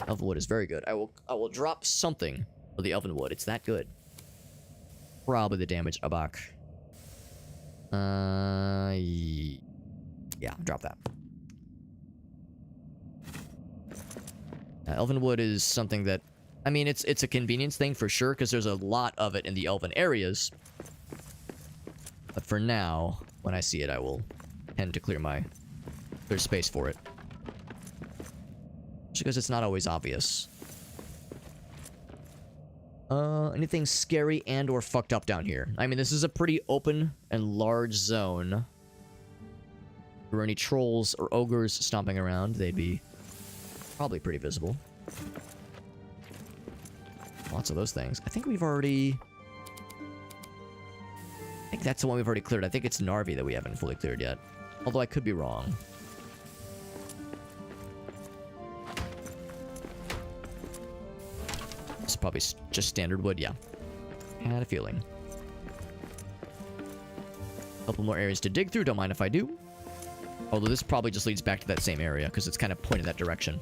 Elven wood is very good. I will drop something for the elven wood. It's that good. Probably the damage abak. Yeah, drop that. Elven wood is something that, I mean, it's a convenience thing for sure, because there's a lot of it in the elven areas. But for now, when I see it, I will tend to clear space for it. Just because it's not always obvious. Anything scary and or fucked up down here? I mean, this is a pretty open and large zone. If there were any trolls or ogres stomping around, they'd be probably pretty visible. Lots of those things. I think we've already... I think that's the one we've already cleared. I think it's Narvi that we haven't fully cleared yet. Although I could be wrong. It's probably just standard wood, yeah. Had a feeling. Couple more areas to dig through. Don't mind if I do. Although this probably just leads back to that same area because it's kind of pointed that direction.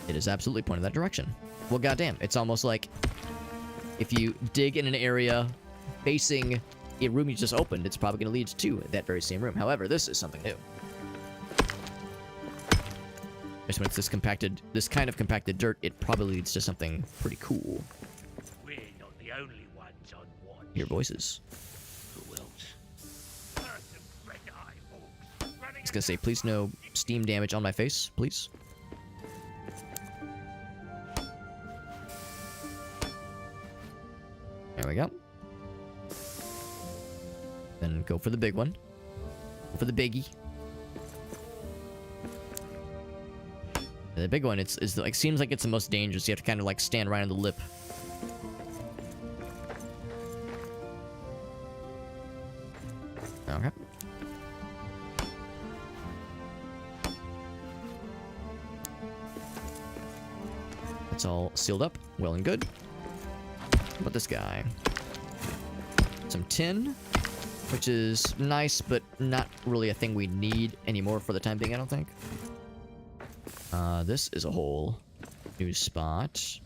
It is absolutely pointed that direction. Well, goddamn, it's almost like if you dig in an area facing a room you just opened, it's probably going to lead to that very same room. However, this is something new. Just when it's this kind of compacted dirt, it probably leads to something pretty cool.
We're not the only ones on watch.
Hear voices.
Who else?
I was gonna say, please no steam damage on my face, please. There we go. Then go for the big one. Go for the biggie. And the big one, is like seems like it's the most dangerous. You have to kind of like stand right on the lip. Okay. It's all sealed up, well and good. How about this guy? Some tin, which is nice, but not really a thing we need anymore for the time being, I don't think. This is a whole new spot.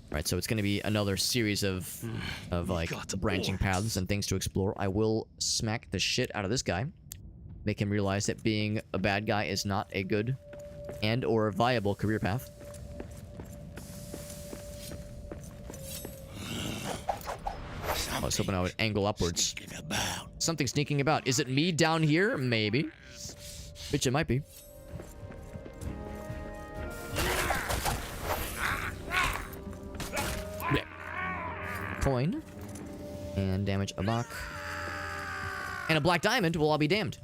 Right, so it's going to be another series of like branching paths and things to explore. I will smack the shit out of this guy. Make him realize that being a bad guy is not a good and or viable career path. I was hoping I would angle upwards. Something sneaking about. Is it me down here? Maybe. Bitch, it might be. Yeah. Coin. And damage a buck. And a black diamond. Well, I'll be damned.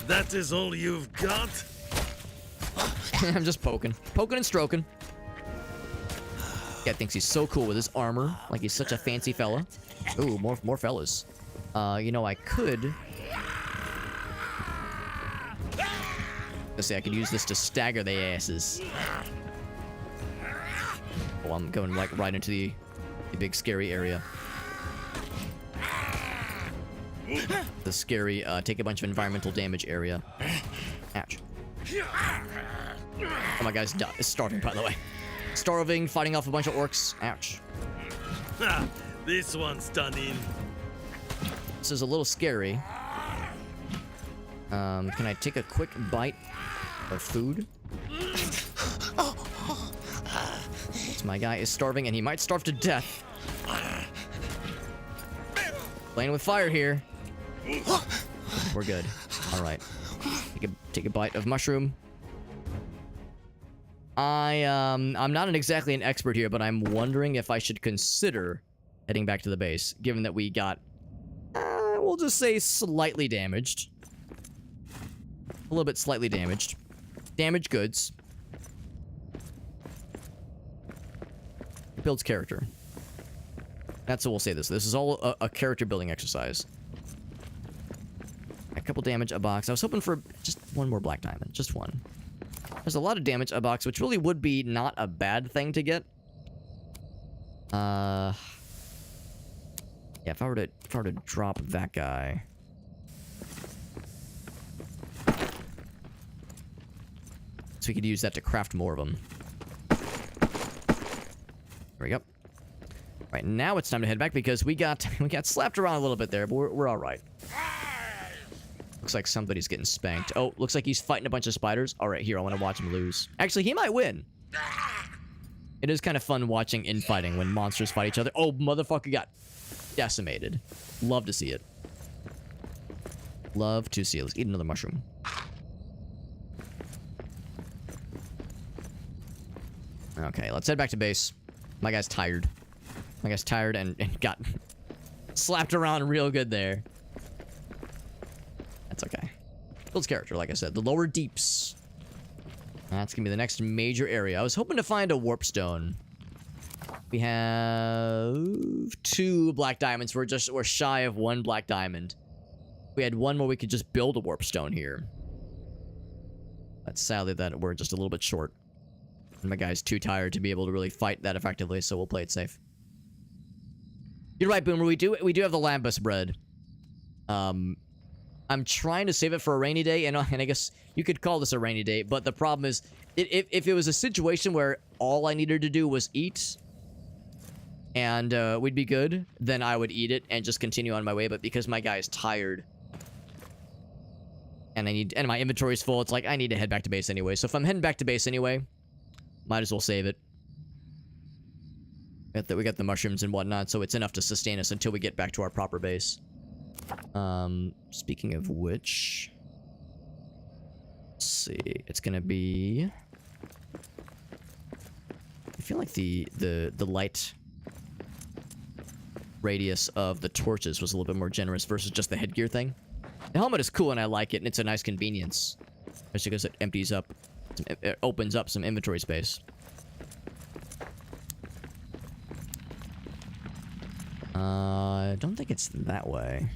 That is all you've got?
I'm just poking. Poking and stroking. Guy thinks he's so cool with his armor. Like he's such a fancy fella. Ooh, more fellas. You know, I could... Let's see, I could use this to stagger the asses. Oh, I'm going like right into the big scary area. The scary, take a bunch of environmental damage area. Ouch. Oh, my guy's starving, by the way. Starving, fighting off a bunch of orcs. Ouch.
This one's stunning.
This is a little scary. Can I take a quick bite of food? So my guy is starving, and he might starve to death. Playing with fire here. We're good. All right. Take a bite of mushroom. I'm not exactly an expert here, but I'm wondering if I should consider heading back to the base, given that we got, we'll just say slightly damaged. A little bit slightly damaged. Damaged goods. Builds character. That's what we'll say this. This is all a character building exercise. A couple damage, a box. I was hoping for just one more black diamond. Just one. There's a lot of damage, a box, which really would be not a bad thing to get. Yeah, if I were to drop that guy. So we could use that to craft more of them. There we go. Right, now it's time to head back because we got slapped around a little bit there, but we're all right. Looks like somebody's getting spanked. Oh, looks like he's fighting a bunch of spiders. All right, here, I want to watch him lose. Actually, he might win. It is kind of fun watching infighting when monsters fight each other. Oh, motherfucker got decimated. Love to see it. Love to see it. Let's eat another mushroom. Okay, let's head back to base. My guy's tired. My guy's tired and got slapped around real good there. That's okay. Builds character, like I said. The lower deeps. That's gonna be the next major area. I was hoping to find a warp stone. We have 2 black diamonds. We're shy of 1 black diamond. We had one more, we could just build a warp stone here. But sadly, that we're just a little bit short. And my guy's too tired to be able to really fight that effectively, so we'll play it safe. You're right, Boomer. We do have the lambus bread. I'm trying to save it for a rainy day, and I guess you could call this a rainy day. But the problem is, if it was a situation where all I needed to do was eat, and we'd be good, then I would eat it and just continue on my way. But because my guy is tired, and my inventory's full, it's like I need to head back to base anyway. So if I'm heading back to base anyway, might as well save it. We got the mushrooms and whatnot, so it's enough to sustain us until we get back to our proper base. Speaking of which, let's see. It's gonna be. I feel like the light radius of the torches was a little bit more generous versus just the headgear thing. The helmet is cool and I like it, and it's a nice convenience, especially because it empties up, it opens up some inventory space. I don't think it's that way.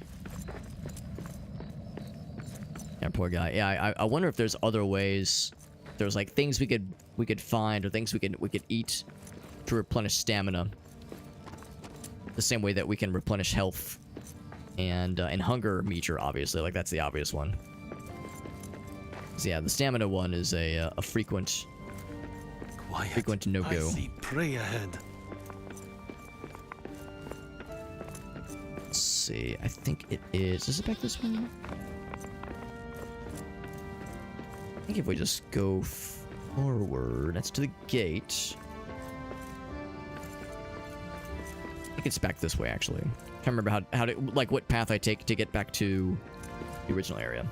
Yeah, poor guy. Yeah, I wonder if there's other ways. There's like things we could find, or things we could eat to replenish stamina. The same way that we can replenish health and hunger meter, obviously. Like that's the obvious one. So yeah, the stamina one is a frequent no-go.
I see prey ahead.
Let's see. I think it is. Is it back this way? I think if we just go forward, that's to the gate. I think it's back this way, actually. Can't remember how to, like, what path I take to get back to the original area.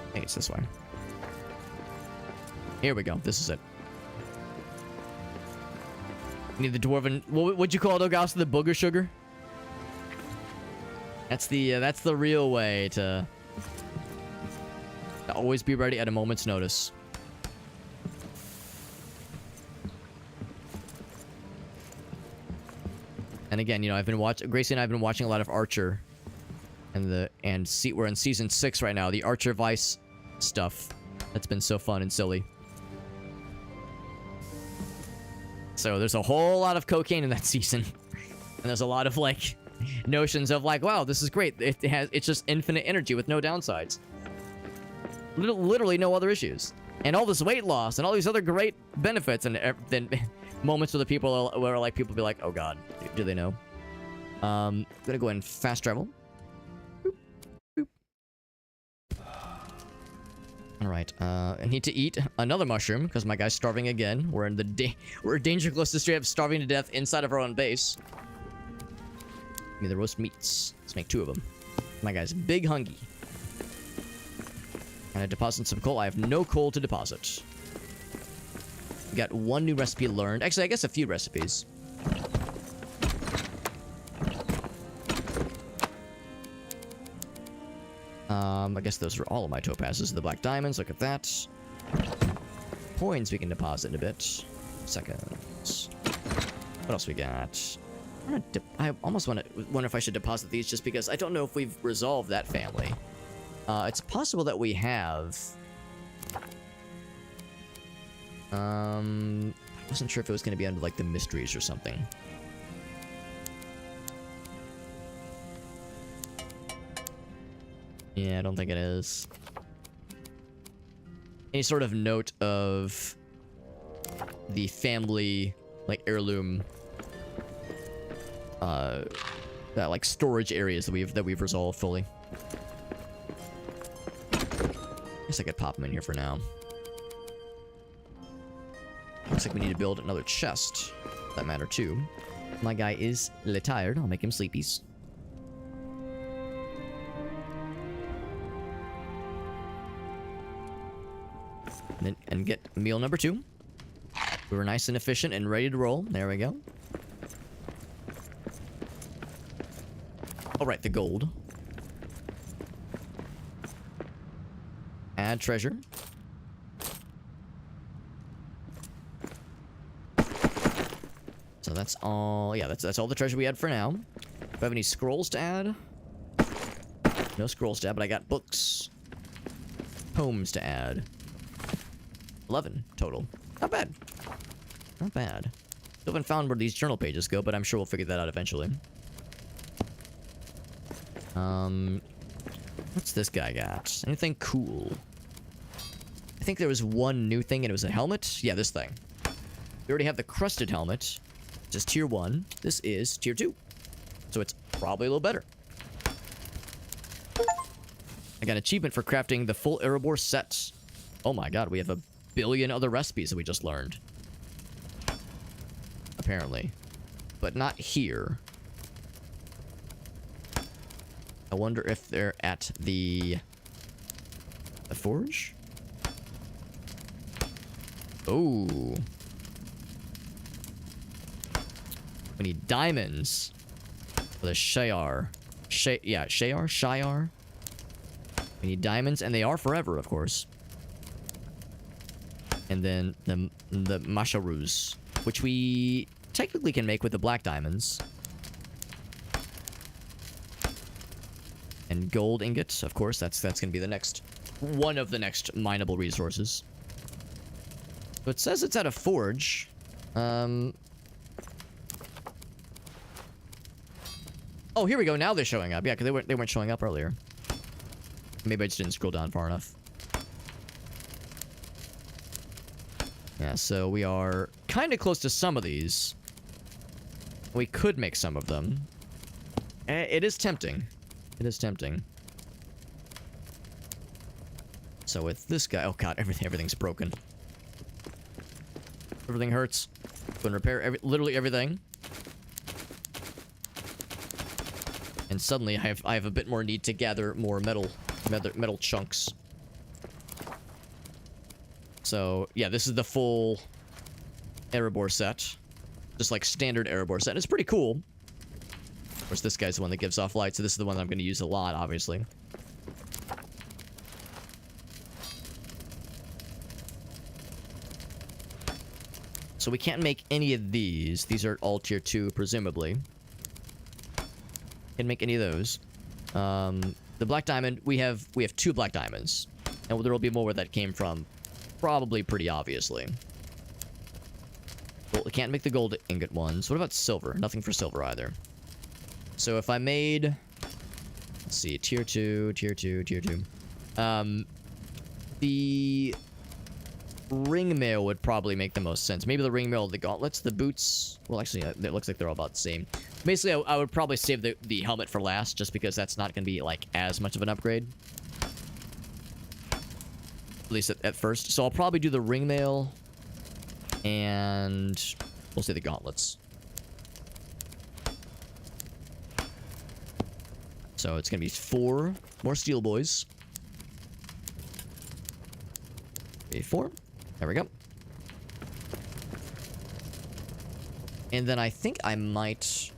I think it's this way. Here we go. This is it. Need the dwarven. What'd you call it, Ogasta? The booger sugar? That's the real way to always be ready at a moment's notice. And again, you know, Gracie and I have been watching a lot of Archer, and we're in season 6 right now. The Archer Vice stuff. That's been so fun and silly. So there's a whole lot of cocaine in that season, and there's a lot of like notions of like, wow, this is great. It's just infinite energy with no downsides. Literally no other issues, and all this weight loss and all these other great benefits, and then moments where the people where like people be like, oh god, do they know? Gonna go ahead and fast travel. Boop, boop. All right, I need to eat another mushroom because my guy's starving again. We're danger close to straight up starving to death inside of our own base. Give me the roast meats. Let's make 2 of them. My guy's big hungry. And I deposit some coal. I have no coal to deposit. We got 1 new recipe learned. Actually, I guess a few recipes. I guess those are all of my topazes. The black diamonds, look at that. Coins we can deposit in a bit. Seconds. What else we got? I almost wonder if I should deposit these just because I don't know if we've resolved that family. It's possible that we have. I wasn't sure if it was going to be under like the mysteries or something. Yeah, I don't think it is. Any sort of note of the family, like, heirloom, like storage areas that we've resolved fully. Guess I could pop them in here for now. Looks like we need to build another chest. For that matter too. My guy is a little tired. I'll make him sleepies. And get meal number 2. We were nice and efficient and ready to roll. There we go. Alright, the gold. Add treasure. So that's all. Yeah, that's all the treasure we had for now. I have any scrolls to add? No scrolls to add, but I got books. Poems to add. 11 total. Not bad. Not bad. Still haven't found where these journal pages go, but I'm sure we'll figure that out eventually. What's this guy got? Anything cool? I think there was one new thing and it was a helmet. Yeah, this thing. We already have the crusted helmet. This is tier 1. This is tier 2. So it's probably a little better. I got an achievement for crafting the full Erebor set. Oh my god, we have a billion other recipes that we just learned. Apparently. But not here. I wonder if they're at the forge? Oh. We need diamonds for the Shayar. Yeah, Shayar? We need diamonds, and they are forever, of course. And then the Masharus, which we technically can make with the black diamonds. And gold ingots, of course. That's gonna be the next one of the next mineable resources. So it says it's at a forge. Oh, here we go. Now they're showing up. Yeah, because they weren't showing up earlier. Maybe I just didn't scroll down far enough. Yeah, so we are kind of close to some of these. We could make some of them. It is tempting. It is tempting. So with this guy... Oh god, everything's broken. Everything hurts. Go and repair literally everything. And suddenly I have a bit more need to gather more metal chunks. So, yeah, this is the full Erebor set. Just like standard Erebor set. It's pretty cool. Of course, this guy's the one that gives off light, so this is the one I'm going to use a lot, obviously. So we can't make any of these. These are all tier 2, presumably. Can't make any of those. The black diamond, we have 2 black diamonds. And there will be more where that came from. Probably pretty obviously. Well, we can't make the gold ingot ones. What about silver? Nothing for silver either. So if I made... Let's see, tier 2, tier 2, tier 2. The ring mail would probably make the most sense. Maybe the ring mail, the gauntlets, the boots... Well, actually, it looks like they're all about the same. Basically, I would probably save the helmet for last, just because that's not going to be, like, as much of an upgrade. At least at first. So I'll probably do the ring mail. And we'll say the gauntlets. So it's going to be 4 more steel boys. 4. There we go. And then I think I might...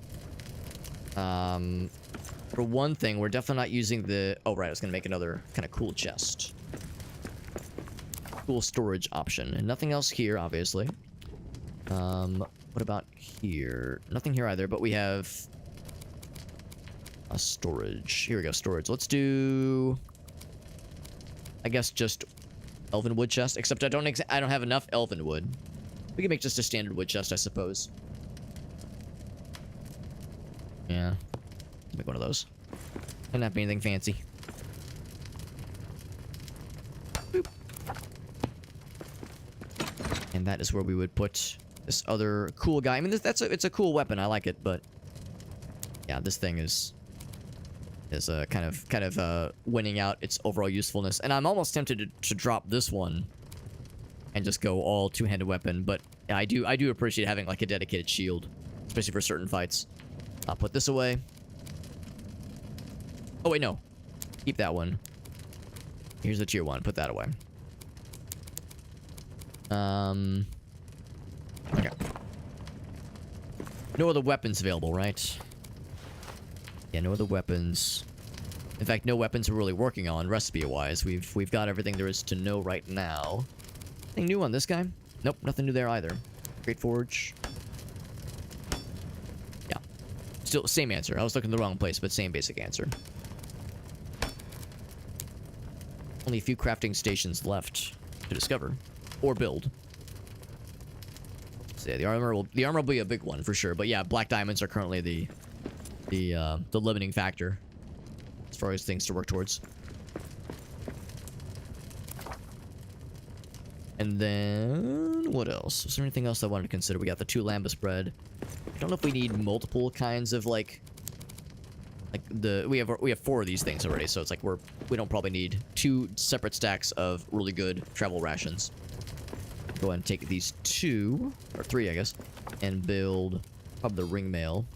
for one thing, we're definitely not using the... Oh, right, I was going to make another kind of cool chest. Cool storage option. And nothing else here, obviously. What about here? Nothing here either, but we have... a storage. Here we go, storage. Let's do... I guess just elven wood chest, except I don't have enough elven wood. We can make just a standard wood chest, I suppose. Yeah. Make one of those. Doesn't have to be anything fancy. Boop. And that is where we would put this other cool guy. I mean, it's a cool weapon. I like it, but yeah, this thing is kind of winning out its overall usefulness. And I'm almost tempted to drop this one and just go all two-handed weapon. But yeah, I do appreciate having like a dedicated shield, especially for certain fights. I'll put this away. Oh wait, no. Keep that one. Here's the tier 1. Put that away. Okay. No other weapons available, right? Yeah, no other weapons. In fact, no weapons we're really working on recipe-wise. We've got everything there is to know right now. Anything new on this guy? Nope, nothing new there either. Great Forge. Yeah. still same answer. I was looking in the wrong place, but same basic answer. Only a few crafting stations left to discover or build. So yeah, the armor will be a big one for sure. But yeah, black diamonds are currently the limiting factor as far as things to work towards. And then what else? Was there anything else I wanted to consider? We got the 2 lambus bread. I don't know if we need multiple kinds of like we have 4 of these things already, so it's like we don't probably need 2 separate stacks of really good travel rations. Go ahead and take these 2 or 3, I guess, and build probably the ring mail.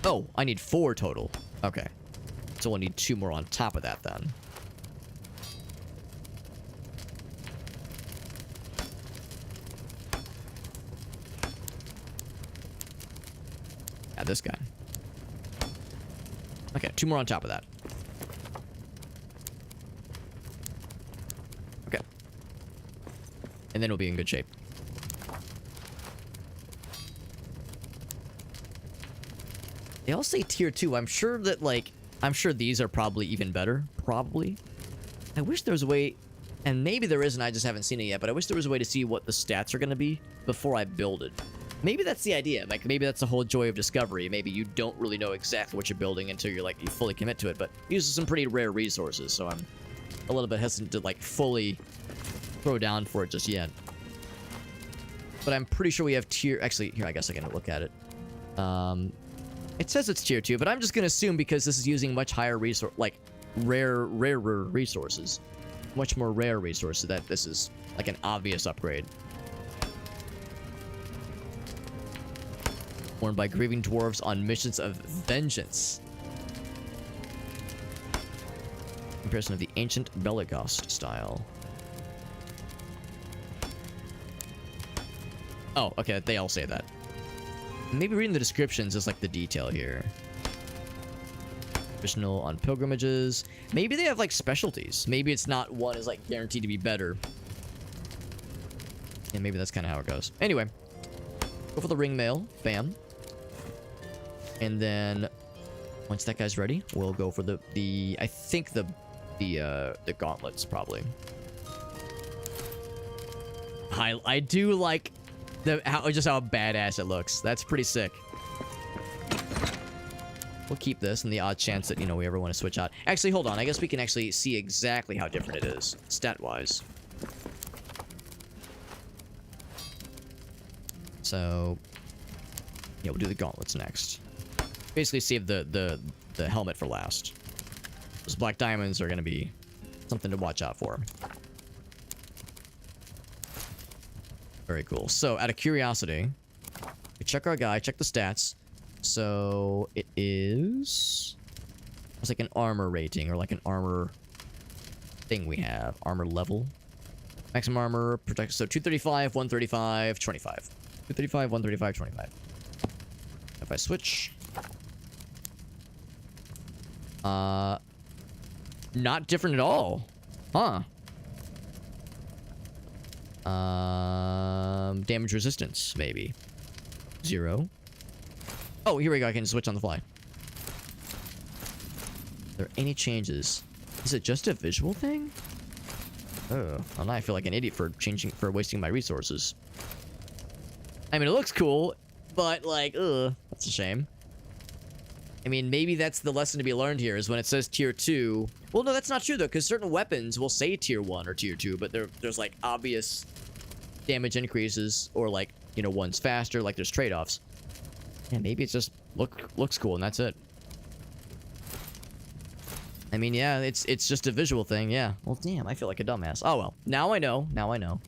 Oh, I need 4 total. Okay, so we'll need 2 more on top of that then. Yeah, this guy. Okay, 2 more on top of that. Okay. And then we'll be in good shape. They all say tier 2. I'm sure that, like, I'm sure these are probably even better. Probably. I wish there was a way, and maybe there is and I just haven't seen it yet, but I wish there was a way to see what the stats are going to be before I build it. Maybe that's the idea. Like, maybe that's the whole joy of discovery. Maybe you don't really know exactly what you're building until you're, like, you fully commit to it, but it uses some pretty rare resources, so I'm a little bit hesitant to, like, fully throw down for it just yet. But I'm pretty sure we have tier... Actually, here, I guess I can look at it. It says it's tier 2, but I'm just gonna assume because this is using much higher resource... Like, rarer resources. Much more rare resources, that this is, like, an obvious upgrade. Worn by grieving dwarves on missions of vengeance. Comparison of the ancient Belagost style. Oh, okay, they all say that. Maybe reading the descriptions is like the detail here. Traditional on pilgrimages. Maybe they have like specialties. Maybe it's not one is like guaranteed to be better. And maybe that's kind of how it goes. Anyway, go for the ring mail. Bam. And then once that guy's ready, we'll go for the I think the gauntlets probably. I do like just how badass it looks. That's pretty sick. We'll keep this in the odd chance that, you know, we ever want to switch out. Actually, hold on. I guess we can actually see exactly how different it is stat-wise. So yeah, we'll do the gauntlets next. Basically save the helmet for last. Those black diamonds are going to be something to watch out for. Very cool. So, out of curiosity, we check our guy, check the stats. So, it is... It's like an armor rating, or like an armor thing we have. Armor level. Maximum armor, protect... So, 235, 135, 25. 235, 135, 25. If I switch... Not different at all. Huh. Damage resistance, maybe. 0. Oh, here we go. I can switch on the fly. Are there any changes? Is it just a visual thing? Oh, well, now I feel like an idiot for wasting my resources. I mean, it looks cool, but like, that's a shame. I mean, maybe that's the lesson to be learned here, is when it says tier 2... Well, no, that's not true, though, because certain weapons will say tier 1 or tier 2, but there's, like, obvious damage increases, or, like, you know, one's faster, like, there's trade-offs. Yeah, maybe it's just looks cool, and that's it. I mean, yeah, it's just a visual thing, yeah. Well, damn, I feel like a dumbass. Oh, well. Now I know. Now I know.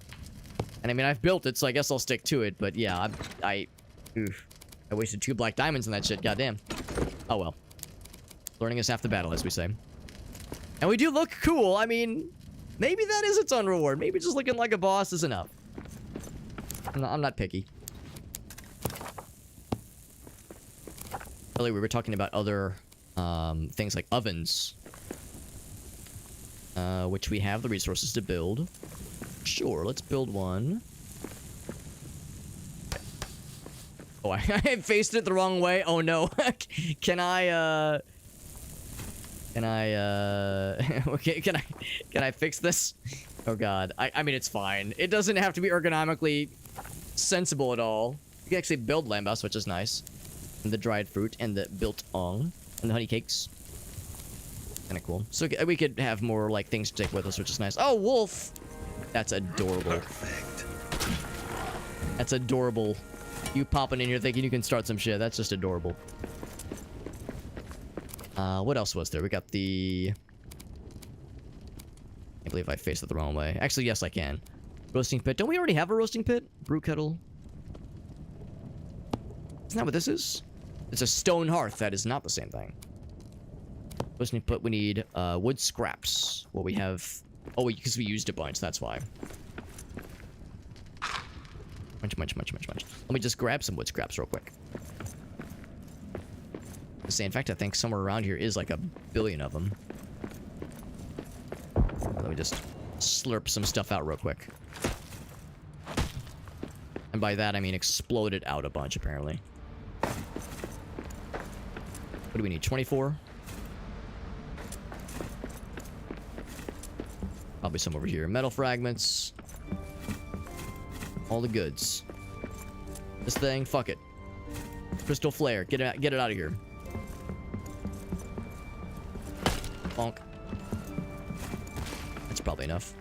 And, I mean, I've built it, so I guess I'll stick to it, but, yeah, I wasted 2 black diamonds in that shit, goddamn. Oh, well. Learning is half the battle, as we say. And we do look cool. I mean, maybe that is its own reward. Maybe just looking like a boss is enough. I'm not picky. Earlier, we were talking about other things like ovens. Which we have the resources to build. Sure, let's build one. Oh, I faced it the wrong way. Oh no. Can I okay, can I fix this? Oh god. I mean, it's fine. It doesn't have to be ergonomically sensible at all. You can actually build lambas, which is nice. And the dried fruit and the biltong and the honey cakes. Kind of cool. So we could have more like things to take with us, which is nice. Oh, wolf. That's adorable.
Perfect.
That's adorable. You popping in here thinking you can start some shit. That's just adorable. What else was there? We got the... I can't believe I faced it the wrong way. Actually, yes, I can. Roasting pit. Don't we already have a roasting pit? Brew kettle. Isn't that what this is? It's a stone hearth. That is not the same thing. Roasting pit. We need wood scraps. Well, we have... Oh, because we used a bunch. That's why. Munch. Let me just grab some wood scraps real quick. Say, in fact, I think somewhere around here is like a billion of them. Let me just slurp some stuff out real quick. And by that, I mean explode it out a bunch, apparently. What do we need? 24? Probably some over here. Metal fragments. All the goods. This thing, fuck it. Crystal flare, get it out of here. Bonk. That's probably enough.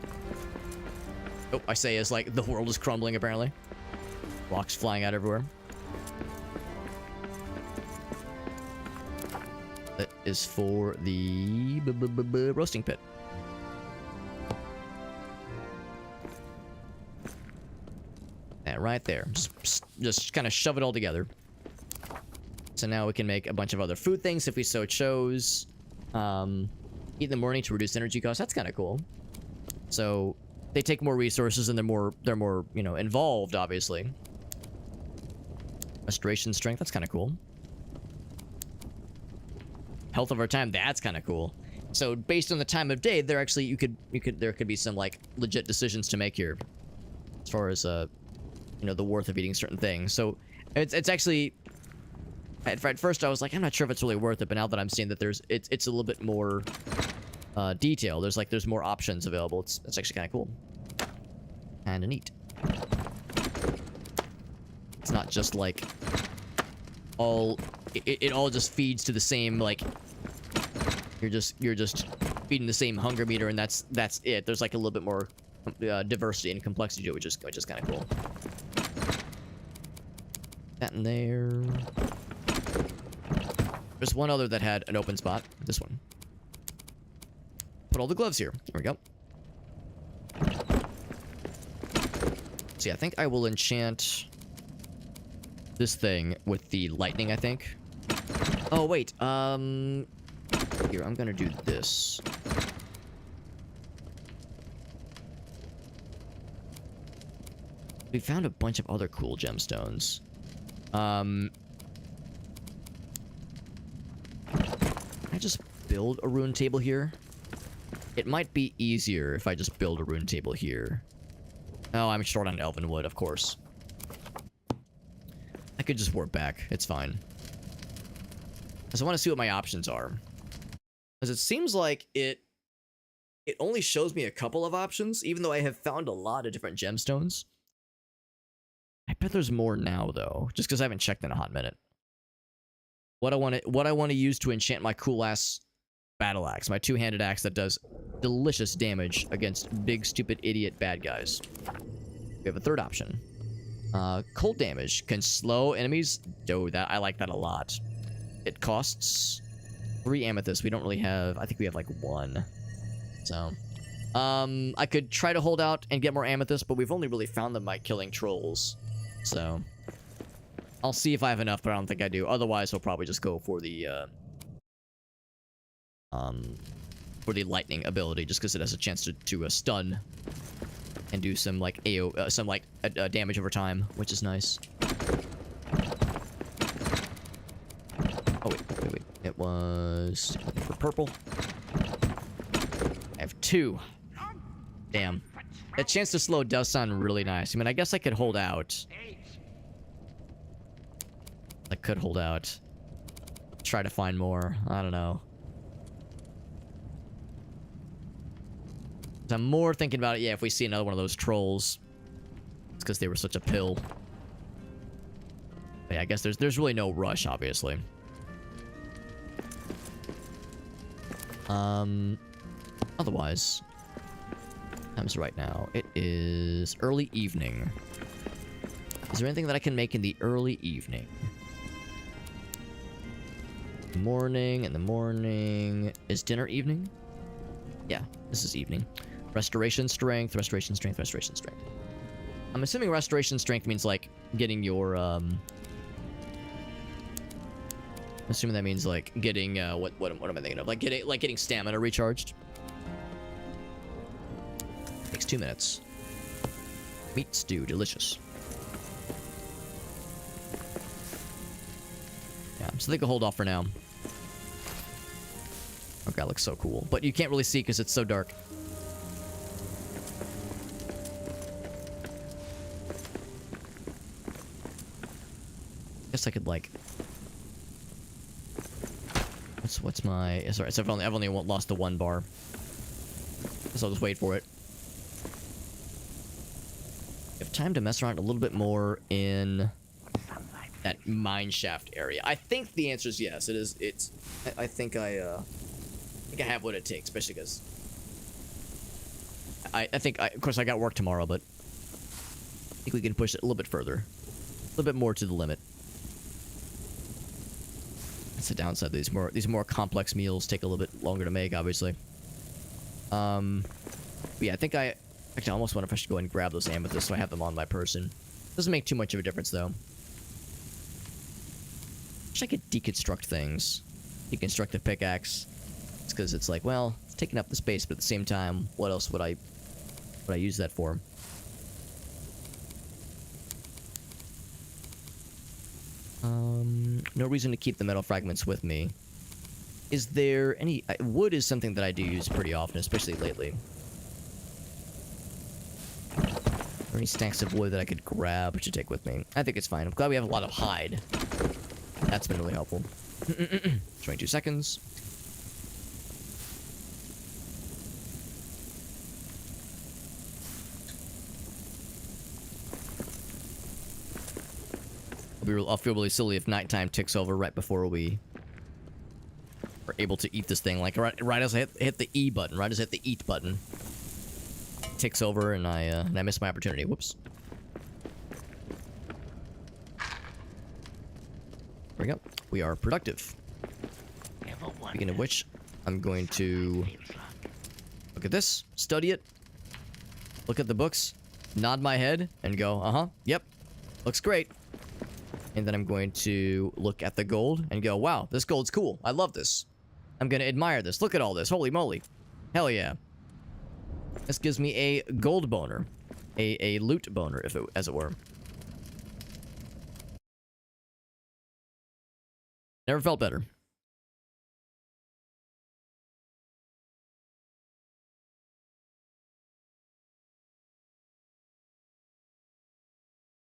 Oh, I say as like the world is crumbling apparently. Rocks flying out everywhere. That is for the roasting pit. That right there. Just kind of shove it all together. So now we can make a bunch of other food things if we so chose. Eat in the morning to reduce energy costs. That's kind of cool. So they take more resources and they're more, you know, involved, obviously. Restoration strength. That's kind of cool. Health over time. That's kind of cool. So based on the time of day, there actually there could be some like legit decisions to make here, as far as you know, the worth of eating certain things. So it's actually. At first, I was like, I'm not sure if it's really worth it, but now that I'm seeing that it's a little bit more detail. There's more options available. It's actually kind of cool. Kind of neat. It's not just like it all just feeds to the same, like you're just feeding the same hunger meter, and that's it. There's like a little bit more diversity and complexity to it, which is kind of cool. That in there. There's one other that had an open spot. This one. Put all the gloves here. There we go. See, I think I will enchant this thing with the lightning, I think. Oh, wait. Here, I'm gonna do this. We found a bunch of other cool gemstones. Can I just build a rune table here? It might be easier if I just build a rune table here. Oh, I'm short on elven wood, of course. I could just warp back. It's fine. Because I want to see what my options are. Because it seems like it only shows me a couple of options, even though I have found a lot of different gemstones. I bet there's more now, though, just because I haven't checked in a hot minute. What I want to use to enchant my cool ass battle axe, my two-handed axe that does delicious damage against big stupid idiot bad guys. We have a third option. Cold damage can slow enemies. Oh, that I like that a lot. It costs 3 amethysts. We don't really have. I think we have like 1. So, I could try to hold out and get more amethysts, but we've only really found them by killing trolls. So, I'll see if I have enough, but I don't think I do. Otherwise, I'll probably just go for the lightning ability, just because it has a chance to stun and do some like damage over time, which is nice. Oh wait. It was for purple. I have 2. Damn. That chance to slow does sound really nice. I mean, I guess I could hold out. could hold out. Try to find more. I don't know. I'm more thinking about it, yeah, if we see another one of those trolls. It's because they were such a pill. But yeah, I guess there's really no rush, obviously. Otherwise, time's right now. It is early evening. Is there anything that I can make in the early evening? Morning, in the morning. Is dinner evening? Yeah, this is evening. Restoration strength, restoration strength, restoration strength. I'm assuming restoration strength means like getting your I'm assuming that means like getting what am I thinking of? Like getting stamina recharged. Takes 2 minutes. Meat stew, delicious. Yeah, so they can hold off for now. Okay, that looks so cool. But you can't really see because it's so dark. Guess I could like... What's my... Sorry, so I've only lost the 1 bar. Guess I'll just wait for it. I have time to mess around a little bit more in that mine shaft area. I think the answer is yes. It is. It's. I think I have what it takes, especially because I think of course I got work tomorrow, but I think we can push it a little bit further, a little bit more to the limit. That's the downside. These more complex meals take a little bit longer to make, obviously. But yeah, I think actually, I almost wonder if I should go and grab those amethysts so I have them on my person. Doesn't make too much of a difference, though. Wish I could deconstruct things. Deconstruct the pickaxe. It's because it's like, well, it's taking up the space, but at the same time, what else would I use that for? No reason to keep the metal fragments with me. Is there any... wood is something that I do use pretty often, especially lately. Are there any stacks of wood that I could grab to take with me? I think it's fine. I'm glad we have a lot of hide. That's been really helpful. 22 seconds. I'll feel really silly if nighttime ticks over right before we are able to eat this thing. Like right as I hit the E button, right as I hit the eat button, it ticks over and I miss my opportunity. Whoops. There we go. We are productive. Speaking of which, I'm going to look at this, study it, look at the books, nod my head, and go, uh-huh, yep, looks great. And then I'm going to look at the gold and go, wow, this gold's cool. I love this. I'm going to admire this. Look at all this. Holy moly. Hell yeah. This gives me a gold boner. A loot boner, as it were. Never felt better.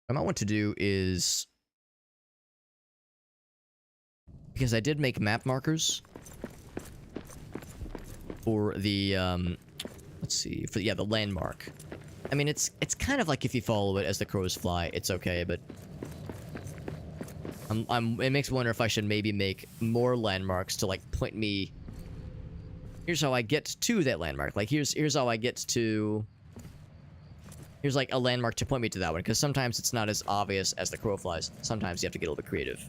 What I might want to do is... because I did make map markers for the, let's see, for, yeah, the landmark. I mean, it's kind of like if you follow it as the crows fly, it's okay, but... it makes me wonder if I should maybe make more landmarks to, like, point me... Here's how I get to that landmark. Like, here's how I get to... Here's, like, a landmark to point me to that one, because sometimes it's not as obvious as the crow flies. Sometimes you have to get a little bit creative.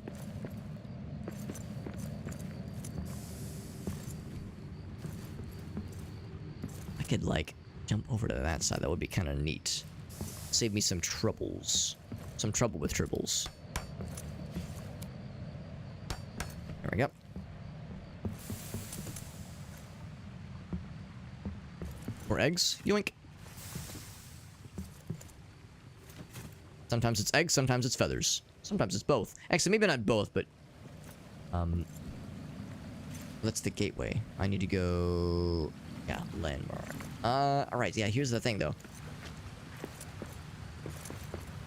I could, like, jump over to that side. That would be kind of neat. Save me some troubles. Some trouble with tribbles. There we go. More eggs. Yoink. Sometimes it's eggs, sometimes it's feathers. Sometimes it's both. Actually, maybe not both, but... that's the gateway. I need to go... yeah, landmark. Alright, yeah, here's the thing, though.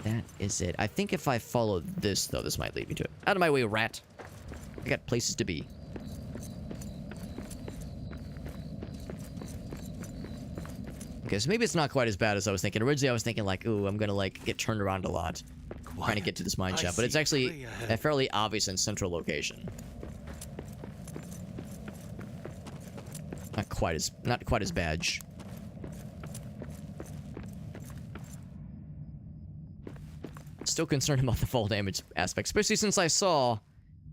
That is it. I think if I follow this, though, this might lead me to it. Out of my way, rat. I got places to be. Okay, so maybe it's not quite as bad as I was thinking. Originally, I was thinking like, ooh, I'm gonna like get turned around a lot trying to get to this mine
I
shaft, but it's
see
actually
way ahead.
a fairly obvious and central location. Not quite as bad. Still concerned about the fall damage aspect, especially since I saw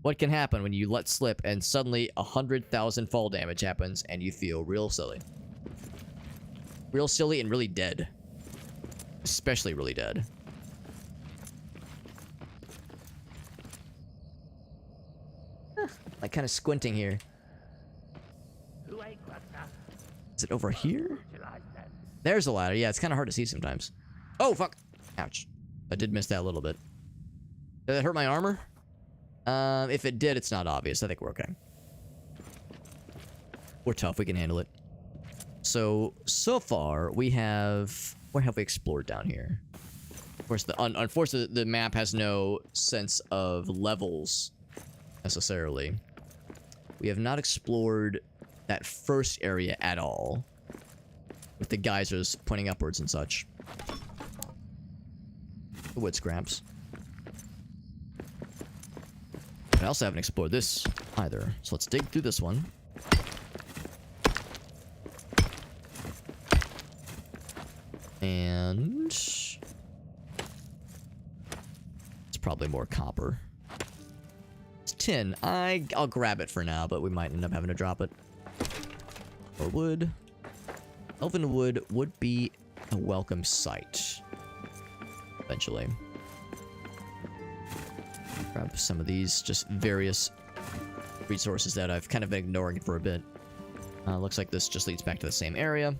what can happen when you let slip and suddenly 100,000 fall damage happens and you feel real silly. Real silly and really dead. Especially really dead. Like kind of squinting here.
Who ain't got that?
Is it over here?
You like that?
There's a ladder. Yeah, it's kind of hard to see sometimes. Oh, fuck. Ouch. I did miss that a little bit. Did that hurt my armor? If it did, it's not obvious. I think we're okay. We're tough. We can handle it. So far, we have... Where have we explored down here? Of course, unfortunately, the map has no sense of levels, necessarily. We have not explored that first area at all. With the geysers pointing upwards and such. The wood scraps. I also haven't explored this either. So let's dig through this one. And... it's probably more copper. It's tin. I'll grab it for now, but we might end up having to drop it. Or wood. Elven wood would be a welcome sight. Eventually. Grab some of these, just various resources that I've kind of been ignoring for a bit. Looks like this just leads back to the same area.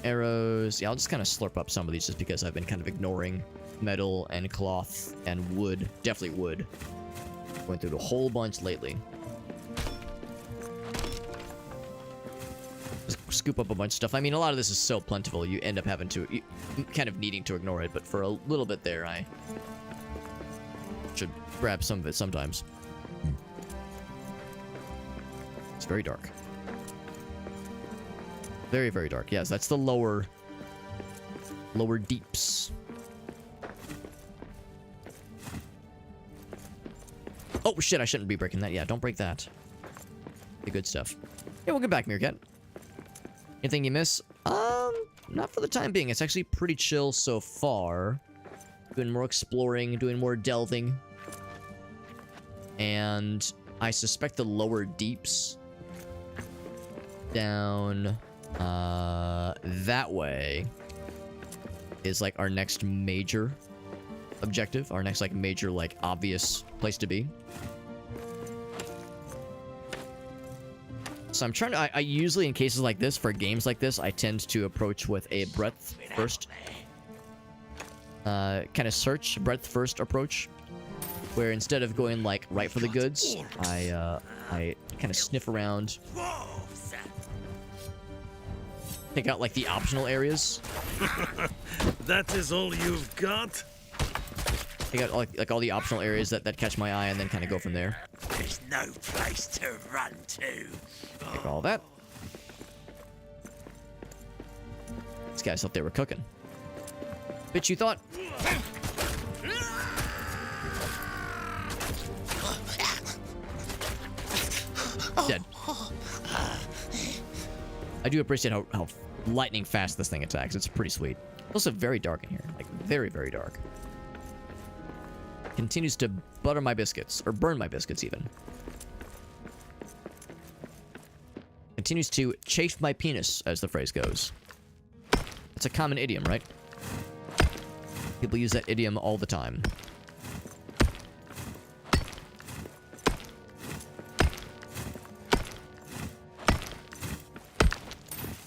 Arrows. Yeah, I'll just kind of slurp up some of these just because I've been kind of ignoring metal and cloth and wood. Definitely wood. Going through a whole bunch lately. Just scoop up a bunch of stuff. I mean, a lot of this is so plentiful, you end up having to... kind of needing to ignore it, but for a little bit there, I should grab some of it sometimes. It's very dark. Very, very dark. Yes, that's the lower deeps. Oh, shit, I shouldn't be breaking that. Yeah, don't break that. The good stuff. Yeah, welcome back, Meerkat. Anything you miss? Not for the time being. It's actually pretty chill so far. Doing more exploring, doing more delving. And I suspect the lower deeps down that way is like our next major objective, our next like major like obvious place to be. So I'm trying to I usually in cases like this, for games like this, I tend to approach with a breadth first kind of search, breadth first approach, where instead of going like right for the goods, I kind of sniff around, pick out like the optional areas.
That is all you've got?
Pick out like all the optional areas that catch my eye, and then kind of go from there.
There's no place to run to.
Take all that. These guys thought they were cooking. Bitch, you thought? Dead. I do appreciate how lightning fast this thing attacks. It's pretty sweet. It's also very dark in here. Like, very, very dark. Continues to butter my biscuits. Or burn my biscuits, even. Continues to chafe my penis, as the phrase goes. It's a common idiom, right? People use that idiom all the time.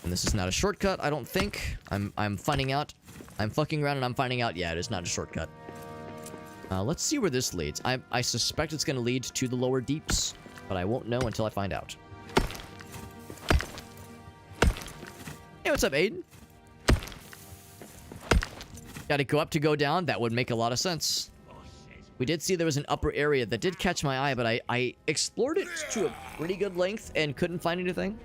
And this is not a shortcut, I don't think. I'm finding out. I'm fucking around and I'm finding out. Yeah, it is not a shortcut. Let's see where this leads. I suspect it's going to lead to the lower deeps, but I won't know until I find out. Hey, what's up, Aiden? Gotta go up to go down? That would make a lot of sense.
Boss says
We did see there was an upper area that did catch my eye, but I explored it to a pretty good length and couldn't find anything.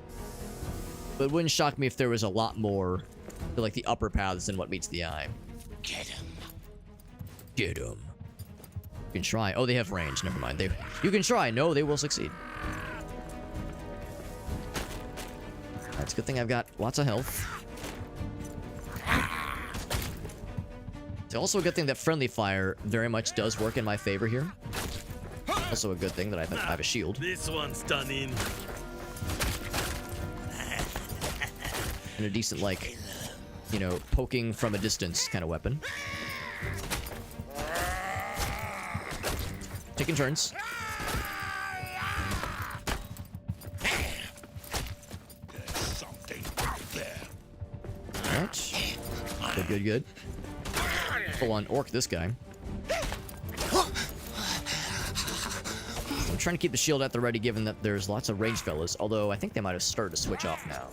But it wouldn't shock me if there was a lot more to, like, the upper paths than what meets the eye.
Get him.
Get 'em. You can try. Oh, they have range. Never mind. You can try. No, they will succeed. That's a good thing I've got lots of health. It's also a good thing that friendly fire very much does work in my favor here. Also a good thing that I have a shield.
This one's done in.
And a decent, like, you know, poking from a distance kind of weapon. Taking turns.
There's something out there.
Alright. Good, good, good. Full on orc this guy. I'm trying to keep the shield at the ready given that there's lots of range fellas, although I think they might have started to switch off now,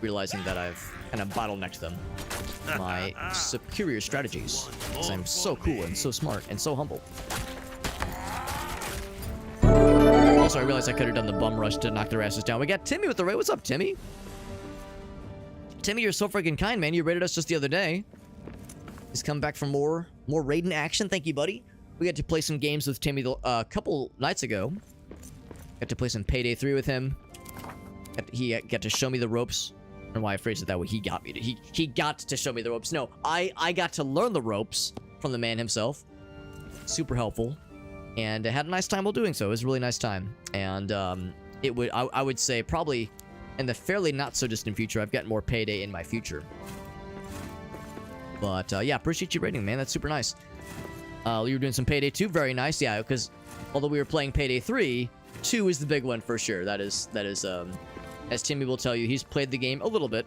realizing that I've kind of bottlenecked them. My superior strategies, because I'm so cool and so smart and so humble. Also, I realized I could have done the bum rush to knock their asses down. We got Timmy with the raid. What's up, Timmy? Timmy, you're so freaking kind, man. You raided us just the other day. He's come back for more raiding action. Thank you, buddy. We got to play some games with Timmy a couple nights ago. Got to play some Payday 3 with him. He got to show me the ropes. I don't know why I phrased it that way. He got me to. He got to show me the ropes. No, I got to learn the ropes from the man himself. Super helpful. And I had a nice time while doing so. It was a really nice time. And I would say probably in the fairly not so distant future, I've got more Payday in my future. But yeah, appreciate you rating, man. That's super nice. You were doing some Payday 2, very nice. Yeah, because although we were playing Payday 3, 2 is the big one for sure. That is as Timmy will tell you, he's played the game a little bit,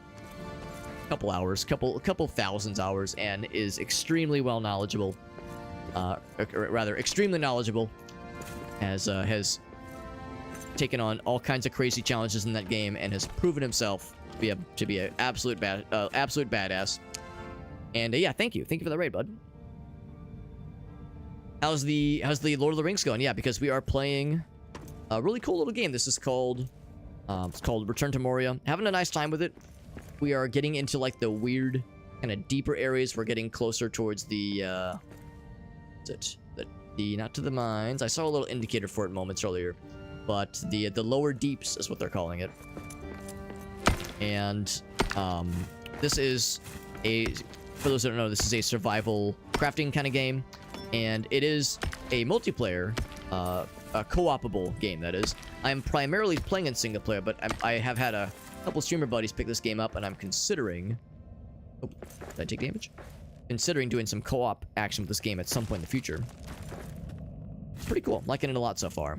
couple hours, couple thousands hours, and is extremely well knowledgeable. Or rather, extremely knowledgeable. Has taken on all kinds of crazy challenges in that game and has proven himself to be an absolute badass. And yeah, thank you for the raid, bud. How's the Lord of the Rings going? Yeah, because we are playing a really cool little game. This is called it's called Return to Moria. Having a nice time with it. We are getting into like the weird kind of deeper areas. We're getting closer towards the not to the mines. I saw a little indicator for it moments earlier, but the lower deeps is what they're calling it. And this is for those that don't know, this is a survival crafting kind of game, and it is a multiplayer, a co-opable game, that is. I'm primarily playing in single player, but I have had a couple streamer buddies pick this game up, and I'm considering... Oh, did I take damage? Considering doing some co-op action with this game at some point in the future. It's pretty cool. I'm liking it a lot so far.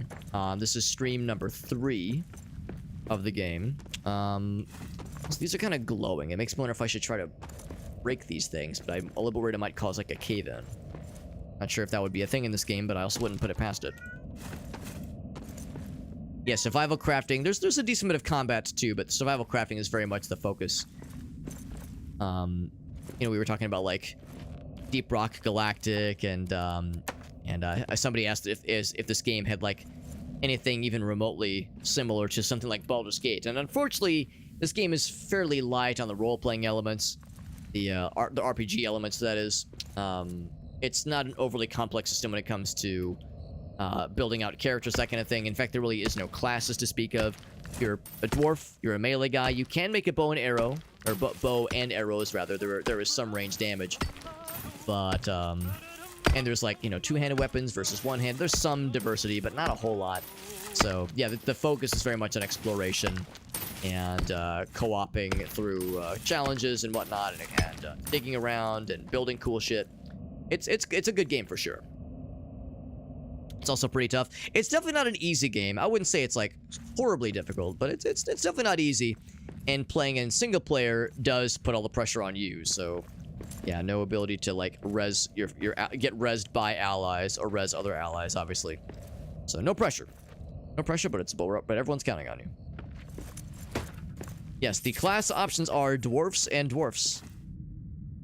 This is stream number 3 of the game. So these are kind of glowing. It makes me wonder if I should try to break these things, but I'm a little worried it might cause like a cave-in. Not sure if that would be a thing in this game, but I also wouldn't put it past it. Yeah, survival crafting. There's a decent bit of combat too, but survival crafting is very much the focus. You know, we were talking about like Deep Rock Galactic, and somebody asked if this game had like anything even remotely similar to something like Baldur's Gate, and unfortunately, this game is fairly light on the role-playing elements, the RPG elements. That is, it's not an overly complex system when it comes to building out characters, that kind of thing. In fact, there really is no classes to speak of. You're a dwarf, you're a melee guy. You can make a bow and arrow, or bow and arrows rather. There is some range damage, but and there's like, you know, two-handed weapons versus one hand. There's some diversity, but not a whole lot. So yeah, the focus is very much on exploration and co-oping through challenges and whatnot, and digging around and building cool shit. It's a good game for sure. It's also pretty tough. It's definitely not an easy game. I wouldn't say it's like horribly difficult, but it's definitely not easy. And playing in single player does put all the pressure on you. So yeah, no ability to like res get rezzed by allies or res other allies, obviously. So no pressure, but everyone's counting on you. Yes, the class options are dwarfs and dwarfs,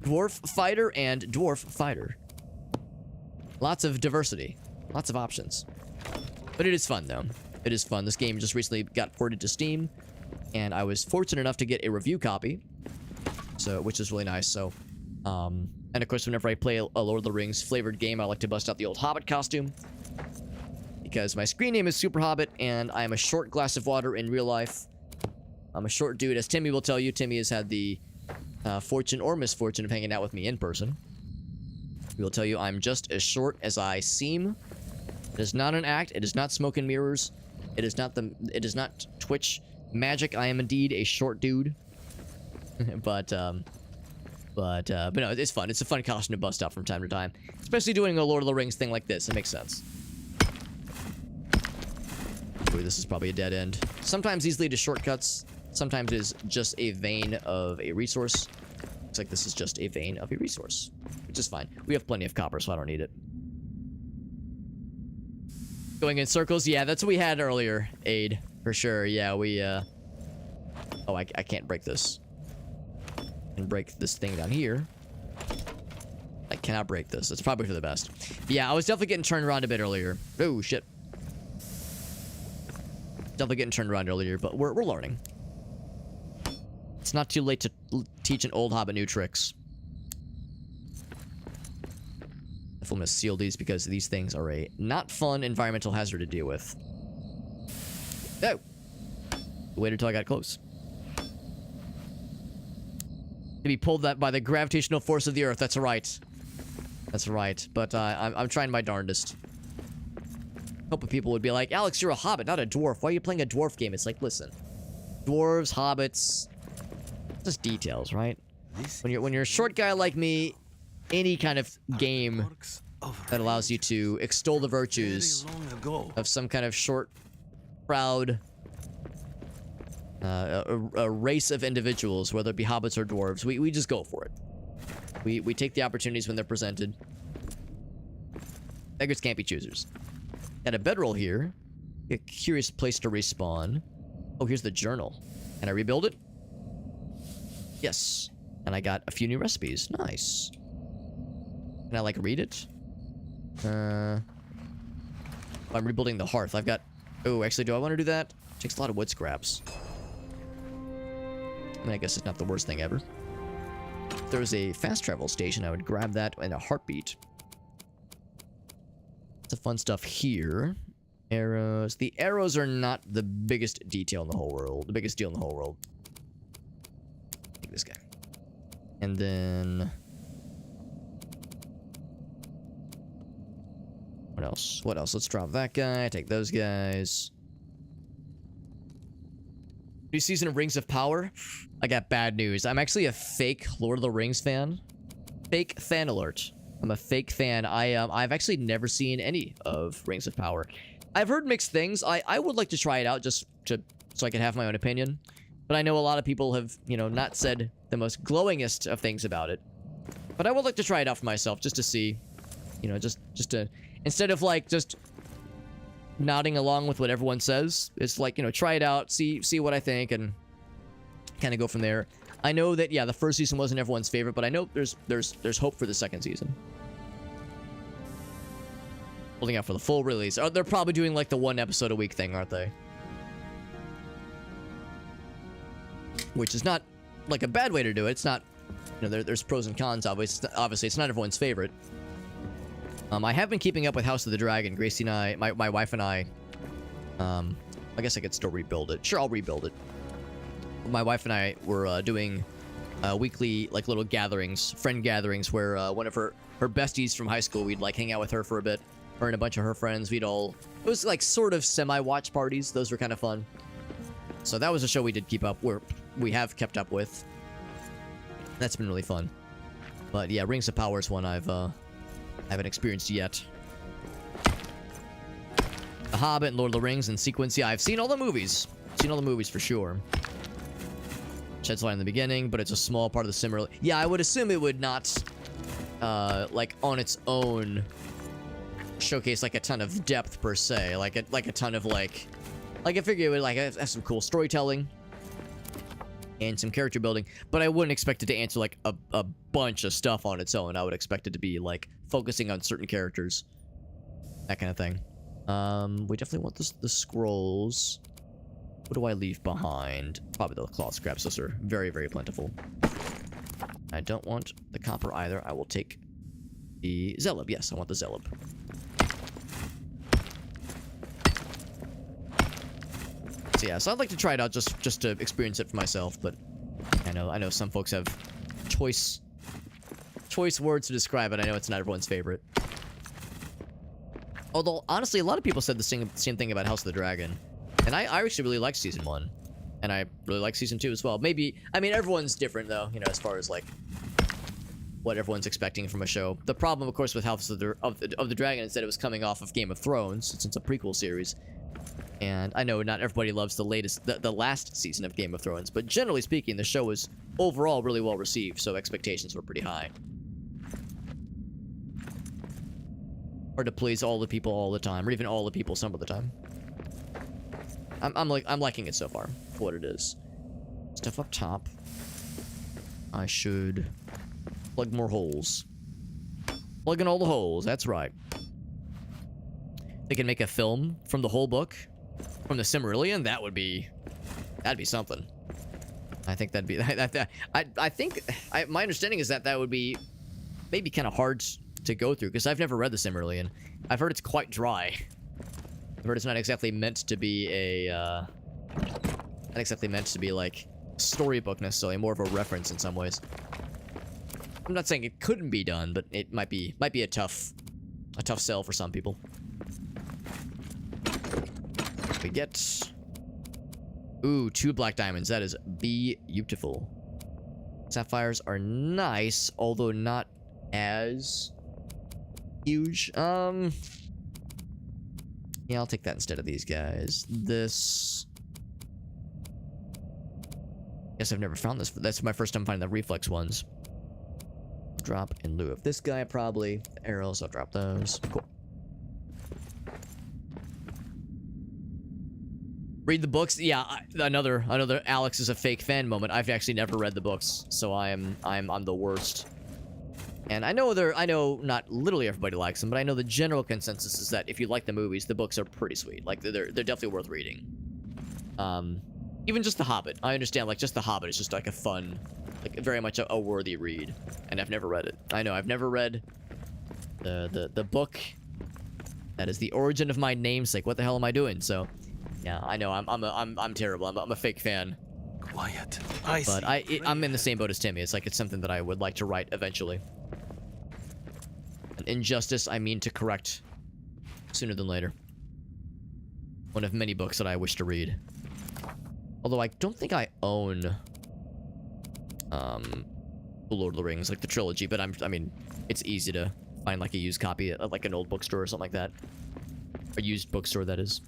dwarf fighter and dwarf fighter. Lots of diversity. Lots of options. But it is fun, though. It is fun. This game just recently got ported to Steam, and I was fortunate enough to get a review copy, so which is really nice. So, and of course, whenever I play a Lord of the Rings flavored game, I like to bust out the old Hobbit costume, because my screen name is Super Hobbit, and I am a short glass of water in real life. I'm a short dude, as Timmy will tell you. Timmy has had the fortune or misfortune of hanging out with me in person. He will tell you I'm just as short as I seem. It is not an act. It is not smoke and mirrors. It is not Twitch magic. I am indeed a short dude. but no, it's fun. It's a fun costume to bust out from time to time, especially doing a Lord of the Rings thing like this. It makes sense. Ooh, this is probably a dead end. Sometimes these lead to shortcuts. Sometimes it is just a vein of a resource. Looks like this is just a vein of a resource, which is fine. We have plenty of copper, so I don't need it. Going in circles, yeah, that's what we had earlier, Aid, for sure. Yeah, we, oh, I can't break this. I can break this thing down here. I cannot break this. It's probably for the best. Yeah, I was definitely getting turned around a bit earlier. Oh, shit. Definitely getting turned around earlier, but we're learning. It's not too late to teach an old hobbit new tricks. If I'm gonna seal these because these things are a not fun environmental hazard to deal with. Oh! Waited until I got close. To be pulled that by the gravitational force of the earth. That's right. That's right. But I'm trying my darndest. Hoping people would be like, Alex, you're a hobbit, not a dwarf. Why are you playing a dwarf game? It's like, listen, dwarves, hobbits, just details, right? When you're a short guy like me, any kind of game that allows you to extol the virtues of some kind of short, proud, a race of individuals, whether it be hobbits or dwarves, we just go for it. We take the opportunities when they're presented. Beggars can't be choosers. Got a bedroll here. A curious place to respawn. Oh, here's the journal. Can I rebuild it? Yes. And I got a few new recipes. Nice. Can I, like, read it? I'm rebuilding the hearth. I've got... Oh, actually, do I want to do that? It takes a lot of wood scraps. I mean, I guess it's not the worst thing ever. If there was a fast travel station, I would grab that in a heartbeat. The fun stuff here. Arrows. The arrows are not the biggest detail in the whole world. The biggest deal in the whole world. Take this guy. And then... What else? What else? Let's drop that guy. Take those guys. New season of Rings of Power? I got bad news. I'm actually a fake Lord of the Rings fan. Fake fan alert. I'm a fake fan. I've actually never seen any of Rings of Power. I've heard mixed things. I would like to try it out so I can have my own opinion. But I know a lot of people have, you know, not said the most glowingest of things about it. But I would like to try it out for myself just to see, you know, just to, instead of like just nodding along with what everyone says, it's like, you know, try it out, see what I think, and kind of go from there. I know that, yeah, the first season wasn't everyone's favorite, but I know there's hope for the second season. Holding out for the full release. They're probably doing like the one episode a week thing, aren't they? Which is not like a bad way to do it. It's not, you know, there's pros and cons. Obviously, it's not everyone's favorite. I have been keeping up with House of the Dragon. Gracie and I, my wife and I, I guess I could still rebuild it. Sure, I'll rebuild it. My wife and I were doing weekly, like, little gatherings, friend gatherings, where one of her besties from high school, we'd, like, hang out with her for a bit. Her and a bunch of her friends, it was, like, sort of semi-watch parties. Those were kind of fun. So that was a show we did keep up, we have kept up with. That's been really fun. But, yeah, Rings of Power is one I haven't experienced yet. The Hobbit and Lord of the Rings in sequence. Yeah, I've seen all the movies. Seen all the movies for sure. Sheds light in the beginning, but it's a small part of the sim. Yeah, I would assume it would not, like, on its own, showcase, like, a ton of depth, per se. Like a ton of, like, I figure it would, like, have some cool storytelling and some character building, but I wouldn't expect it to answer, like, a bunch of stuff on its own. I would expect it to be, like, focusing on certain characters. That kind of thing. We definitely want the scrolls. What do I leave behind? Probably the cloth scraps. Those are very, very plentiful. I don't want the copper either. I will take the Zelub. Yes, I want the Zelub. So yeah, so I'd like to try it out just to experience it for myself, but I know some folks have choice words to describe it. I know it's not everyone's favorite. Although, honestly, a lot of people said the same thing about House of the Dragon. And I actually really liked Season 1. And I really like Season 2 as well. Maybe, I mean, everyone's different, though, you know, as far as, like, what everyone's expecting from a show. The problem, of course, with House of the Dragon is that it was coming off of Game of Thrones, since it's a prequel series. And I know not everybody loves the last season of Game of Thrones, but generally speaking, the show was overall really well received, so expectations were pretty high. Hard to please all the people all the time, or even all the people some of the time. I'm liking it so far for what it is. Stuff up top. I should plug more holes. Plug in all the holes. That's right. They can make a film from the whole book, from the Silmarillion. That'd be something. I think that'd be I think my understanding is that would be maybe kind of hard to go through, because I've never read the Silmarillion. I've heard it's quite dry. I've heard it's not exactly meant to be a, not exactly meant to be, like, a storybook necessarily, more of a reference in some ways. I'm not saying it couldn't be done, but it might be a tough sell for some people. We get... Ooh, 2 black diamonds. That is beautiful. Sapphires are nice, although not as huge. Yeah, I'll take that instead of these guys. This... Guess I've never found this. That's my first time finding the reflex ones. Drop in lieu of this guy, probably. The arrows, I'll drop those. Cool. Read the books? Yeah, another Alex is a fake fan moment. I've actually never read the books, so I'm the worst. And I know not literally everybody likes them, but I know the general consensus is that if you like the movies, the books are pretty sweet. Like, they're definitely worth reading. Even just The Hobbit. I understand, like, just The Hobbit is just, like, a fun, like, very much a worthy read. And I've never read it. I know, I've never read the book that is the origin of my namesake. What the hell am I doing? So, yeah, I know, I'm terrible. I'm a fake fan.
Quiet.
But I'm in the same boat as Timmy. It's like, it's something that I would like to write eventually. An injustice I mean to correct sooner than later. One of many books that I wish to read. Although I don't think I own The Lord of the Rings, like the trilogy, but I mean, it's easy to find like a used copy at like an old bookstore or something like that. A used bookstore, that is.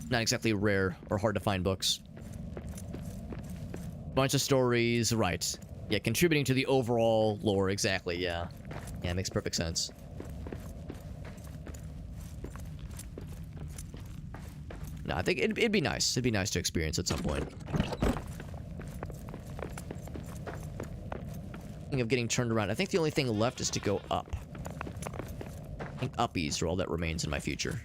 Not exactly rare or hard to find books. Bunch of stories, right. Yeah, contributing to the overall lore, exactly, yeah. Yeah, it makes perfect sense. No, I think it'd be nice. It'd be nice to experience at some point. Thinking of getting turned around. I think the only thing left is to go up. I think uppies are all that remains in my future.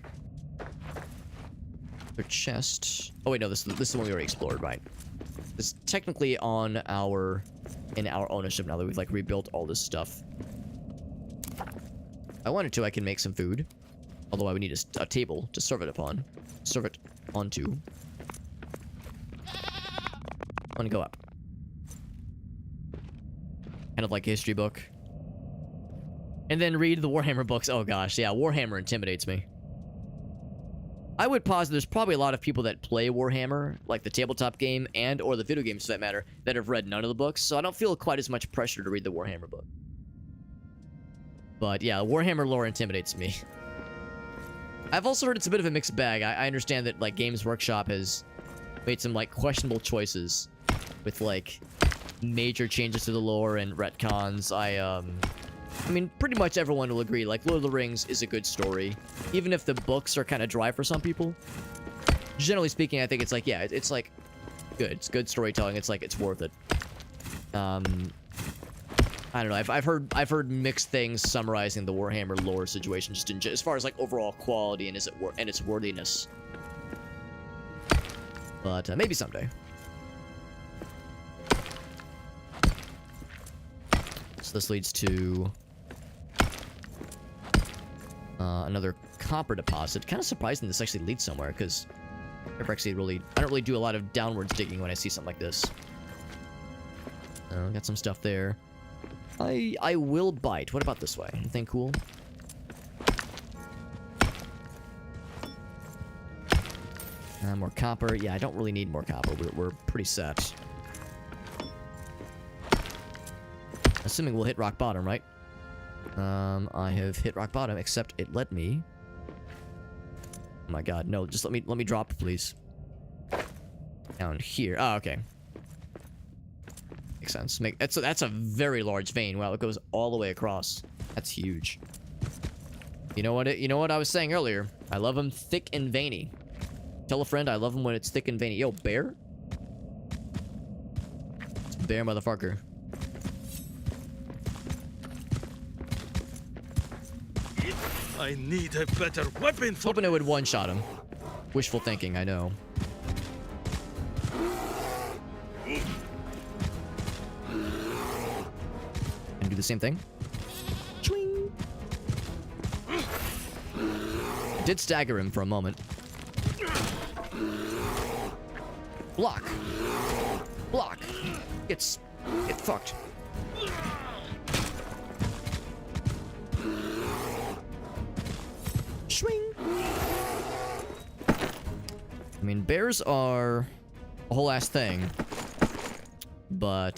Their chest. Oh wait, no, this is the one we already explored, right? It's technically in our ownership now that we've like rebuilt all this stuff. If I wanted to, I can make some food. Although I would need a table to serve it upon. Serve it onto. I want to go up. Kind of like a history book. And then read the Warhammer books. Oh gosh, yeah, Warhammer intimidates me. I would posit there's probably a lot of people that play Warhammer, like the tabletop game and or the video games for that matter, that have read none of the books, so I don't feel quite as much pressure to read the Warhammer book. But yeah, Warhammer lore intimidates me. I've also heard it's a bit of a mixed bag. I understand that like Games Workshop has made some like questionable choices with like major changes to the lore and retcons. I mean, pretty much everyone will agree, like, Lord of the Rings is a good story. Even if the books are kind of dry for some people. Generally speaking, I think it's like, yeah, it's like, good. It's good storytelling. It's like, it's worth it. I don't know. I've heard mixed things summarizing the Warhammer lore situation, just as far as like overall quality and its worthiness. But maybe someday. So this leads to another copper deposit. Kind of surprising this actually leads somewhere, because I don't really do a lot of downwards digging when I see something like this. Got some stuff there. I will bite. What about this way? Anything cool? More copper. Yeah, I don't really need more copper. We're pretty set. Assuming we'll hit rock bottom, right? I have hit rock bottom, except it let me... Oh my god, no, just let me drop, please. Down here. Oh, okay. Makes sense. That's a very large vein. Wow, it goes all the way across. That's huge. You know what I was saying earlier? I love them thick and veiny. Tell a friend I love them when it's thick and veiny. Yo, bear? It's bear, motherfucker.
I need a better weapon for...
Hoping it would one-shot him. Wishful thinking, I know. And do the same thing. Chwing. I did stagger him for a moment. Block. Block. Get fucked. Swing. I mean, bears are a whole ass thing, but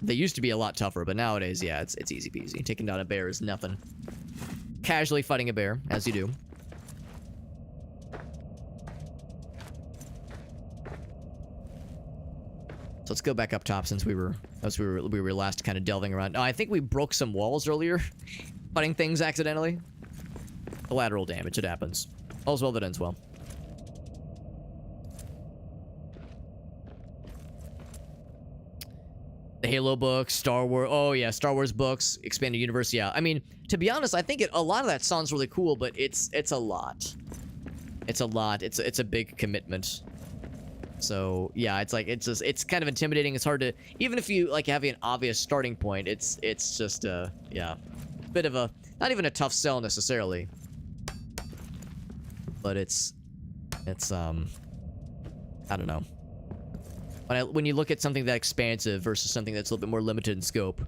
they used to be a lot tougher. But nowadays, yeah, it's easy peasy. Taking down a bear is nothing. Casually fighting a bear, as you do. So let's go back up top since we were last kind of delving around. Oh, I think we broke some walls earlier, fighting things accidentally. Collateral damage, it happens. All's well that ends well. The Halo books, Star Wars. Oh yeah, Star Wars books, expanded universe. Yeah, I mean, to be honest, I think a lot of that sounds really cool, but it's a lot. It's a lot. It's a big commitment. So yeah, it's kind of intimidating. It's hard to, even if you like having an obvious starting point, it's just yeah, bit of a, not even a tough sell necessarily, but it's I don't know. When you look at something that expansive versus something that's a little bit more limited in scope,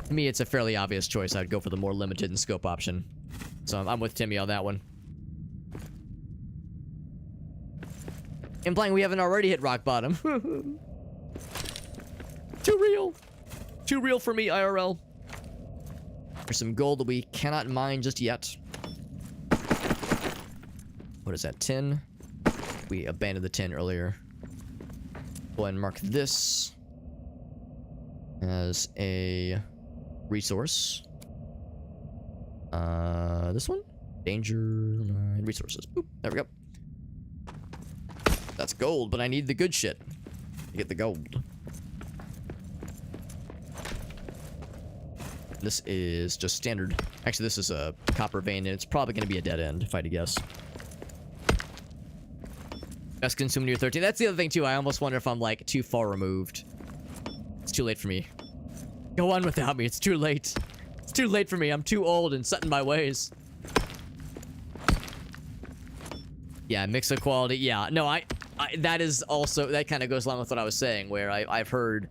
to me it's a fairly obvious choice. I'd go for the more limited in scope option. So I'm with Timmy on that one. Implying we haven't already hit rock bottom. Too real. Too real for me, IRL. There's some gold that we cannot mine just yet. What is that, tin? We abandoned the tin earlier. Go ahead and mark this as a resource. This one? Danger resources. Boop, there we go. That's gold, but I need the good shit to get the gold. This is just standard. Actually, this is a copper vein, and it's probably going to be a dead end, if I had to guess. Best consumed near 13. That's the other thing, too. I almost wonder if I'm, like, too far removed. It's too late for me. Go on without me. It's too late. It's too late for me. I'm too old and set in my ways. Yeah, mix of quality. Yeah, no, that is also, that kind of goes along with what I was saying, where I've heard,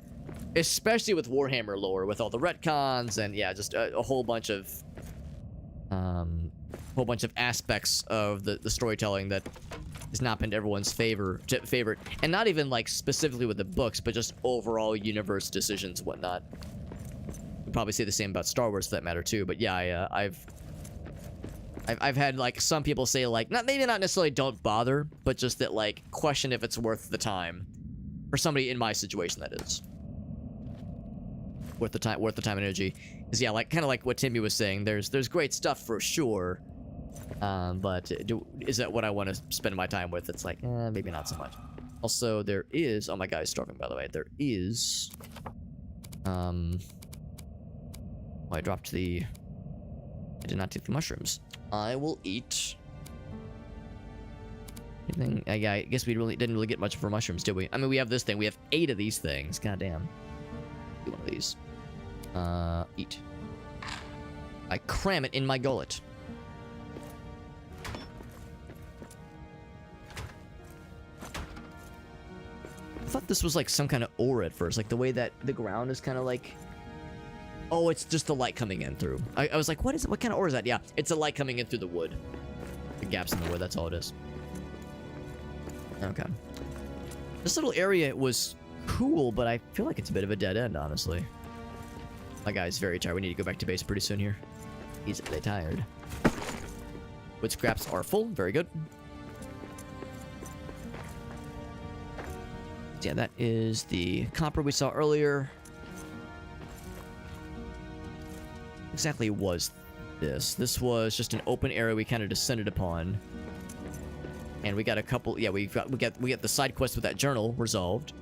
especially with Warhammer lore, with all the retcons and yeah, just a whole bunch of aspects of the storytelling that has not been everyone's favorite, and not even like specifically with the books, but just overall universe decisions and whatnot. You'd probably say the same about Star Wars for that matter too. But yeah, I've had like some people say like maybe not necessarily don't bother, but just that like question if it's worth the time for somebody in my situation. That is worth the time and energy. Because yeah, like kind of like what Timmy was saying. There's great stuff for sure, but is that what I want to spend my time with? It's like maybe not so much. Also, there is, oh my god, he's starving by the way. There is Oh, I dropped the... I did not take the mushrooms. I will eat... Anything? I guess we didn't really get much for mushrooms, did we? I mean, we have this thing. We have 8 of these things. God damn. Do one of these. Eat. I cram it in my gullet. I thought this was like some kind of ore at first, like the way that the ground is kind of like... Oh, it's just the light coming in through. I was like, what is it? What kind of ore is that? Yeah, it's the light coming in through the wood. The gaps in the wood, that's all it is. Okay. This little area was cool, but I feel like it's a bit of a dead end, honestly. My guy's very tired. We need to go back to base pretty soon here. He's a bit tired. Wood scraps are full. Very good. Yeah, that is the copper we saw earlier. Exactly was this? This was just an open area we kind of descended upon. And we got a couple, yeah, we got the side quest with that journal resolved.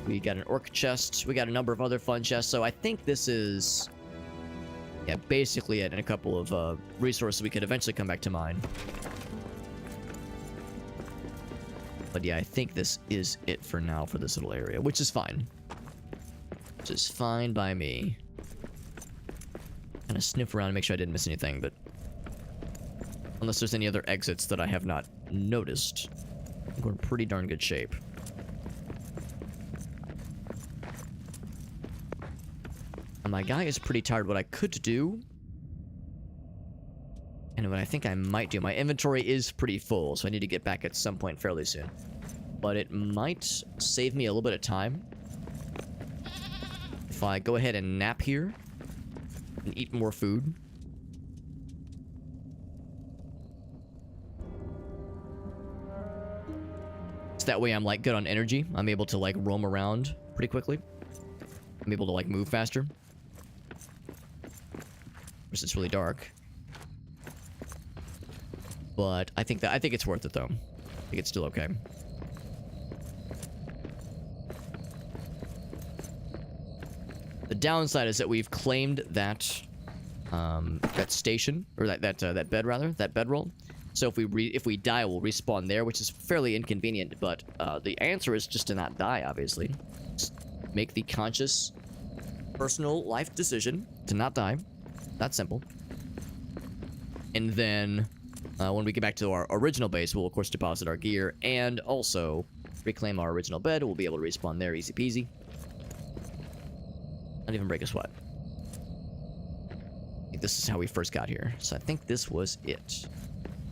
We got an orc chest. We got a number of other fun chests. So I think this is, yeah, basically it, and a couple of resources we could eventually come back to mine. But yeah, I think this is it for now for this little area, which is fine. Which is fine by me. Kind of sniff around and make sure I didn't miss anything, but unless there's any other exits that I have not noticed, I think we're in pretty darn good shape. And my guy is pretty tired. What I could do, and what I think I might do, my inventory is pretty full, so I need to get back at some point fairly soon. But it might save me a little bit of time if I go ahead and nap here and eat more food. So that way I'm like good on energy. I'm able to like roam around pretty quickly. I'm able to like move faster. Of course, it's really dark. But I think it's worth it though. I think it's still okay. The downside is that we've claimed that that station, or that bed rather, that bedroll. So if we die, we'll respawn there, which is fairly inconvenient. But the answer is just to not die, obviously. Just make the conscious, personal life decision to not die. That's simple. And then when we get back to our original base, we'll of course deposit our gear and also reclaim our original bed. We'll be able to respawn there, easy peasy. Not even break a sweat. I think this is how we first got here. So I think this was it.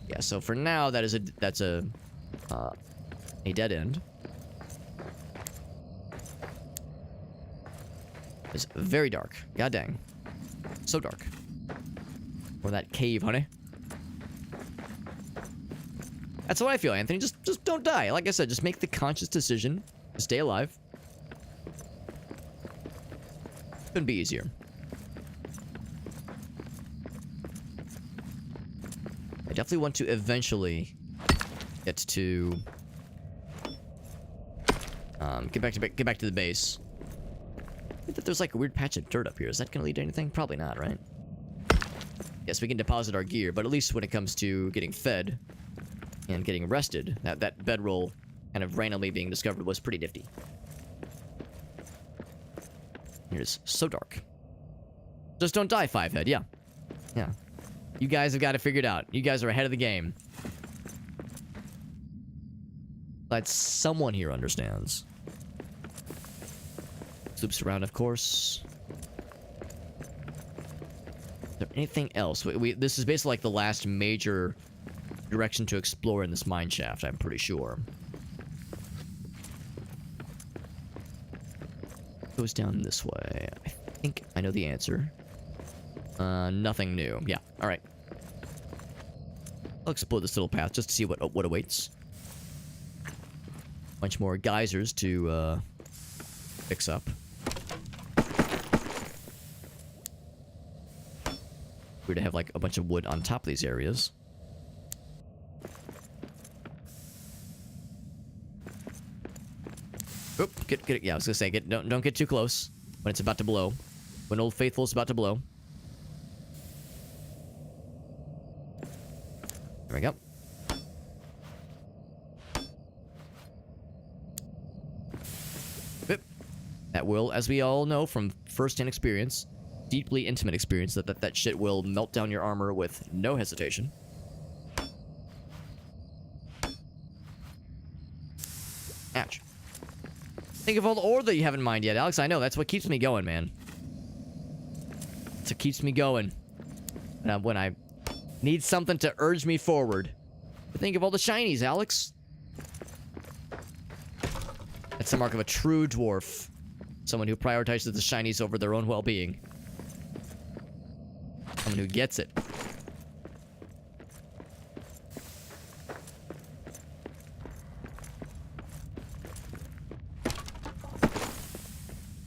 Yeah, so for now, that's a dead end. It's very dark. God dang. So dark. Or that cave, honey. That's how I feel, Anthony. Just don't die. Like I said, just make the conscious decision to stay alive. Couldn't be easier. I definitely want to eventually get to get back to the base. I think that there's like a weird patch of dirt up here. Is that gonna lead to anything? Probably not, right? Yes, we can deposit our gear, but at least when it comes to getting fed and getting rested, that bedroll kind of randomly being discovered was pretty nifty. It is so dark. Just don't die, Fivehead. Yeah. Yeah. You guys have got it figured out. You guys are ahead of the game. But someone here understands. Loops around, of course. Is there anything else? This is basically like the last major direction to explore in this mine shaft, I'm pretty sure. Goes down this way. I think I know the answer. Nothing new. Yeah, alright. I'll explore this little path just to see what awaits. Bunch more geysers to fix up. Weird to have like a bunch of wood on top of these areas. Oop, get it. Yeah, I was gonna say, don't get too close. when it's about to blow. When Old Faithful is about to blow. There we go. Bip. That will, as we all know from first-hand experience, deeply intimate experience, that shit will melt down your armor with no hesitation. Ouch. Think of all the ore that you haven't mined yet, Alex. I know, that's what keeps me going, man. That's what keeps me going. When I need something to urge me forward. But think of all the shinies, Alex. That's the mark of a true dwarf. Someone who prioritizes the shinies over their own well-being. Someone who gets it.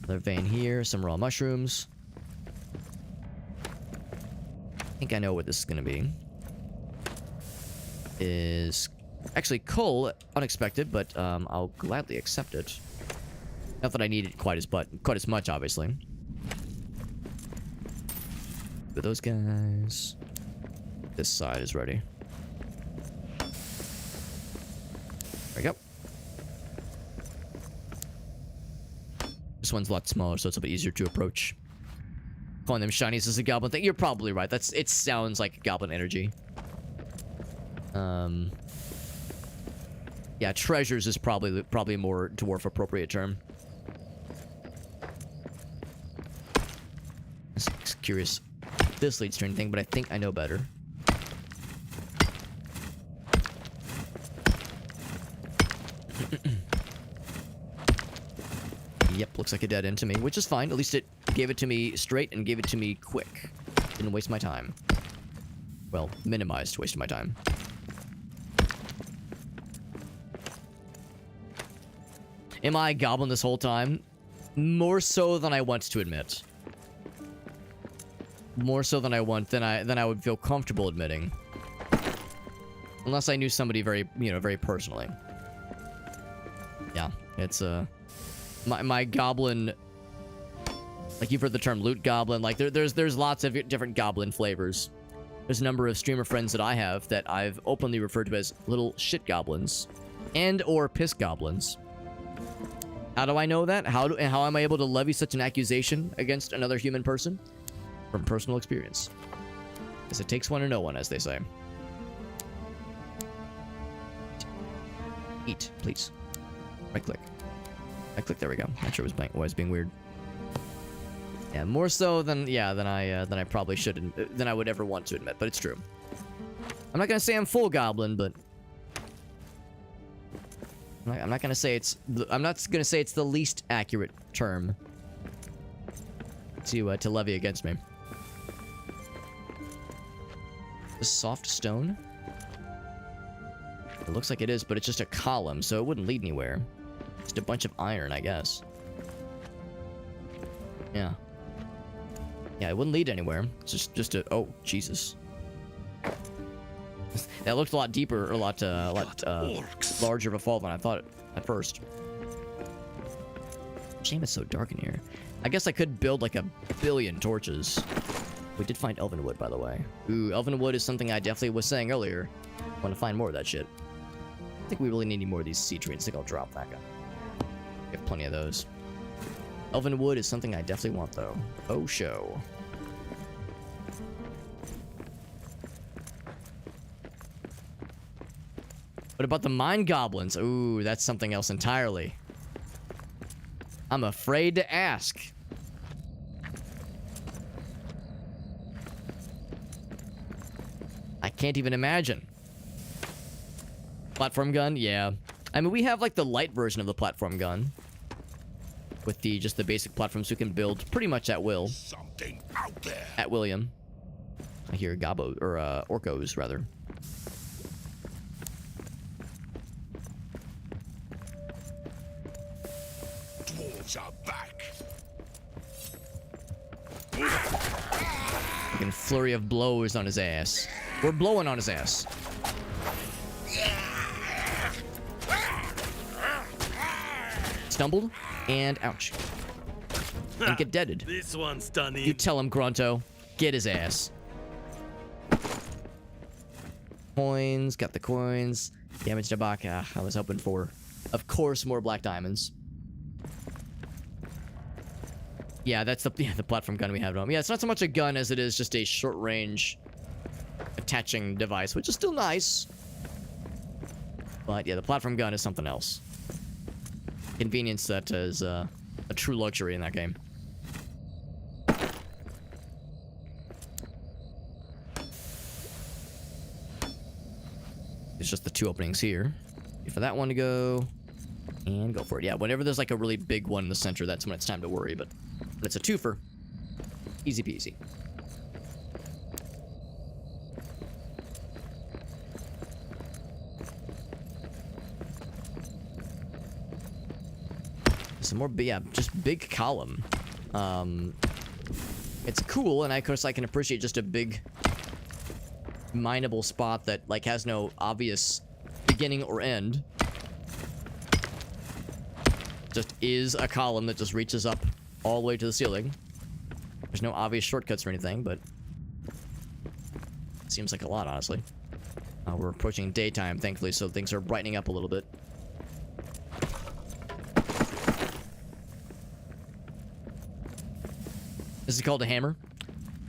Another vein here, some raw mushrooms. I think I know what this is gonna be. Is actually coal, unexpected, but I'll gladly accept it. Not that I need it quite as much, obviously. But those guys. This side is ready. There we go. This one's a lot smaller, so it's a bit easier to approach. Calling them shinies is a goblin thing. You're probably right. It sounds like goblin energy. Yeah, treasures is probably a more dwarf appropriate term. Just curious if this leads to anything, but I think I know better. Yep, looks like a dead end to me, which is fine. At least it gave it to me straight and gave it to me quick. Didn't waste my time. Well, minimized waste of my time. Am I a goblin this whole time? More so than I want to admit. More so than I would feel comfortable admitting. Unless I knew somebody very, very personally. Yeah, it's my goblin, like you've heard the term loot goblin, like there's lots of different goblin flavors. There's a number of streamer friends that I have that I've openly referred to as little shit goblins and or piss goblins. How do I know that? How am I able to levy such an accusation against another human person? From personal experience. Because it takes one to know one, as they say. Eat, please. Right click. Right click, there we go. Not sure it was being weird. Yeah, more so than I probably should, than I would ever want to admit, but it's true. I'm not gonna say I'm full goblin, but I'm not gonna say it's the least accurate term to levy against me. This soft stone? It looks like it is, but it's just a column, so it wouldn't lead anywhere. Just a bunch of iron, I guess. Yeah. Yeah, it wouldn't lead anywhere. It's just a... Oh, Jesus. That looked a lot deeper, or a lot larger of a fall than I thought at first. Shame it's so dark in here. I guess I could build like a billion torches. We did find elven wood, by the way. Ooh, elven wood is something I definitely was saying earlier. I want to find more of that shit. I think we really need more of these sea trees. I think I'll drop that guy. We have plenty of those. Elven wood is something I definitely want, though. Oh, show. What about the mine goblins? Ooh, that's something else entirely. I'm afraid to ask. I can't even imagine. Platform gun? Yeah. I mean, we have like the light version of the platform gun. With just the basic platforms we can build pretty much at will.
Something out there.
At William. I hear gobbo, or orcos, rather.
Dwarves are back.
Fucking flurry of blows on his ass. We're blowing on his ass. Stumbled, and ouch. and get deaded.
This one's done
You
in.
tell him, Grunto. Get his ass. Coins. Got the coins. Damage to Baka. I was hoping for, of course, more black diamonds. Yeah, that's the platform gun we have at home. Yeah, it's not so much a gun as it is just a short-range attaching device, which is still nice. But yeah, the platform gun is something else. Convenience that is a true luxury in that game. It's just the two openings here. Wait for that one to go. And go for it. Yeah, whenever there's like a really big one in the center, that's when it's time to worry. But when it's a twofer, easy peasy. Some more, yeah, just big column. It's cool, and of course I can appreciate just a big mineable spot that like has no obvious beginning or end. Just is a column that just reaches up all the way to the ceiling. There's no obvious shortcuts or anything, but it seems like a lot, honestly. We're approaching daytime, thankfully, so things are brightening up a little bit. This is called a hammer.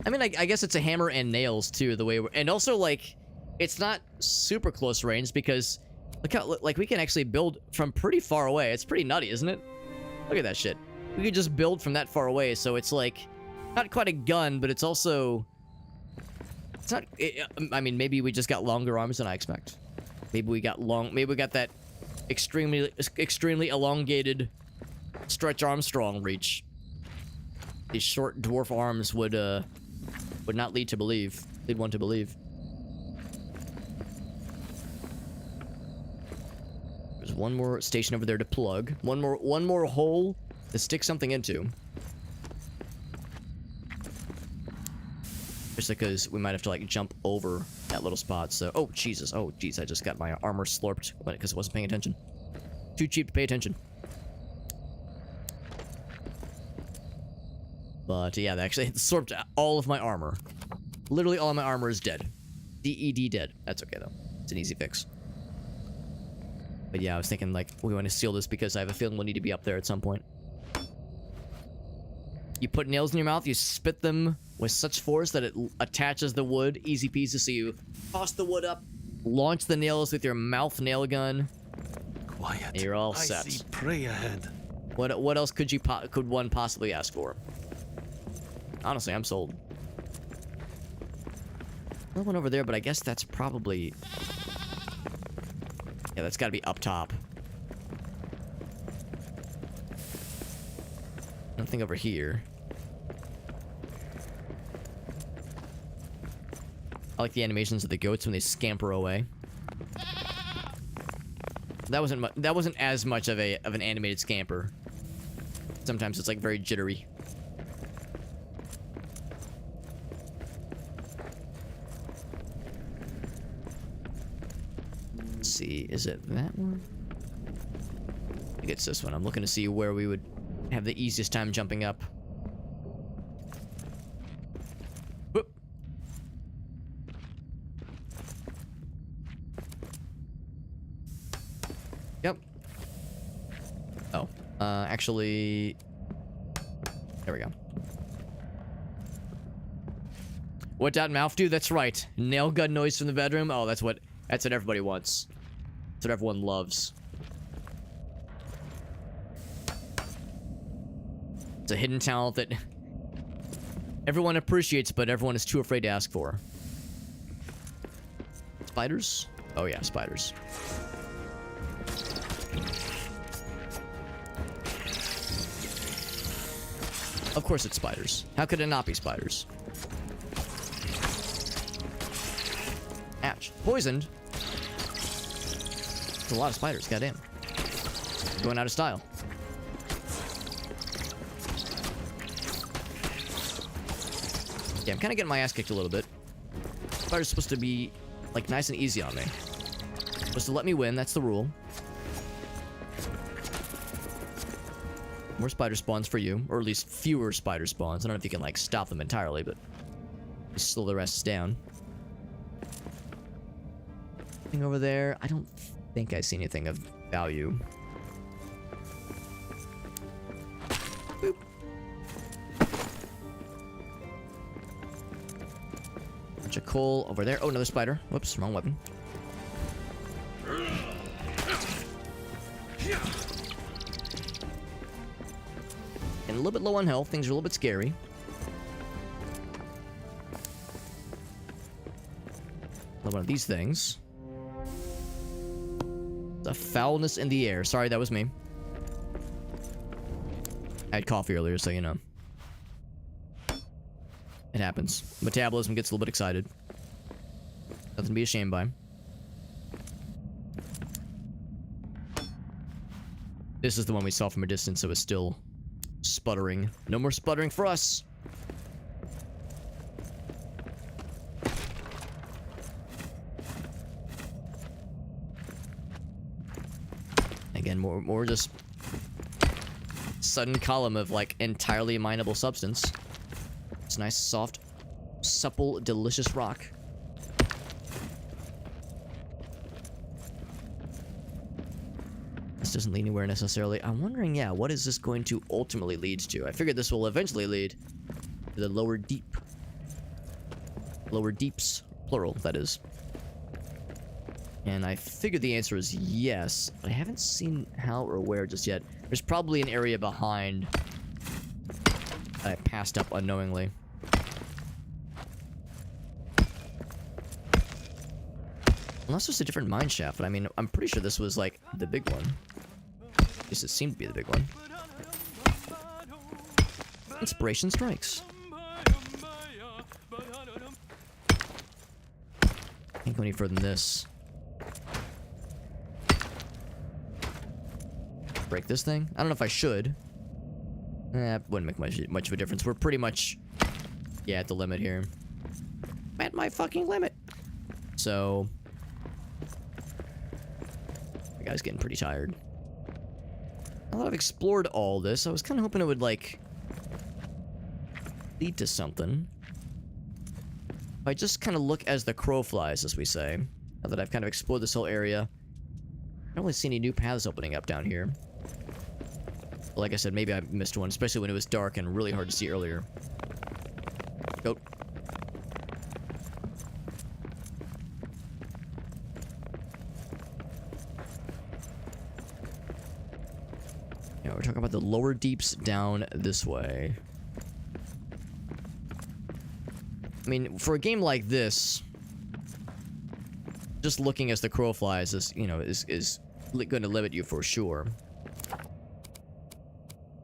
I mean, I guess it's a hammer and nails too. The way, and also like, it's not super close range because look how like we can actually build from pretty far away. It's pretty nutty, isn't it? Look at that shit. We could just build from that far away, so it's like not quite a gun, but it's also it's not. I mean, maybe we just got longer arms than I expect. Maybe we got that extremely elongated Stretch Armstrong reach. These short dwarf arms would not lead one to believe. There's one more station over there to plug. One more hole to stick something into. Just because we might have to like jump over that little spot. So, oh Jesus, oh jeez, I just got my armor slurped because I wasn't paying attention. Too cheap to pay attention. But yeah, they actually slurped all of my armor. Literally all of my armor is dead. DED dead. That's okay though. It's an easy fix. But yeah, I was thinking like we want to seal this because I have a feeling we'll need to be up there at some point. You put nails in your mouth, you spit them with such force that it attaches the wood. Easy peasy. So you toss the wood up, launch the nails with your mouth nail gun.
Quiet.
And you're all set.
I see prey ahead.
What else could one possibly ask for? Honestly, I'm sold. Another one over there, but I guess that's probably... Yeah, that's gotta be up top. Nothing over here. I like the animations of the goats when they scamper away. That wasn't as much of an animated scamper. Sometimes it's like very jittery. See, is it that one? I think it's this one. I'm looking to see where we would have the easiest time jumping up. Whoop. Yep. Oh, actually, there we go. What that mouth do? That's right. Nail gun noise from the bedroom. Oh, that's what everybody wants. That's what everyone loves. It's a hidden talent that everyone appreciates, but everyone is too afraid to ask for. Spiders? Oh yeah, spiders. Of course it's spiders. How could it not be spiders? Ouch. Poisoned? That's a lot of spiders, goddamn. Going out of style. Yeah, I'm kind of getting my ass kicked a little bit. Spider's supposed to be, like, nice and easy on me. Supposed to let me win, that's the rule. More spider spawns for you, or at least fewer spider spawns. I don't know if you can, like, stop them entirely, but just slow the rest down. Anything over there? I don't think I see anything of value. Boop. Bunch of coal over there. Oh, another spider. Whoops, wrong weapon. And a little bit low on health. Things are a little bit scary. Another one of these things. The foulness in the air. Sorry, that was me. I had coffee earlier, so you know. It happens. Metabolism gets a little bit excited. Nothing to be ashamed by. This is the one we saw from a distance, so it's still sputtering. No more sputtering for us. Again, more just sudden column of like entirely mineable substance. It's nice, soft, supple, delicious rock. This doesn't lead anywhere necessarily. I'm wondering, yeah, what is this going to ultimately lead to? I figured this will eventually lead to the lower deep. Lower deeps, plural, that is. And I figured the answer is yes, but I haven't seen how or where just yet. There's probably an area behind that I passed up unknowingly. Unless there's a different mine shaft, but I mean, I'm pretty sure this was like the big one. At least it seemed to be the big one. Inspiration strikes. Can't go any further than this. Break this thing? I don't know if I should. Wouldn't make much of a difference. We're pretty much, yeah, at the limit here. At my fucking limit. So, the guy's getting pretty tired. Now that I've explored all this, I was kind of hoping it would, like, lead to something. If I just kind of look as the crow flies, as we say. Now that I've kind of explored this whole area, I don't really see any new paths opening up down here. But like I said, maybe I missed one, especially when it was dark and really hard to see earlier. Go. Yeah, we're talking about the lower deeps down this way. I mean, for a game like this, just looking as the crow flies is, you know, is going to limit you for sure.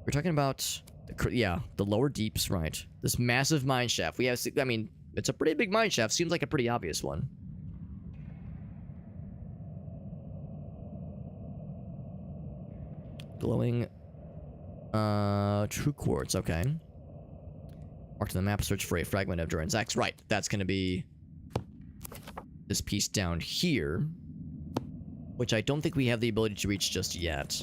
We're talking about, the lower deeps, right? This massive mine shaft. We have, I mean, it's a pretty big mine shaft. Seems like a pretty obvious one. Glowing, true quartz. Okay. Mark to the map. Search for a fragment of Duran's axe. Right. That's going to be this piece down here, which I don't think we have the ability to reach just yet.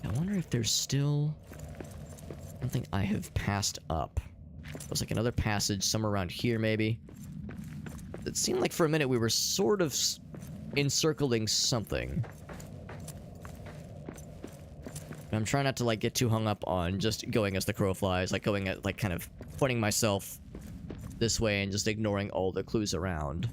I wonder if there's still something I have passed up. There's like another passage somewhere around here, maybe. It seemed like for a minute we were sort of encircling something. But I'm trying not to, like, get too hung up on just going as the crow flies, like going at, like, kind of pointing myself this way and just ignoring all the clues around.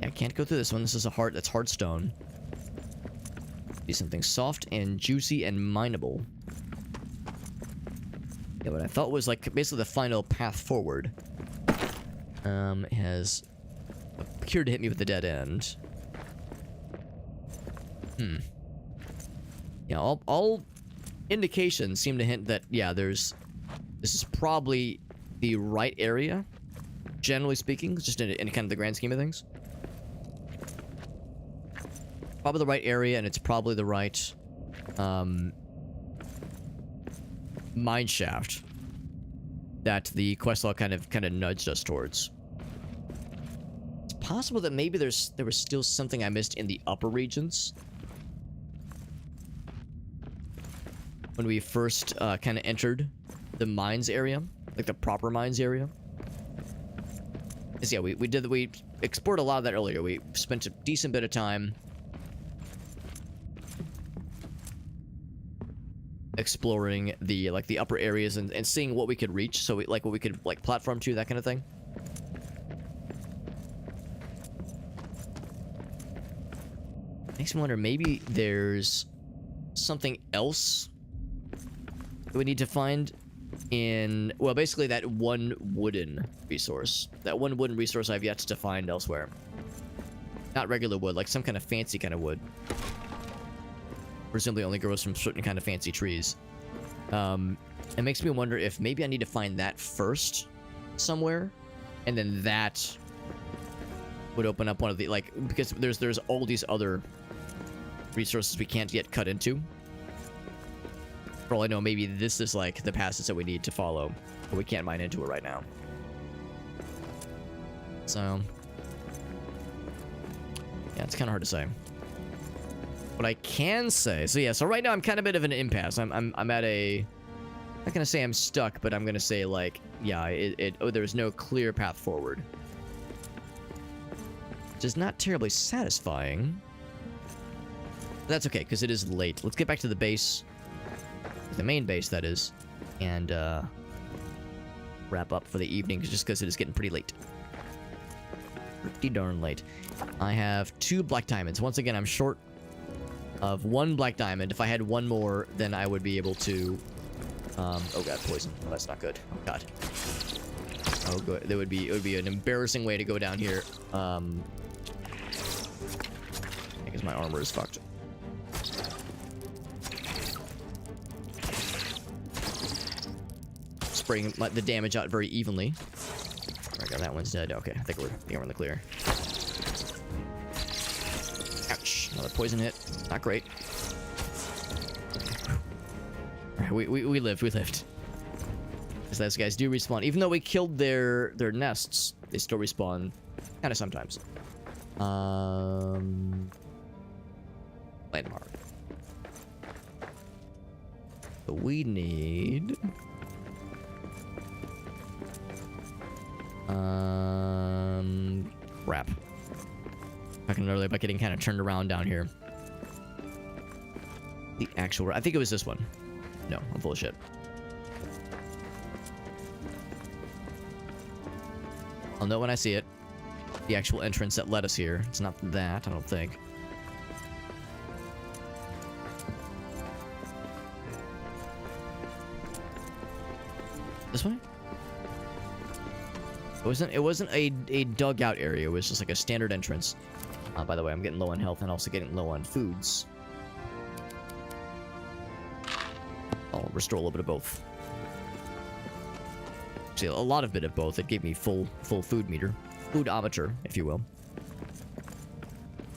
Yeah, I can't go through this one. This is that's hard stone. Be something soft and juicy and mineable. Yeah, what I thought was like basically the final path forward has appeared to hit me with a dead end. Yeah, all indications seem to hint that, yeah, this is probably the right area, generally speaking, just in kind of the grand scheme of things. Probably the right area, and it's probably the right mine shaft. that the quest log kind of nudged us towards. It's possible that maybe there was still something I missed in the upper regions when we first kind of entered the mines area, like the proper mines area. 'Cause yeah, we explored a lot of that earlier. We spent a decent bit of time exploring the the upper areas and seeing what we could reach, so what we could platform to, that kind of thing. Makes me wonder, maybe there's something else that we need to find in, well, basically that one wooden resource. That one wooden resource I've yet to find elsewhere. Not regular wood, like some kind of fancy kind of wood. Presumably only grows from certain kind of fancy trees. It makes me wonder if maybe I need to find that first somewhere, and then that would open up one of the, because there's all these other resources we can't yet cut into. For all I know, maybe this is like the passage that we need to follow, but we can't mine into it right now. So yeah, it's kind of hard to say. What I can say, so right now I'm kind of a bit of an impasse. I'm at a, I'm not gonna say I'm stuck, but I'm gonna say there's no clear path forward, which is not terribly satisfying. But that's okay, because it is late. Let's get back to the base, the main base that is, and wrap up for the evening, just because it is getting pretty late. Pretty darn late. I have 2 black diamonds. Once again, I'm short of 1 black diamond. If I had 1 more, then I would be able to oh god, poison. Oh, that's not good. Oh god. Oh good. It would be an embarrassing way to go down here. I guess my armor is fucked. Spraying the damage out very evenly. I got that one's dead. Okay, I think we're in the clear. Ouch! Another poison hit. Not great. Alright, we lived. We lived. Because those guys do respawn, even though we killed their nests. They still respawn, kind of sometimes. Landmark. So we need. Crap. Talking earlier about getting kind of turned around down here. The actual, I think it was this one. No, I'm full of shit. I'll know when I see it. The actual entrance that led us here. It's not that, I don't think. This way? It wasn't a dugout area. It was just like a standard entrance. By the way, I'm getting low on health and also getting low on foods. I'll restore a little bit of both. See, a lot of bit of both. It gave me full food meter. Foodometer, if you will.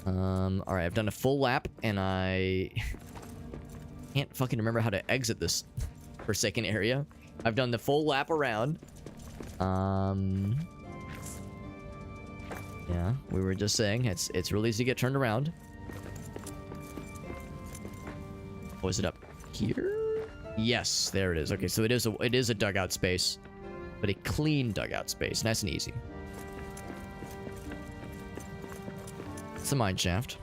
Alright, I've done a full lap, and I can't fucking remember how to exit this forsaken area. I've done the full lap around. Yeah, we were just saying, it's really easy to get turned around. Oh, is it up here? Yes, there it is. Okay, so it is a dugout space, but a clean dugout space. Nice and easy. It's the mine shaft.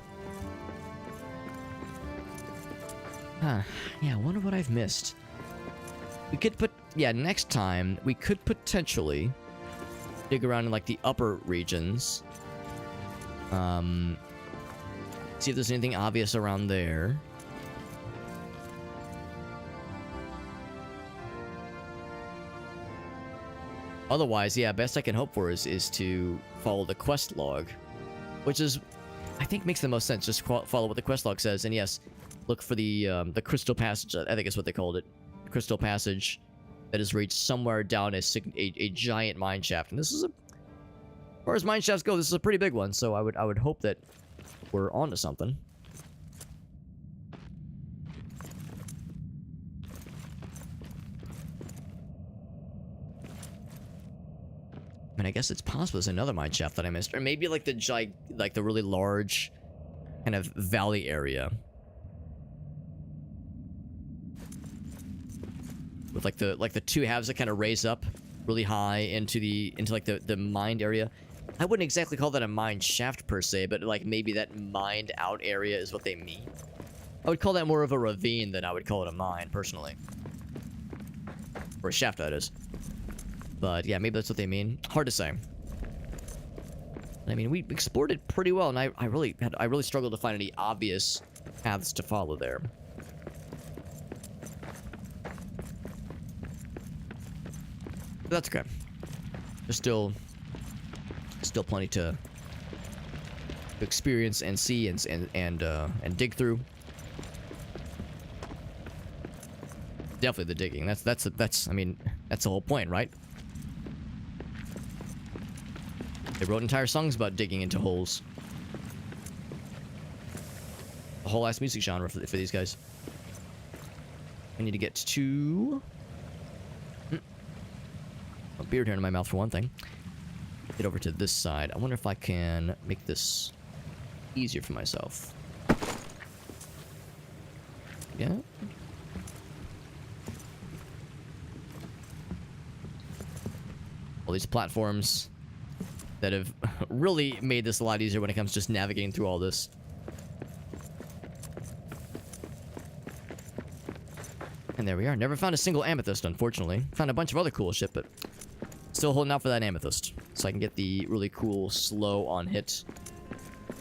Huh. Yeah, I wonder what I've missed. We could put... Yeah, next time, we could potentially dig around in, like, the upper regions. See if there's anything obvious around there. Otherwise, yeah, best I can hope for is to follow the quest log, which is, I think, makes the most sense. Just follow what the quest log says, and yes, look for the crystal passage. I think is what they called it, the crystal passage that is reached somewhere down a giant mine shaft. And this is as far as mine shafts go, this is a pretty big one. So I would hope that we're onto something. mean, I guess it's possible there's another mine shaft that I missed. Or maybe like the really large kind of valley area. With like the two halves that kind of raise up really high into like the mined area. I wouldn't exactly call that a mine shaft per se, but like maybe that mined out area is what they mean. I would call that more of a ravine than I would call it a mine, personally. Or a shaft, that is. But yeah, maybe that's what they mean. Hard to say. I mean, we explored it pretty well, and I really struggled to find any obvious paths to follow there. But that's okay. There's still plenty to experience and see and dig through. Definitely the digging. That's I mean, that's the whole point, right? They wrote entire songs about digging into holes. A whole ass music genre for these guys. I need to get to a beard hair in my mouth for one thing. Get over to this side. I wonder if I can make this easier for myself. Yeah. All these platforms that have really made this a lot easier when it comes to just navigating through all this. And there we are. Never found a single amethyst, unfortunately. Found a bunch of other cool shit, but still holding out for that amethyst. So I can get the really cool, slow on hit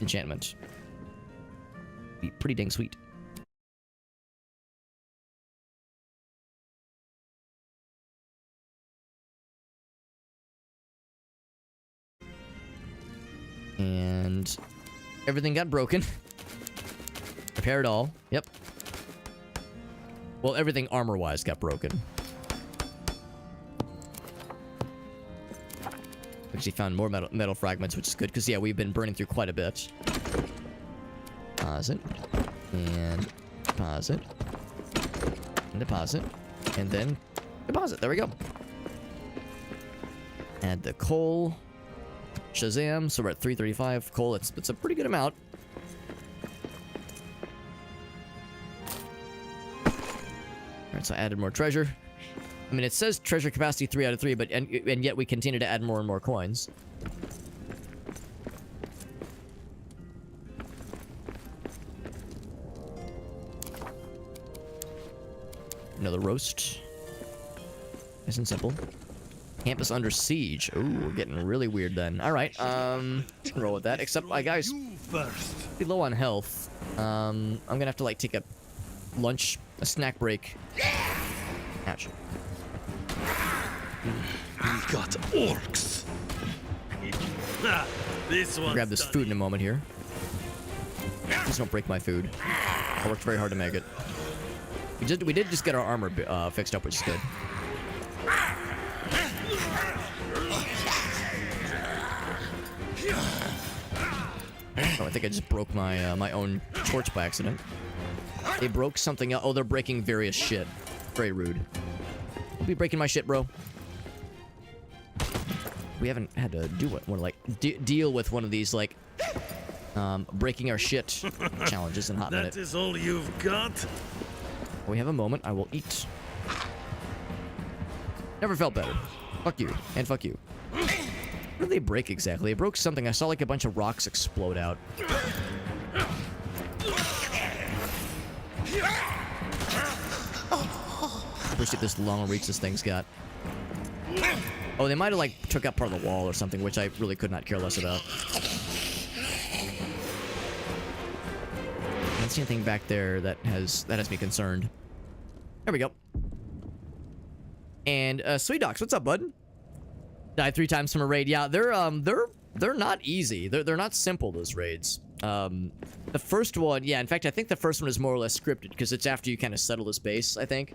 enchantment. Be pretty dang sweet. And everything got broken. Repair it all. Yep. Well, everything armor-wise got broken. Actually found more metal fragments, which is good, because, yeah, we've been burning through quite a bit. Deposit. And deposit. And deposit. And then deposit. There we go. Add the coal. Shazam. So we're at 335 coal. It's a pretty good amount. Alright, so I added more treasure. I mean, it says treasure capacity 3 out of 3, but and yet we continue to add more and more coins. Another roast. Nice and simple. Campus under siege. Ooh, we're getting really weird then. Alright, roll with that. Except, guys, pretty low on health. I'm gonna have to, like, take a lunch, a snack break. Ouch.
We got orcs. This one.
Grab this food in a moment here. Please don't break my food. I worked very hard to make it. We did just get our armor fixed up, which is good. Oh, I think I just broke my my own torch by accident. They broke something else. Oh, they're breaking various shit. Very rude. Don't be breaking my shit, bro. We haven't had to do deal with one of these, like, breaking our shit challenges in a hot minute.
That is all you've got?
We have a moment. I will eat. Never felt better. Fuck you. And fuck you. What did they break exactly? They broke something. I saw, like, a bunch of rocks explode out. Appreciate this long reach this thing's got. Oh, they might have, like, took out part of the wall or something, which I really could not care less about. I don't see anything back there that has me concerned. There we go. And Sweet Docs, what's up, bud? Died 3 times from a raid. Yeah, they're not easy. They're not simple, those raids. The first one, yeah, in fact, I think the first one is more or less scripted because it's after you kind of settle this base, I think.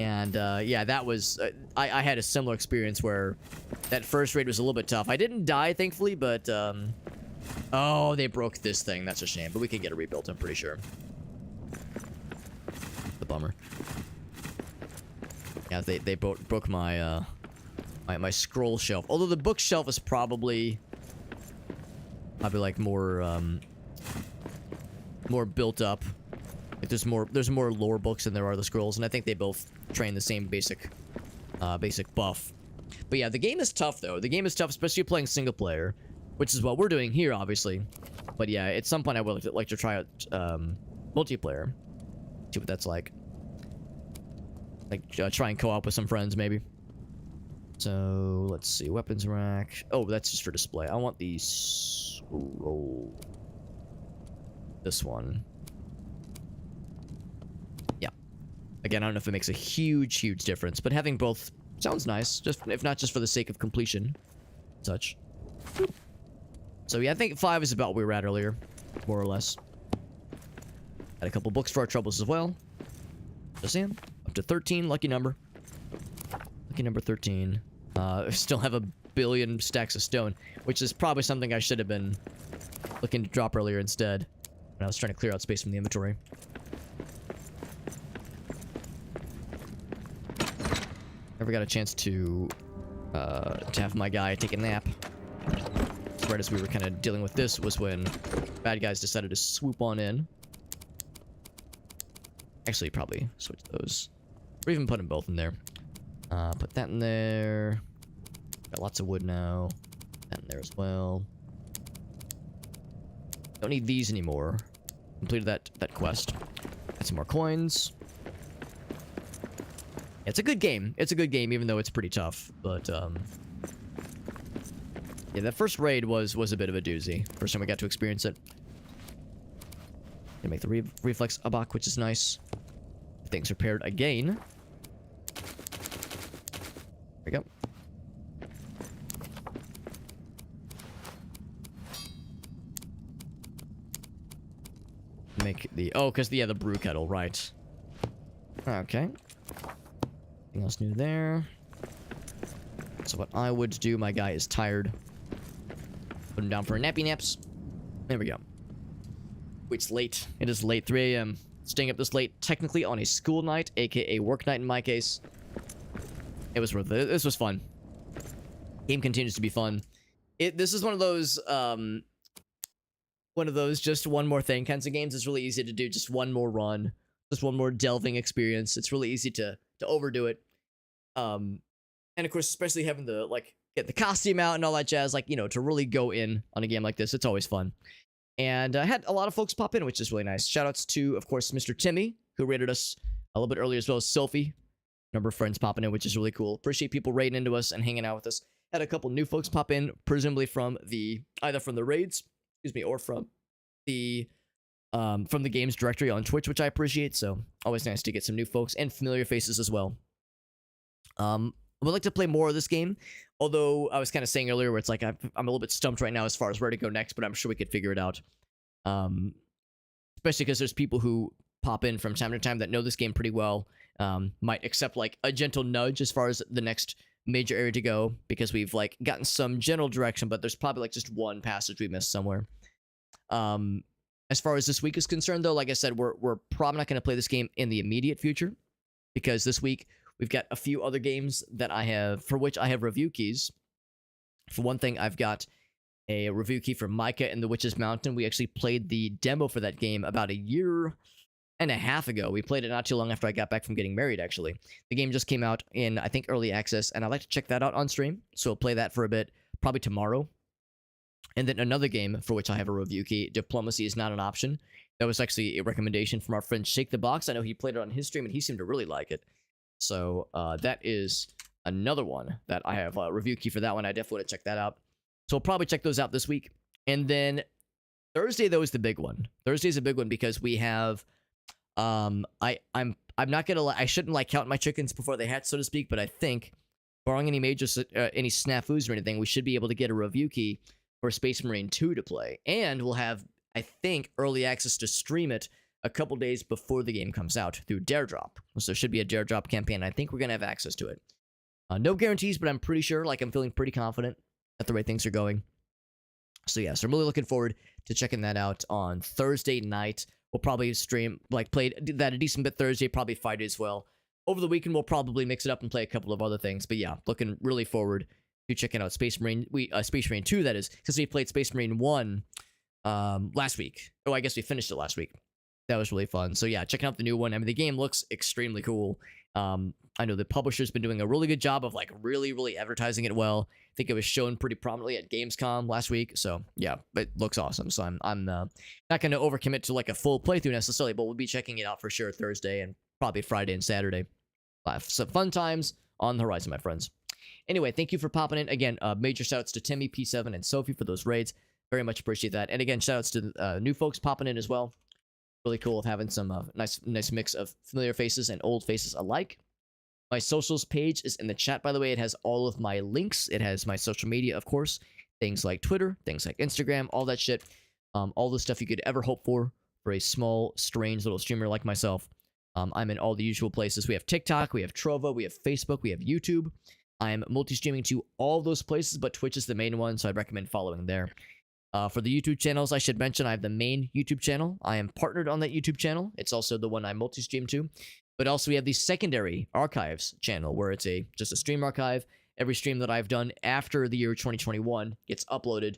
And yeah, that was I had a similar experience where that first raid was a little bit tough. I didn't die, thankfully, but oh, they broke this thing. That's a shame, but we can get it rebuilt, I'm pretty sure. The bummer. Yeah, they broke my my scroll shelf. Although the bookshelf is probably like more built up. Like there's more lore books than there are the scrolls, and I think they both train the same basic buff. But yeah, the game is tough though. The game is tough, especially playing single player, which is what we're doing here, obviously. But yeah, at some point I would like to try out multiplayer, see what that's like. Like try and co-op with some friends maybe. So let's see, weapons rack. Oh, that's just for display. I want the scroll. This one. Yeah. Again, I don't know if it makes a huge difference, but having both sounds nice. Just if not just for the sake of completion, such. So yeah, I think 5 is about where we were at earlier, more or less. Had a couple books for our troubles as well. Just saying. Up to 13, lucky number. Lucky number 13. Still have a billion stacks of stone, which is probably something I should have been looking to drop earlier instead, when I was trying to clear out space from the inventory. Never got a chance to have my guy take a nap. Right as we were kind of dealing with this was when bad guys decided to swoop on in. Actually, probably switch those. Or even put them both in there. Put that in there. Got lots of wood now. That in there as well. Don't need these anymore. Completed that quest. Got some more coins. It's a good game. It's a good game, even though it's pretty tough. But, yeah, that first raid was a bit of a doozy. First time we got to experience it. Gonna make the reflex abak, which is nice. Things repaired again. There we go. Make the... Oh, because, yeah, the brew kettle, right. Okay. Anything else new there? So what I would do, my guy is tired. Put him down for a nappy naps. There we go. It's late. It is late, 3 a.m. Staying up this late, technically on a school night, aka work night in my case. It was worth it. This was fun. Game continues to be fun. This is one of those just one more thing kinds of games. It's really easy to do just one more run, just one more delving experience. It's really easy to overdo it. And of course, especially having the get the costume out and all that jazz, to really go in on a game like this, it's always fun. And I had a lot of folks pop in, which is really nice. Shoutouts to, of course, Mr. Timmy, who rated us a little bit earlier, as well as Sophie. Number of friends popping in, which is really cool. Appreciate people raiding into us and hanging out with us. Had a couple new folks pop in, presumably from either from the raids, or from the games directory on Twitch, which I appreciate. So always nice to get some new folks and familiar faces as well. I would like to play more of this game, although I was kind of saying earlier where it's like I'm a little bit stumped right now as far as where to go next, but I'm sure we could figure it out. Especially because there's people who pop in from time to time that know this game pretty well, might accept a gentle nudge as far as the next major area to go, because we've gotten some general direction, but there's probably just one passage we missed somewhere. As far as this week is concerned, though, like I said, we're probably not going to play this game in the immediate future, because this week we've got a few other games that for which I have review keys. For one thing, I've got a review key for Micah and the Witch's Mountain. We actually played the demo for that game about 1.5 years ago. We played it not too long after I got back from getting married, actually. The game just came out in, I think, early access, and I'd like to check that out on stream, so I'll play that for a bit, probably tomorrow. And then another game for which I have a review key, Diplomacy is Not an Option. That was actually a recommendation from our friend Shake the Box. I know he played it on his stream, and he seemed to really like it. So that is another one that I have a review key for that one. I definitely want to check that out. So I'll probably check those out this week. And then Thursday, though, is the big one. Thursday's a big one because we have I'm not gonna I shouldn't count my chickens before they hatch, so to speak, but I think barring any major any snafus or anything, we should be able to get a review key for Space Marine 2 to play. And we'll have, I think, early access to stream it a couple days before the game comes out through Dare Drop. So there should be a Dare Drop campaign. I think we're going to have access to it. No guarantees, but I'm pretty sure, I'm feeling pretty confident at the way things are going. So yeah, so I'm really looking forward to checking that out on Thursday night. We'll probably stream, play that a decent bit Thursday, probably Friday as well. over the weekend we'll probably mix it up and play a couple of other things. But yeah, looking really forward to checking out Space Marine. Space Marine 2, that is, because we played Space Marine 1 last week. Oh, I guess we finished it last week. That was really fun. So yeah, checking out the new one. I mean, the game looks extremely cool. I know the publisher's been doing a really good job of like really advertising it well. I think it was shown pretty prominently at Gamescom last week. So yeah, it looks awesome. So I'm not going to overcommit to like a full playthrough necessarily, but we'll be checking it out for sure Thursday and probably Friday and Saturday. Some fun times on the horizon, my friends. Anyway, thank you for popping in. Again, major shoutouts to Timmy, P7, and Sophie for those raids. Very much appreciate that. And again, shoutouts to new folks popping in as well. Really cool of having some nice mix of familiar faces and old faces alike. My socials page is in the chat, by the way. It has all of my links. It has my social media, of course. Things like Twitter, things like Instagram, all that shit. All the stuff you could ever hope for a small, strange little streamer like myself. I'm in all the usual places. We have TikTok, we have Trovo, we have Facebook, we have YouTube. I'm multi-streaming to all those places, but Twitch is the main one, so I'd recommend following there. For the YouTube channels, I should mention I have the main YouTube channel. I am partnered on that YouTube channel. It's also the one I multi-stream to. But also we have the secondary archives channel, where it's just a stream archive. Every stream that I've done after the year 2021 gets uploaded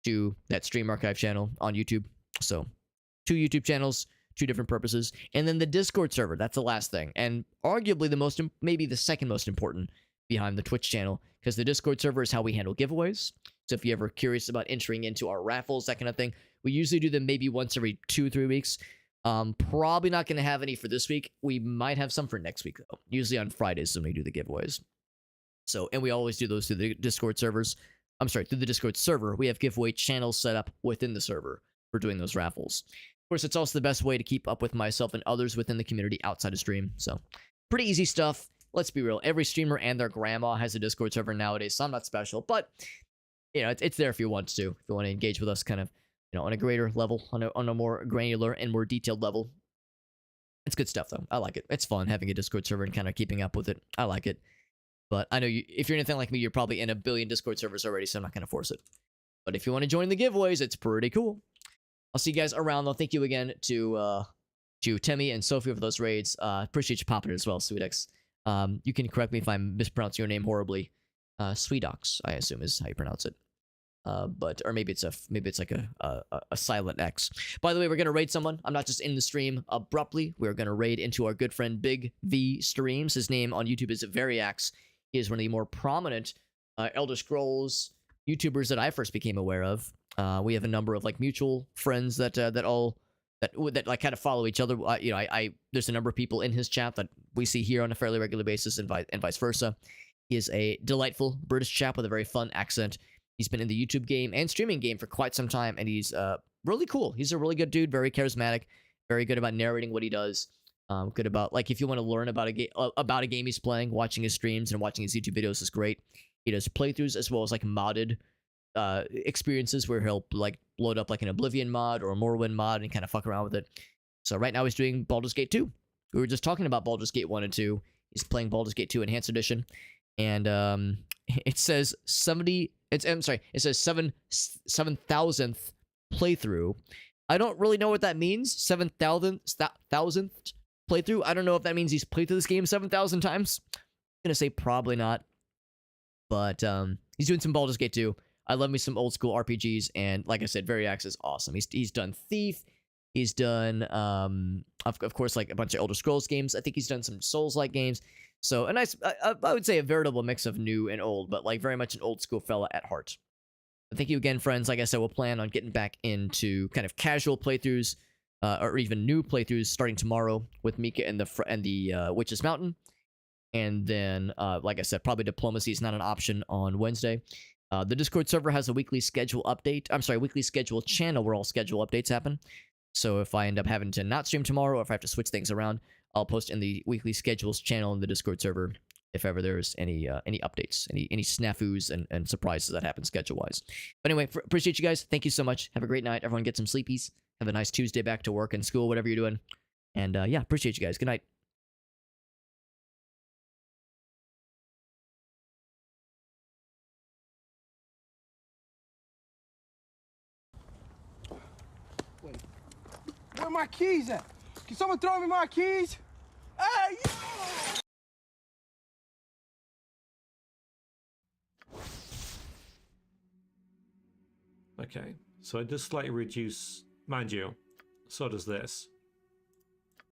to that stream archive channel on YouTube. So 2 YouTube channels, 2 different purposes. And then the Discord server, that's the last thing. And arguably maybe the second most important behind the Twitch channel, because the Discord server is how we handle giveaways. So if you're ever curious about entering into our raffles, that kind of thing, we usually do them maybe once every 2-3 weeks. Probably not going to have any for this week. We might have some for next week, though. Usually on Fridays when we do the giveaways. So, and we always do those through the Discord servers. I'm sorry, through the Discord server. We have giveaway channels set up within the server for doing those raffles. Of course, it's also the best way to keep up with myself and others within the community outside of stream. So, pretty easy stuff. Let's be real. Every streamer and their grandma has a Discord server nowadays, so I'm not special. But, you know, it's there if you want to. If you want to engage with us kind of, you know, on a greater level, on a more granular and more detailed level. It's good stuff, though. I like it. It's fun having a Discord server and kind of keeping up with it. I like it. But I know if you're anything like me, you're probably in a billion Discord servers already, so I'm not going to force it. But if you want to join the giveaways, it's pretty cool. I'll see you guys around, though. Thank you again to Timmy and Sophie for those raids. Appreciate you popping it as well, Sweetox. You can correct me if I'm mispronouncing your name horribly. Sweetox, I assume, is how you pronounce it. Or maybe it's like a silent X. By the way, we're gonna raid someone. I'm not just in the stream abruptly. We're gonna raid into our good friend Big V Streams. His name on YouTube is Variax. He is one of the more prominent Elder Scrolls YouTubers that I first became aware of. We have a number of like mutual friends that like kind of follow each other. You know, there's a number of people in his chat that we see here on a fairly regular basis, and vice versa. He is a delightful British chap with a very fun accent. He's been in the YouTube game and streaming game for quite some time, and he's really cool. He's a really good dude, very charismatic, very good about narrating what he does. Good about, like, if you want to learn about a game he's playing, watching his streams and watching his YouTube videos is great. He does playthroughs as well as like modded experiences where he'll like load up like an Oblivion mod or a Morrowind mod and kind of fuck around with it. So right now he's doing Baldur's Gate 2. We were just talking about Baldur's Gate 1 and 2. He's playing Baldur's Gate 2 Enhanced Edition, and it says 7,000th playthrough. I don't really know what that means. 7,000th playthrough. I don't know if that means he's played through this game 7,000 times. I'm gonna say probably not. But he's doing some Baldur's Gate 2. I love me some old school RPGs, and like I said, Variax is awesome. He's done Thief. He's done of course like a bunch of Elder Scrolls games. I think he's done some Souls-like games. So a nice, I would say a veritable mix of new and old, but like very much an old school fella at heart. But thank you again, friends. Like I said, we'll plan on getting back into kind of casual playthroughs, or even new playthroughs starting tomorrow with Mika and the Witch's Mountain. And then, like I said, probably diplomacy is not an option on Wednesday. The Discord server has a weekly schedule update. I'm sorry, weekly schedule channel where all schedule updates happen. So if I end up having to not stream tomorrow, or if I have to switch things around, I'll post in the weekly schedules channel in the Discord server if ever there's any updates, any snafus and surprises that happen schedule-wise. But anyway, appreciate you guys. Thank you so much. Have a great night. Everyone get some sleepies. Have a nice Tuesday back to work and school, whatever you're doing. And yeah, appreciate you guys. Good night.
Where are my keys at? Can someone throw me my keys? Hey, yo!
Okay, so it does slightly reduce, mind you, so does this.